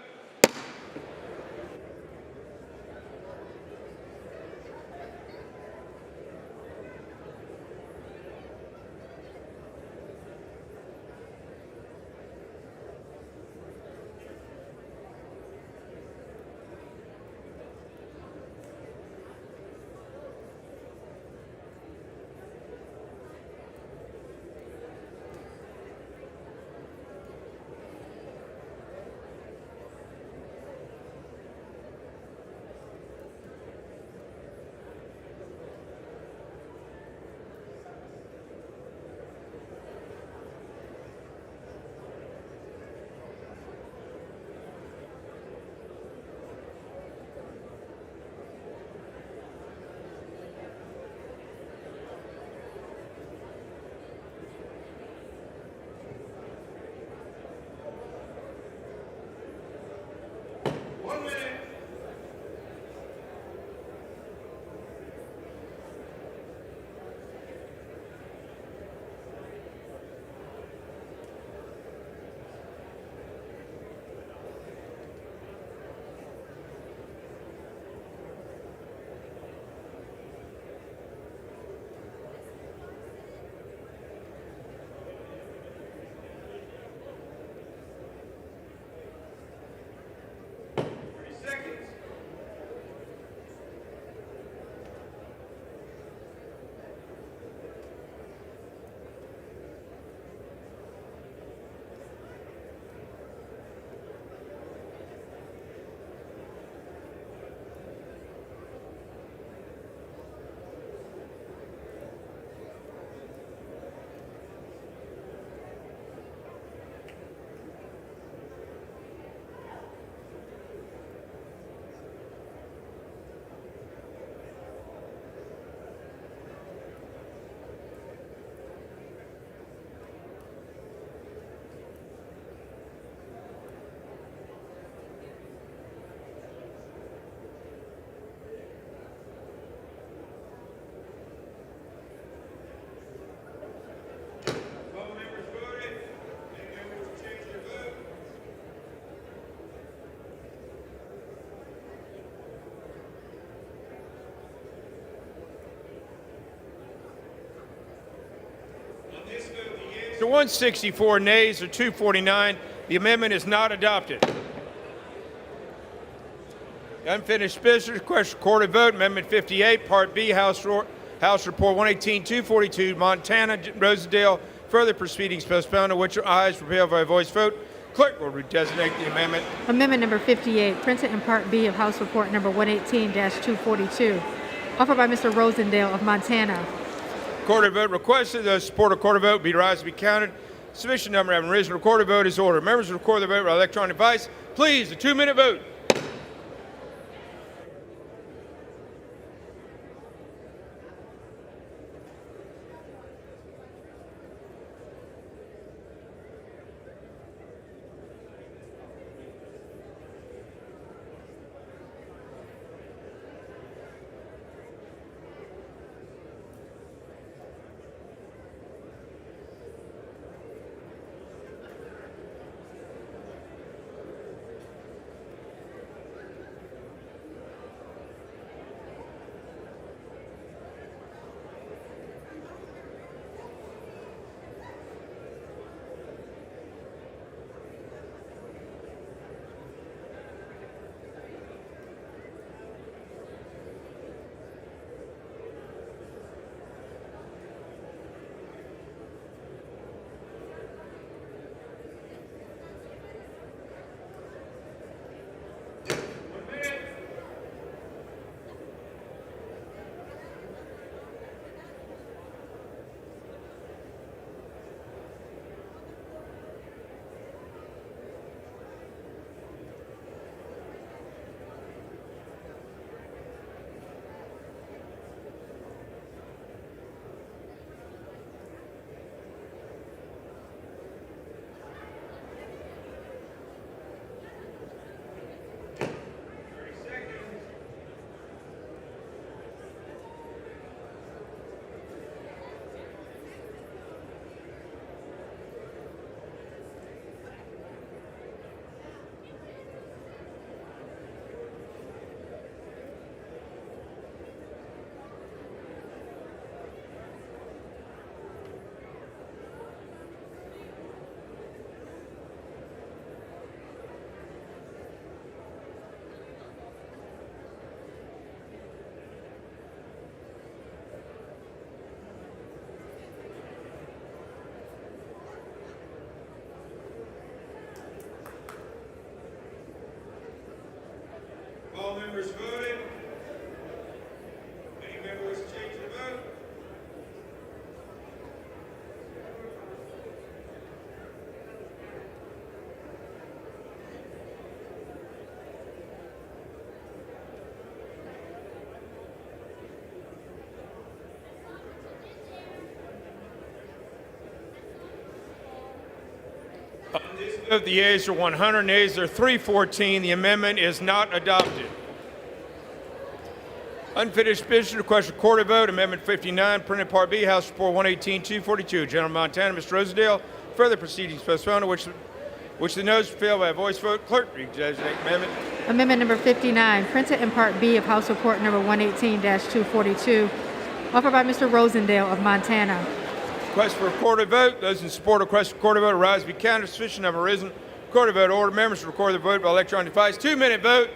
To 164, nays or 249. The amendment is not adopted. The unfinished business request recorded vote. Amendment 58, Part B, House Report 118-242, Montana, Rosedale. Further proceedings postponed, on which your ayes prevail by voice vote. Clerk will redesignate the amendment. Amendment number 58, printed in Part B of House Report number 118-242, offered by Mr. Rosendale of Montana. Recorded vote requested. Those who support a recorded vote be rise to be counted. Sufficient number having risen. Recorded vote is ordered. Members who record the vote by electronic device, please, a 2-minute vote. All members voted. Any member wish to change their vote? On this vote, the yeas are 100, nays are 314. The amendment is not adopted. Unfinished business, request recorded vote, Amendment 59, printed Part B, House Report 118-242. General Montana, Mr. Rosedale. Further proceedings postponed, which the noes prevail by a voice vote. Clerk, read the designate amendment. Amendment number 59, printed in Part B of House Report number 118-242, offered by Mr. Rosendale of Montana. Request for recorded vote. Those in support of request for recorded vote rise to be counted. Sufficient number arisen. Recorded vote order. Members record their vote by electronic device. 2-minute vote.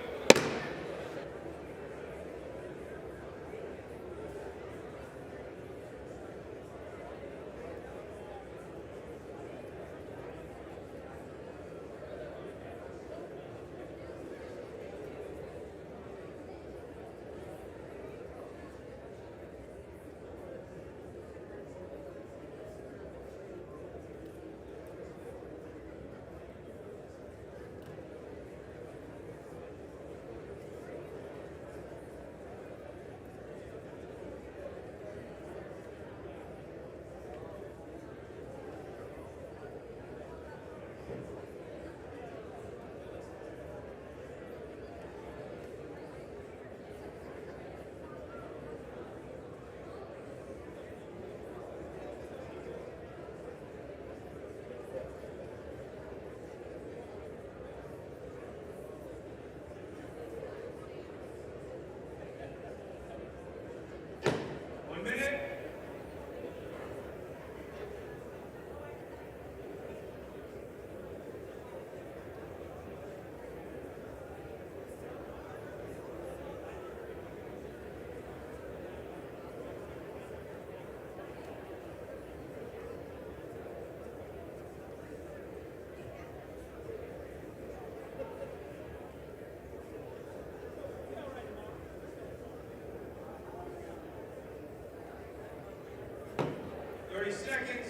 Seconds.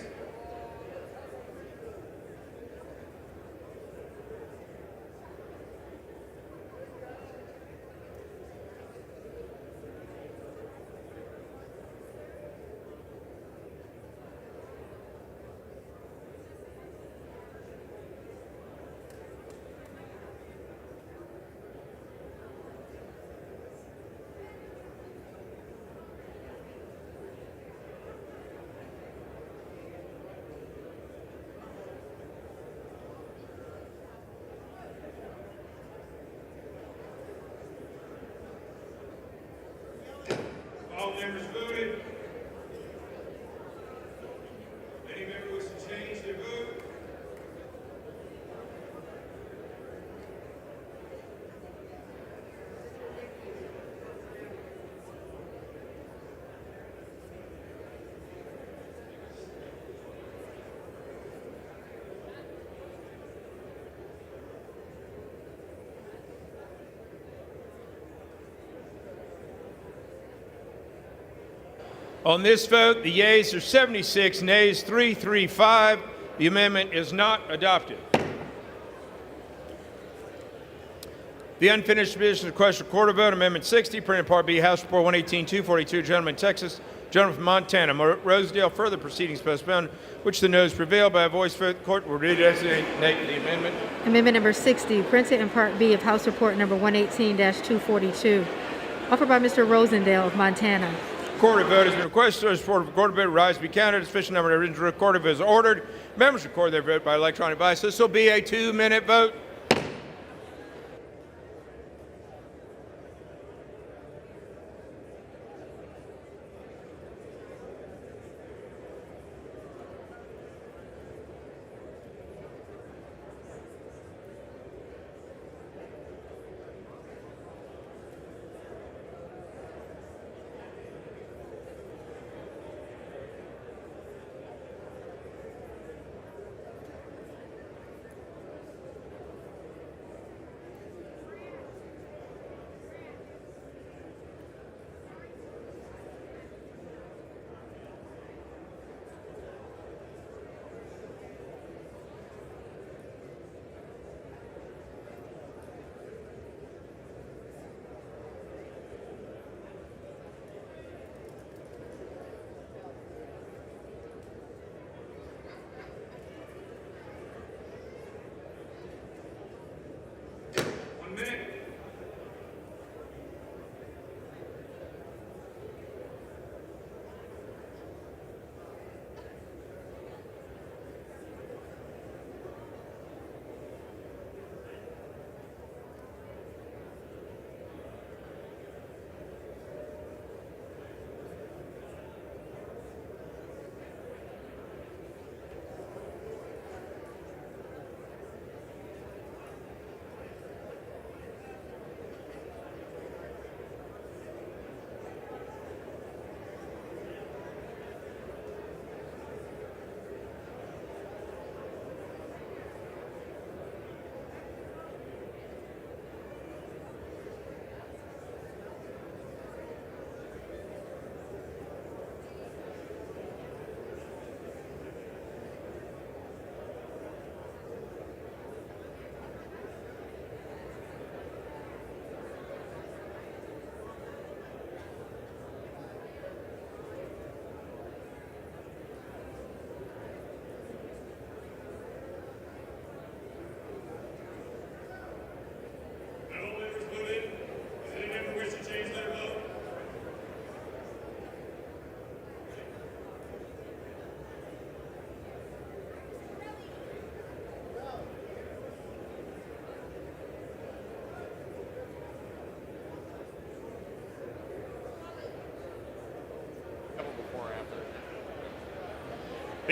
All members voted. Any member wish to change their vote? On this vote, the yeas are 76, nays 335. The amendment is not adopted. The unfinished business request recorded vote, Amendment 60, printed Part B, House Report 118-242, Gentleman, Texas. Gentleman from Montana, Rosedale. Further proceedings postponed, which the noes prevail by a voice vote. The court will redesignate the amendment. Amendment number 60, printed in Part B of House Report number 118-242, offered by Mr. Rosendale of Montana. Recorded vote has been requested. Those support of recorded vote rise to be counted. A sufficient number of original recorded votes is ordered. Members record their vote by electronic device. This will be a 2-minute vote.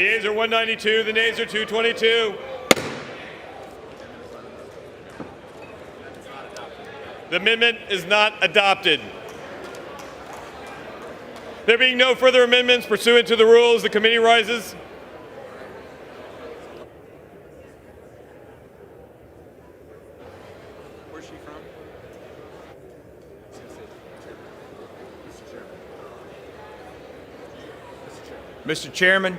The yeas are 192, the nays are 222. The amendment is not adopted. There being no further amendments pursuant to the rules, the committee rises. Where's she from? Mr. Chairman.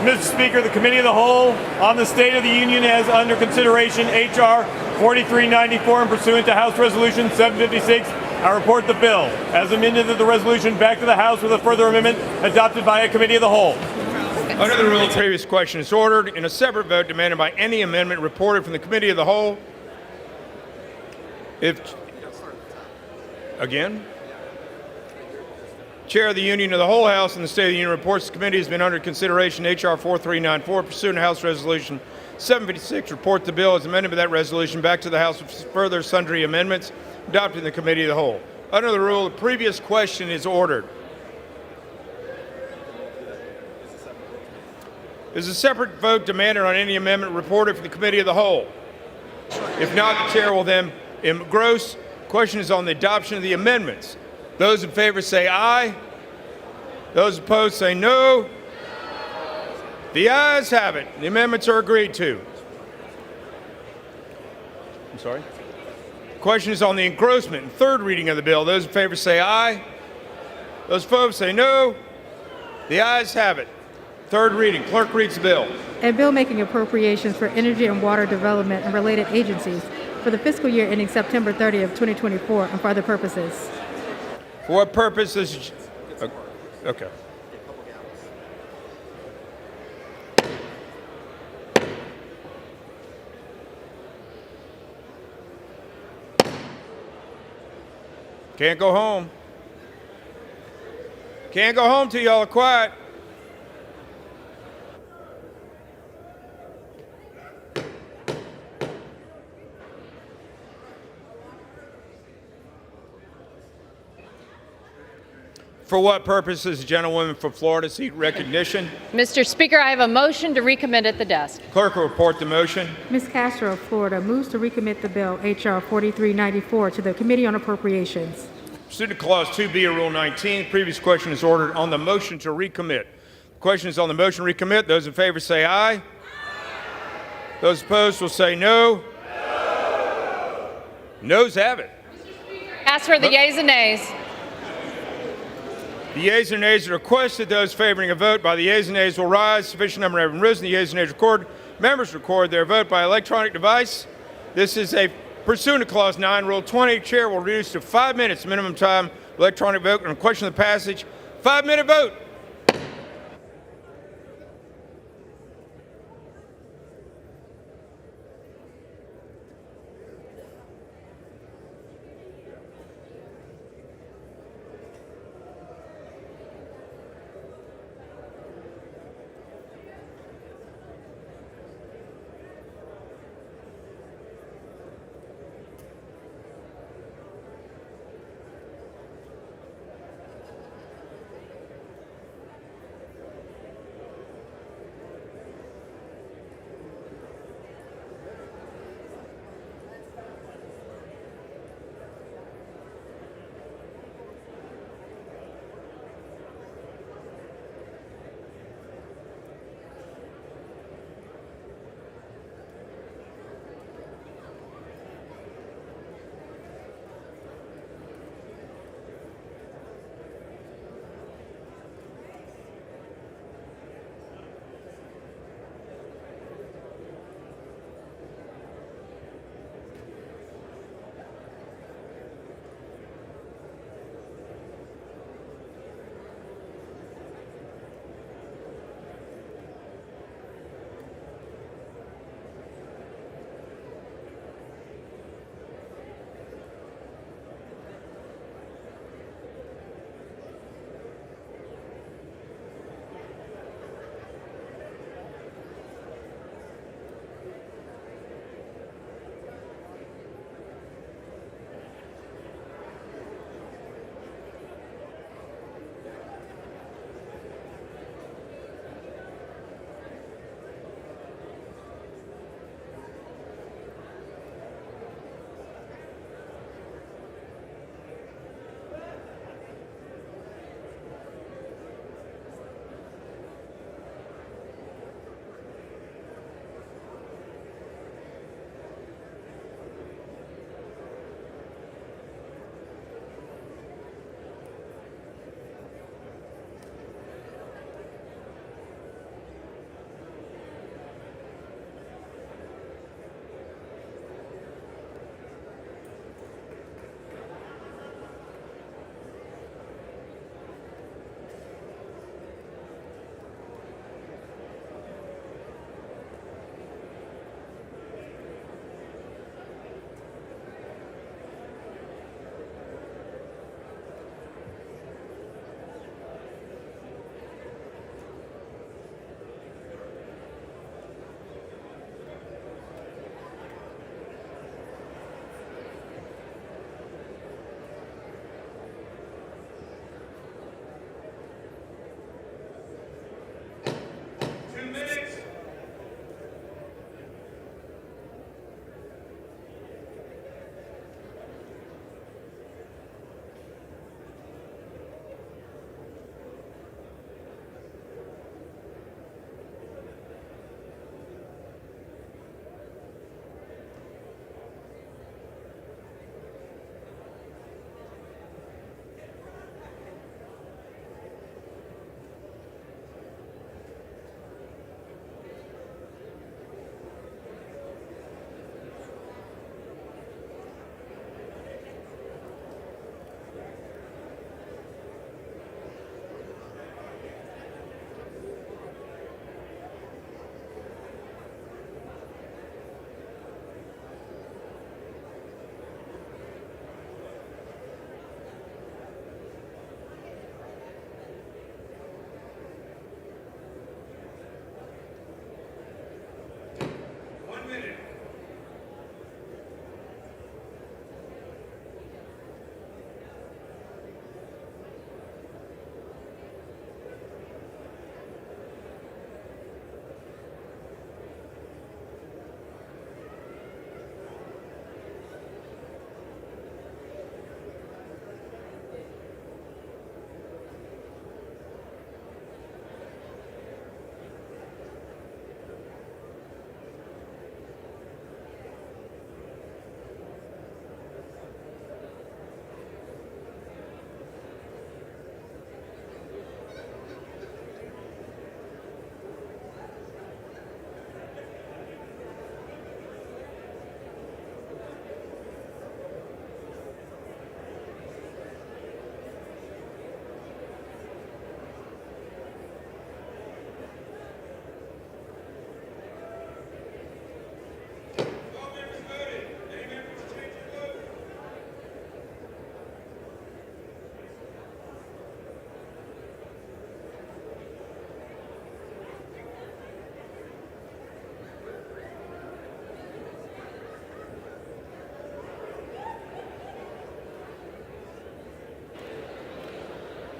Mr. Speaker, the Committee of the Whole on the State of the Union has under consideration H.R. 4394 and pursuant to House Resolution 756. I report the bill as amended to the resolution back to the House with a further amendment adopted by a Committee of the Whole. Under the rule, the previous question is ordered in a separate vote demanded by any amendment reported from the Committee of the Whole. Again? Chair of the Union of the whole House and the State of the Union reports the committee has been under consideration H.R. 4394 pursuant to House Resolution 756. Report the bill as amended by that resolution back to the House with further sundry amendments adopted in the Committee of the Whole. Under the rule, the previous question is ordered. Is a separate vote demanded on any amendment reported from the Committee of the Whole? If not, the chair will then engross. Question is on the adoption of the amendments. Those in favor say aye. Those opposed say no. The ayes have it. The amendments are agreed to. I'm sorry? Question is on the engrossment and third reading of the bill. Those in favor say aye. Those opposed say no. The ayes have it. Third reading. Clerk reads the bill. A bill making appropriations for energy and water development and related agencies for the fiscal year ending September 30th, 2024, and for other purposes. For what purpose is... Okay. Can't go home. Can't go home till y'all are quiet. For what purpose does the gentlewoman from Florida seek recognition? Mr. Speaker, I have a motion to recommit at the desk. Clerk will report the motion. Ms. Castro of Florida moves to recommit the bill H.R. 4394 to the Committee on Appropriations. Pursuant to Clause 2B of Rule 19, the previous question is ordered on the motion to recommit. The question is on the motion to recommit. Those in favor say aye. Those opposed will say no. Noes have it. Ask for the yeas and nays. The yeas and nays are requested. Those favoring a vote by the yeas and nays will rise. Sufficient number having risen. The yeas and nays record. Members record their vote by electronic device. This is a pursuant to Clause 9, Rule 20. Chair will reduce to 5 minutes minimum time electronic vote on a question of the passage. 5-minute vote.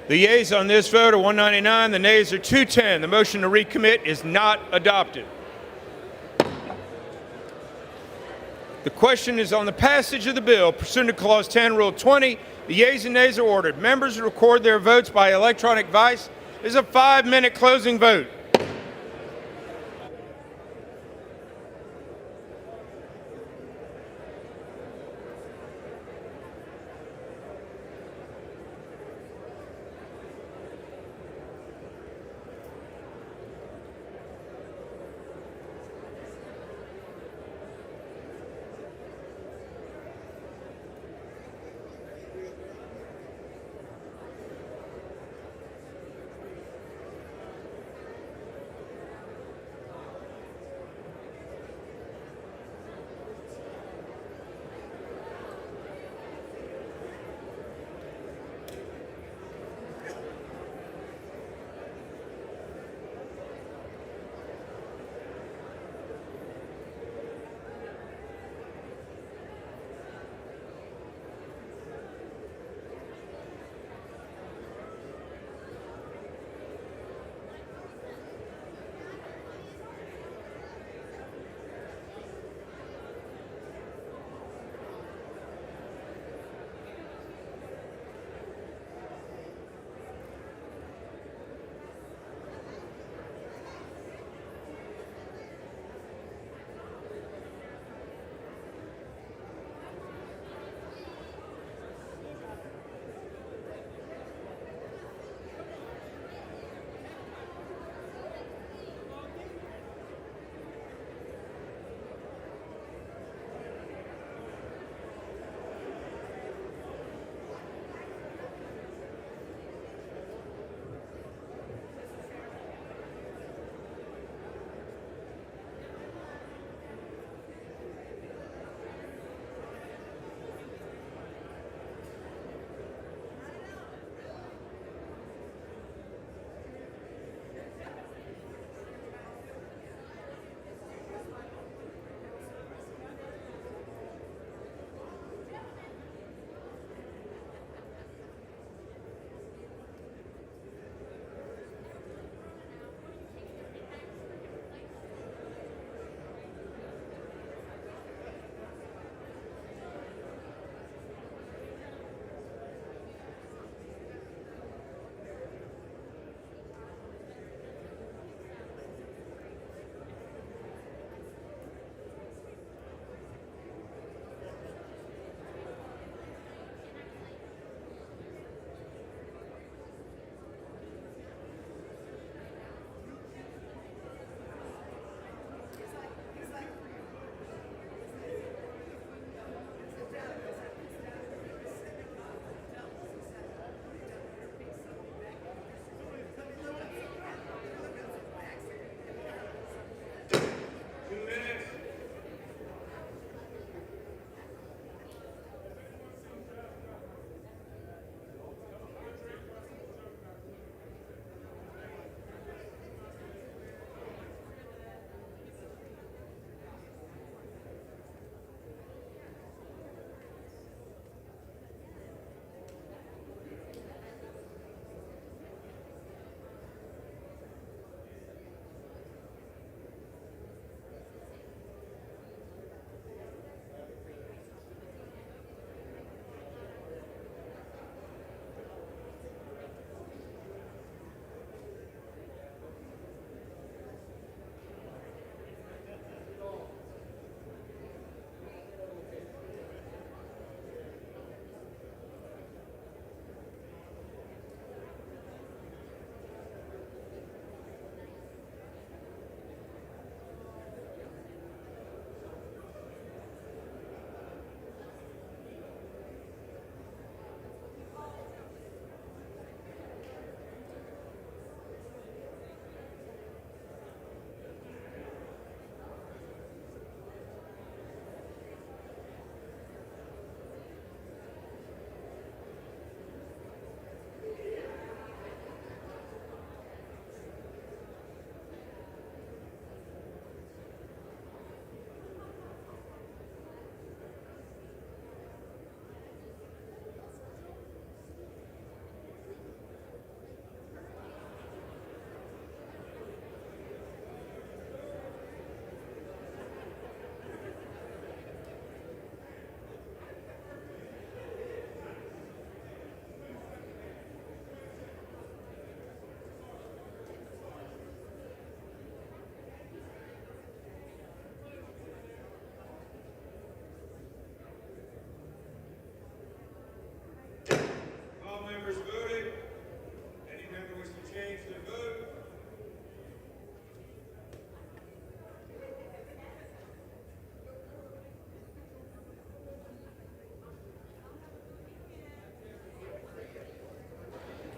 The yeas on this vote are 199, the nays are 210. The motion to recommit is not adopted. The question is on the passage of the bill. Pursuant to Clause 10, Rule 20, the yeas and nays are ordered. Members record their votes by electronic device. This is a 5-minute closing vote.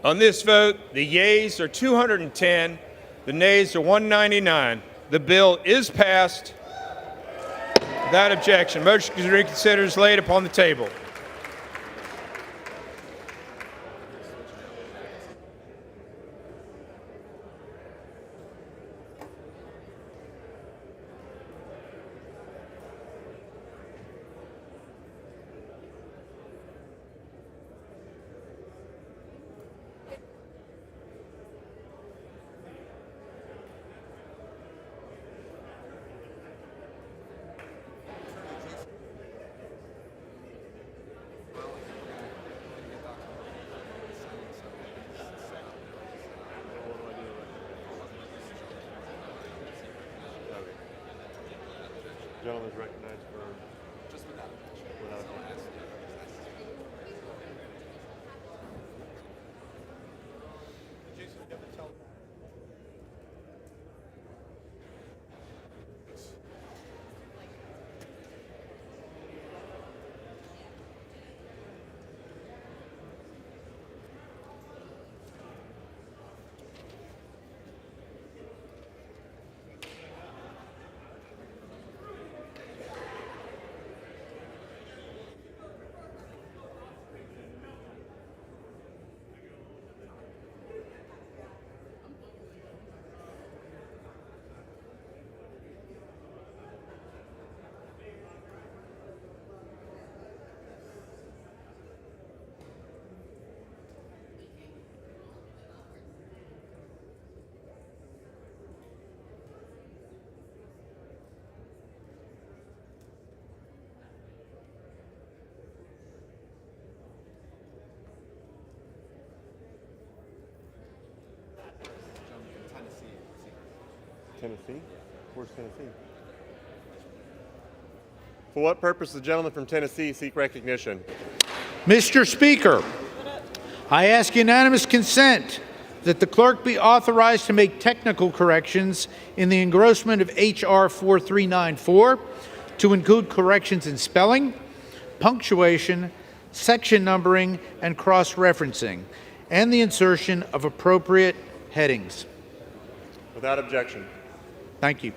On this vote, the yeas are 210, the nays are 199. The bill is passed without objection. Motion to reconsider is laid upon the table. Gentleman is recognized for Just without Tennessee? Where's Tennessee? For what purpose does the gentleman from Tennessee seek recognition? Mr. Speaker, I ask unanimous consent that the clerk be authorized to make technical corrections in the engrossment of H.R. 4394 to include corrections in spelling, punctuation, section numbering, and cross-referencing, and the insertion of appropriate headings. Without objection. Thank you.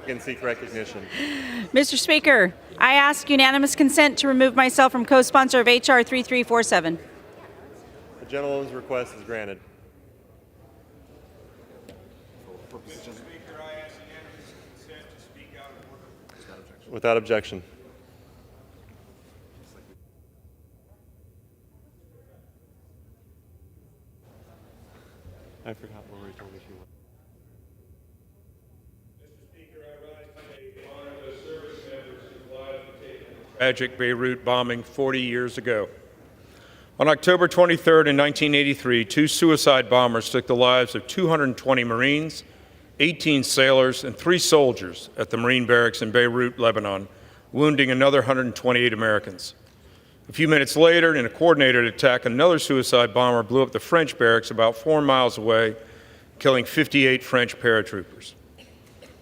Can seek recognition. Mr. Speaker, I ask unanimous consent to remove myself from co-sponsor of H.R. 3347. The gentleman's request is granted. Mr. Speaker, I ask unanimous consent to speak out of order. Without objection. I forgot what Lori told me she was. Tragic Beirut bombing 40 years ago. On October 23rd in 1983, two suicide bombers took the lives of 220 Marines, 18 sailors, and 3 soldiers at the Marine barracks in Beirut, Lebanon, wounding another 128 Americans. A few minutes later, in a coordinated attack, another suicide bomber blew up the French barracks about 4 miles away, killing 58 French paratroopers.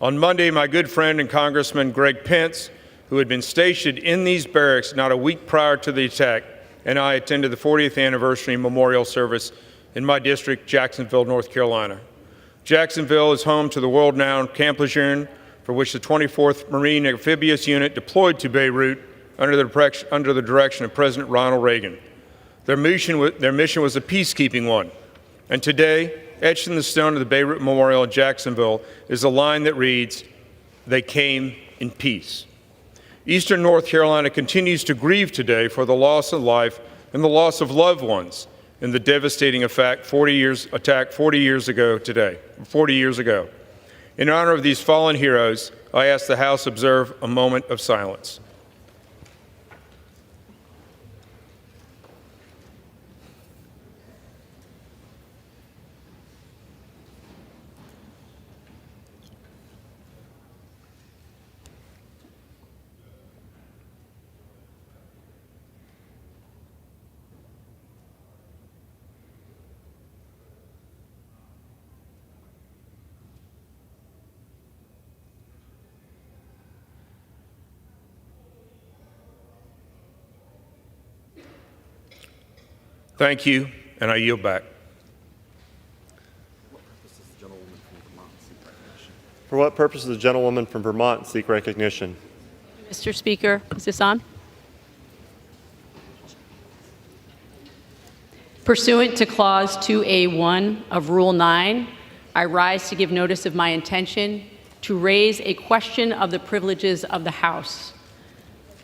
On Monday, my good friend and Congressman Greg Pence, who had been stationed in these barracks not a week prior to the attack, and I attended the 40th anniversary memorial service in my district, Jacksonville, North Carolina. Jacksonville is home to the world-renowned Camp Lejeune, for which the 24th Marine Amphibious Unit deployed to Beirut under the direction of President Ronald Reagan. Their mission was a peacekeeping one, and today, etched in the stone of the Beirut Memorial in Jacksonville, is a line that reads, "They came in peace." Eastern North Carolina continues to grieve today for the loss of life and the loss of loved ones in the devastating attack 40 years ago today, 40 years ago. In honor of these fallen heroes, I ask the House observe a moment of silence. Thank you, and I yield back. For what purpose does the gentlewoman from Vermont seek recognition? Mr. Speaker, is this on? Pursuant to Clause 2A1 of Rule 9, I rise to give notice of my intention to raise a question of the privileges of the House.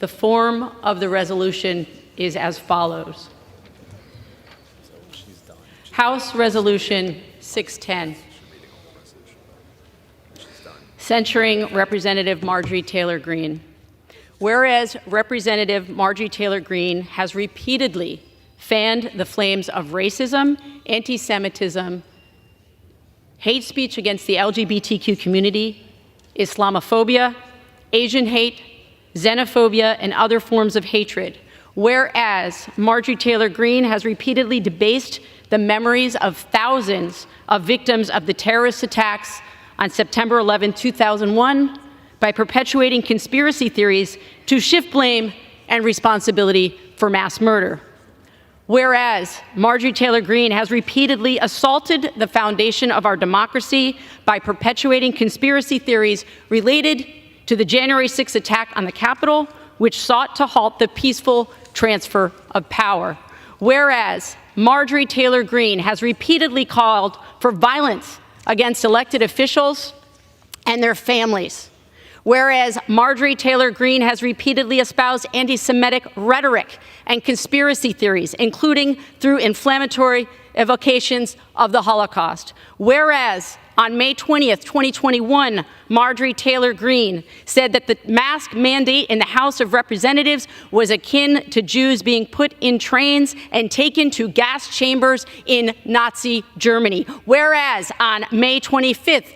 The form of the resolution is as follows. House Resolution 610, censuring Representative Marjorie Taylor Greene. Whereas Representative Marjorie Taylor Greene has repeatedly fanned the flames of racism, anti-Semitism, hate speech against the LGBTQ community, Islamophobia, Asian hate, xenophobia, and other forms of hatred. Whereas Marjorie Taylor Greene has repeatedly debased the memories of thousands of victims of the terrorist attacks on September 11, 2001, by perpetuating conspiracy theories to shift blame and responsibility for mass murder. Whereas Marjorie Taylor Greene has repeatedly assaulted the foundation of our democracy by perpetuating conspiracy theories related to the January 6th attack on the Capitol, which sought to halt the peaceful transfer of power. Whereas Marjorie Taylor Greene has repeatedly called for violence against elected officials and their families. Whereas Marjorie Taylor Greene has repeatedly espoused anti-Semitic rhetoric and conspiracy theories, including through inflammatory evocations of the Holocaust. Whereas on May 20th, 2021, Marjorie Taylor Greene said that the mask mandate in the House of Representatives was akin to Jews being put in trains and taken to gas chambers in Nazi Germany. Whereas on May 25th,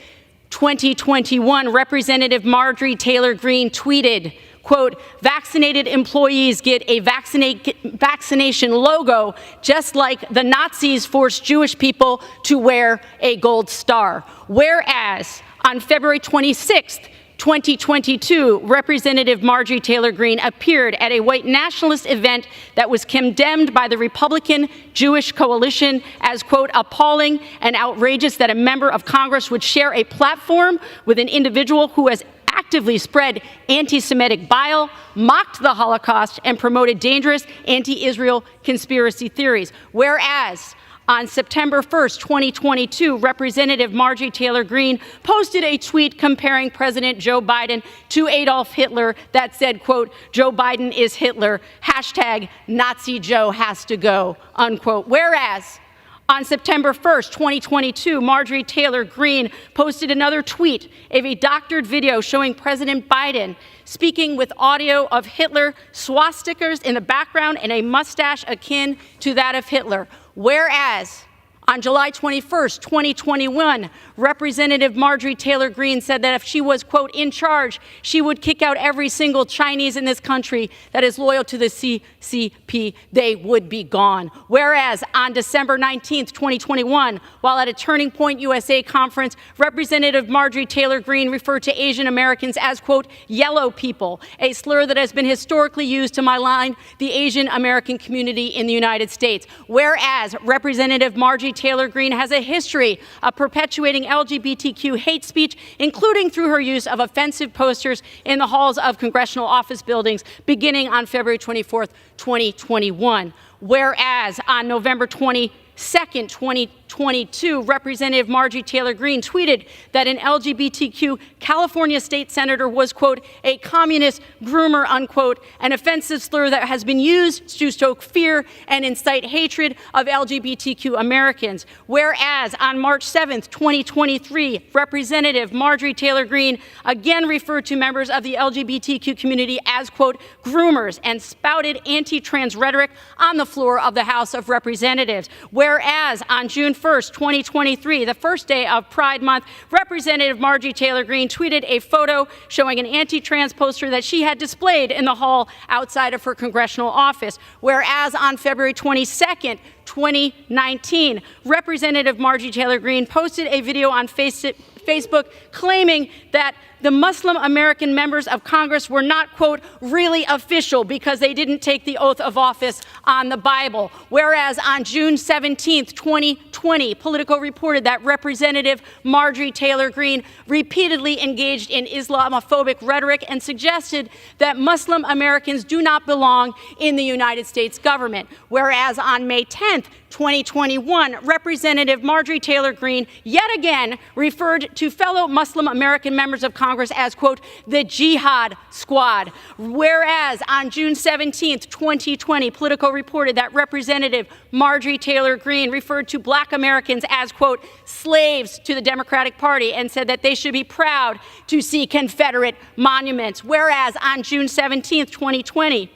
2021, Representative Marjorie Taylor Greene tweeted, quote, "Vaccinated employees get a vaccination logo just like the Nazis forced Jewish people to wear a gold star." Whereas on February 26th, 2022, Representative Marjorie Taylor Greene appeared at a white nationalist event that was condemned by the Republican Jewish coalition as, quote, "appalling and outrageous that a member of Congress would share a platform with an individual who has actively spread anti-Semitic bile, mocked the Holocaust, and promoted dangerous anti-Israel conspiracy theories." Whereas on September 1st, 2022, Representative Marjorie Taylor Greene posted a tweet comparing President Joe Biden to Adolf Hitler that said, quote, "Joe Biden is Hitler, hashtag Nazi Joe has to go," unquote. Whereas on September 1st, 2022, Marjorie Taylor Greene posted another tweet of a doctored video showing President Biden speaking with audio of Hitler, swastikas in the background, and a mustache akin to that of Hitler. Whereas on July 21st, 2021, Representative Marjorie Taylor Greene said that if she was, quote, "in charge," she would kick out every single Chinese in this country that is loyal to the CCP. They would be gone. Whereas on December 19th, 2021, while at a Turning Point USA conference, Representative Marjorie Taylor Greene referred to Asian Americans as, quote, "yellow people," a slur that has been historically used to malign the Asian American community in the United States. Whereas Representative Marjorie Taylor Greene has a history of perpetuating LGBTQ hate speech, including through her use of offensive posters in the halls of congressional office buildings beginning on February 24th, 2021. Whereas on November 22nd, 2022, Representative Marjorie Taylor Greene tweeted that an LGBTQ California state senator was, quote, "a communist groomer," unquote, an offensive slur that has been used to stoke fear and incite hatred of LGBTQ Americans. Whereas on March 7th, 2023, Representative Marjorie Taylor Greene again referred to members of the LGBTQ community as, quote, "groomers," and spouted anti-trans rhetoric on the floor of the House of Representatives. Whereas on June 1st, 2023, the first day of Pride Month, Representative Marjorie Taylor Greene tweeted a photo showing an anti-trans poster that she had displayed in the hall outside of her congressional office. Whereas on February 22nd, 2019, Representative Marjorie Taylor Greene posted a video on Facebook claiming that the Muslim American members of Congress were not, quote, really official because they didn't take the oath of office on the Bible. Whereas on June 17th, 2020, Politico reported that Representative Marjorie Taylor Greene repeatedly engaged in Islamophobic rhetoric and suggested that Muslim Americans do not belong in the United States government. Whereas on May 10th, 2021, Representative Marjorie Taylor Greene yet again referred to fellow Muslim American members of Congress as, quote, the Jihad Squad. Whereas on June 17th, 2020, Politico reported that Representative Marjorie Taylor Greene referred to Black Americans as, quote, slaves to the Democratic Party and said that they should be proud to see Confederate monuments. Whereas on June 17th, 2020,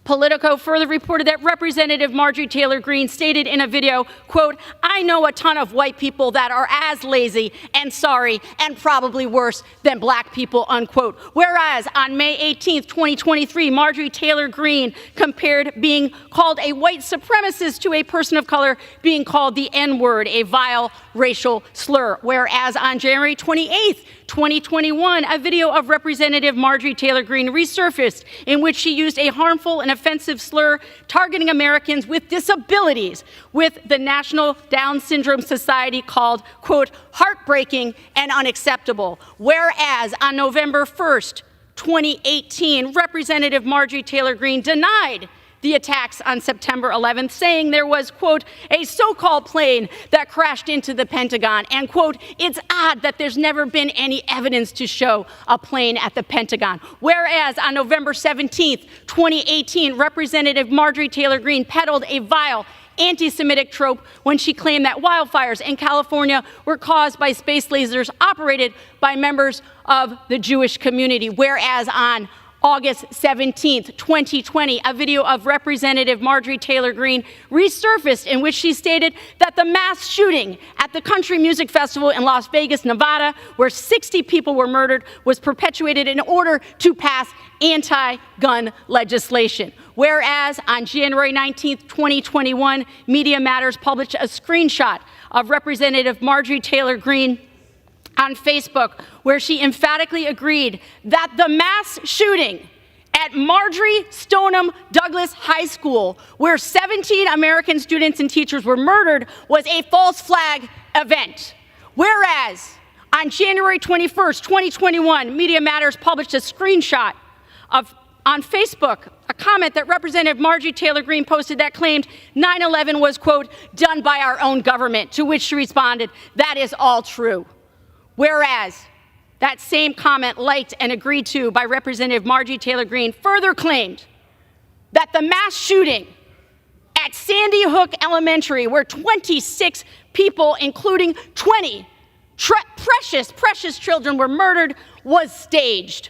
Politico further reported that Representative Marjorie Taylor Greene stated in a video, quote, I know a ton of white people that are as lazy and sorry and probably worse than black people, unquote. Whereas on May 18th, 2023, Marjorie Taylor Greene compared being called a white supremacist to a person of color being called the N-word, a vile racial slur. Whereas on January 28th, 2021, a video of Representative Marjorie Taylor Greene resurfaced in which she used a harmful and offensive slur targeting Americans with disabilities with the National Down Syndrome Society called, quote, heartbreaking and unacceptable. Whereas on November 1st, 2018, Representative Marjorie Taylor Greene denied the attacks on September 11th, saying there was, quote, a so-called plane that crashed into the Pentagon, and, quote, it's odd that there's never been any evidence to show a plane at the Pentagon. Whereas on November 17th, 2018, Representative Marjorie Taylor Greene peddled a vile anti-Semitic trope when she claimed that wildfires in California were caused by space lasers operated by members of the Jewish community. Whereas on August 17th, 2020, a video of Representative Marjorie Taylor Greene resurfaced in which she stated that the mass shooting at the Country Music Festival in Las Vegas, Nevada, where 60 people were murdered, was perpetuated in order to pass anti-gun legislation. Whereas on January 19th, 2021, Media Matters published a screenshot of Representative Marjorie Taylor Greene on Facebook, where she emphatically agreed that the mass shooting at Marjorie Stoneham Douglas High School, where 17 American students and teachers were murdered, was a false flag event. Whereas on January 21st, 2021, Media Matters published a screenshot on Facebook, a comment that Representative Marjorie Taylor Greene posted that claimed 9/11 was, quote, done by our own government, to which she responded, that is all true. Whereas that same comment, liked and agreed to by Representative Marjorie Taylor Greene, further claimed that the mass shooting at Sandy Hook Elementary, where 26 people, including 20 precious children, were murdered, was staged.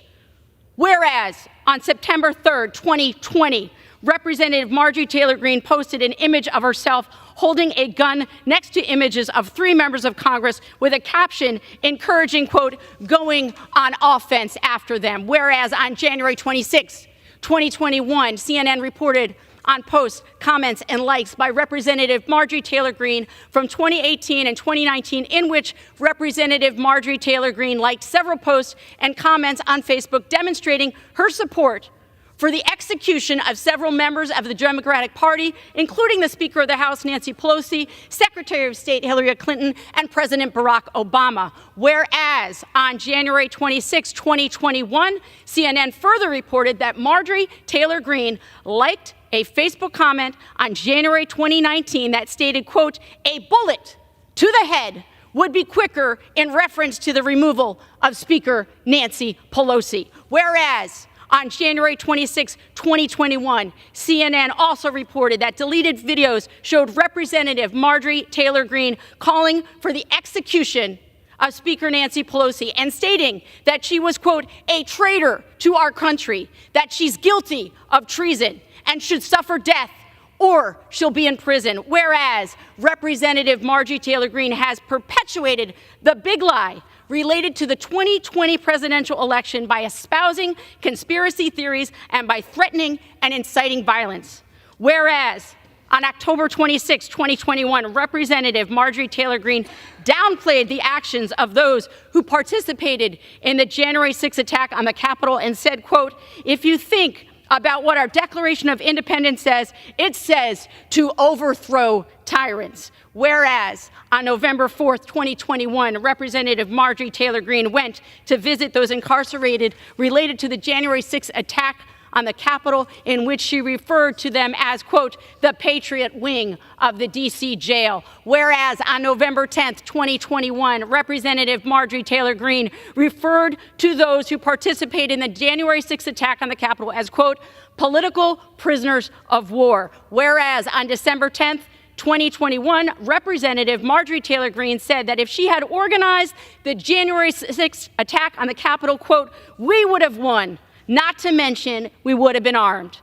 Whereas on September 3rd, 2020, Representative Marjorie Taylor Greene posted an image of herself holding a gun next to images of 3 members of Congress with a caption encouraging, quote, going on offense after them. Whereas on January 26, 2021, CNN reported on posts, comments, and likes by Representative Marjorie Taylor Greene from 2018 and 2019, in which Representative Marjorie Taylor Greene liked several posts and comments on Facebook demonstrating her support for the execution of several members of the Democratic Party, including the Speaker of the House, Nancy Pelosi, Secretary of State Hillary Clinton, and President Barack Obama. Whereas on January 26, 2021, CNN further reported that Marjorie Taylor Greene liked a Facebook comment on January 2019 that stated, quote, a bullet to the head would be quicker, in reference to the removal of Speaker Nancy Pelosi. Whereas on January 26, 2021, CNN also reported that deleted videos showed Representative Marjorie Taylor Greene calling for the execution of Speaker Nancy Pelosi and stating that she was, quote, a traitor to our country, that she's guilty of treason and should suffer death or she'll be in prison. Whereas Representative Marjorie Taylor Greene has perpetuated the big lie related to the 2020 presidential election by espousing conspiracy theories and by threatening and inciting violence. Whereas on October 26, 2021, Representative Marjorie Taylor Greene downplayed the actions of those who participated in the January 6 attack on the Capitol and said, quote, "If you think about what our Declaration of Independence says, it says to overthrow tyrants." Whereas on November 4th, 2021, Representative Marjorie Taylor Greene went to visit those incarcerated related to the January 6th attack on the Capitol, in which she referred to them as, quote, "the Patriot wing of the D.C. jail." Whereas on November 10th, 2021, Representative Marjorie Taylor Greene referred to those who participated in the January 6th attack on the Capitol as, quote, "political prisoners of war." Whereas on December 10th, 2021, Representative Marjorie Taylor Greene said that if she had organized the January 6th attack on the Capitol, quote, "we would have won. Not to mention, we would have been armed."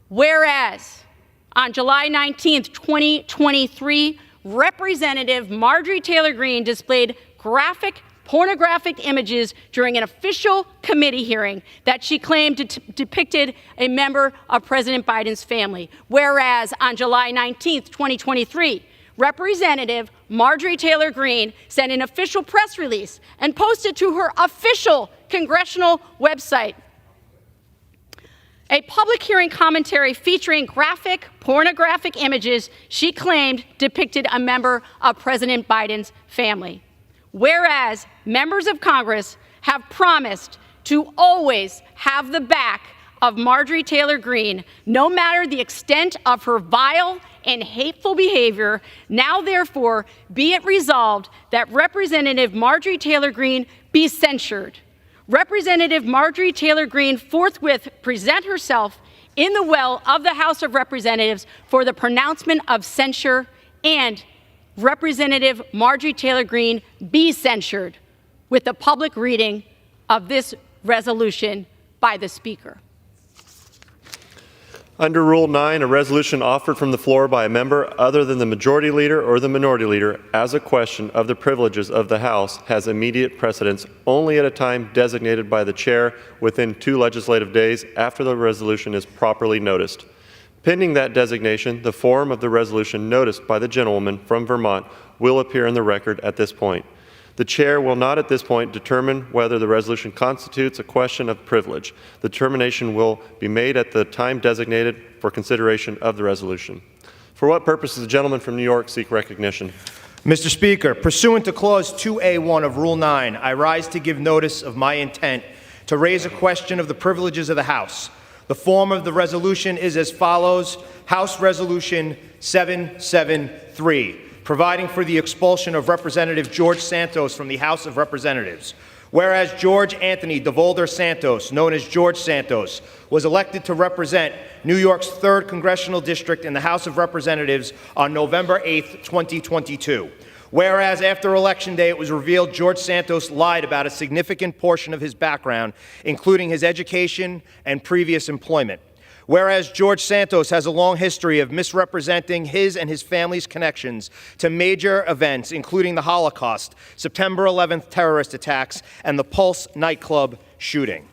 Whereas on July 19th, 2023, Representative Marjorie Taylor Greene displayed pornographic images during an official committee hearing that she claimed depicted a member of President Biden's family. Whereas on July 19th, 2023, Representative Marjorie Taylor Greene sent an official press release and posted to her official congressional website a public hearing commentary featuring pornographic images she claimed depicted a member of President Biden's family. Whereas members of Congress have promised to always have the back of Marjorie Taylor Greene, no matter the extent of her vile and hateful behavior, now therefore be it resolved that Representative Marjorie Taylor Greene be censured. Representative Marjorie Taylor Greene forthwith present herself in the well of the House of Representatives for the pronouncement of censure, and Representative Marjorie Taylor Greene be censured with the public reading of this resolution by the Speaker. Under Rule 9, a resolution offered from the floor by a member other than the Majority Leader or the Minority Leader as a question of the privileges of the House has immediate precedence only at a time designated by the Chair within 2 legislative days after the resolution is properly noticed. Pending that designation, the form of the resolution noticed by the gentlewoman from Vermont will appear in the record at this point. The Chair will not at this point determine whether the resolution constitutes a question of privilege. The determination will be made at the time designated for consideration of the resolution. For what purpose does the gentleman from New York seek recognition? Mr. Speaker, pursuant to Clause 2A1 of Rule 9, I rise to give notice of my intent to raise a question of the privileges of the House. The form of the resolution is as follows: House Resolution 773. Providing for the expulsion of Representative George Santos from the House of Representatives. Whereas George Anthony DeVolder Santos, known as George Santos, was elected to represent New York's 3rd Congressional District in the House of Representatives on November 8, 2022. Whereas after Election Day, it was revealed George Santos lied about a significant portion of his background, including his education and previous employment. Whereas George Santos has a long history of misrepresenting his and his family's connections to major events, including the Holocaust, September 11th terrorist attacks, and the Pulse nightclub shooting.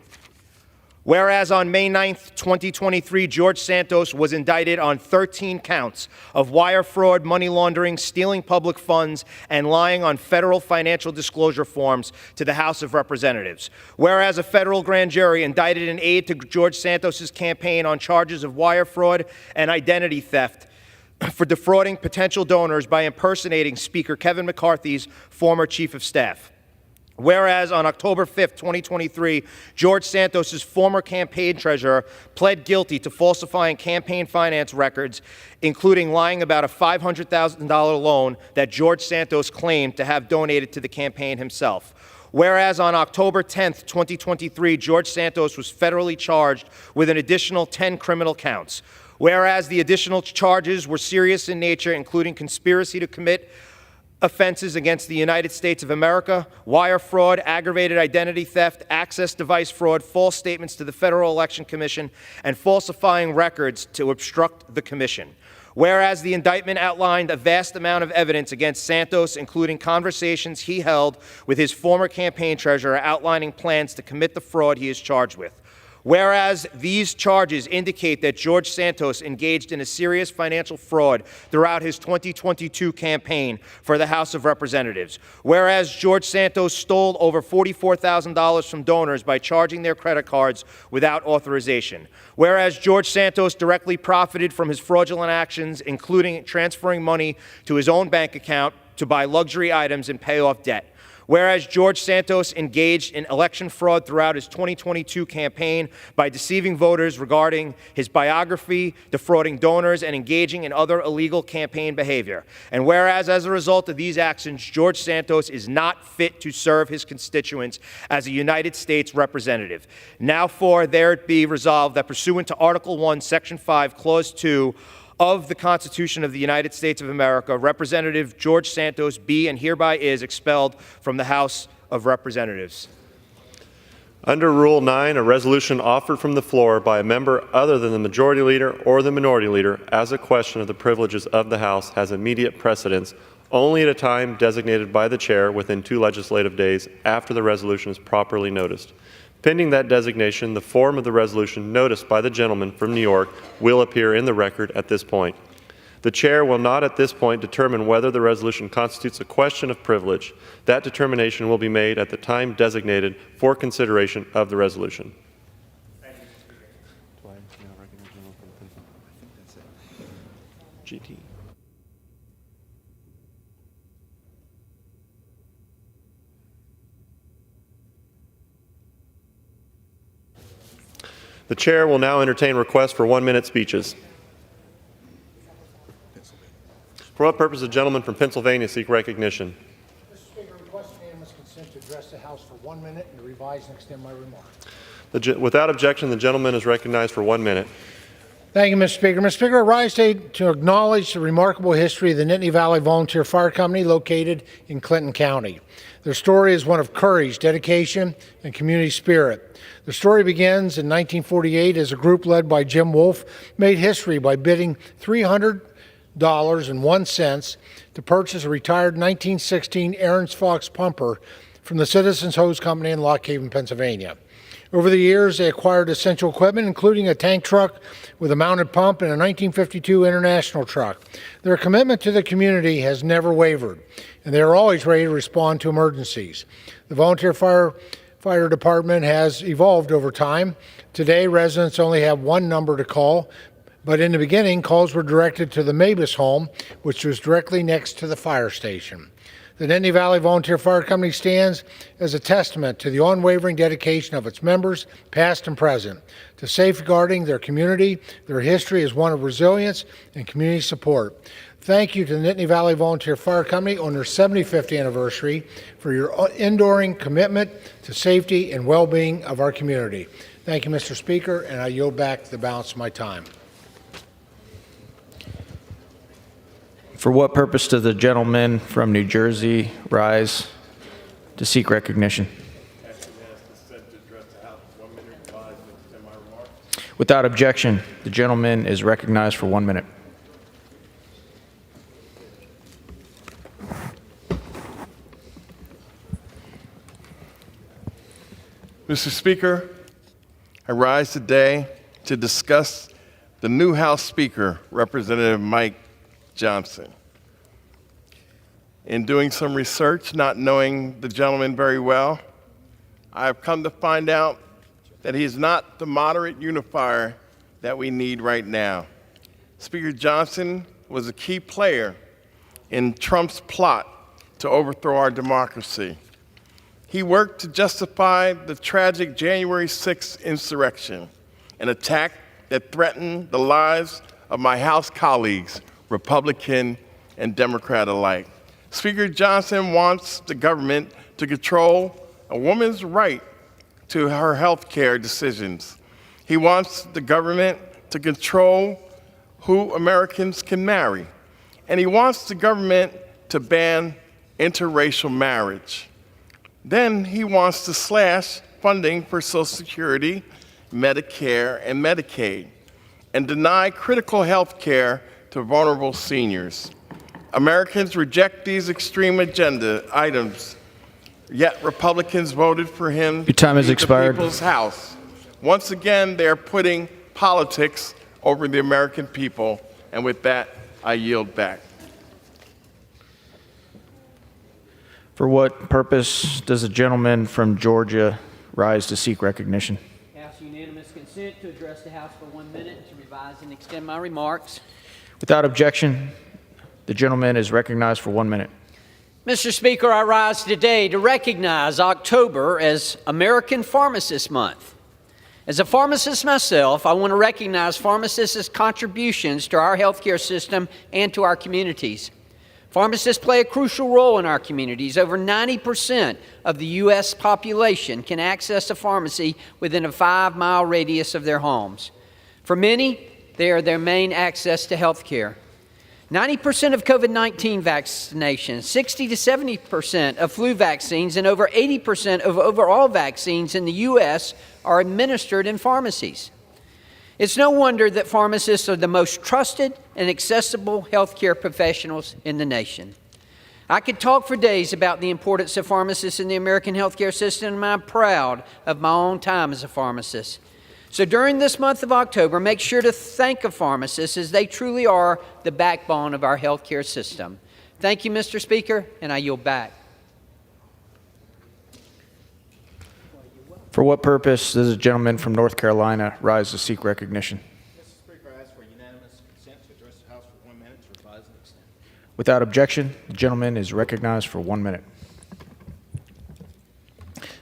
Whereas on May 9th, 2023, George Santos was indicted on 13 counts of wire fraud, money laundering, stealing public funds, and lying on federal financial disclosure forms to the House of Representatives. Whereas a federal grand jury indicted an aide to George Santos's campaign on charges of wire fraud and identity theft for defrauding potential donors by impersonating Speaker Kevin McCarthy's former chief of staff. Whereas on October 5th, 2023, George Santos's former campaign treasurer pled guilty to falsifying campaign finance records, including lying about a $500,000 loan that George Santos claimed to have donated to the campaign himself. Whereas on October 10th, 2023, George Santos was federally charged with an additional 10 criminal counts. Whereas the additional charges were serious in nature, including conspiracy to commit offenses against the United States of America, wire fraud, aggravated identity theft, access device fraud, false statements to the Federal Election Commission, and falsifying records to obstruct the commission. Whereas the indictment outlined a vast amount of evidence against Santos, including conversations he held with his former campaign treasurer outlining plans to commit the fraud he is charged with. Whereas these charges indicate that George Santos engaged in a serious financial fraud throughout his 2022 campaign for the House of Representatives. Whereas George Santos stole over $44,000 from donors by charging their credit cards without authorization. Whereas George Santos directly profited from his fraudulent actions, including transferring money to his own bank account to buy luxury items and pay off debt. Whereas George Santos engaged in election fraud throughout his 2022 campaign by deceiving voters regarding his biography, defrauding donors, and engaging in other illegal campaign behavior. And whereas as a result of these actions, George Santos is not fit to serve his constituents as a United States representative. Now there it be resolved that pursuant to Article 1, Section 5, Clause 2, of the Constitution of the United States of America, Representative George Santos be and hereby is expelled from the House of Representatives. Under Rule 9, a resolution offered from the floor by a member other than the majority leader or the minority leader as a question of the privileges of the House has immediate precedence only at a time designated by the chair within 2 legislative days after the resolution is properly noticed. Pending that designation, the form of the resolution noticed by the gentleman from New York will appear in the record at this point. The chair will not at this point determine whether the resolution constitutes a question of privilege. That determination will be made at the time designated for consideration of the resolution. GT. The chair will now entertain requests for 1-minute speeches. For what purpose does the gentleman from Pennsylvania seek recognition? Mr. Speaker, request unanimous consent to address the House for 1 minute and to revise and extend my remarks. Without objection, the gentleman is recognized for 1 minute. Thank you, Mr. Speaker. Mr. Speaker, I rise to acknowledge the remarkable history of the Nittany Valley Volunteer Fire Company located in Clinton County. Their story is one of courage, dedication, and community spirit. The story begins in 1948 as a group led by Jim Wolfe made history by bidding $300.01 to purchase a retired 1916 Aaron's Fox pumper from the Citizens Hose Company in Lock Haven, Pennsylvania. Over the years, they acquired essential equipment, including a tank truck with a mounted pump and a 1952 International truck. Their commitment to the community has never wavered, and they are always ready to respond to emergencies. The Volunteer Firefighter Department has evolved over time. Today, residents only have one number to call, but in the beginning, calls were directed to the Mabus home, which was directly next to the fire station. The Nittany Valley Volunteer Fire Company stands as a testament to the unwavering dedication of its members, past and present, to safeguarding their community. Their history is one of resilience and community support. Thank you to the Nittany Valley Volunteer Fire Company on their 75th anniversary for your enduring commitment to safety and well-being of our community. Thank you, Mr. Speaker, and I yield back the balance of my time. For what purpose does the gentleman from New Jersey rise to seek recognition? Without objection, the gentleman is recognized for 1 minute. Mr. Speaker, I rise today to discuss the new House Speaker, Representative Mike Johnson. In doing some research, not knowing the gentleman very well, I've come to find out that he's not the moderate unifier that we need right now. Speaker Johnson was a key player in Trump's plot to overthrow our democracy. He worked to justify the tragic January 6th insurrection, an attack that threatened the lives of my House colleagues, Republican and Democrat alike. Speaker Johnson wants the government to control a woman's right to her health care decisions. He wants the government to control who Americans can marry. And he wants the government to ban interracial marriage. Then he wants to slash funding for Social Security, Medicare, and Medicaid, and deny critical health care to vulnerable seniors. Americans reject these extreme agenda items, yet Republicans voted for him Your time has expired. to the People's House Once again, they're putting politics over the American people. And with that, I yield back. For what purpose does the gentleman from Georgia rise to seek recognition? Ask unanimous consent to address the House for 1 minute to revise and extend my remarks. Without objection, the gentleman is recognized for 1 minute. Mr. Speaker, I rise today to recognize October as American Pharmacist Month. As a pharmacist myself, I want to recognize pharmacists' contributions to our healthcare system and to our communities. Pharmacists play a crucial role in our communities. Over 90% of the U.S. population can access a pharmacy within a 5-mile radius of their homes. For many, they are their main access to health care. 90% of COVID-19 vaccinations, 60 to 70% of flu vaccines, and over 80% of overall vaccines in the U.S. are administered in pharmacies. It's no wonder that pharmacists are the most trusted and accessible healthcare professionals in the nation. I could talk for days about the importance of pharmacists in the American healthcare system, and I'm proud of my own time as a pharmacist. So during this month of October, make sure to thank a pharmacist, as they truly are the backbone of our healthcare system. Thank you, Mr. Speaker, and I yield back. For what purpose does the gentleman from North Carolina rise to seek recognition? Mr. Speaker, I ask for unanimous consent to address the House for 1 minute to revise and extend. Without objection, the gentleman is recognized for 1 minute.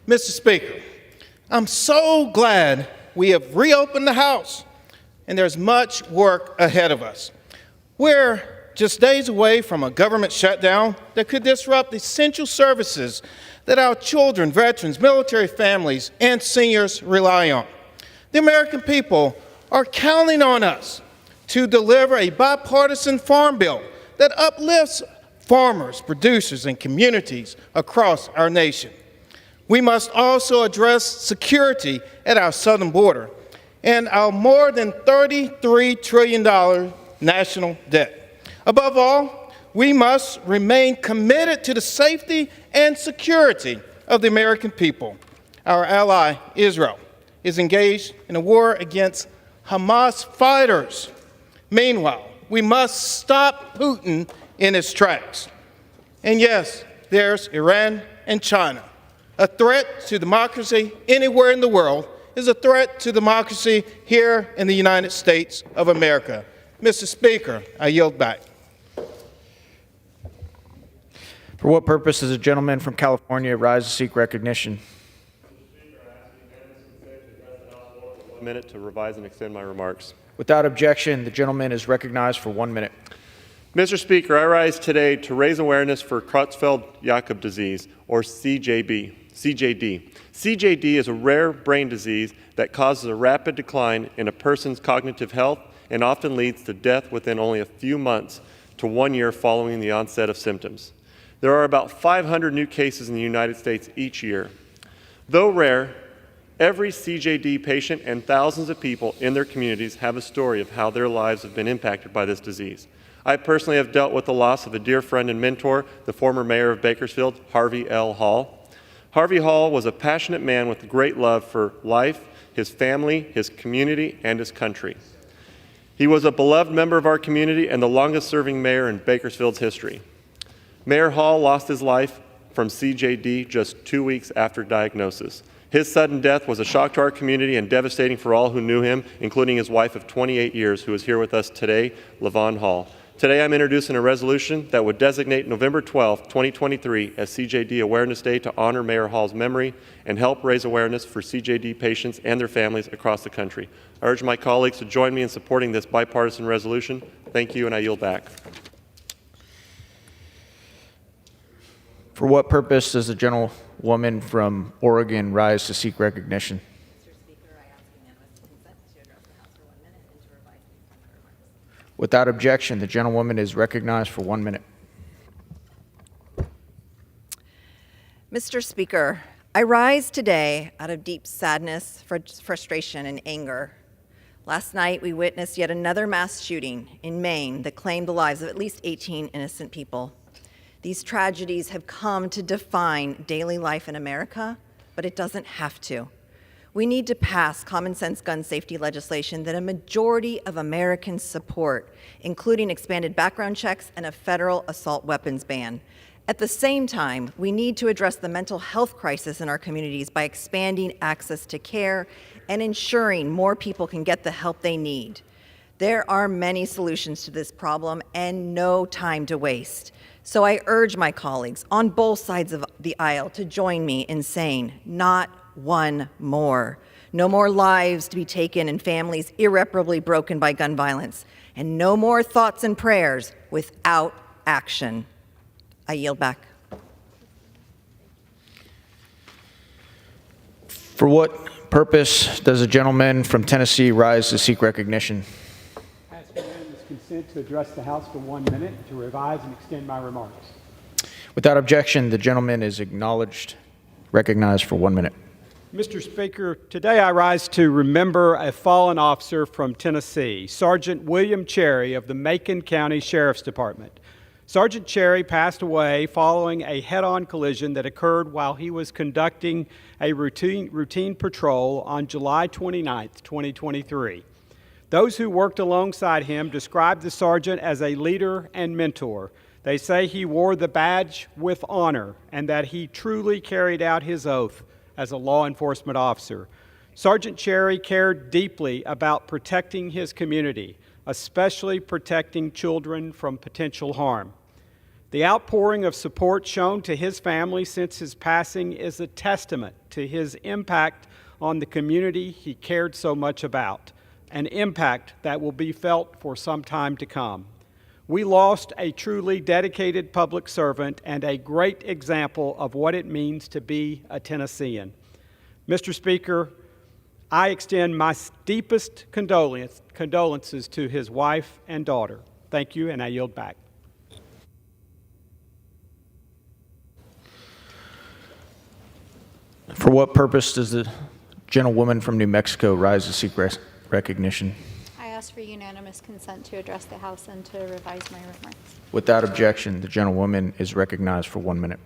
Mr. Speaker, I'm so glad we have reopened the House, and there's much work ahead of us. We're just days away from a government shutdown that could disrupt essential services that our children, veterans, military families, and seniors rely on. The American people are counting on us to deliver a bipartisan farm bill that uplifts farmers, producers, and communities across our nation. We must also address security at our southern border and our more than $33 trillion national debt. Above all, we must remain committed to the safety and security of the American people. Our ally, Israel, is engaged in a war against Hamas fighters. Meanwhile, we must stop Putin in his tracks. And yes, there's Iran and China. A threat to democracy anywhere in the world is a threat to democracy here in the United States of America. Mr. Speaker, I yield back. For what purpose does the gentleman from California rise to seek recognition? A minute to revise and extend my remarks. Without objection, the gentleman is recognized for 1 minute. Mr. Speaker, I rise today to raise awareness for Creutzfeldt-Jakob disease, or CJD. CJD is a rare brain disease that causes a rapid decline in a person's cognitive health and often leads to death within only a few months to 1 year following the onset of symptoms. There are about 500 new cases in the United States each year. Though rare, every CJD patient and thousands of people in their communities have a story of how their lives have been impacted by this disease. I personally have dealt with the loss of a dear friend and mentor, the former mayor of Bakersfield, Harvey L. Hall. Harvey Hall was a passionate man with great love for life, his family, his community, and his country. He was a beloved member of our community and the longest-serving mayor in Bakersfield's history. Mayor Hall lost his life from CJD just 2 weeks after diagnosis. His sudden death was a shock to our community and devastating for all who knew him, including his wife of 28 years, who is here with us today, LaVon Hall. Today, I'm introducing a resolution that would designate November 12, 2023 as CJD Awareness Day to honor Mayor Hall's memory and help raise awareness for CJD patients and their families across the country. I urge my colleagues to join me in supporting this bipartisan resolution. Thank you, and I yield back. For what purpose does the gentlewoman from Oregon rise to seek recognition? Without objection, the gentlewoman is recognized for 1 minute. Mr. Speaker, I rise today out of deep sadness, frustration, and anger. Last night, we witnessed yet another mass shooting in Maine that claimed the lives of at least 18 innocent people. These tragedies have come to define daily life in America, but it doesn't have to. We need to pass common sense gun safety legislation that a majority of Americans support, including expanded background checks and a federal assault weapons ban. At the same time, we need to address the mental health crisis in our communities by expanding access to care and ensuring more people can get the help they need. There are many solutions to this problem and no time to waste. So I urge my colleagues on both sides of the aisle to join me in saying, not one more. No more lives to be taken and families irreparably broken by gun violence. And no more thoughts and prayers without action. I yield back. For what purpose does the gentleman from Tennessee rise to seek recognition? I ask unanimous consent to address the House for 1 minute to revise and extend my remarks. Without objection, the gentleman is acknowledged, recognized for 1 minute. Mr. Speaker, today I rise to remember a fallen officer from Tennessee, Sergeant William Cherry of the Macon County Sheriff's Department. Sergeant Cherry passed away following a head-on collision that occurred while he was conducting a routine patrol on July 29, 2023. Those who worked alongside him described the sergeant as a leader and mentor. They say he wore the badge with honor and that he truly carried out his oath as a law enforcement officer. Sergeant Cherry cared deeply about protecting his community, especially protecting children from potential harm. The outpouring of support shown to his family since his passing is a testament to his impact on the community he cared so much about, an impact that will be felt for some time to come. We lost a truly dedicated public servant and a great example of what it means to be a Tennessean. Mr. Speaker, I extend my deepest condolences to his wife and daughter. Thank you, and I yield back. For what purpose does the gentlewoman from New Mexico rise to seek recognition? I ask for unanimous consent to address the House and to revise my remarks. Without objection, the gentlewoman is recognized for 1 minute.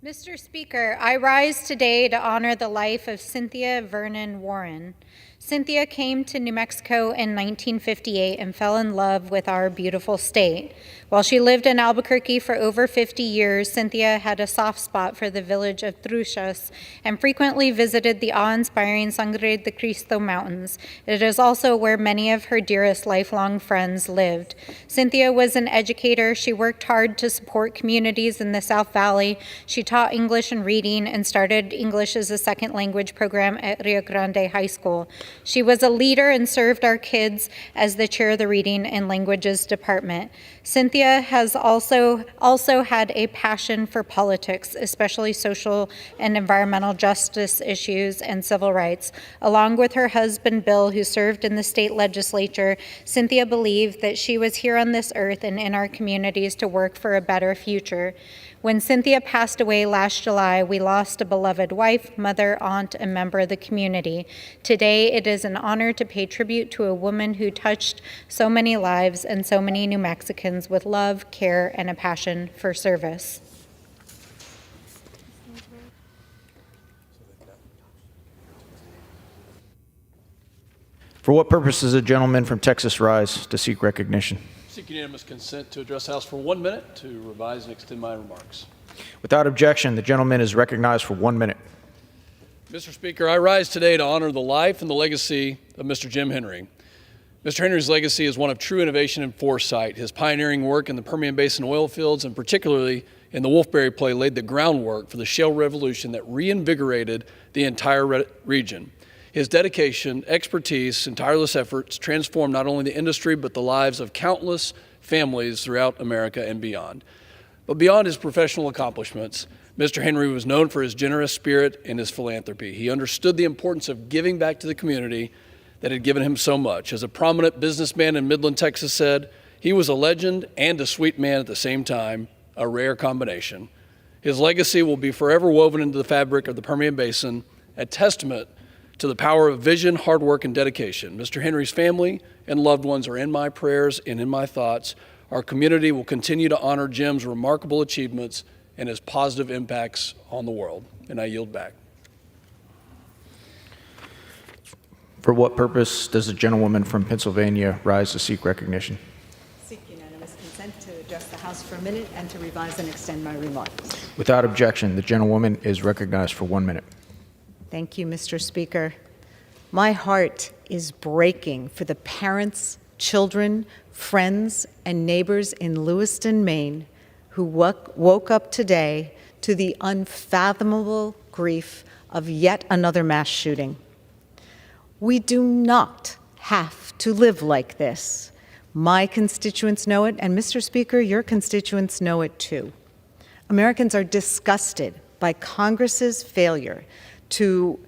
Mr. Speaker, I rise today to honor the life of Cynthia Vernon Warren. Cynthia came to New Mexico in 1958 and fell in love with our beautiful state. While she lived in Albuquerque for over 50 years, Cynthia had a soft spot for the village of Truchas and frequently visited the awe-inspiring Sangre de Cristo Mountains. It is also where many of her dearest lifelong friends lived. Cynthia was an educator. She worked hard to support communities in the South Valley. She taught English and reading and started English as a second language program at Rio Grande High School. She was a leader and served our kids as the chair of the Reading and Languages Department. Cynthia has also had a passion for politics, especially social and environmental justice issues and civil rights. Along with her husband, Bill, who served in the state legislature, Cynthia believed that she was here on this earth and in our communities to work for a better future. When Cynthia passed away last July, we lost a beloved wife, mother, aunt, and member of the community. Today, it is an honor to pay tribute to a woman who touched so many lives and so many New Mexicans with love, care, and a passion for service. For what purpose does a gentleman from Texas rise to seek recognition? Seek unanimous consent to address the House for 1 minute to revise and extend my remarks. Without objection, the gentleman is recognized for 1 minute. Mr. Speaker, I rise today to honor the life and the legacy of Mr. Jim Henry. Mr. Henry's legacy is one of true innovation and foresight. His pioneering work in the Permian Basin oil fields, and particularly in the Wolfberry Play, laid the groundwork for the shale revolution that reinvigorated the entire region. His dedication, expertise, and tireless efforts transformed not only the industry, but the lives of countless families throughout America and beyond. But beyond his professional accomplishments, Mr. Henry was known for his generous spirit and his philanthropy. He understood the importance of giving back to the community that had given him so much. As a prominent businessman in Midland, Texas said, he was a legend and a sweet man at the same time, a rare combination. His legacy will be forever woven into the fabric of the Permian Basin, a testament to the power of vision, hard work, and dedication. Mr. Henry's family and loved ones are in my prayers and in my thoughts. Our community will continue to honor Jim's remarkable achievements and his positive impacts on the world. And I yield back. For what purpose does the gentlewoman from Pennsylvania rise to seek recognition? Seek unanimous consent to address the House for a minute and to revise and extend my remarks. Without objection, the gentlewoman is recognized for 1 minute. Thank you, Mr. Speaker. My heart is breaking for the parents, children, friends, and neighbors in Lewiston, Maine, who woke up today to the unfathomable grief of yet another mass shooting. We do not have to live like this. My constituents know it, and Mr. Speaker, your constituents know it too. Americans are disgusted by Congress's failure to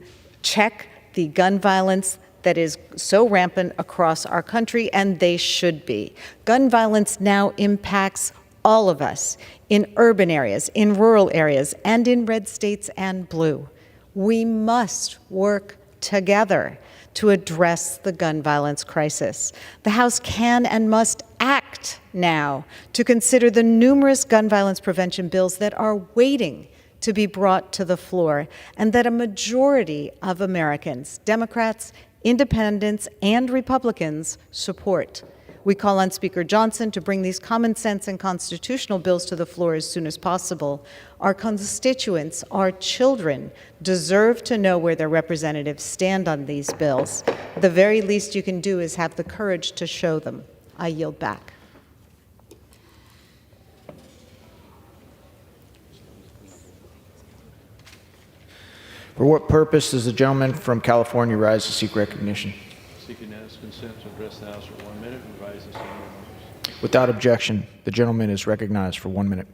check the gun violence that is so rampant across our country, and they should be. Gun violence now impacts all of us in urban areas, in rural areas, and in red states and blue. We must work together to address the gun violence crisis. The House can and must act now to consider the numerous gun violence prevention bills that are waiting to be brought to the floor, and that a majority of Americans, Democrats, Independents, and Republicans, support. We call on Speaker Johnson to bring these common sense and constitutional bills to the floor as soon as possible. Our constituents, our children, deserve to know where their representatives stand on these bills. The very least you can do is have the courage to show them. I yield back. For what purpose does the gentleman from California rise to seek recognition? Seek unanimous consent to address the House for 1 minute and revise and extend remarks. Without objection, the gentleman is recognized for 1 minute.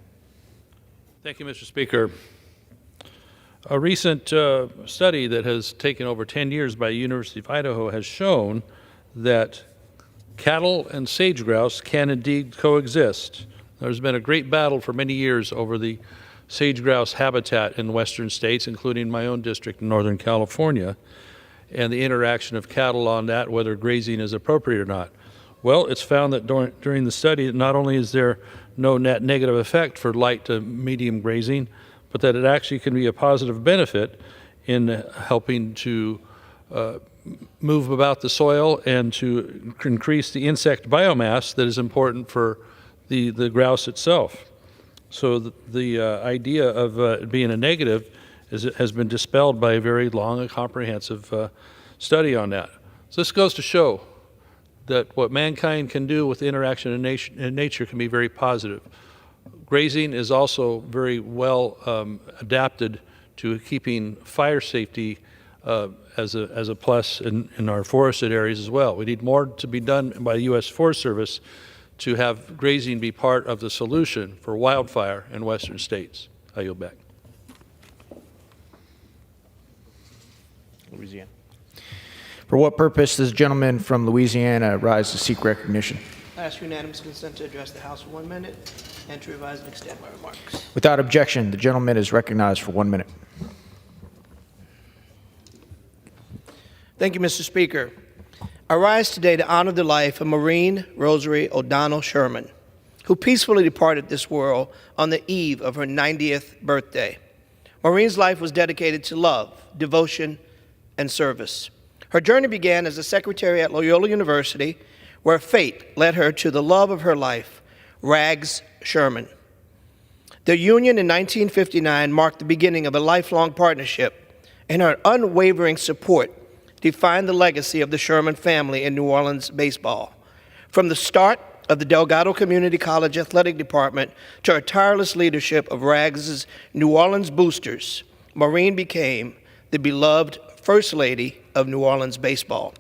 Thank you, Mr. Speaker. A recent study that has taken over 10 years by the University of Idaho has shown that cattle and sage grouse can indeed coexist. There's been a great battle for many years over the sage grouse habitat in western states, including my own district in Northern California, and the interaction of cattle on that, whether grazing is appropriate or not. Well, it's found that during the study, not only is there no net negative effect for light to medium grazing, but that it actually can be a positive benefit in helping to move about the soil and to increase the insect biomass that is important for the grouse itself. So the idea of it being a negative has been dispelled by a very long and comprehensive study on that. So this goes to show that what mankind can do with interaction in nature can be very positive. Grazing is also very well adapted to keeping fire safety as a plus in our forested areas as well. We need more to be done by the U.S. Forest Service to have grazing be part of the solution for wildfire in western states. I yield back. Louisiana. For what purpose does the gentleman from Louisiana rise to seek recognition? I ask unanimous consent to address the House for 1 minute and to revise and extend my remarks. Without objection, the gentleman is recognized for 1 minute. Thank you, Mr. Speaker. I rise today to honor the life of Maureen Rosary O'Donnell Sherman, who peacefully departed this world on the eve of her 90th birthday. Maureen's life was dedicated to love, devotion, and service. Her journey began as a secretary at Loyola University, where fate led her to the love of her life, Rags Sherman. Their union in 1959 marked the beginning of a lifelong partnership, and her unwavering support defined the legacy of the Sherman family in New Orleans baseball. From the start of the Delgado Community College Athletic Department to her tireless leadership of Rags' New Orleans Boosters, Maureen became the beloved First Lady of New Orleans baseball.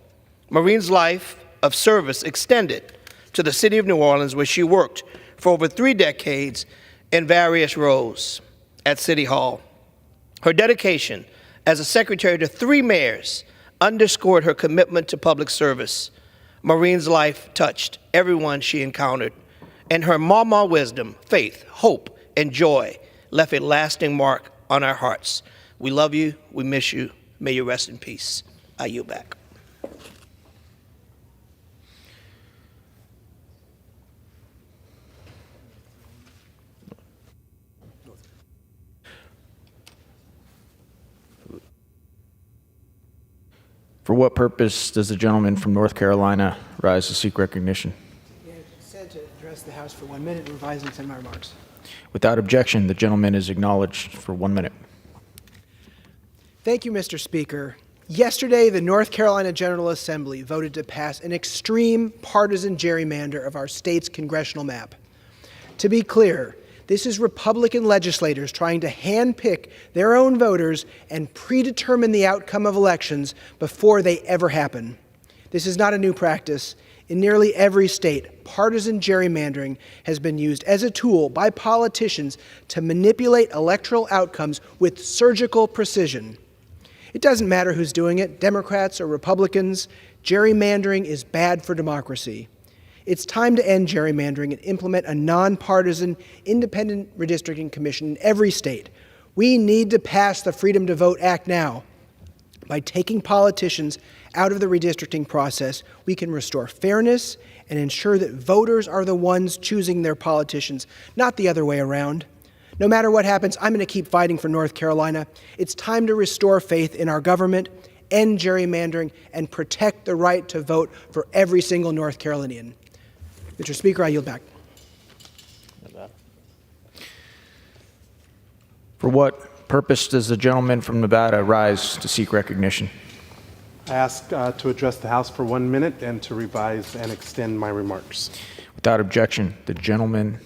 Maureen's life of service extended to the city of New Orleans, where she worked for over 3 decades in various roles at City Hall. Her dedication as a secretary to 3 mayors underscored her commitment to public service. Maureen's life touched everyone she encountered, and her mama wisdom, faith, hope, and joy left a lasting mark on our hearts. We love you. We miss you. May you rest in peace. I yield back. For what purpose does the gentleman from North Carolina rise to seek recognition? Said to address the House for 1 minute, revising some of my remarks. Without objection, the gentleman is acknowledged for 1 minute. Thank you, Mr. Speaker. Yesterday, the North Carolina General Assembly voted to pass an extreme partisan gerrymander of our state's congressional map. To be clear, this is Republican legislators trying to handpick their own voters and predetermine the outcome of elections before they ever happen. This is not a new practice. In nearly every state, partisan gerrymandering has been used as a tool by politicians to manipulate electoral outcomes with surgical precision. It doesn't matter who's doing it, Democrats or Republicans. Gerrymandering is bad for democracy. It's time to end gerrymandering and implement a nonpartisan, independent redistricting commission in every state. We need to pass the Freedom to Vote Act now. By taking politicians out of the redistricting process, we can restore fairness and ensure that voters are the ones choosing their politicians, not the other way around. No matter what happens, I'm going to keep fighting for North Carolina. It's time to restore faith in our government, end gerrymandering, and protect the right to vote for every single North Carolinian. Mr. Speaker, I yield back. For what purpose does the gentleman from Nevada rise to seek recognition? I ask to address the House for 1 minute and to revise and extend my remarks. Without objection, the gentleman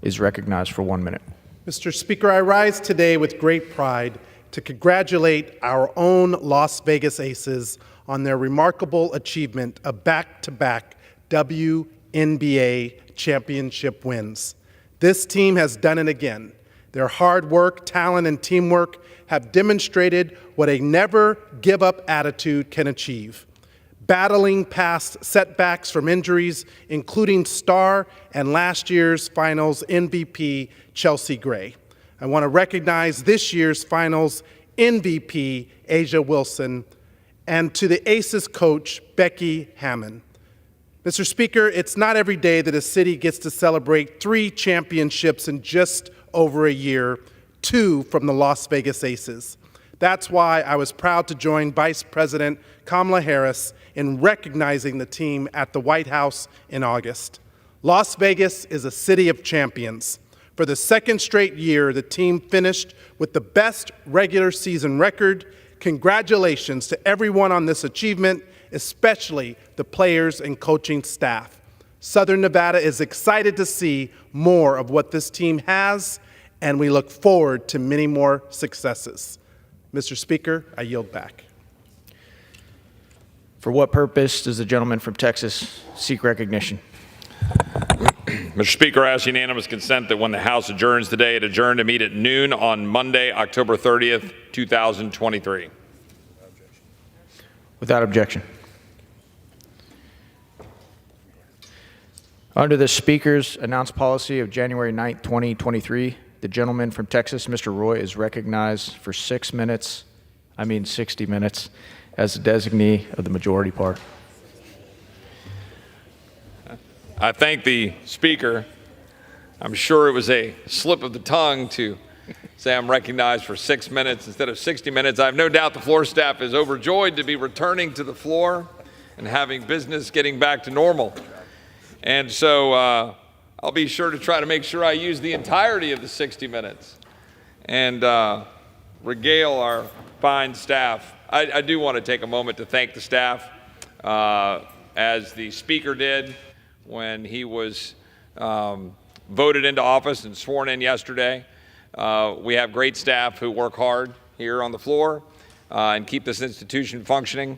is recognized for 1 minute. Mr. Speaker, I rise today with great pride to congratulate our own Las Vegas Aces on their remarkable achievement of back-to-back WNBA championship wins. This team has done it again. Their hard work, talent, and teamwork have demonstrated what a never-give-up attitude can achieve. Battling past setbacks from injuries, including star and last year's finals MVP Chelsea Gray. I want to recognize this year's finals MVP Asia Wilson, and to the Aces coach Becky Hammond. Mr. Speaker, it's not every day that a city gets to celebrate 3 championships in just over a year, 2 from the Las Vegas Aces. That's why I was proud to join Vice President Kamala Harris in recognizing the team at the White House in August. Las Vegas is a city of champions. For the second straight year, the team finished with the best regular season record. Congratulations to everyone on this achievement, especially the players and coaching staff. Southern Nevada is excited to see more of what this team has, and we look forward to many more successes. Mr. Speaker, I yield back. For what purpose does the gentleman from Texas seek recognition? Mr. Speaker, I ask unanimous consent that when the House adjourns today, it adjourn to meet at noon on Monday, October 30th, 2023. Without objection. Under the Speaker's announced policy of January 9, 2023, the gentleman from Texas, Mr. Roy, is recognized for 60 minutes, as the designee of the majority party. I thank the Speaker. I'm sure it was a slip of the tongue to say I'm recognized for 6 minutes instead of 60 minutes. I have no doubt the floor staff is overjoyed to be returning to the floor and having business getting back to normal. And so I'll be sure to try to make sure I use the entirety of the 60 minutes and regale our fine staff. I do want to take a moment to thank the staff, as the Speaker did when he was voted into office and sworn in yesterday. We have great staff who work hard here on the floor and keep this institution functioning,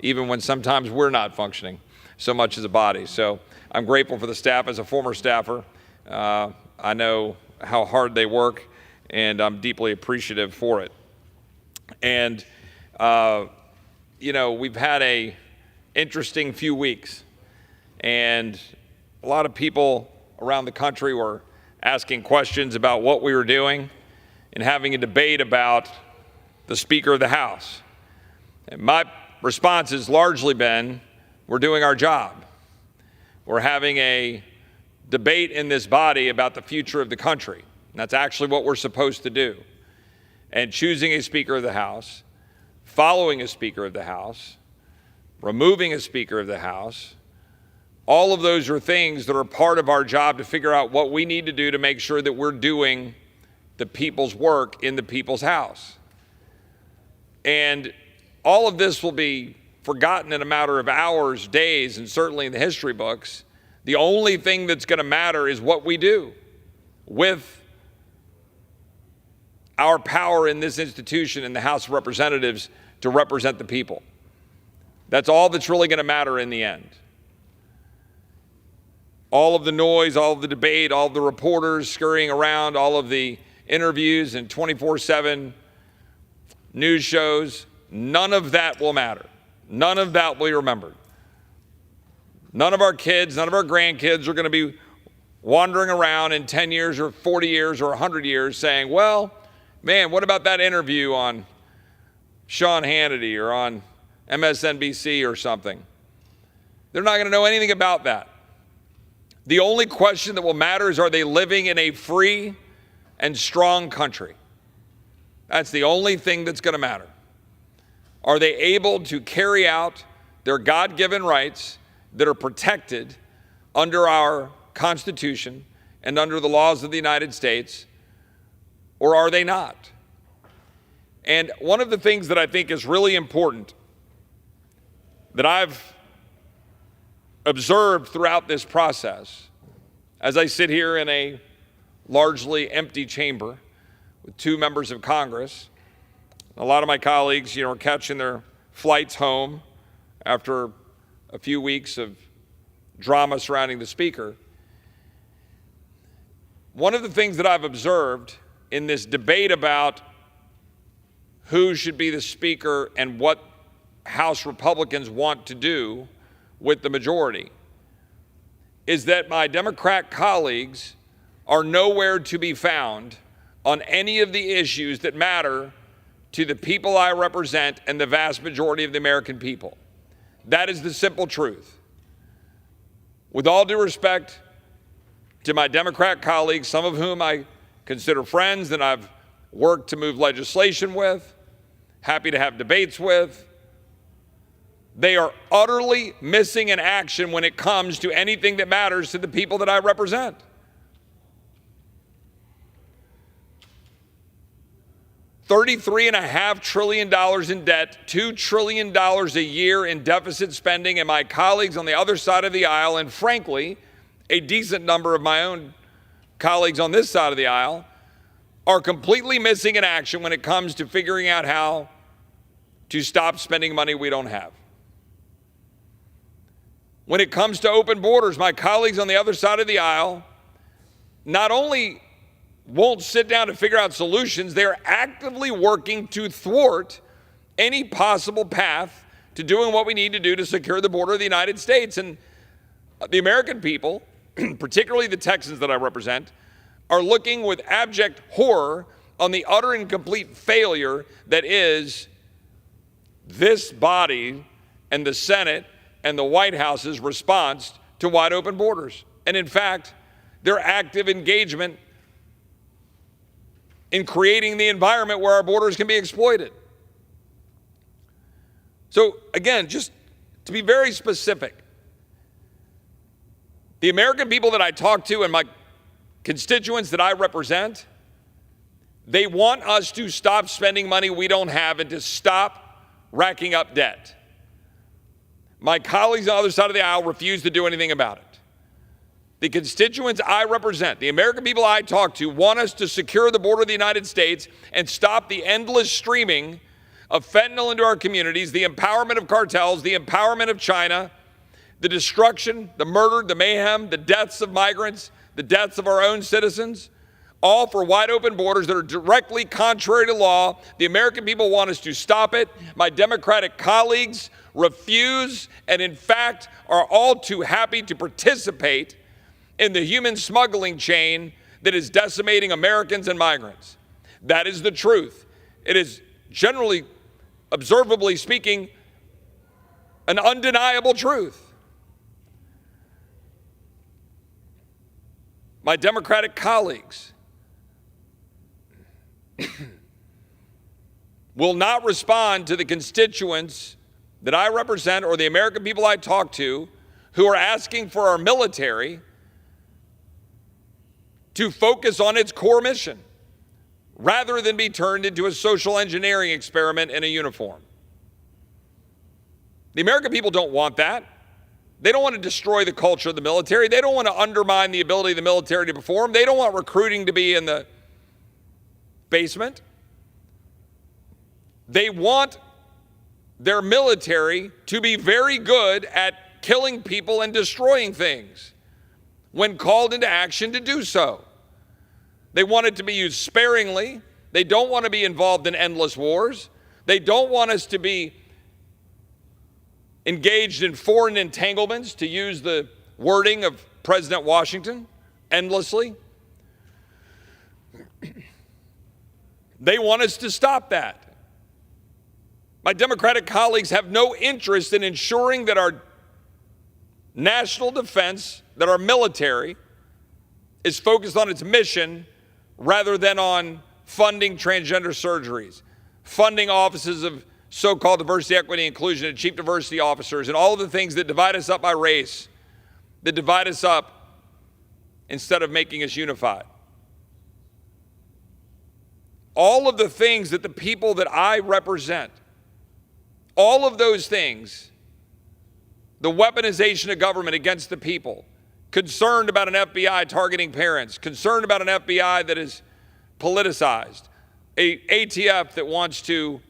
even when sometimes we're not functioning so much as a body. So I'm grateful for the staff. As a former staffer, I know how hard they work, and I'm deeply appreciative for it. And, you know, we've had an interesting few weeks, and a lot of people around the country were asking questions about what we were doing and having a debate about the Speaker of the House. And my response has largely been, we're doing our job. We're having a debate in this body about the future of the country. And that's actually what we're supposed to do. And choosing a Speaker of the House following a Speaker of the House, removing a Speaker of the House. All of those are things that are part of our job to figure out what we need to do to make sure that we're doing the people's work in the people's house. And all of this will be forgotten in a matter of hours, days, and certainly in the history books. The only thing that's going to matter is what we do with our power in this institution in the House of Representatives to represent the people. That's all that's really going to matter in the end. All of the noise, all of the debate, all of the reporters scurrying around, all of the interviews and 24/7 news shows, none of that will matter. None of that will be remembered. None of our kids, none of our grandkids are going to be wandering around in 10 years or 40 years or 100 years saying, well, man, what about that interview on Sean Hannity or on MSNBC or something? They're not going to know anything about that. The only question that will matter is, are they living in a free and strong country? That's the only thing that's going to matter. Are they able to carry out their God-given rights that are protected under our Constitution and under the laws of the United States, or are they not? And one of the things that I think is really important that I've observed throughout this process, as I sit here in a largely empty chamber with 2 members of Congress, a lot of my colleagues, are catching their flights home after a few weeks of drama surrounding the Speaker. One of the things that I've observed in this debate about who should be the Speaker and what House Republicans want to do with the majority is that my Democrat colleagues are nowhere to be found on any of the issues that matter to the people I represent and the vast majority of the American people. That is the simple truth. With all due respect to my Democrat colleagues, some of whom I consider friends and I've worked to move legislation with, happy to have debates with, they are utterly missing in action when it comes to anything that matters to the people that I represent. $33.5 trillion in debt, $2 trillion a year in deficit spending, and my colleagues on the other side of the aisle, and frankly, a decent number of my own colleagues on this side of the aisle, are completely missing in action when it comes to figuring out how to stop spending money we don't have. When it comes to open borders, my colleagues on the other side of the aisle not only won't sit down to figure out solutions, they're actively working to thwart any possible path to doing what we need to do to secure the border of the United States. And the American people, particularly the Texans that I represent, are looking with abject horror on the utter and complete failure that is this body and the Senate and the White House's response to wide open borders. And in fact, their active engagement in creating the environment where our borders can be exploited. So again, just to be very specific, the American people that I talk to and my constituents that I represent, they want us to stop spending money we don't have and to stop racking up debt. My colleagues on the other side of the aisle refuse to do anything about it. The constituents I represent, the American people I talk to, want us to secure the border of the United States and stop the endless streaming of fentanyl into our communities, the empowerment of cartels, the empowerment of China, the destruction, the murder, the mayhem, the deaths of migrants, the deaths of our own citizens, all for wide open borders that are directly contrary to law. The American people want us to stop it. My Democratic colleagues refuse and in fact are all too happy to participate in the human smuggling chain that is decimating Americans and migrants. That is the truth. It is generally, observably speaking, an undeniable truth. My Democratic colleagues will not respond to the constituents that I represent or the American people I talk to who are asking for our military to focus on its core mission rather than be turned into a social engineering experiment in a uniform. The American people don't want that. They don't want to destroy the culture of the military. They don't want to undermine the ability of the military to perform. They don't want recruiting to be in the basement. They want their military to be very good at killing people and destroying things when called into action to do so. They want it to be used sparingly. They don't want to be involved in endless wars. They don't want us to be engaged in foreign entanglements, to use the wording of President Washington, endlessly. They want us to stop that. My Democratic colleagues have no interest in ensuring that our national defense, that our military, is focused on its mission rather than on funding transgender surgeries, funding offices of so-called diversity, equity, inclusion, and chief diversity officers, and all of the things that divide us up by race, that divide us up instead of making us unified. All of the things that the people that I represent, all of those things, the weaponization of government against the people, concerned about an FBI targeting parents, concerned about an FBI that is politicized, a ATF that wants to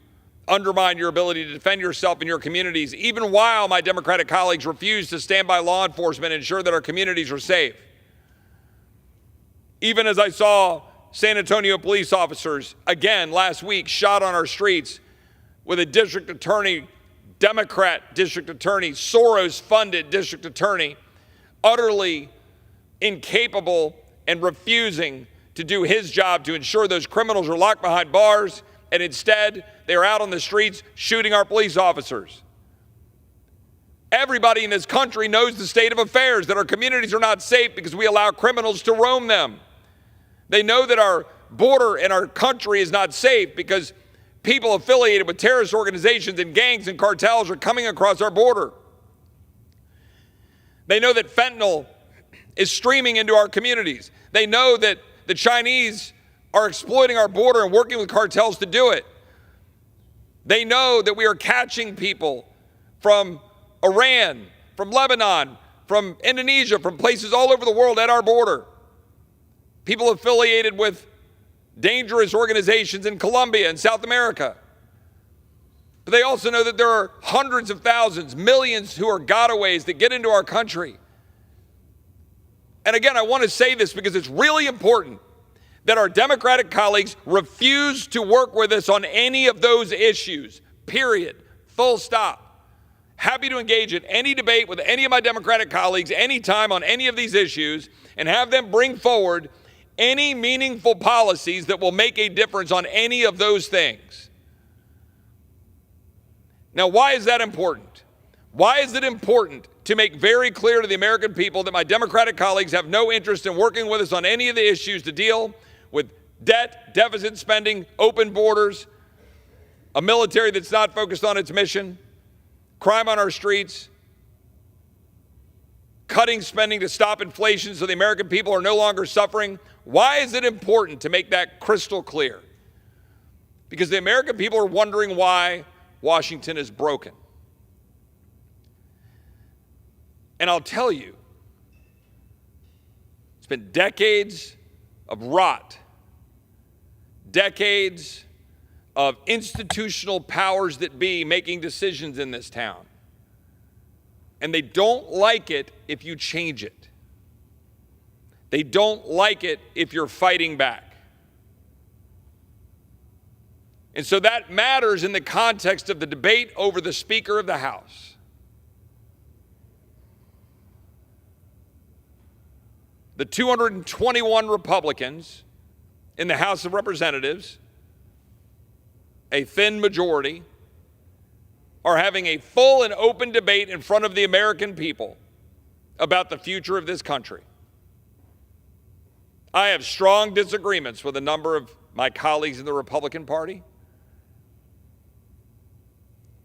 undermine your ability to defend yourself and your communities, even while my Democratic colleagues refuse to stand by law enforcement and ensure that our communities are safe. Even as I saw San Antonio police officers, again last week, shot on our streets with a district attorney, Democrat district attorney, Soros-funded district attorney, utterly incapable and refusing to do his job to ensure those criminals are locked behind bars, and instead they are out on the streets shooting our police officers. Everybody in this country knows the state of affairs, that our communities are not safe because we allow criminals to roam them. They know that our border and our country is not safe because people affiliated with terrorist organizations and gangs and cartels are coming across our border. They know that fentanyl is streaming into our communities. They know that the Chinese are exploiting our border and working with cartels to do it. They know that we are catching people from Iran, from Lebanon, from Indonesia, from places all over the world at our border. People affiliated with dangerous organizations in Colombia and South America. But they also know that there are hundreds of thousands, millions who are gotaways that get into our country. And again, I want to say this because it's really important that our Democratic colleagues refuse to work with us on any of those issues, period, full stop. Happy to engage in any debate with any of my Democratic colleagues anytime on any of these issues and have them bring forward any meaningful policies that will make a difference on any of those things. Now, why is that important? Why is it important to make very clear to the American people that my Democratic colleagues have no interest in working with us on any of the issues to deal with debt, deficit spending, open borders, a military that's not focused on its mission, crime on our streets, cutting spending to stop inflation so the American people are no longer suffering? Why is it important to make that crystal clear? Because the American people are wondering why Washington is broken. And I'll tell you, it's been decades of rot, decades of institutional powers that be making decisions in this town. And they don't like it if you change it. They don't like it if you're fighting back. And so that matters in the context of the debate over the Speaker of the House. The 221 Republicans in the House of Representatives, a thin majority, are having a full and open debate in front of the American people about the future of this country. I have strong disagreements with a number of my colleagues in the Republican Party.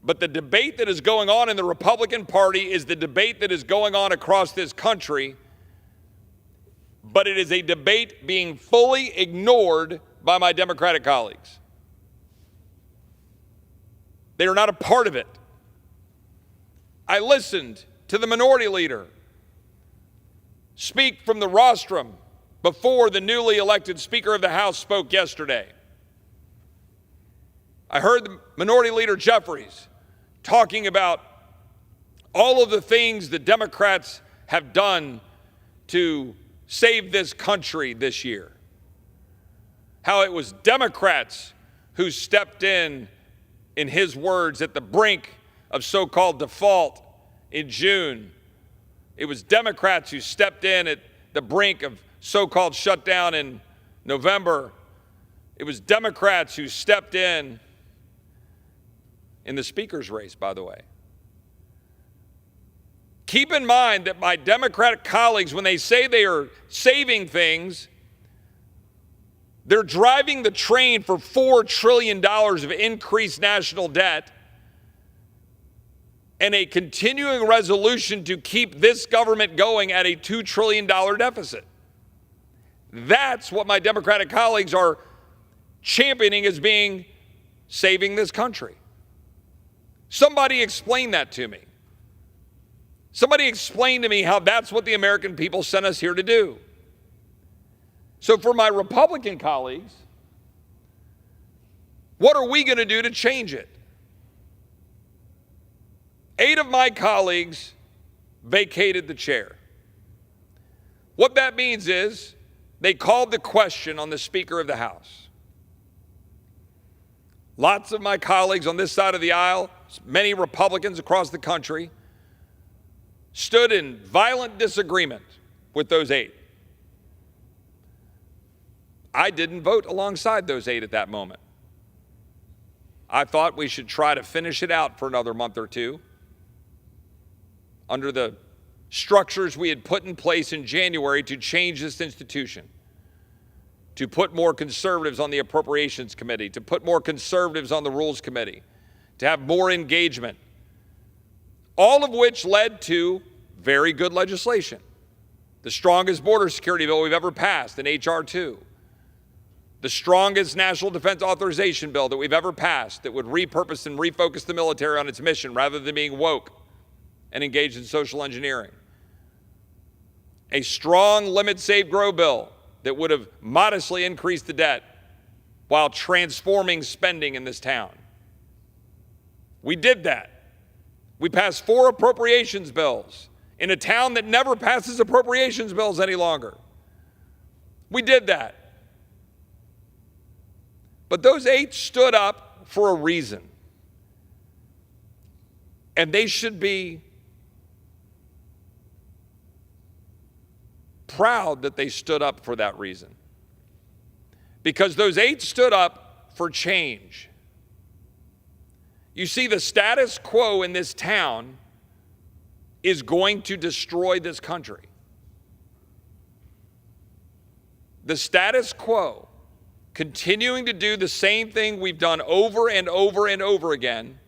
But the debate that is going on in the Republican Party is the debate that is going on across this country, but it is a debate being fully ignored by my Democratic colleagues. They are not a part of it. I listened to the minority leader speak from the rostrum before the newly elected Speaker of the House spoke yesterday. I heard the minority leader Jeffries talking about all of the things the Democrats have done to save this country this year. How it was Democrats who stepped in his words, at the brink of so-called default in June. It was Democrats who stepped in at the brink of so-called shutdown in November. It was Democrats who stepped in the speaker's race, by the way. Keep in mind that my Democratic colleagues, when they say they are saving things, they're driving the train for $4 trillion of increased national debt and a continuing resolution to keep this government going at a $2 trillion deficit. That's what my Democratic colleagues are championing as being saving this country. Somebody explain that to me. Somebody explain to me how that's what the American people sent us here to do. So for my Republican colleagues, what are we going to do to change it? 8 of my colleagues vacated the chair. What that means is they called the question on the Speaker of the House. Lots of my colleagues on this side of the aisle, many Republicans across the country, stood in violent disagreement with those 8. I didn't vote alongside those 8 at that moment. I thought we should try to finish it out for another month or two under the structures we had put in place in January to change this institution, to put more conservatives on the Appropriations Committee, to put more conservatives on the Rules Committee, to have more engagement, all of which led to very good legislation. The strongest border security bill we've ever passed in H.R. 2. The strongest national defense authorization bill that we've ever passed that would repurpose and refocus the military on its mission rather than being woke and engaged in social engineering. A strong limit, save, grow bill that would have modestly increased the debt while transforming spending in this town. We did that. We passed 4 appropriations bills in a town that never passes appropriations bills any longer. We did that. But those 8 stood up for a reason. And they should be proud that they stood up for that reason. Because those 8 stood up for change. You see, the status quo in this town is going to destroy this country. The status quo, continuing to do the same thing we've done over and over and over again,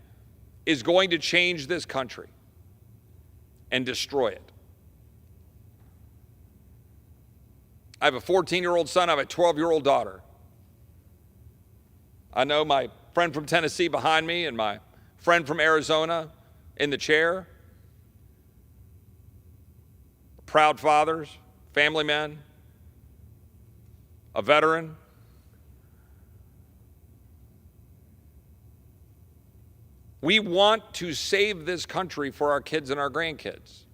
is going to change this country and destroy it. I have a 14-year-old son, I have a 12-year-old daughter. I know my friend from Tennessee behind me and my friend from Arizona in the chair. Proud fathers, family men, a veteran. We want to save this country for our kids and our grandkids.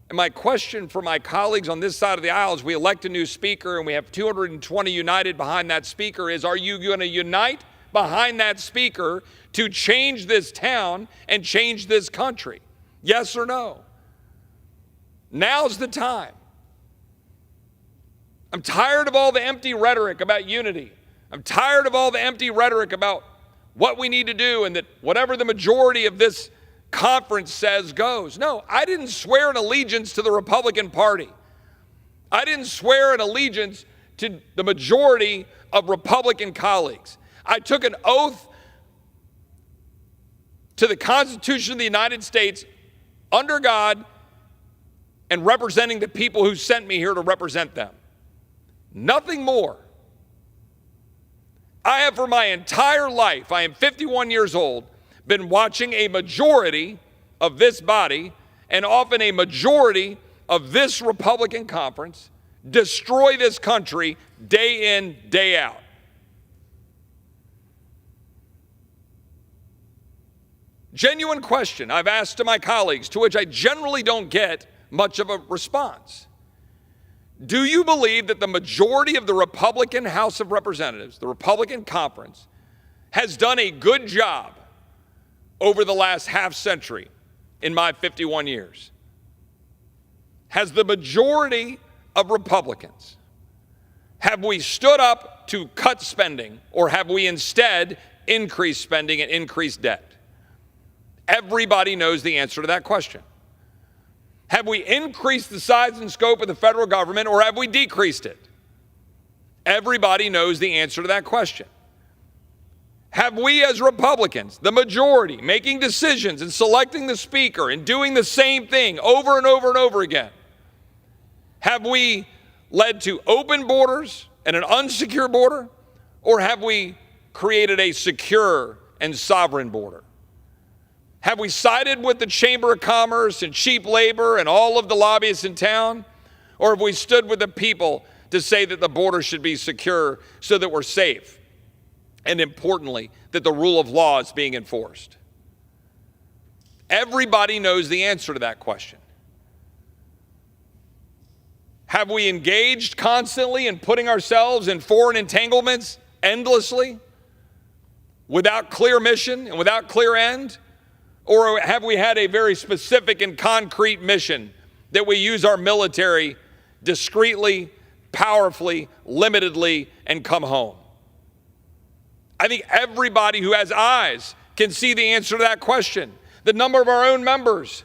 And my question for my colleagues on this side of the aisle as we elect a new speaker and we have 220 united behind that speaker is, are you going to unite behind that speaker to change this town and change this country? Yes or no? Now's the time. I'm tired of all the empty rhetoric about unity. I'm tired of all the empty rhetoric about what we need to do and that whatever the majority of this conference says goes. No, I didn't swear an allegiance to the Republican Party. I didn't swear an allegiance to the majority of Republican colleagues. I took an oath to the Constitution of the United States under God and representing the people who sent me here to represent them. Nothing more. I have for my entire life, I am 51 years old, been watching a majority of this body and often a majority of this Republican conference destroy this country day in, day out. Genuine question I've asked to my colleagues, to which I generally don't get much of a response. Do you believe that the majority of the Republican House of Representatives, the Republican conference, has done a good job over the last half century in my 51 years? Has the majority of Republicans, have we stood up to cut spending, or have we instead increased spending and increased debt? Everybody knows the answer to that question. Have we increased the size and scope of the federal government, or have we decreased it? Everybody knows the answer to that question. Have we as Republicans, the majority, making decisions and selecting the speaker and doing the same thing over and over and over again? Have we led to open borders and an unsecure border, or have we created a secure and sovereign border? Have we sided with the Chamber of Commerce and cheap labor and all of the lobbyists in town? Or have we stood with the people to say that the border should be secure so that we're safe? And importantly, that the rule of law is being enforced? Everybody knows the answer to that question. Have we engaged constantly in putting ourselves in foreign entanglements endlessly without clear mission and without clear end? Or have we had a very specific and concrete mission that we use our military discreetly, powerfully, limitedly, and come home? I think everybody who has eyes can see the answer to that question. The number of our own members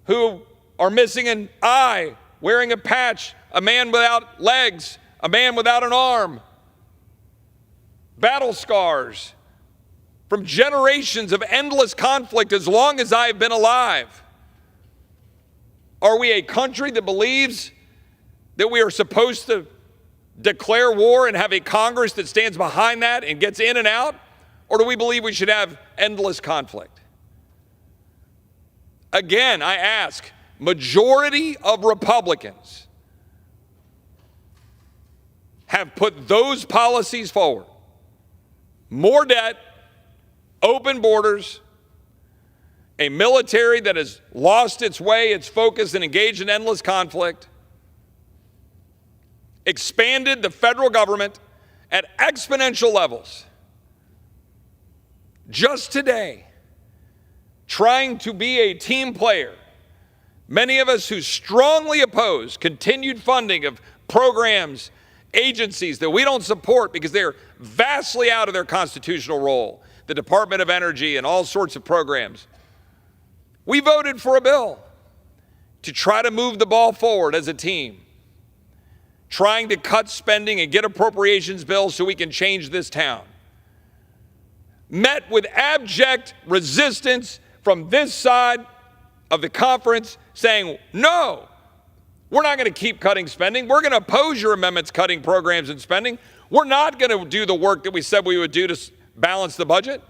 who are missing an eye, wearing a patch, a man without legs, a man without an arm, battle scars from generations of endless conflict as long as I've been alive. Are we a country that believes that we are supposed to declare war and have a Congress that stands behind that and gets in and out? Or do we believe we should have endless conflict? Again, I ask, majority of Republicans have put those policies forward. More debt, open borders, a military that has lost its way, its focus, and engaged in endless conflict, expanded the federal government at exponential levels. Just today, trying to be a team player, many of us who strongly oppose continued funding of programs, agencies that we don't support because they're vastly out of their constitutional role, the Department of Energy and all sorts of programs. We voted for a bill to try to move the ball forward as a team, trying to cut spending and get appropriations bills so we can change this town. Met with abject resistance from this side of the conference saying, no, we're not going to keep cutting spending. We're going to oppose your amendments cutting programs and spending. We're not going to do the work that we said we would do to balance the budget,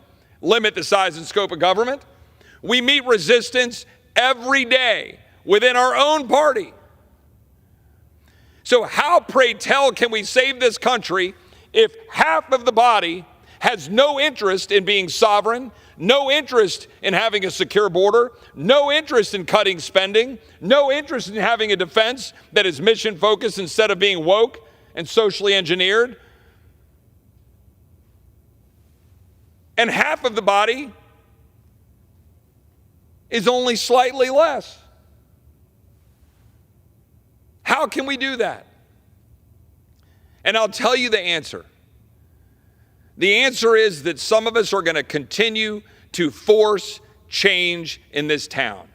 limit the size and scope of government. We meet resistance every day within our own party. So how, pray tell, can we save this country if half of the body has no interest in being sovereign, no interest in having a secure border, no interest in cutting spending, no interest in having a defense that is mission focused instead of being woke and socially engineered? And half of the body is only slightly less. How can we do that? And I'll tell you the answer. The answer is that some of us are going to continue to force change in this town.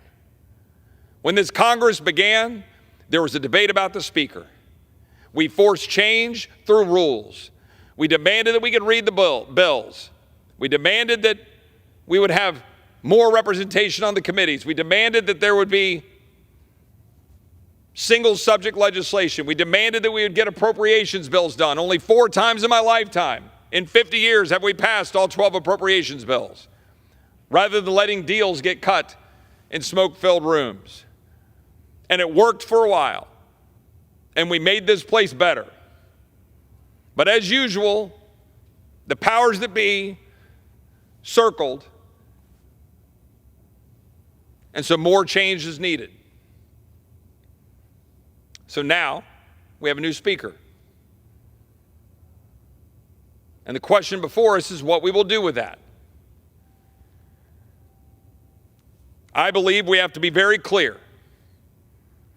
When this Congress began, there was a debate about the speaker. We forced change through rules. We demanded that we could read the bills. We demanded that we would have more representation on the committees. We demanded that there would be single subject legislation. We demanded that we would get appropriations bills done. Only 4 times in my lifetime, in 50 years, have we passed all 12 appropriations bills, rather than letting deals get cut in smoke-filled rooms. And it worked for a while, and we made this place better. But as usual, the powers that be circled, and so more change is needed. So now we have a new speaker. And the question before us is what we will do with that. I believe we have to be very clear.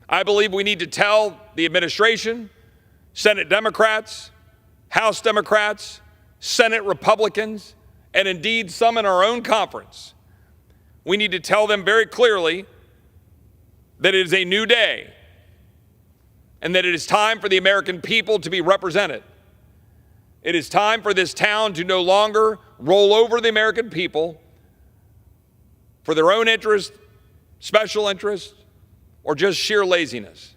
I believe we need to tell the administration, Senate Democrats, House Democrats, Senate Republicans, and indeed some in our own conference. We need to tell them very clearly that it is a new day and that it is time for the American people to be represented. It is time for this town to no longer roll over the American people for their own interest, special interest, or just sheer laziness.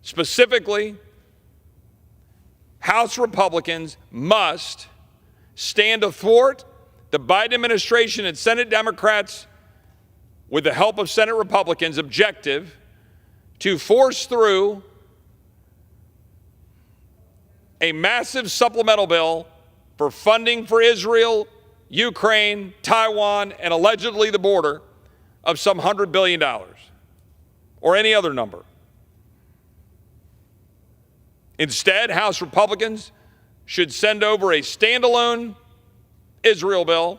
Specifically, House Republicans must stand athwart the Biden administration and Senate Democrats, with the help of Senate Republicans, objective to force through a massive supplemental bill for funding for Israel, Ukraine, Taiwan, and allegedly the border of some $100 billion or any other number. Instead, House Republicans should send over a standalone Israel bill,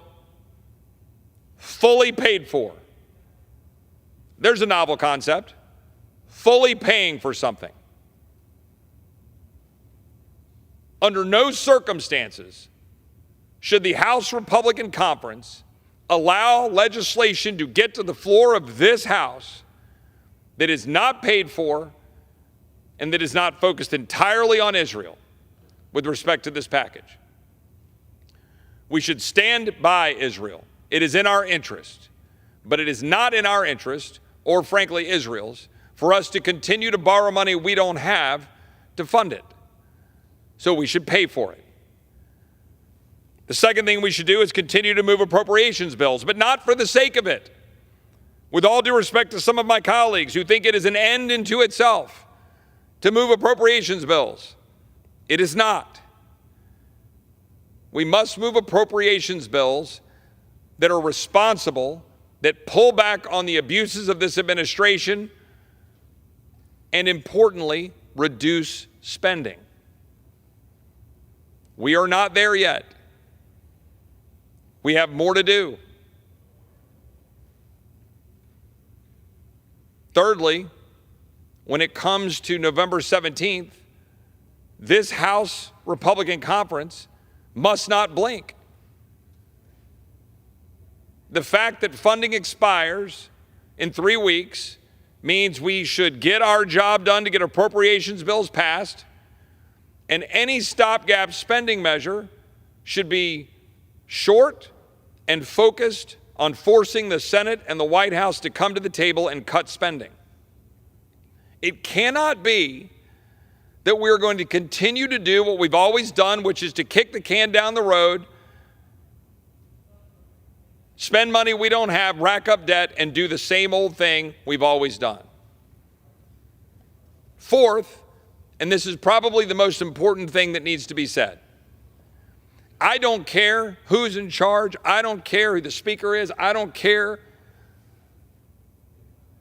fully paid for. There's a novel concept, fully paying for something. Under no circumstances should the House Republican Conference allow legislation to get to the floor of this House that is not paid for and that is not focused entirely on Israel with respect to this package. We should stand by Israel. It is in our interest, but it is not in our interest, or frankly Israel's, for us to continue to borrow money we don't have to fund it. So we should pay for it. The second thing we should do is continue to move appropriations bills, but not for the sake of it. With all due respect to some of my colleagues who think it is an end into itself to move appropriations bills, it is not. We must move appropriations bills that are responsible, that pull back on the abuses of this administration, and importantly, reduce spending. We are not there yet. We have more to do. Thirdly, when it comes to November 17th, this House Republican Conference must not blink. The fact that funding expires in 3 weeks means we should get our job done to get appropriations bills passed, and any stopgap spending measure should be short and focused on forcing the Senate and the White House to come to the table and cut spending. It cannot be that we're going to continue to do what we've always done, which is to kick the can down the road, spend money we don't have, rack up debt, and do the same old thing we've always done. Fourth, and this is probably the most important thing that needs to be said, I don't care who's in charge. I don't care who the speaker is. I don't care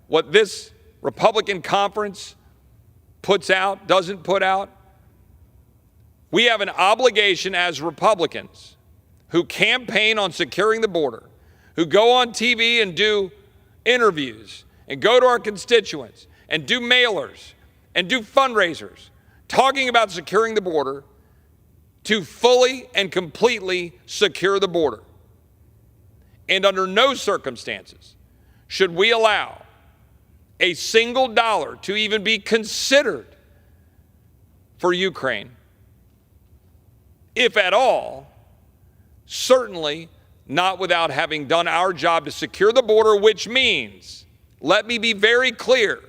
what this Republican conference puts out, doesn't put out. We have an obligation as Republicans who campaign on securing the border, who go on TV and do interviews and go to our constituents and do mailers and do fundraisers talking about securing the border, to fully and completely secure the border. And under no circumstances should we allow a single dollar to even be considered for Ukraine, if at all, Certainly not without having done our job to secure the border, which means, let me be very clear,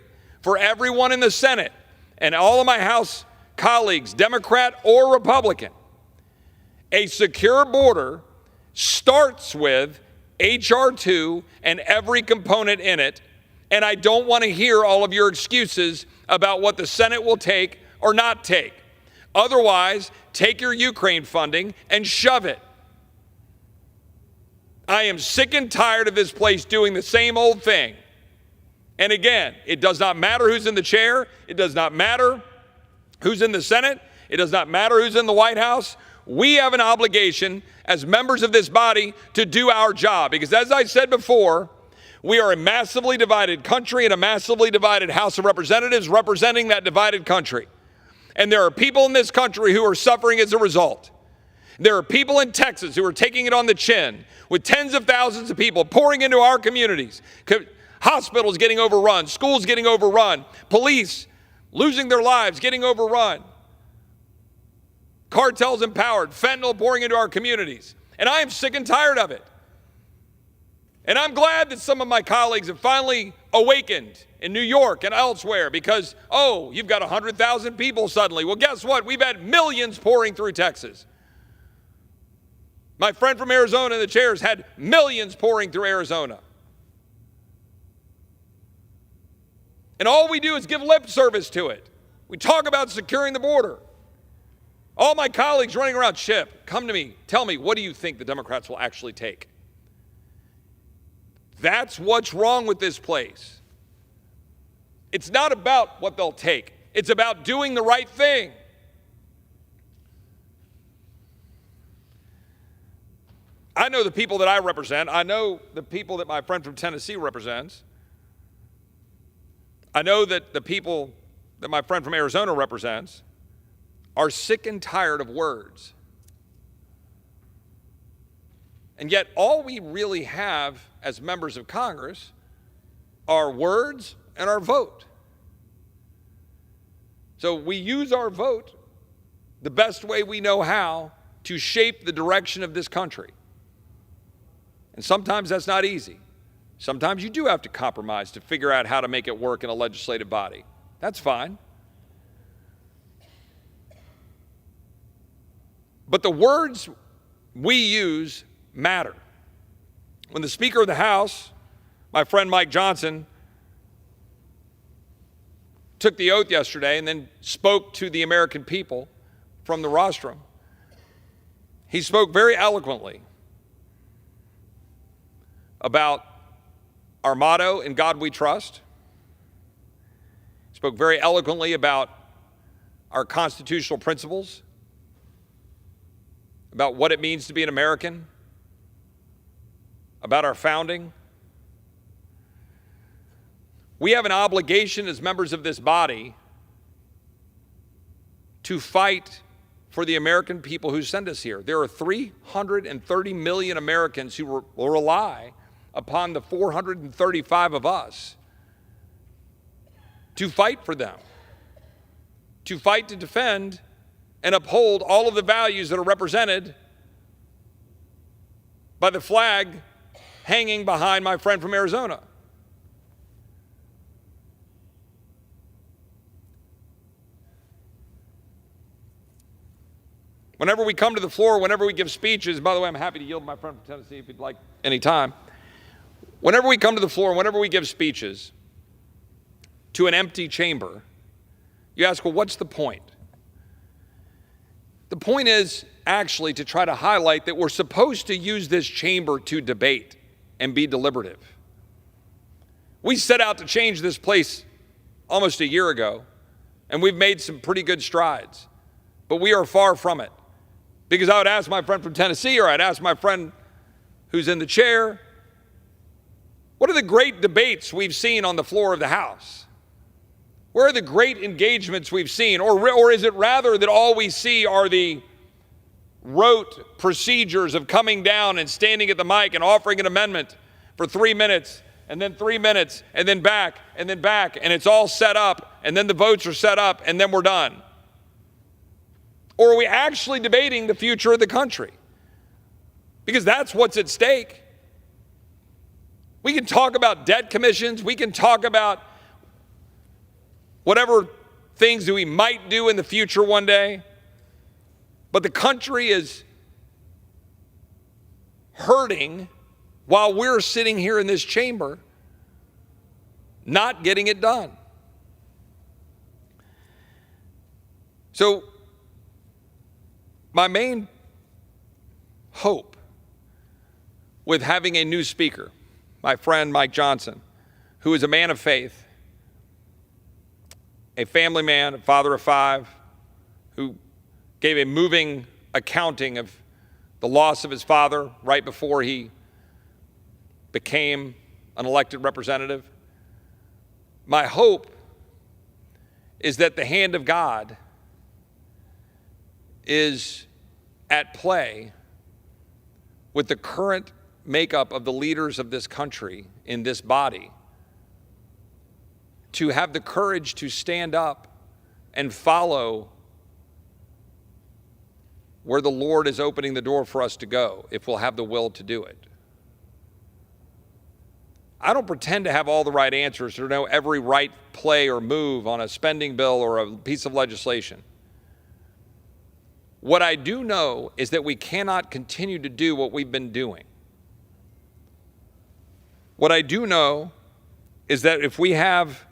for everyone in the Senate and all of my House colleagues, Democrat or Republican, a secure border starts with H.R. 2 and every component in it, and I don't want to hear all of your excuses about what the Senate will take or not take. Otherwise, take your Ukraine funding and shove it. I am sick and tired of this place doing the same old thing. And again, it does not matter who's in the chair. It does not matter who's in the Senate. It does not matter who's in the White House. We have an obligation as members of this body to do our job. Because as I said before, we are a massively divided country and a massively divided House of Representatives representing that divided country. And there are people in this country who are suffering as a result. There are people in Texas who are taking it on the chin with tens of thousands of people pouring into our communities. Hospitals getting overrun, schools getting overrun, police losing their lives, getting overrun. Cartels empowered, fentanyl pouring into our communities. And I am sick and tired of it. And I'm glad that some of my colleagues have finally awakened in New York and elsewhere because, oh, you've got 100,000 people suddenly. Well, guess what? We've had millions pouring through Texas. My friend from Arizona in the chairs had millions pouring through Arizona. And all we do is give lip service to it. We talk about securing the border. All my colleagues running around, Chip, come to me, tell me, what do you think the Democrats will actually take? That's what's wrong with this place. It's not about what they'll take. It's about doing the right thing. I know the people that I represent. I know the people that my friend from Tennessee represents. I know that the people that my friend from Arizona represents are sick and tired of words. And yet all we really have as members of Congress are words and our vote. So we use our vote the best way we know how to shape the direction of this country. And sometimes that's not easy. Sometimes you do have to compromise to figure out how to make it work in a legislative body. That's fine. But the words we use matter. When the Speaker of the House, my friend Mike Johnson, took the oath yesterday and then spoke to the American people from the rostrum, he spoke very eloquently about our motto, "In God We Trust." He spoke very eloquently about our constitutional principles, about what it means to be an American, about our founding. We have an obligation as members of this body to fight for the American people who send us here. There are 330 million Americans who will rely upon the 435 of us to fight for them, to fight to defend and uphold all of the values that are represented by the flag hanging behind my friend from Arizona. Whenever we come to the floor, whenever we give speeches, by the way, I'm happy to yield to my friend from Tennessee if you'd like any time. Whenever we come to the floor, whenever we give speeches to an empty chamber, you ask, well, what's the point? The point is actually to try to highlight that we're supposed to use this chamber to debate and be deliberative. We set out to change this place almost a year ago, and we've made some pretty good strides, but we are far from it. Because I would ask my friend from Tennessee, or I'd ask my friend who's in the chair, what are the great debates we've seen on the floor of the House? Where are the great engagements we've seen? Or is it rather that all we see are the rote procedures of coming down and standing at the mic and offering an amendment for 3 minutes, and then 3 minutes, and then back, and it's all set up, and then the votes are set up, and then we're done? Or are we actually debating the future of the country? because that's what's at stake. We can talk about debt commissions. We can talk about whatever things that we might do in the future one day. But the country is hurting while we're sitting here in this chamber not getting it done. So my main hope with having a new speaker, my friend Mike Johnson, who is a man of faith, a family man, a father of 5, who gave a moving accounting of the loss of his father right before he became an elected representative. My hope is that the hand of God is at play with the current makeup of the leaders of this country in this body to have the courage to stand up and follow where the Lord is opening the door for us to go, if we'll have the will to do it. I don't pretend to have all the right answers or know every right play or move on a spending bill or a piece of legislation. What I do know is that we cannot continue to do what we've been doing. What I do know is that if we have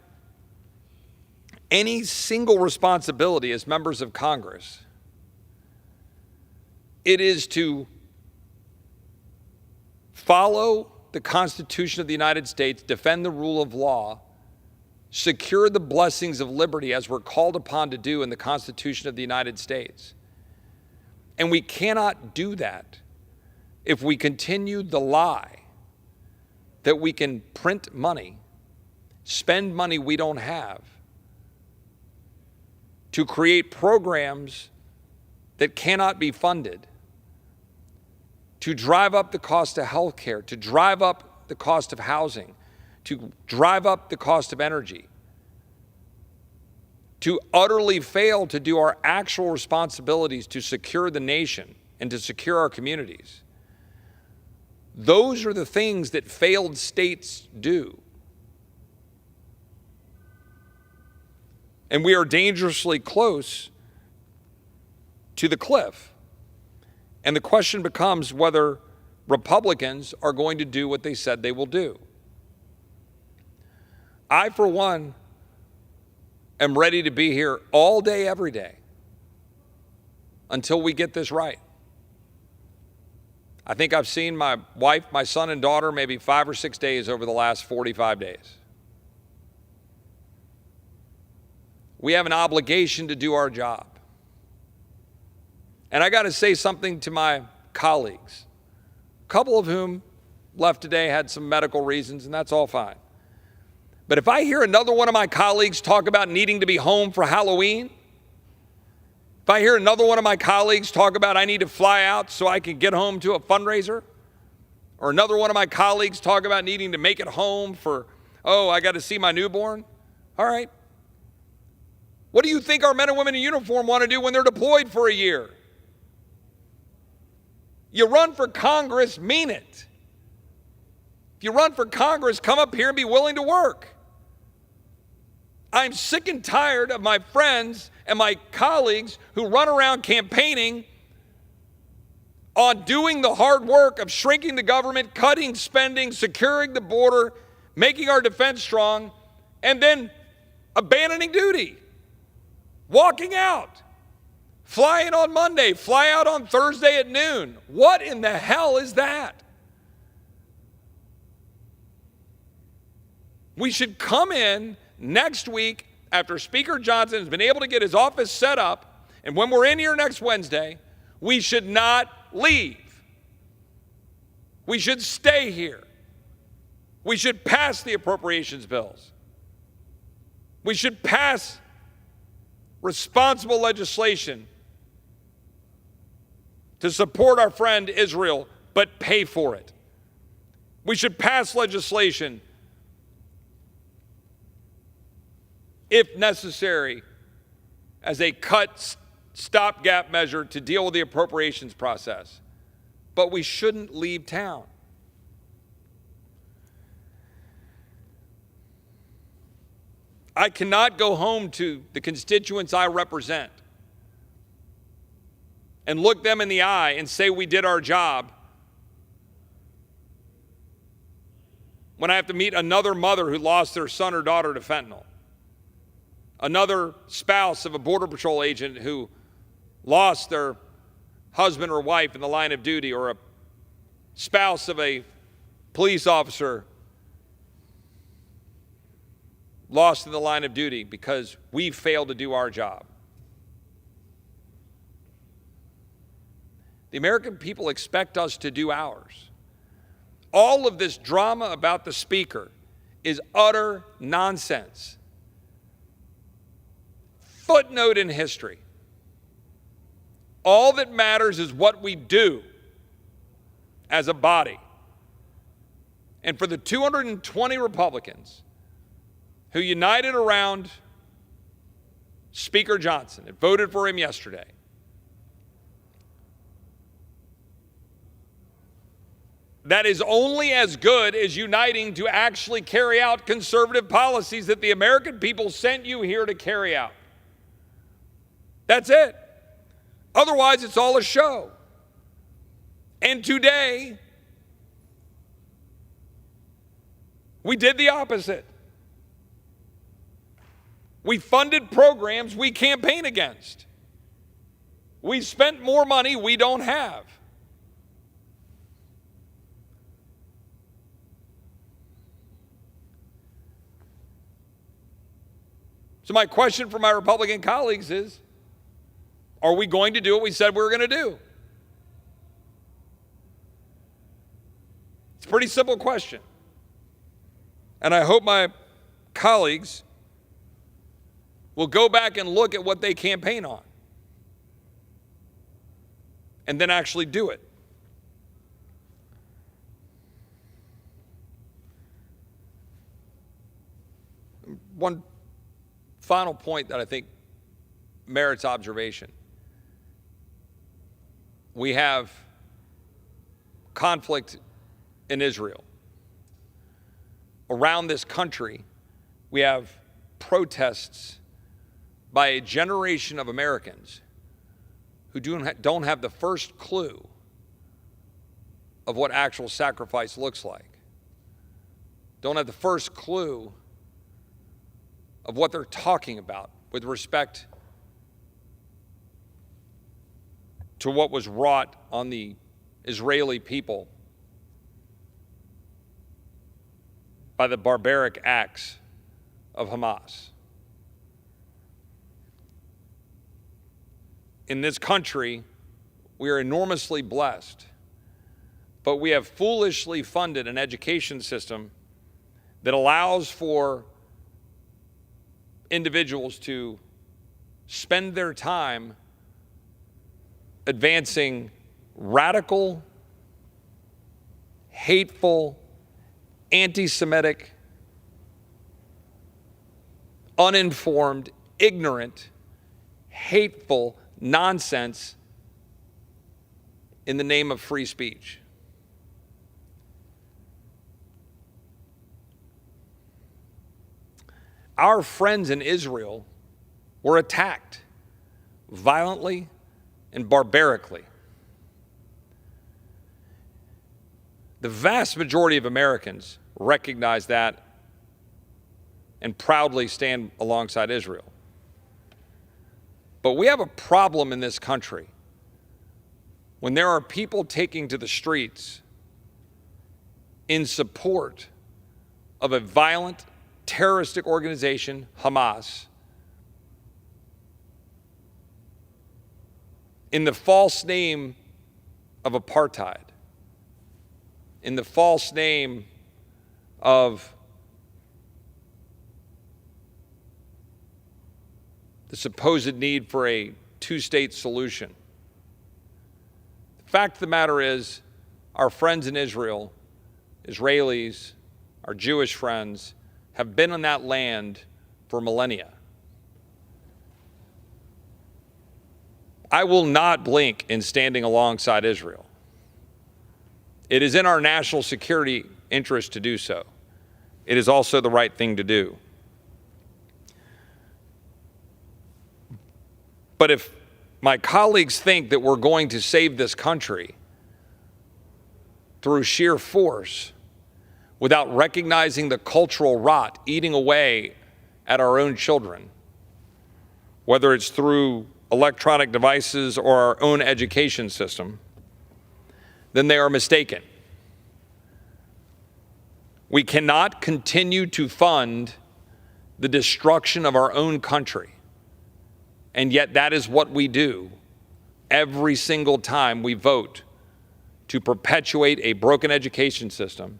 any single responsibility as members of Congress, it is to follow the Constitution of the United States, defend the rule of law, secure the blessings of liberty as we're called upon to do in the Constitution of the United States. And we cannot do that if we continue the lie that we can print money, spend money we don't have, to create programs that cannot be funded, to drive up the cost of health care, to drive up the cost of housing, to drive up the cost of energy, to utterly fail to do our actual responsibilities to secure the nation and to secure our communities. Those are the things that failed states do. And we are dangerously close to the cliff. And the question becomes whether Republicans are going to do what they said they will do. I, for one, am ready to be here all day, every day, until we get this right. I think I've seen my wife, my son, and daughter maybe 5 or 6 days over the last 45 days. We have an obligation to do our job. And I got to say something to my colleagues, a couple of whom left today had some medical reasons, and that's all fine. But if I hear another one of my colleagues talk about needing to be home for Halloween, if I hear another one of my colleagues talk about I need to fly out so I can get home to a fundraiser, or another one of my colleagues talk about needing to make it home for, oh, I got to see my newborn, all right. What do you think our men and women in uniform want to do when they're deployed for a year? You run for Congress, mean it. If you run for Congress, come up here and be willing to work. I'm sick and tired of my friends and my colleagues who run around campaigning on doing the hard work of shrinking the government, cutting spending, securing the border, making our defense strong, and then abandoning duty, walking out, fly in on Monday, fly out on Thursday at noon. What in the hell is that? We should come in next week after Speaker Johnson has been able to get his office set up, and when we're in here next Wednesday, we should not leave. We should stay here. We should pass the appropriations bills. We should pass responsible legislation to support our friend Israel, but pay for it. We should pass legislation, if necessary, as a stopgap measure to deal with the appropriations process. but we shouldn't leave town. I cannot go home to the constituents I represent and look them in the eye and say we did our job when I have to meet another mother who lost their son or daughter to fentanyl, another spouse of a Border Patrol agent who lost their husband or wife in the line of duty, or a spouse of a police officer lost in the line of duty because we failed to do our job. The American people expect us to do ours. All of this drama about the Speaker is utter nonsense. Footnote in history. All that matters is what we do as a body. And for the 220 Republicans who united around Speaker Johnson and voted for him yesterday, that is only as good as uniting to actually carry out conservative policies that the American people sent you here to carry out. That's it. Otherwise, it's all a show. And today, we did the opposite. We funded programs we campaign against. We spent more money we don't have. So my question for my Republican colleagues is, are we going to do what we said we were going to do? It's a pretty simple question. And I hope my colleagues will go back and look at what they campaign on and then actually do it. One final point that I think merits observation. We have conflict in Israel. Around this country, we have protests by a generation of Americans who don't have the first clue of what actual sacrifice looks like. Don't have the first clue of what they're talking about with respect to what was wrought on the Israeli people by the barbaric acts of Hamas. In this country, we are enormously blessed, but we have foolishly funded an education system that allows for individuals to spend their time advancing radical, hateful, anti-Semitic, uninformed, ignorant, hateful nonsense in the name of free speech. Our friends in Israel were attacked violently and barbarically. The vast majority of Americans recognize that and proudly stand alongside Israel. But we have a problem in this country when there are people taking to the streets in support of a violent, terroristic organization, Hamas, in the false name of apartheid, in the false name of the supposed need for a two-state solution. The fact of the matter is, our friends in Israel, Israelis, our Jewish friends, have been on that land for millennia. I will not blink in standing alongside Israel. It is in our national security interest to do so. It is also the right thing to do. But if my colleagues think that we're going to save this country through sheer force without recognizing the cultural rot eating away at our own children, whether it's through electronic devices or our own education system, then they are mistaken. We cannot continue to fund the destruction of our own country. And yet that is what we do every single time we vote to perpetuate a broken education system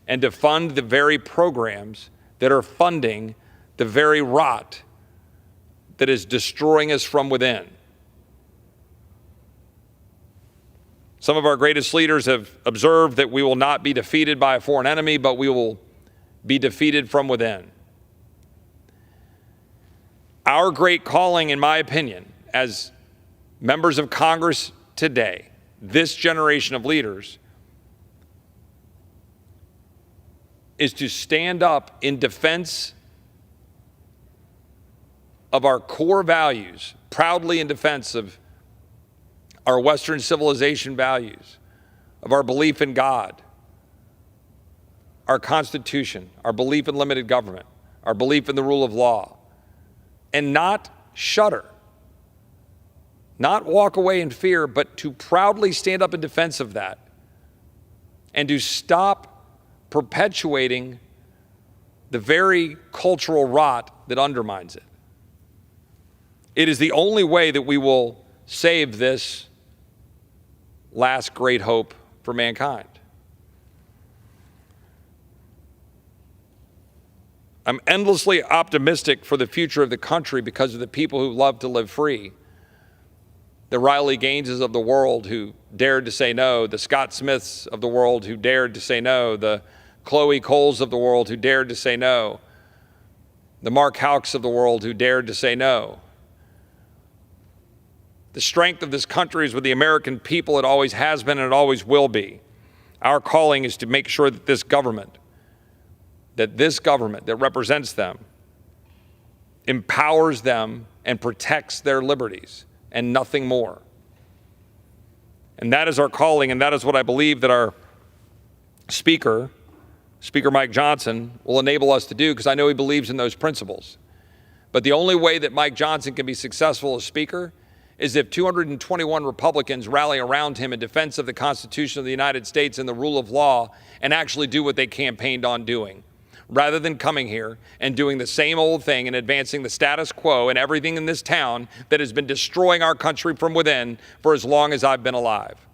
and to fund the very programs that are funding the very rot that is destroying us from within. Some of our greatest leaders have observed that we will not be defeated by a foreign enemy, but we will be defeated from within. Our great calling, in my opinion, as members of Congress today, this generation of leaders, is to stand up in defense of our core values, proudly in defense of our Western civilization values, of our belief in God, our Constitution, our belief in limited government, our belief in the rule of law, and not shudder, not walk away in fear, but to proudly stand up in defense of that and to stop perpetuating the very cultural rot that undermines it. It is the only way that we will save this last great hope for mankind. I'm endlessly optimistic for the future of the country because of the people who love to live free. The Riley Gaineses of the world who dared to say no, the Scott Smiths of the world who dared to say no, the Chloe Coles of the world who dared to say no, the Mark Houcks of the world who dared to say no. The strength of this country is with the American people. It always has been and it always will be. Our calling is to make sure that this government that represents them empowers them and protects their liberties and nothing more. And that is our calling, and that is what I believe that our Speaker Mike Johnson, will enable us to do, because I know he believes in those principles. But the only way that Mike Johnson can be successful as Speaker is if 221 Republicans rally around him in defense of the Constitution of the United States and the rule of law and actually do what they campaigned on doing, rather than coming here and doing the same old thing and advancing the status quo and everything in this town that has been destroying our country from within for as long as I've been alive.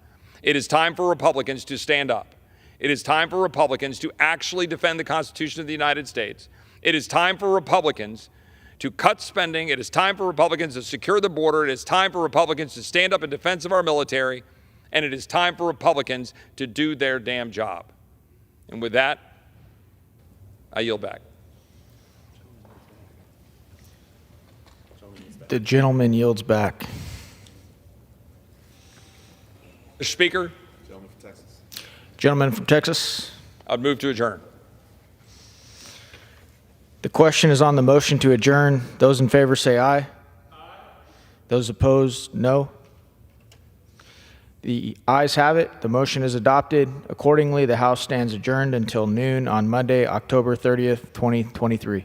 It is time for Republicans to stand up. It is time for Republicans to actually defend the Constitution of the United States. It is time for Republicans to cut spending. It is time for Republicans to secure the border. It is time for Republicans to stand up in defense of our military. And it is time for Republicans to do their damn job. And with that, I yield back. The gentleman yields back. Mr. Speaker. Gentleman from Texas. I'd move to adjourn. The question is on the motion to adjourn. Those in favor say aye. Aye. Those opposed, no. The ayes have it. The motion is adopted. Accordingly, the House stands adjourned until noon on Monday, October 30th, 2023.